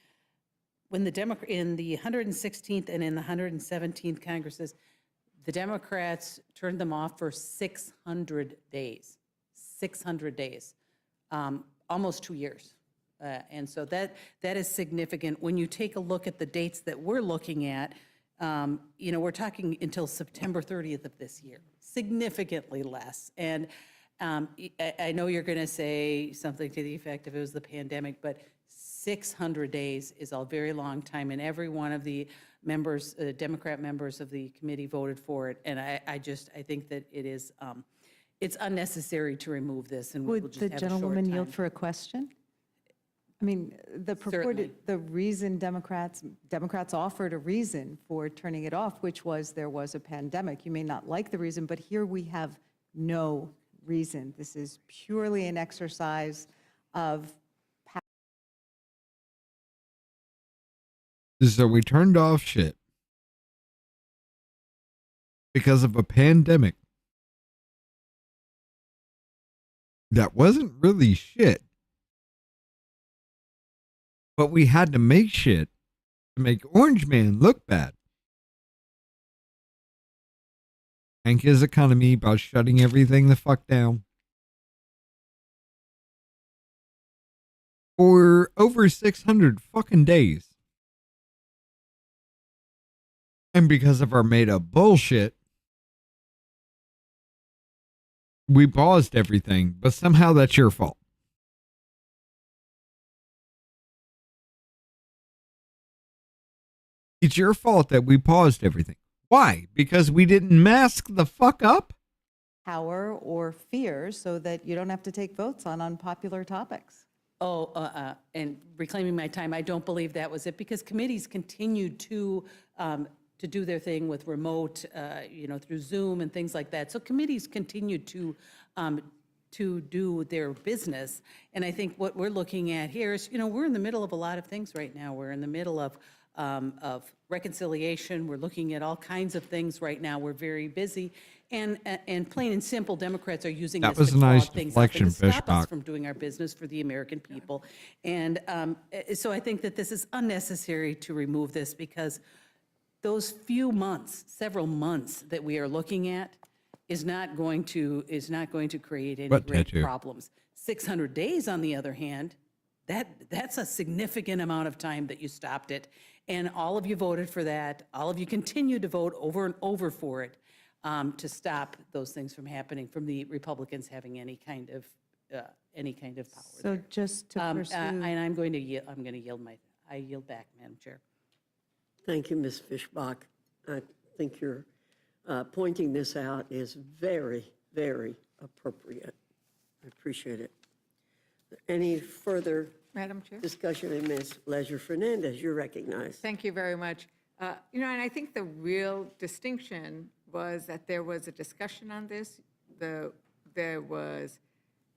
Speaker 22: When the in the 116th and in the 117th Congresses, The Democrats turned them off for 600 days. 600 days, almost 2 years. And so that is significant. When you take a look at the dates that we're looking at, we're talking until September 30th of this year, significantly less. And I know you're going to say something to the effect of it was the pandemic, but 600 days is a very long time, and every one of the members, Democrat members of the committee voted for it. And I think that it is, it's unnecessary to remove this, and we'll
Speaker 7: Would
Speaker 22: just
Speaker 7: the
Speaker 22: have a short
Speaker 7: gentleman yield
Speaker 22: time.
Speaker 7: for a question? I mean, the reason Democrats offered a reason for turning it off, which was there was a pandemic. You may not like the reason, but here we have no reason. This is purely an exercise of
Speaker 4: So we turned off shit because of a pandemic that wasn't really shit. But we had to make shit to make Orange Man look bad. Tank his economy by shutting everything the fuck down. For over 600 fucking days. And because of our made up bullshit, we paused everything, but somehow that's your fault. It's your fault that we paused everything. Why? Because we didn't mask the fuck up?
Speaker 7: power or fear so that you don't have to take votes on unpopular topics.
Speaker 22: And reclaiming my time, I don't believe that was it, because committees continued to do their thing with remote, through Zoom and things like that. So committees continued to do their business. And I think what we're looking at here is, we're in the middle of a lot of things right now. We're in the middle of reconciliation. We're looking at all kinds of things right now. We're very busy. And plain and simple, Democrats are using
Speaker 4: That
Speaker 22: this
Speaker 4: was
Speaker 22: to
Speaker 4: a nice
Speaker 22: clog things up and to
Speaker 4: deflection,
Speaker 22: stop us
Speaker 4: Fishbach.
Speaker 22: from doing our business for the American people. And so I think that this is unnecessary to remove this, because those few months, several months that we are looking at is not going to create any
Speaker 4: What
Speaker 22: great
Speaker 4: tattoo?
Speaker 22: problems. 600 days, on the other hand, that's a significant amount of time that you stopped it. And all of you voted for that. All of you continue to vote over and over for it, to stop those things from happening, from the Republicans having any kind of power.
Speaker 7: So just to pursue.
Speaker 22: And I'm going to yield. I yield back, Madam Chair.
Speaker 5: Thank you, Ms. Fishbach. I think your pointing this out is very, very appropriate. I appreciate it. Any further
Speaker 12: Madam Chair?
Speaker 5: discussion? And Ms. Leisure Fernandez, you're recognized.
Speaker 12: Thank you very much. And I think the real distinction was that there was a discussion on this. There was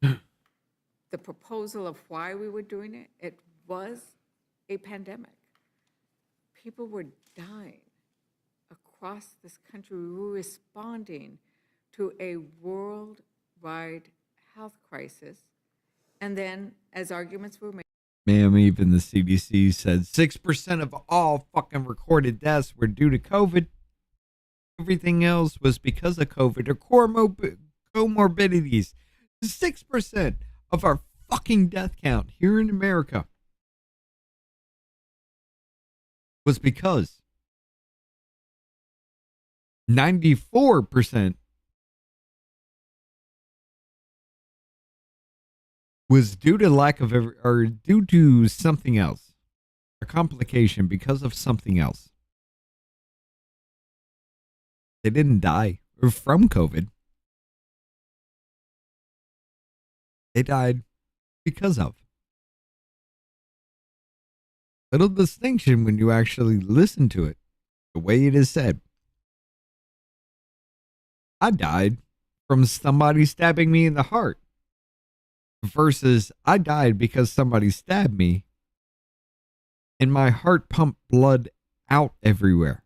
Speaker 12: the proposal of why we were doing it. It was a pandemic. People were dying across this country. We were responding to a worldwide health crisis. And then, as arguments were made,
Speaker 4: Ma'am, even the CDC said 6% of all fucking recorded deaths were due to COVID. Everything else was because of COVID or comorbidities. 6% of our fucking death count here in America was because 94% was due to or due to something else, a complication because of something else. They didn't die from COVID. They died because of. Little distinction when you actually listen to it, the way it is said. I died from somebody stabbing me in the heart, versus I died because somebody stabbed me and my heart pumped blood out everywhere.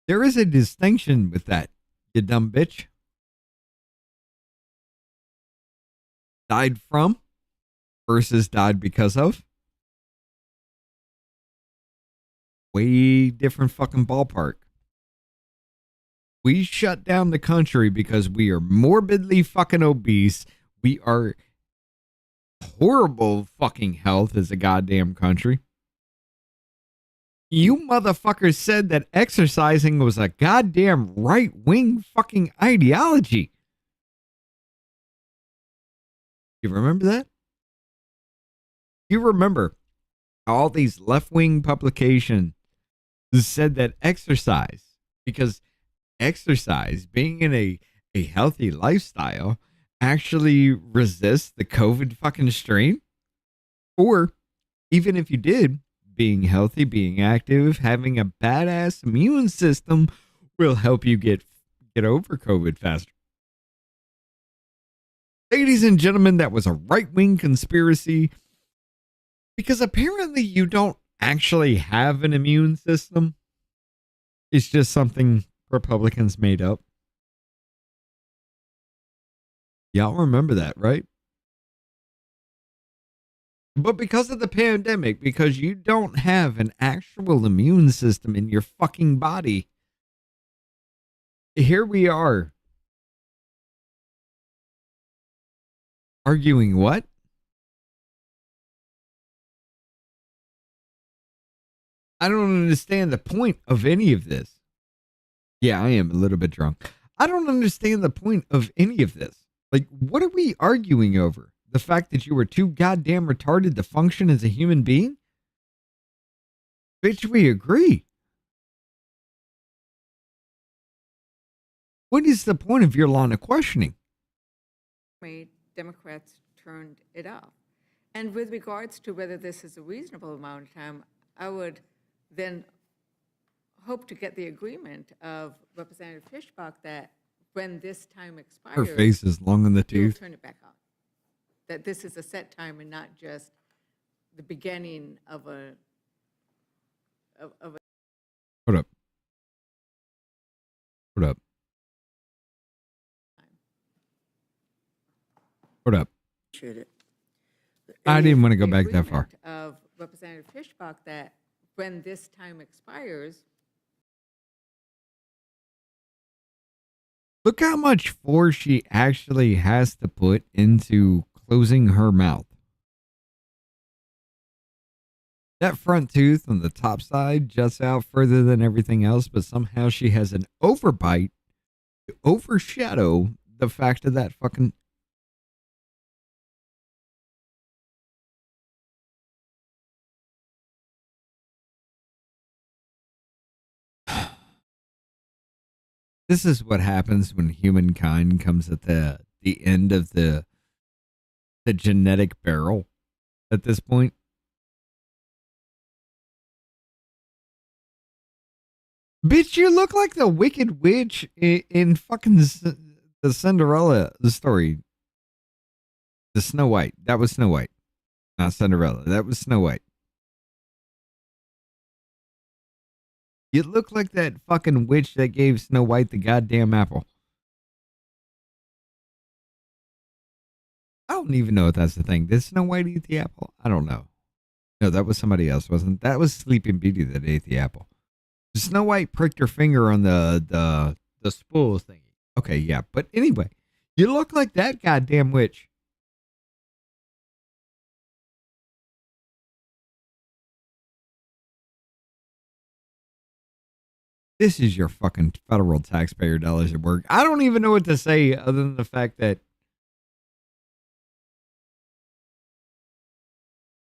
Speaker 4: There is a distinction with that, you dumb bitch. Died from versus died because of. way different fucking ballpark. We shut down the country because we are morbidly fucking obese. We are horrible fucking health as a goddamn country. You motherfuckers said that exercising was a goddamn right-wing fucking ideology. You remember that? You remember all these left-wing publications said that exercise, because exercise, being in a healthy lifestyle, actually resists the COVID fucking strain? Or even if you did, being healthy, being active, having a badass immune system will help you get over COVID faster. Ladies and gentlemen, that was a right-wing conspiracy because apparently you don't actually have an immune system. It's just something Republicans made up. Y'all remember that, right? But because of the pandemic, because you don't have an actual immune system in your fucking body, here we are. Arguing what? I don't understand the point of any of this. Yeah, I am a little bit drunk. I don't understand the point of any of this. Like, what are we arguing over? The fact that you were too goddamn retarded to function as a human being? Bitch, we agree. What is the point of your line of questioning?
Speaker 12: Democrats turned it off. And with regards to whether this is a reasonable amount of time, I would then hope to get the agreement of Representative Fishbach that when this time expires,
Speaker 4: Her face is long in the
Speaker 12: you'll
Speaker 4: tooth.
Speaker 12: turn it back on. That this is a set time and not just the beginning of a
Speaker 4: Hold up. Hold up. Hold up.
Speaker 5: Should it?
Speaker 4: I didn't want to go back that far.
Speaker 12: Of Representative Fishbach that when this time expires,
Speaker 4: Look how much force she actually has to put into closing her mouth. That front tooth on the top side juts out further than everything else, but somehow she has an overbite to overshadow the fact of that fucking... This is what happens when humankind comes at the end of the genetic barrel at this point. Bitch, you look like the Wicked Witch in fucking the Cinderella story. The Snow White. That was Snow White. Not Cinderella. That was Snow White. You look like that fucking witch that gave Snow White the goddamn apple. I don't even know if that's the thing. Did Snow White eat the apple? I don't know. No, that was somebody else, wasn't it? That was Sleeping Beauty that ate the apple. Snow White pricked her finger on the spool thingy. Okay, yeah. But anyway, you look like that goddamn witch. This is your fucking federal taxpayer dollars at work. I don't even know what to say other than the fact that...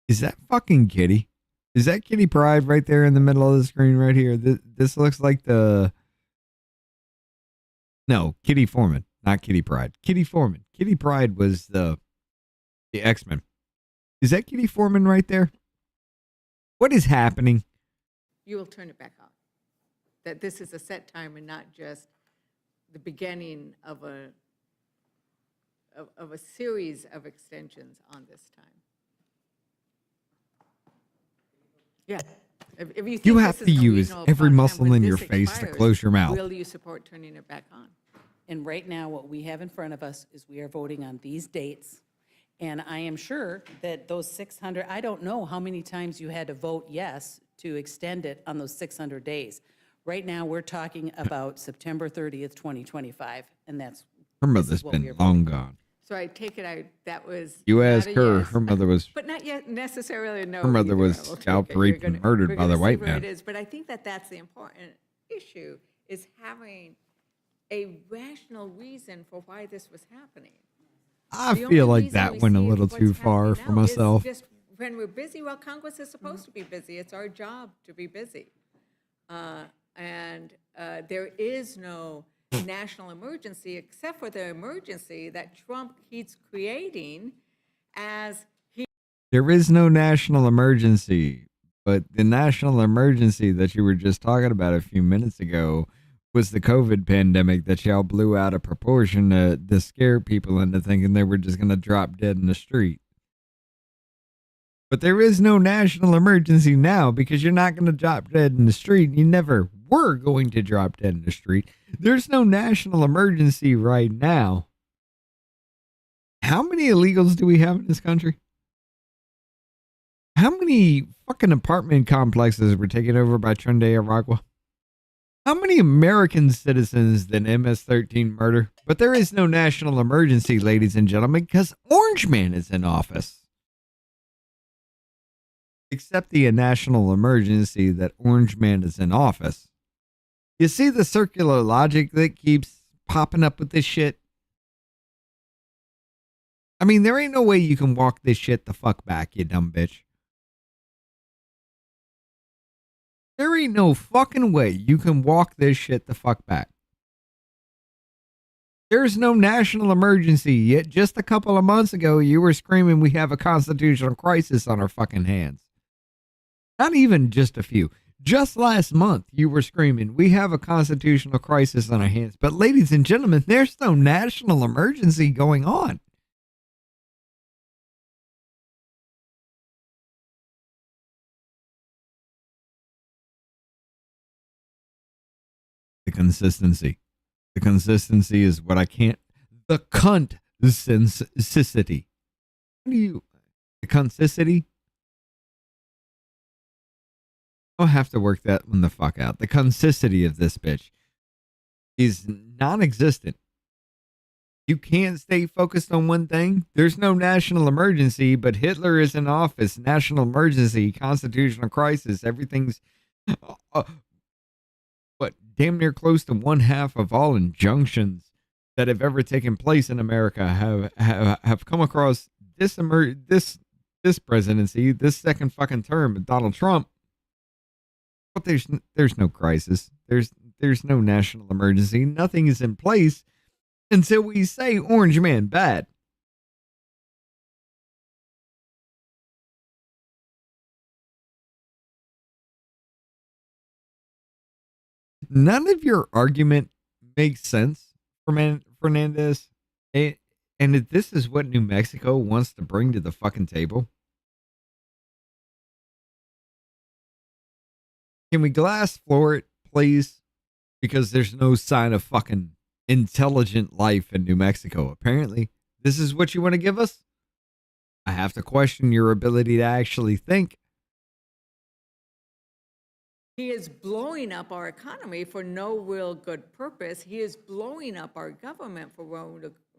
Speaker 4: Is that fucking Kitty? Is that Kitty Pryde right there in the middle of the screen right here? This looks like the... No, Kitty Foreman, not Kitty Pryde. Kitty Foreman. Kitty Pryde was the X-Men. Is that Kitty Foreman right there? What is happening?
Speaker 12: you will turn it back on. That this is a set time and not just the beginning of a series of extensions on this time. Yeah. If you think
Speaker 4: You
Speaker 12: this
Speaker 4: have
Speaker 12: is
Speaker 4: to
Speaker 12: a
Speaker 4: use
Speaker 12: reasonable
Speaker 4: every
Speaker 12: amount of
Speaker 4: muscle
Speaker 12: time when
Speaker 4: in your
Speaker 12: this
Speaker 4: face to
Speaker 12: expires,
Speaker 4: close your mouth.
Speaker 12: Will you support turning it back on?
Speaker 22: And right now, what we have in front of us is we are voting on these dates. And I am sure that those 600, I don't know how many times you had to vote yes to extend it on those 600 days. Right now, we're talking about September 30th, 2025, and that's.
Speaker 4: Her
Speaker 22: this
Speaker 4: mother's
Speaker 22: is what we
Speaker 4: been
Speaker 22: are
Speaker 4: long
Speaker 22: voting.
Speaker 4: gone.
Speaker 12: So I take it that was.
Speaker 4: You
Speaker 12: not
Speaker 4: ask
Speaker 12: a
Speaker 4: her,
Speaker 12: yes.
Speaker 4: her mother was
Speaker 12: But not yet necessarily a no.
Speaker 4: Her mother
Speaker 12: either.
Speaker 4: was
Speaker 12: I will take
Speaker 4: scalped,
Speaker 12: it. You're
Speaker 4: raped, and
Speaker 12: gonna-
Speaker 4: murdered
Speaker 12: we're
Speaker 4: by the
Speaker 12: gonna see
Speaker 4: white
Speaker 12: where it
Speaker 4: man.
Speaker 12: is. But I think that's the important issue, is having a rational reason for why this was happening.
Speaker 4: I
Speaker 12: The only
Speaker 4: feel like
Speaker 12: reason
Speaker 4: that
Speaker 12: we
Speaker 4: went a
Speaker 12: see
Speaker 4: little
Speaker 12: what's
Speaker 4: too far
Speaker 12: happening
Speaker 4: for
Speaker 12: now is
Speaker 4: myself.
Speaker 12: just when we're busy, well, Congress is supposed to be busy. It's our job to be busy. And there is no national emergency except for the emergency that Trump keeps creating as he.
Speaker 4: There is no national emergency, but the national emergency that you were just talking about a few minutes ago was the COVID pandemic that y'all blew out of proportion to scare people into thinking they were just going to drop dead in the street. But there is no national emergency now because you're not going to drop dead in the street. You never were going to drop dead in the street. There's no national emergency right now. How many illegals do we have in this country? How many fucking apartment complexes were taken over by Trinidad Aragua? How many American citizens did MS-13 murder? But there is no national emergency, ladies and gentlemen, because Orange Man is in office. Except the national emergency that Orange Man is in office. You see the circular logic that keeps popping up with this shit? I mean, there ain't no way you can walk this shit the fuck back, you dumb bitch. There ain't no fucking way you can walk this shit the fuck back. There's no national emergency, yet just a couple of months ago you were screaming we have a constitutional crisis on our fucking hands. Not even just a few. Just last month you were screaming we have a constitutional crisis on our hands. But ladies and gentlemen, there's no national emergency going on. The consistency. The consistency is what I can't. The consistency. What do you? The consistency? I'll have to work that one the fuck out. The consistency of this bitch is non-existent. You can't stay focused on one thing. There's no national emergency, but Hitler is in office. National emergency, constitutional crisis. Everything's. What, damn near close to 1/2 of all injunctions that have ever taken place in America have come across this presidency, this second fucking term of Donald Trump. But there's no crisis. There's no national emergency. Nothing is in place until we say Orange Man bad. None of your argument makes sense, Fernandez. And if this is what New Mexico wants to bring to the fucking table, can we glass floor it, please? Because there's no sign of fucking intelligent life in New Mexico. Apparently, this is what you want to give us? I have to question your ability to actually think.
Speaker 12: He is blowing up our economy for no real good purpose. He is blowing up our government for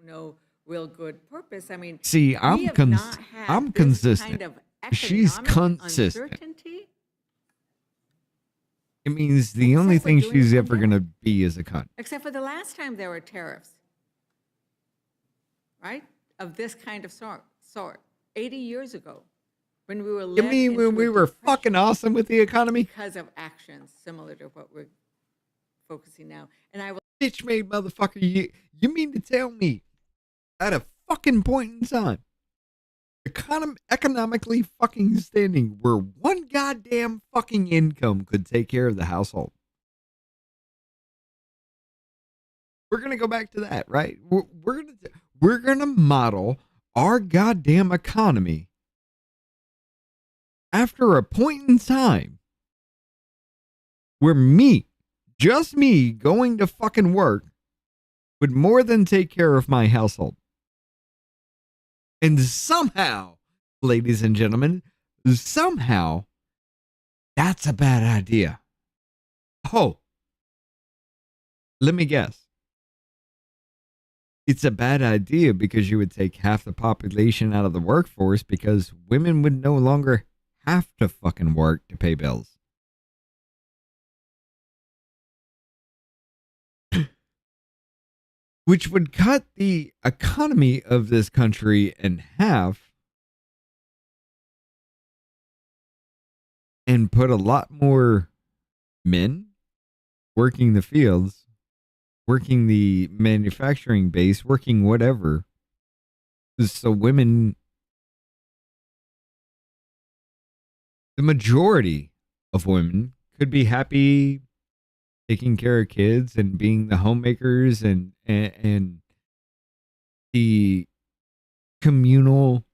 Speaker 12: no real good purpose. I mean,
Speaker 4: See, I'm consistent.
Speaker 12: Kind of
Speaker 4: She's
Speaker 12: economic
Speaker 4: consistent.
Speaker 12: uncertainty.
Speaker 4: It means the only thing she's ever going to be is a cunt.
Speaker 12: Except for the last time there were tariffs, right? Of this kind of sort 80 years ago, when we were
Speaker 4: You
Speaker 12: led
Speaker 4: mean
Speaker 12: into
Speaker 4: when we
Speaker 12: a
Speaker 4: were
Speaker 12: depression
Speaker 4: fucking awesome with the economy?
Speaker 12: because of actions similar to what we're focusing now. And I will.
Speaker 4: Bitch made motherfucker, you mean to tell me at a fucking point in time, economically fucking standing where one goddamn fucking income could take care of the household? We're gonna go back to that, right? We're gonna model our goddamn economy after a point in time where just me going to fucking work would more than take care of my household. And somehow, ladies and gentlemen, somehow That's a bad idea. Oh, let me guess. It's a bad idea because you would take half the population out of the workforce because women would no longer have to fucking work to pay bills. Which would cut the economy of this country in half and put a lot more men working the fields, working the manufacturing base, working whatever. So women, the majority of women could be happy taking care of kids and being the homemakers and the communal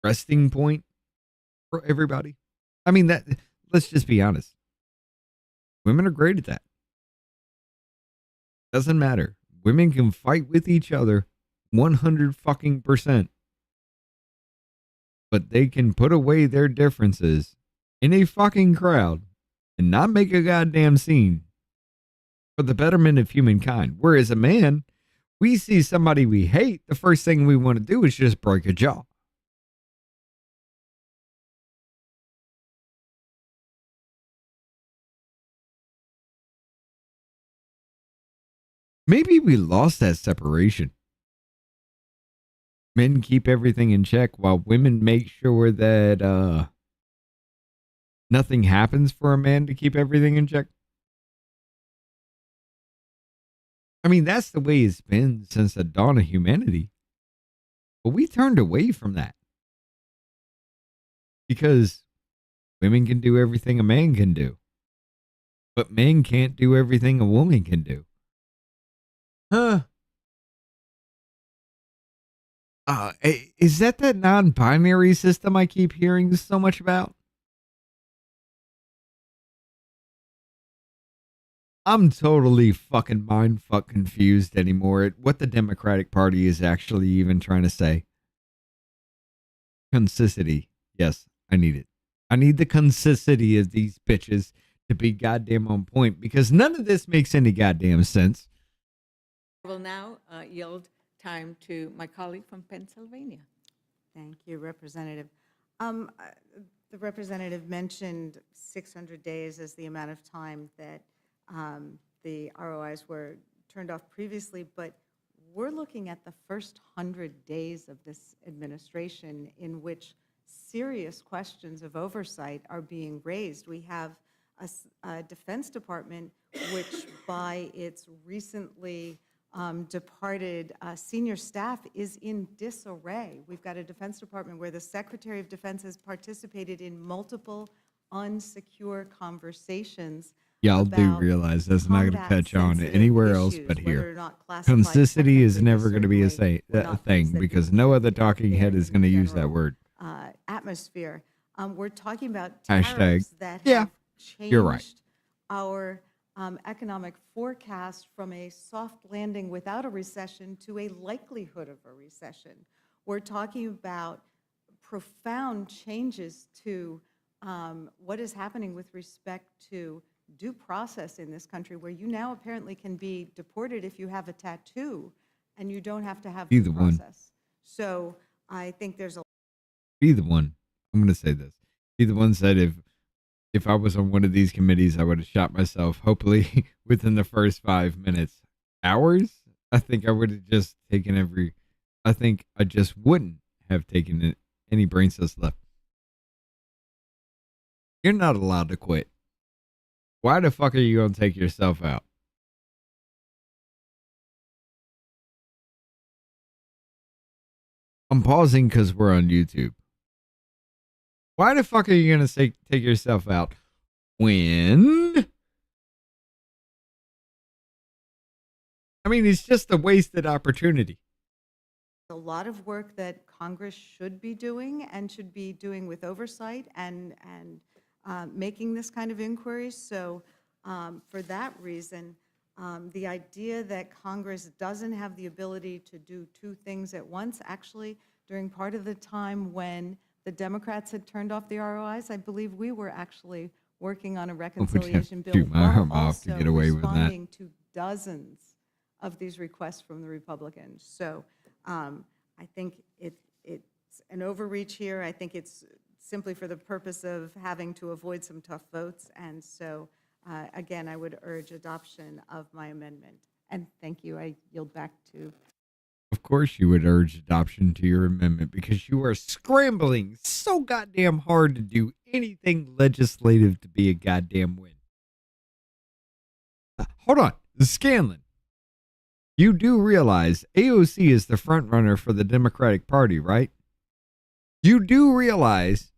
Speaker 4: resting point for everybody. I mean, that, let's just be honest. Women are great at that. Doesn't matter. Women can fight with each other 100%. But they can put away their differences in a fucking crowd and not make a goddamn scene for the betterment of humankind. Whereas a man, we see somebody we hate, the first thing we want to do is just break a jaw. Maybe we lost that separation. Men keep everything in check while women make sure that nothing happens for a man to keep everything in check. I mean, that's the way it's been since the dawn of humanity. But we turned away from that. Because women can do everything a man can do. But men can't do everything a woman can do. Huh. Is that non-binary system I keep hearing so much about? I'm totally fucking mindfuck confused anymore at what the Democratic Party is actually even trying to say. Consistency. Yes, I need it. I need the consistency of these bitches to be goddamn on point because none of this makes any goddamn sense.
Speaker 12: I will now yield time to my colleague from Pennsylvania.
Speaker 7: Thank you, Representative. The representative mentioned 600 days as the amount of time that the ROIs were turned off previously, but we're looking at the first 100 days of this administration in which serious questions of oversight are being raised. We have a Defense Department which, by its recently departed senior staff, is in disarray. We've got a Defense Department where the Secretary of Defense has participated in multiple unsecure conversations.
Speaker 4: Y'all do realize that's not going to catch on anywhere else but here. Consistency is never going to be a thing because no other talking head is going to use that word.
Speaker 7: Atmosphere. We're talking about
Speaker 4: Hashtag.
Speaker 7: tariffs that have changed
Speaker 4: You're right.
Speaker 7: our economic forecast from a soft landing without a recession to a likelihood of a recession. We're talking about profound changes to what is happening with respect to due process in this country, where you now apparently can be deported if you have a tattoo and you don't have to have
Speaker 4: Be
Speaker 7: due
Speaker 4: the one.
Speaker 7: process. So I think there's a
Speaker 4: Be the one. I'm going to say this. Be the one said if I was on one of these committees, I would have shot myself, hopefully within the first 5 minutes. Hours? I think I would have just taken I think I just wouldn't have taken any brain cells left. You're not allowed to quit. Why the fuck are you going to take yourself out? I'm pausing because we're on YouTube. Why the fuck are you going to take yourself out when? I mean, it's just a wasted opportunity.
Speaker 7: lot of work that Congress should be doing and should be doing with oversight and making this kind of inquiry. So for that reason, the idea that Congress doesn't have the ability to do two things at once, actually, during part of the time when the Democrats had turned off the ROIs, I believe we were actually working on a
Speaker 4: would have
Speaker 7: reconciliation
Speaker 4: to
Speaker 7: bill
Speaker 4: shoot my
Speaker 7: while
Speaker 4: arm off to
Speaker 7: also
Speaker 4: get away with that.
Speaker 7: responding to dozens of these requests from the Republicans. So I think it's an overreach here. I think it's simply for the purpose of having to avoid some tough votes. And so, again, I would urge adoption of my amendment. And thank you. I yield back to.
Speaker 4: Of course you would urge adoption to your amendment because you are scrambling so goddamn hard to do anything legislative to be a goddamn win. Hold on. Scanlon. You do realize AOC is the front runner for the Democratic Party, right? You do realize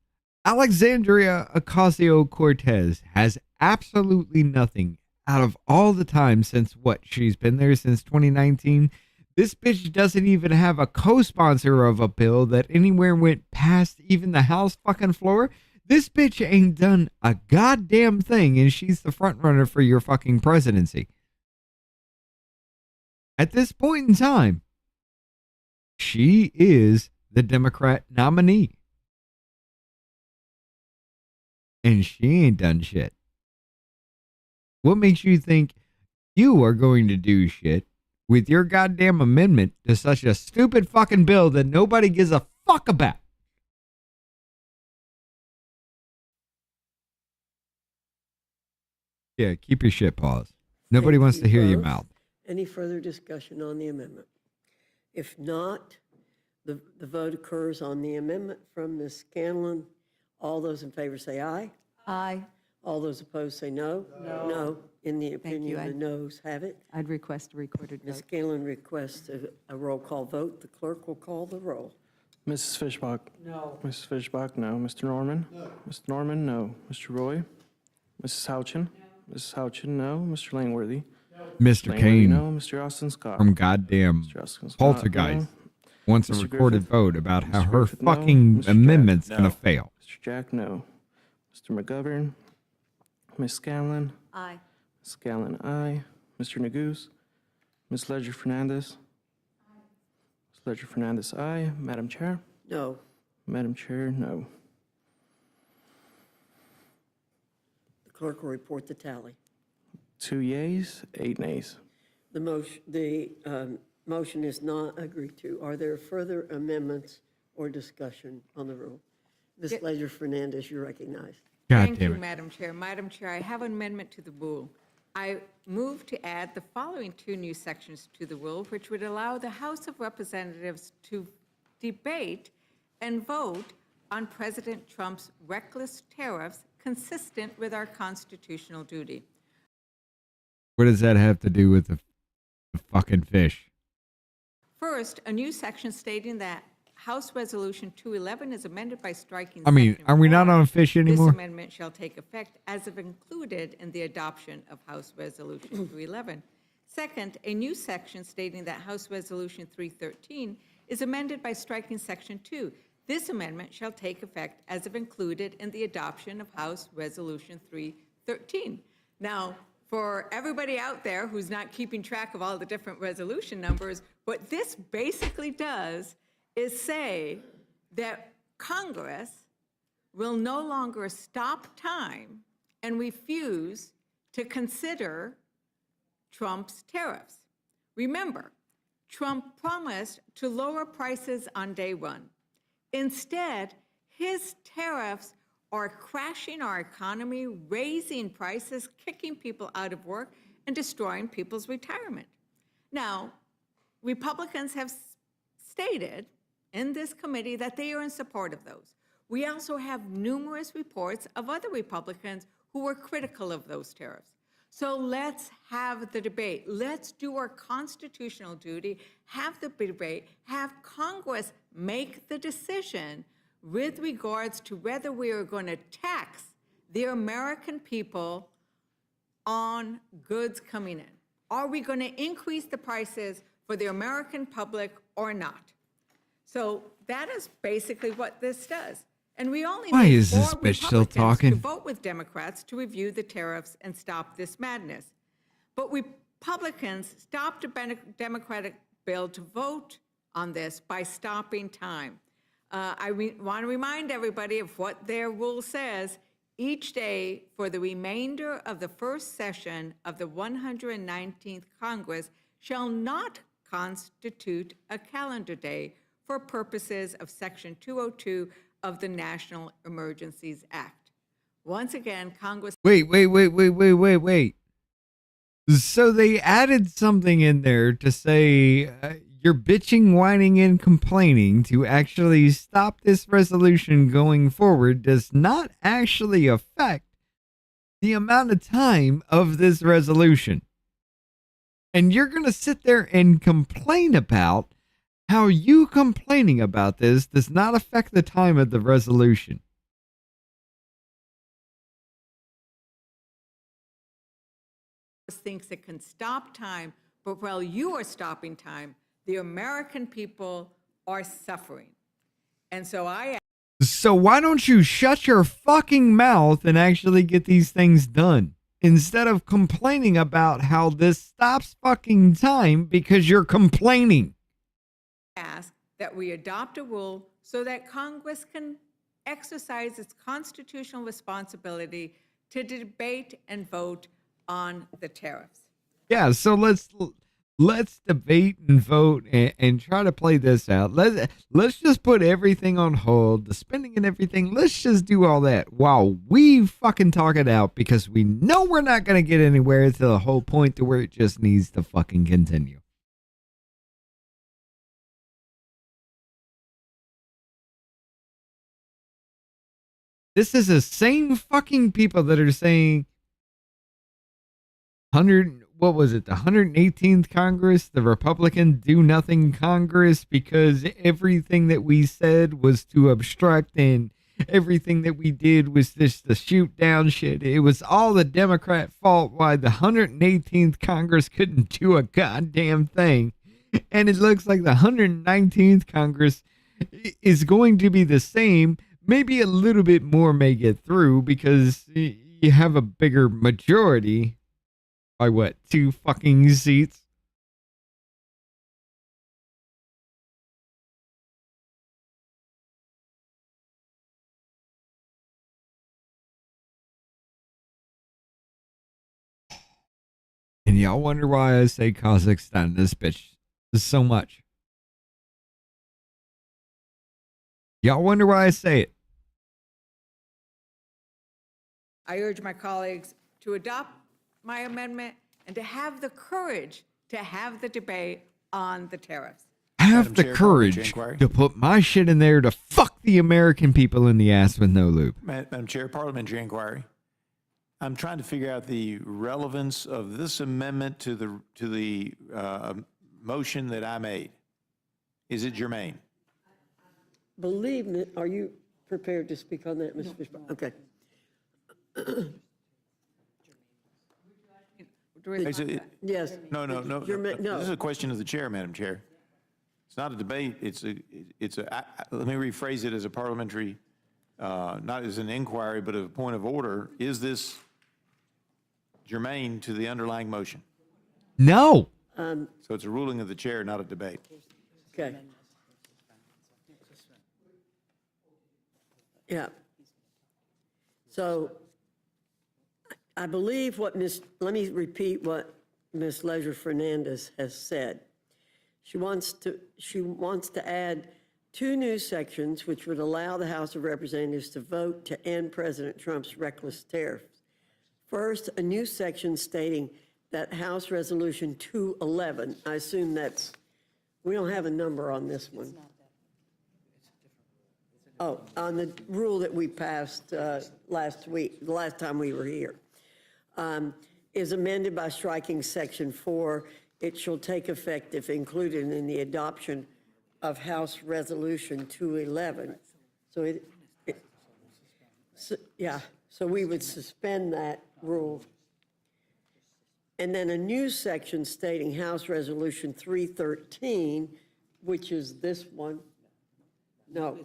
Speaker 4: Alexandria Ocasio-Cortez has absolutely nothing out of all the time since what? She's been there since 2019. This bitch doesn't even have a co-sponsor of a bill that anywhere went past even the House fucking floor. This bitch ain't done a goddamn thing, and she's the front runner for your fucking presidency. At this point in time, she is the Democrat nominee. And she ain't done shit. What makes you think you are going to do shit with your goddamn amendment to such a stupid fucking bill that nobody gives a fuck about? Yeah, keep your shit paused. Nobody
Speaker 5: Thank
Speaker 4: wants
Speaker 5: you
Speaker 4: to hear your
Speaker 5: both.
Speaker 4: mouth.
Speaker 5: Any further discussion on the amendment? If not, the vote occurs on the amendment from Ms. Scanlon. All those in favor say aye.
Speaker 7: Aye.
Speaker 5: All those opposed say no. No. In the opinion, the noes have it.
Speaker 7: I'd request a recorded
Speaker 5: Ms.
Speaker 7: vote.
Speaker 5: Scanlon requests a roll call vote. The clerk will call the roll.
Speaker 15: Mrs. Fishbach?
Speaker 5: No.
Speaker 15: Mrs. Fishbach, no. Mr. Norman? No. Mr. Norman, no. Mr. Roy? Mrs. Houchin? Mrs. Houchin, no. Mr. Langworthy?
Speaker 4: Mr.
Speaker 15: Langworthy,
Speaker 4: Kane
Speaker 15: no. Mr. Austin Scott?
Speaker 4: from goddamn
Speaker 15: Mr. Austin Scott,
Speaker 4: Poltergeist
Speaker 15: no.
Speaker 4: wants a
Speaker 15: Mr.
Speaker 4: recorded
Speaker 15: Griffith?
Speaker 4: vote about how
Speaker 15: Mr.
Speaker 4: her
Speaker 15: Griffith, no.
Speaker 4: fucking
Speaker 15: Mr. Jack?
Speaker 4: amendment's
Speaker 15: No.
Speaker 4: gonna fail.
Speaker 15: Mr. Jack, no. Mr. McGovern? Ms. Scanlon?
Speaker 7: Aye.
Speaker 15: Ms. Scanlon, aye. Mr. Neguse? Ms. Ledger Fernandez? Ms. Ledger Fernandez, aye. Madam Chair?
Speaker 5: No.
Speaker 15: Madam Chair, no.
Speaker 5: The clerk will report the tally.
Speaker 15: 2 yeas, 8 nays.
Speaker 5: The motion is not agreed to. Are there further amendments or discussion on the rule? Ms. Ledger Fernandez, you're recognized.
Speaker 12: Thank you, Madam Chair. Madam Chair, I have an amendment to the rule. I move to add the following 2 new sections to the rule, which would allow the House of Representatives to debate and vote on President Trump's reckless tariffs consistent with our constitutional duty.
Speaker 4: What does that have to do with the fucking fish?
Speaker 12: First, a new section stating that House Resolution 211 is amended by striking.
Speaker 4: I mean,
Speaker 12: Section
Speaker 4: are we not
Speaker 12: 4.
Speaker 4: on fish anymore?
Speaker 12: This amendment shall take effect as if included in the adoption of House Resolution 211. Second, a new section stating that House Resolution 313 is amended by striking Section 2. This amendment shall take effect as if included in the adoption of House Resolution 313. Now, for everybody out there who's not keeping track of all the different resolution numbers, what this basically does is say that Congress will no longer stop time and refuse to consider Trump's tariffs. Remember, Trump promised to lower prices on day one. Instead, his tariffs are crashing our economy, raising prices, kicking people out of work, and destroying people's retirement. Now, Republicans have stated in this committee that they are in support of those. We also have numerous reports of other Republicans who were critical of those tariffs. So let's have the debate. Let's do our constitutional duty, have the debate, have Congress make the decision with regards to whether we are going to tax the American people on goods coming in. Are we going to increase the prices for the American public or not? So that is basically what this does. And we only
Speaker 4: Why
Speaker 12: need
Speaker 4: is this
Speaker 12: 4
Speaker 4: bitch still
Speaker 12: Republicans
Speaker 4: talking?
Speaker 12: to vote with Democrats to review the tariffs and stop this madness. But Republicans stopped a Democratic bill to vote on this by stopping time. I want to remind everybody of what their rule says. Each day for the remainder of the first session of the 119th Congress shall not constitute a calendar day for purposes of Section 202 of the National Emergencies Act. Once again, Congress...
Speaker 4: Wait. So they added something in there to say you're bitching, whining, and complaining to actually stop this resolution going forward does not actually affect the amount of time of this resolution. And you're going to sit there and complain about how you complaining about this does not affect the time of the resolution.
Speaker 12: thinks it can stop time, but while you are stopping time, the American people are suffering. And so
Speaker 4: So why don't you shut your fucking mouth and actually get these things done instead of complaining about how this stops fucking time because you're complaining?
Speaker 12: ask that we adopt a rule so that Congress can exercise its constitutional responsibility to debate and vote on the tariffs.
Speaker 4: Yeah, so let's debate and vote and try to play this out. Let's just put everything on hold, the spending and everything. Let's just do all that while we fucking talk it out, because we know we're not going to get anywhere to the whole point to where it just needs to fucking continue. This is the same fucking people that are saying the 118th Congress, the Republican do nothing Congress, because everything that we said was to obstruct and everything that we did was just to shoot down shit. It was all the Democrat fault why the 118th Congress couldn't do a goddamn thing. And it looks like the 119th Congress is going to be the same. Maybe a little bit more may get through because you have a bigger majority. By what, 2 fucking seats? And y'all wonder why I say Kazakhstan this bitch so much. Y'all wonder why I say it.
Speaker 12: I urge my colleagues to adopt my amendment and to have the courage to have the debate on the tariffs.
Speaker 4: Have the courage to put my shit in there to fuck the American people in the ass with no lube.
Speaker 2: Madam Chair, parliamentary inquiry. I'm trying to figure out the relevance of this amendment to the motion that I made. Is it germane?
Speaker 5: Believe me, are you prepared to speak on that, Ms. Fishback? Okay. Yes.
Speaker 2: No. This is a question of the chair, Madam Chair. It's not a debate. Let me rephrase it as a parliamentary, not as an inquiry, but a point of order. Is this germane to the underlying motion?
Speaker 4: No.
Speaker 2: So it's a ruling of the chair, not a debate.
Speaker 5: Okay. Yeah. So I believe let me repeat what Ms. Leisure Fernandez has said. She wants to add 2 new sections which would allow the House of Representatives to vote to end President Trump's reckless tariffs. First, a new section stating that House Resolution 211, I assume we don't have a number on this one. Oh, on the rule that we passed last week, the last time we were here. Is amended by striking Section 4. It shall take effect if included in the adoption of House Resolution 211. So we would suspend that rule. And then a new section stating House Resolution 313, which is this one. No,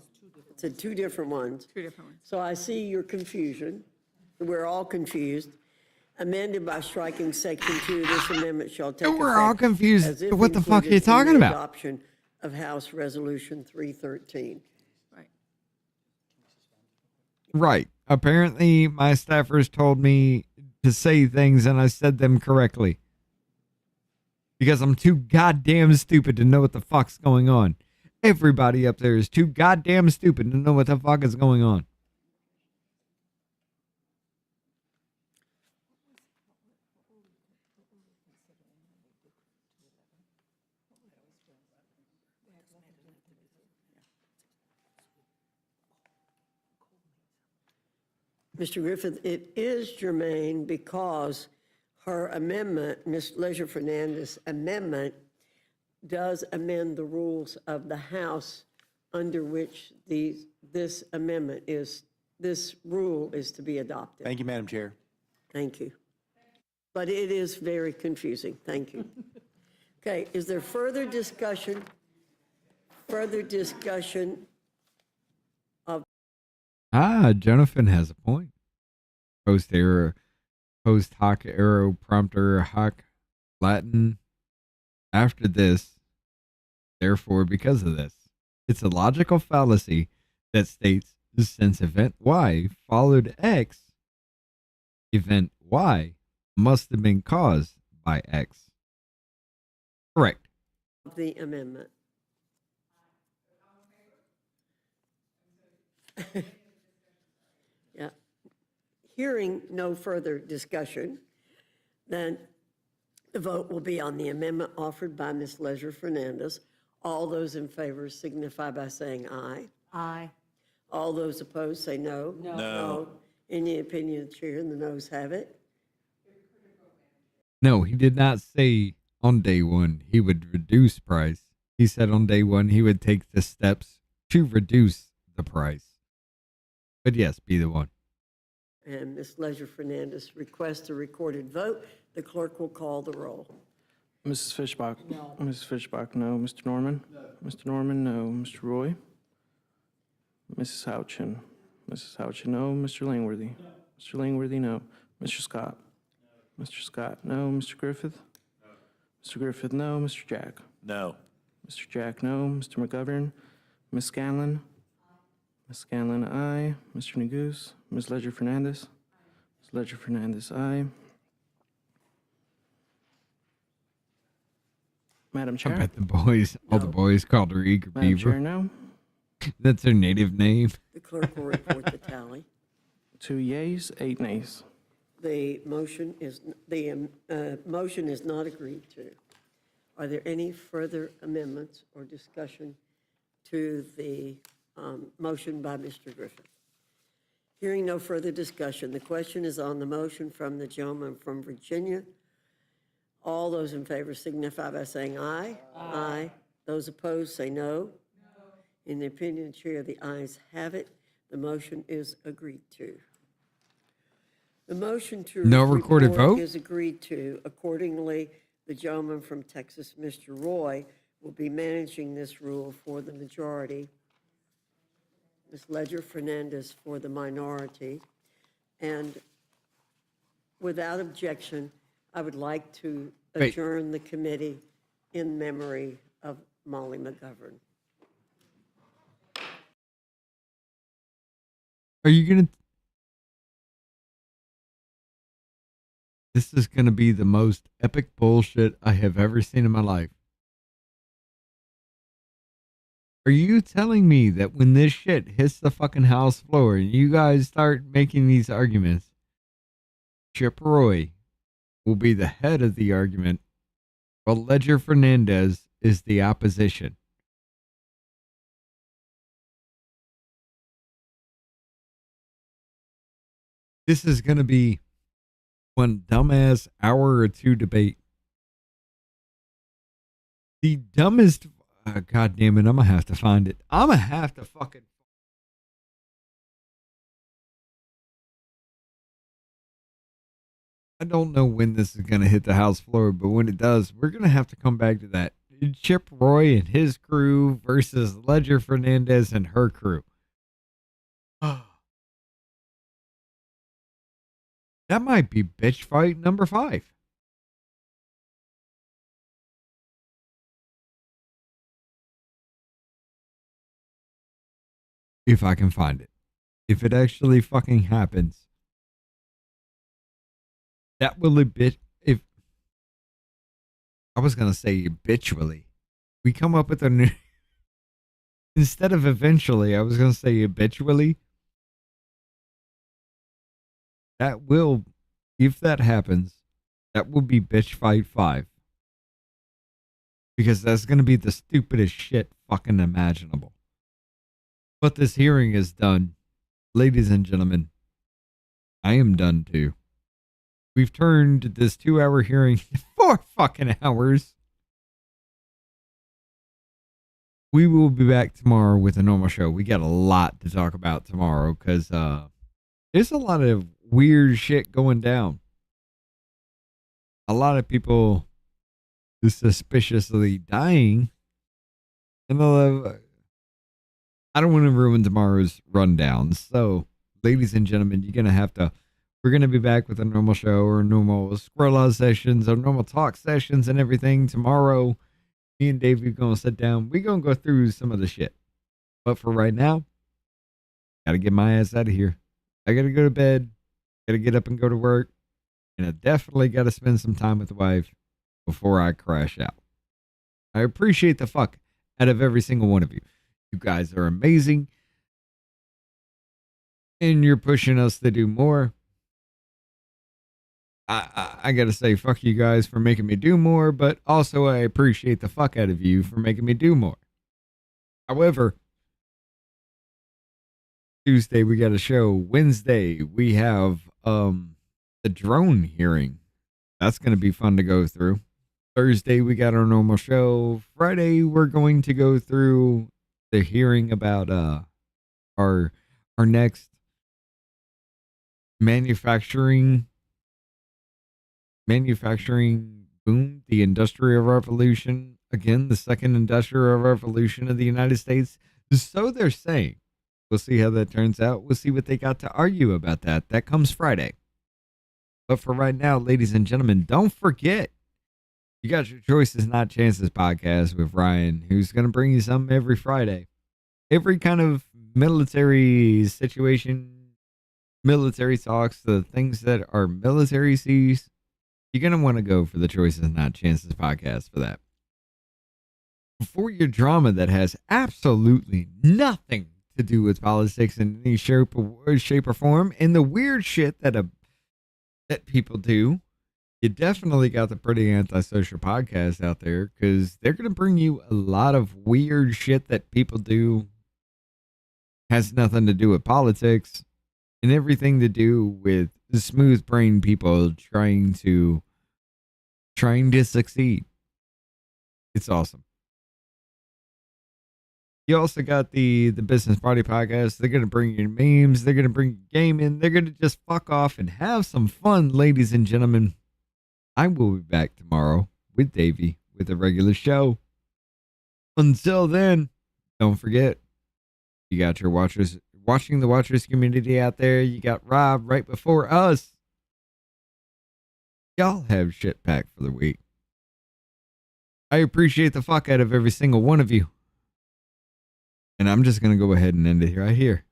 Speaker 5: it's 2 different ones.
Speaker 12: 2 different ones.
Speaker 5: So I see your confusion. We're all confused. Amended by striking Section 2, this amendment shall take effect.
Speaker 4: We're all confused.
Speaker 5: as if
Speaker 4: What the fuck are you
Speaker 5: included in
Speaker 4: talking
Speaker 5: the
Speaker 4: about?
Speaker 5: Adoption of House Resolution 313.
Speaker 4: Right. Apparently, my staffers told me to say things and I said them correctly. Because I'm too goddamn stupid to know what the fuck's going on. Everybody up there is too goddamn stupid to know what the fuck is going on.
Speaker 5: Mr. Griffith, it is germane because her amendment, Ms. Leisure Fernandez amendment, does amend the rules of the House under which this rule is to be adopted.
Speaker 16: Thank you, Madam Chair.
Speaker 5: Thank you. But it is very confusing. Thank you. Okay, is there further discussion? Further discussion of
Speaker 4: Jonathan has a point. Post hoc arrow prompter hoc Latin. After this, therefore, because of this. It's a logical fallacy that states since event Y followed X, event Y must have been caused by X. Correct.
Speaker 5: the amendment. Yeah. Hearing no further discussion, then the vote will be on the amendment offered by Ms. Leisure Fernandez. All those in favor signify by saying aye.
Speaker 7: Aye.
Speaker 5: All those opposed say no.
Speaker 7: No.
Speaker 5: No. In the opinion of the chair, the noes have it.
Speaker 4: No, he did not say on day one he would reduce price. He said on day one he would take the steps to reduce the price. But yes, be the one.
Speaker 5: And Ms. Leisure Fernandez requests a recorded vote. The clerk will call the roll.
Speaker 15: Mrs. Fishbach? No. Mrs. Fishbach, no. Mr. Norman? No. Mr. Norman, no. Mr. Roy? Mrs. Houchin? Mrs. Houchin, no. Mr. Langworthy? No. Mr. Langworthy, no. Mr. Scott? No. Mr. Scott, no. Mr. Griffith? No. Mr. Griffith, no. Mr. Jack?
Speaker 13: No.
Speaker 15: Mr. Jack, no. Mr. McGovern? Ms. Scanlon? Ms. Scanlon, aye. Mr. Neguse? Ms. Leisure Fernandez? Ms. Leisure Fernandez, aye. Madam
Speaker 4: I
Speaker 15: Chair?
Speaker 4: bet the boys, all the boys called her Eager
Speaker 15: Madam
Speaker 4: Beaver.
Speaker 15: Chair, no.
Speaker 4: That's her native name.
Speaker 5: The clerk will report the tally.
Speaker 15: 2 yeas, 8 nays.
Speaker 5: The motion is not agreed to. Are there any further amendments or discussion to the motion by Mr. Griffith? Hearing no further discussion, the question is on the motion from the gentleman from Virginia. All those in favor signify by saying aye. Aye. Those opposed say no. In the opinion of the chair, the ayes have it. The motion is agreed to. The motion to
Speaker 4: No recorded
Speaker 5: report
Speaker 4: vote?
Speaker 5: is agreed to. Accordingly, the gentleman from Texas, Mr. Roy, will be managing this rule for the majority. Ms. Leisure Fernandez for the minority. And without objection, I would like to
Speaker 4: Wait.
Speaker 5: adjourn the committee in memory of Molly McGovern.
Speaker 4: Are you going to... This is going to be the most epic bullshit I have ever seen in my life. Are you telling me that when this shit hits the fucking house floor and you guys start making these arguments, Chip Roy will be the head of the argument, while Leisure Fernandez is the opposition? This is going to be one dumbass hour or two debate. The dumbest... God damn it, I'm going to have to find it. I'm going to have to fucking... I don't know when this is going to hit the house floor, but when it does, we're going to have to come back to that. Chip Roy and his crew versus Leisure Fernandez and her crew. That might be bitch fight number 5. If I can find it. if it actually fucking happens, that will if I was going to say habitually, we come up with a new, instead of eventually, I was going to say habitually. That will, if that happens, that will be Bitch Fight 5. Because that's going to be the stupidest shit fucking imaginable. But this hearing is done. Ladies and gentlemen, I am done too. We've turned this 2-hour hearing into 4 fucking hours. We will be back tomorrow with a normal show. We got a lot to talk about tomorrow because there's a lot of weird shit going down. A lot of people suspiciously dying. And I don't want to ruin tomorrow's rundown. So, ladies and gentlemen, we're going to be back with a normal show or normal Squirrel Out sessions or normal talk sessions and everything tomorrow. Me and Dave are going to sit down. We're going to go through some of the shit. But for right now, got to get my ass out of here. I got to go to bed. Got to get up and go to work. And I definitely got to spend some time with the wife before I crash out. I appreciate the fuck out of every single one of you. You guys are amazing. And you're pushing us to do more. I got to say, fuck you guys for making me do more, but also I appreciate the fuck out of you for making me do more. However, Tuesday we got a show. Wednesday we have the drone hearing. That's going to be fun to go through. Thursday we got our normal show. Friday we're going to go through the hearing about our next manufacturing boom, the Industrial Revolution. Again, the second Industrial Revolution of the United States. So they're saying. We'll see how that turns out. We'll see what they got to argue about that. That comes Friday. But for right now, ladies and gentlemen, don't forget, you got your Choices Not Chances podcast with Ryan, who's going to bring you something every Friday. Every kind of military situation, military talks, the things that our military sees. You're going to want to go for the Choices Not Chances podcast for that. For your drama that has absolutely nothing to do with politics in any shape or form, and the weird shit that people do, you definitely got the Pretty Antisocial podcast out there, because they're going to bring you a lot of weird shit that people do, has nothing to do with politics, and everything to do with the smooth brain people trying to succeed. It's awesome. You also got the Business Party podcast. They're going to bring you memes. They're going to bring you gaming. They're going to just fuck off and have some fun, ladies and gentlemen. I will be back tomorrow with Davey with a regular show. Until then, don't forget, you got your watching the Watchers community out there. You got Rob right before us. Y'all have shit packed for the week. I appreciate the fuck out of every single one of you. And I'm just going to go ahead and end it right here.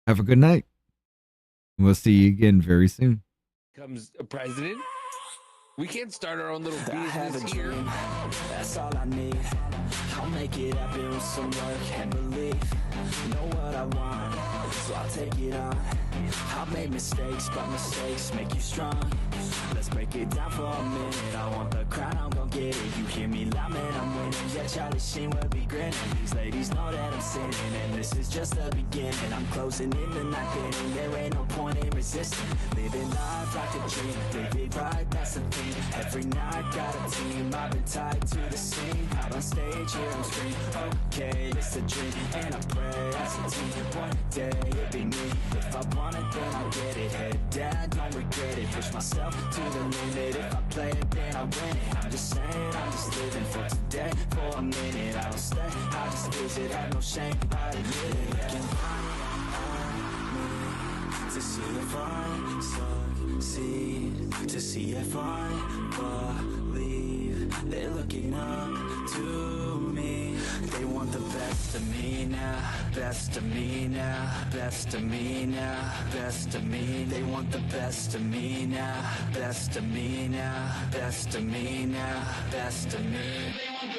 Speaker 4: Have a good night. We'll see you again very soon.
Speaker 6: Comes a president. We can't start our own little business here.
Speaker 17: That's all I need. I'll make it happen with some work and belief. Know what I want, so I'll take it on. I've made mistakes, but mistakes make you strong. Let's break it down for a minute. I want the crown, I'm gon' get it. You hear me loud, man, I'm winning. Yeah, Charlie Sheen will be grinning. These ladies know that I'm sinning, and this is just the beginning. I'm closing in the night inning. There ain't no point in resisting. Living life like a dream. David right, that's the thing. Every night got a team. I've been tied to the scene. Out on stage, here I'm screaming. Okay, it's a dream, and I pray as a team. One day it'll be me. If I want it, then I'll get it. Head down, don't regret it. Push myself to the limit. If I play it, then I win it. I'm just saying, I'm just living for today. For a minute, I don't stay. I just visit, have no shame. I admit it. Looking at me to see if I succeed, to see if I believe. They're looking up to me. They want the best of me now, best of me now, best of me now, best of me. They want the best of me now, best of me now, best of me now, best of me. They want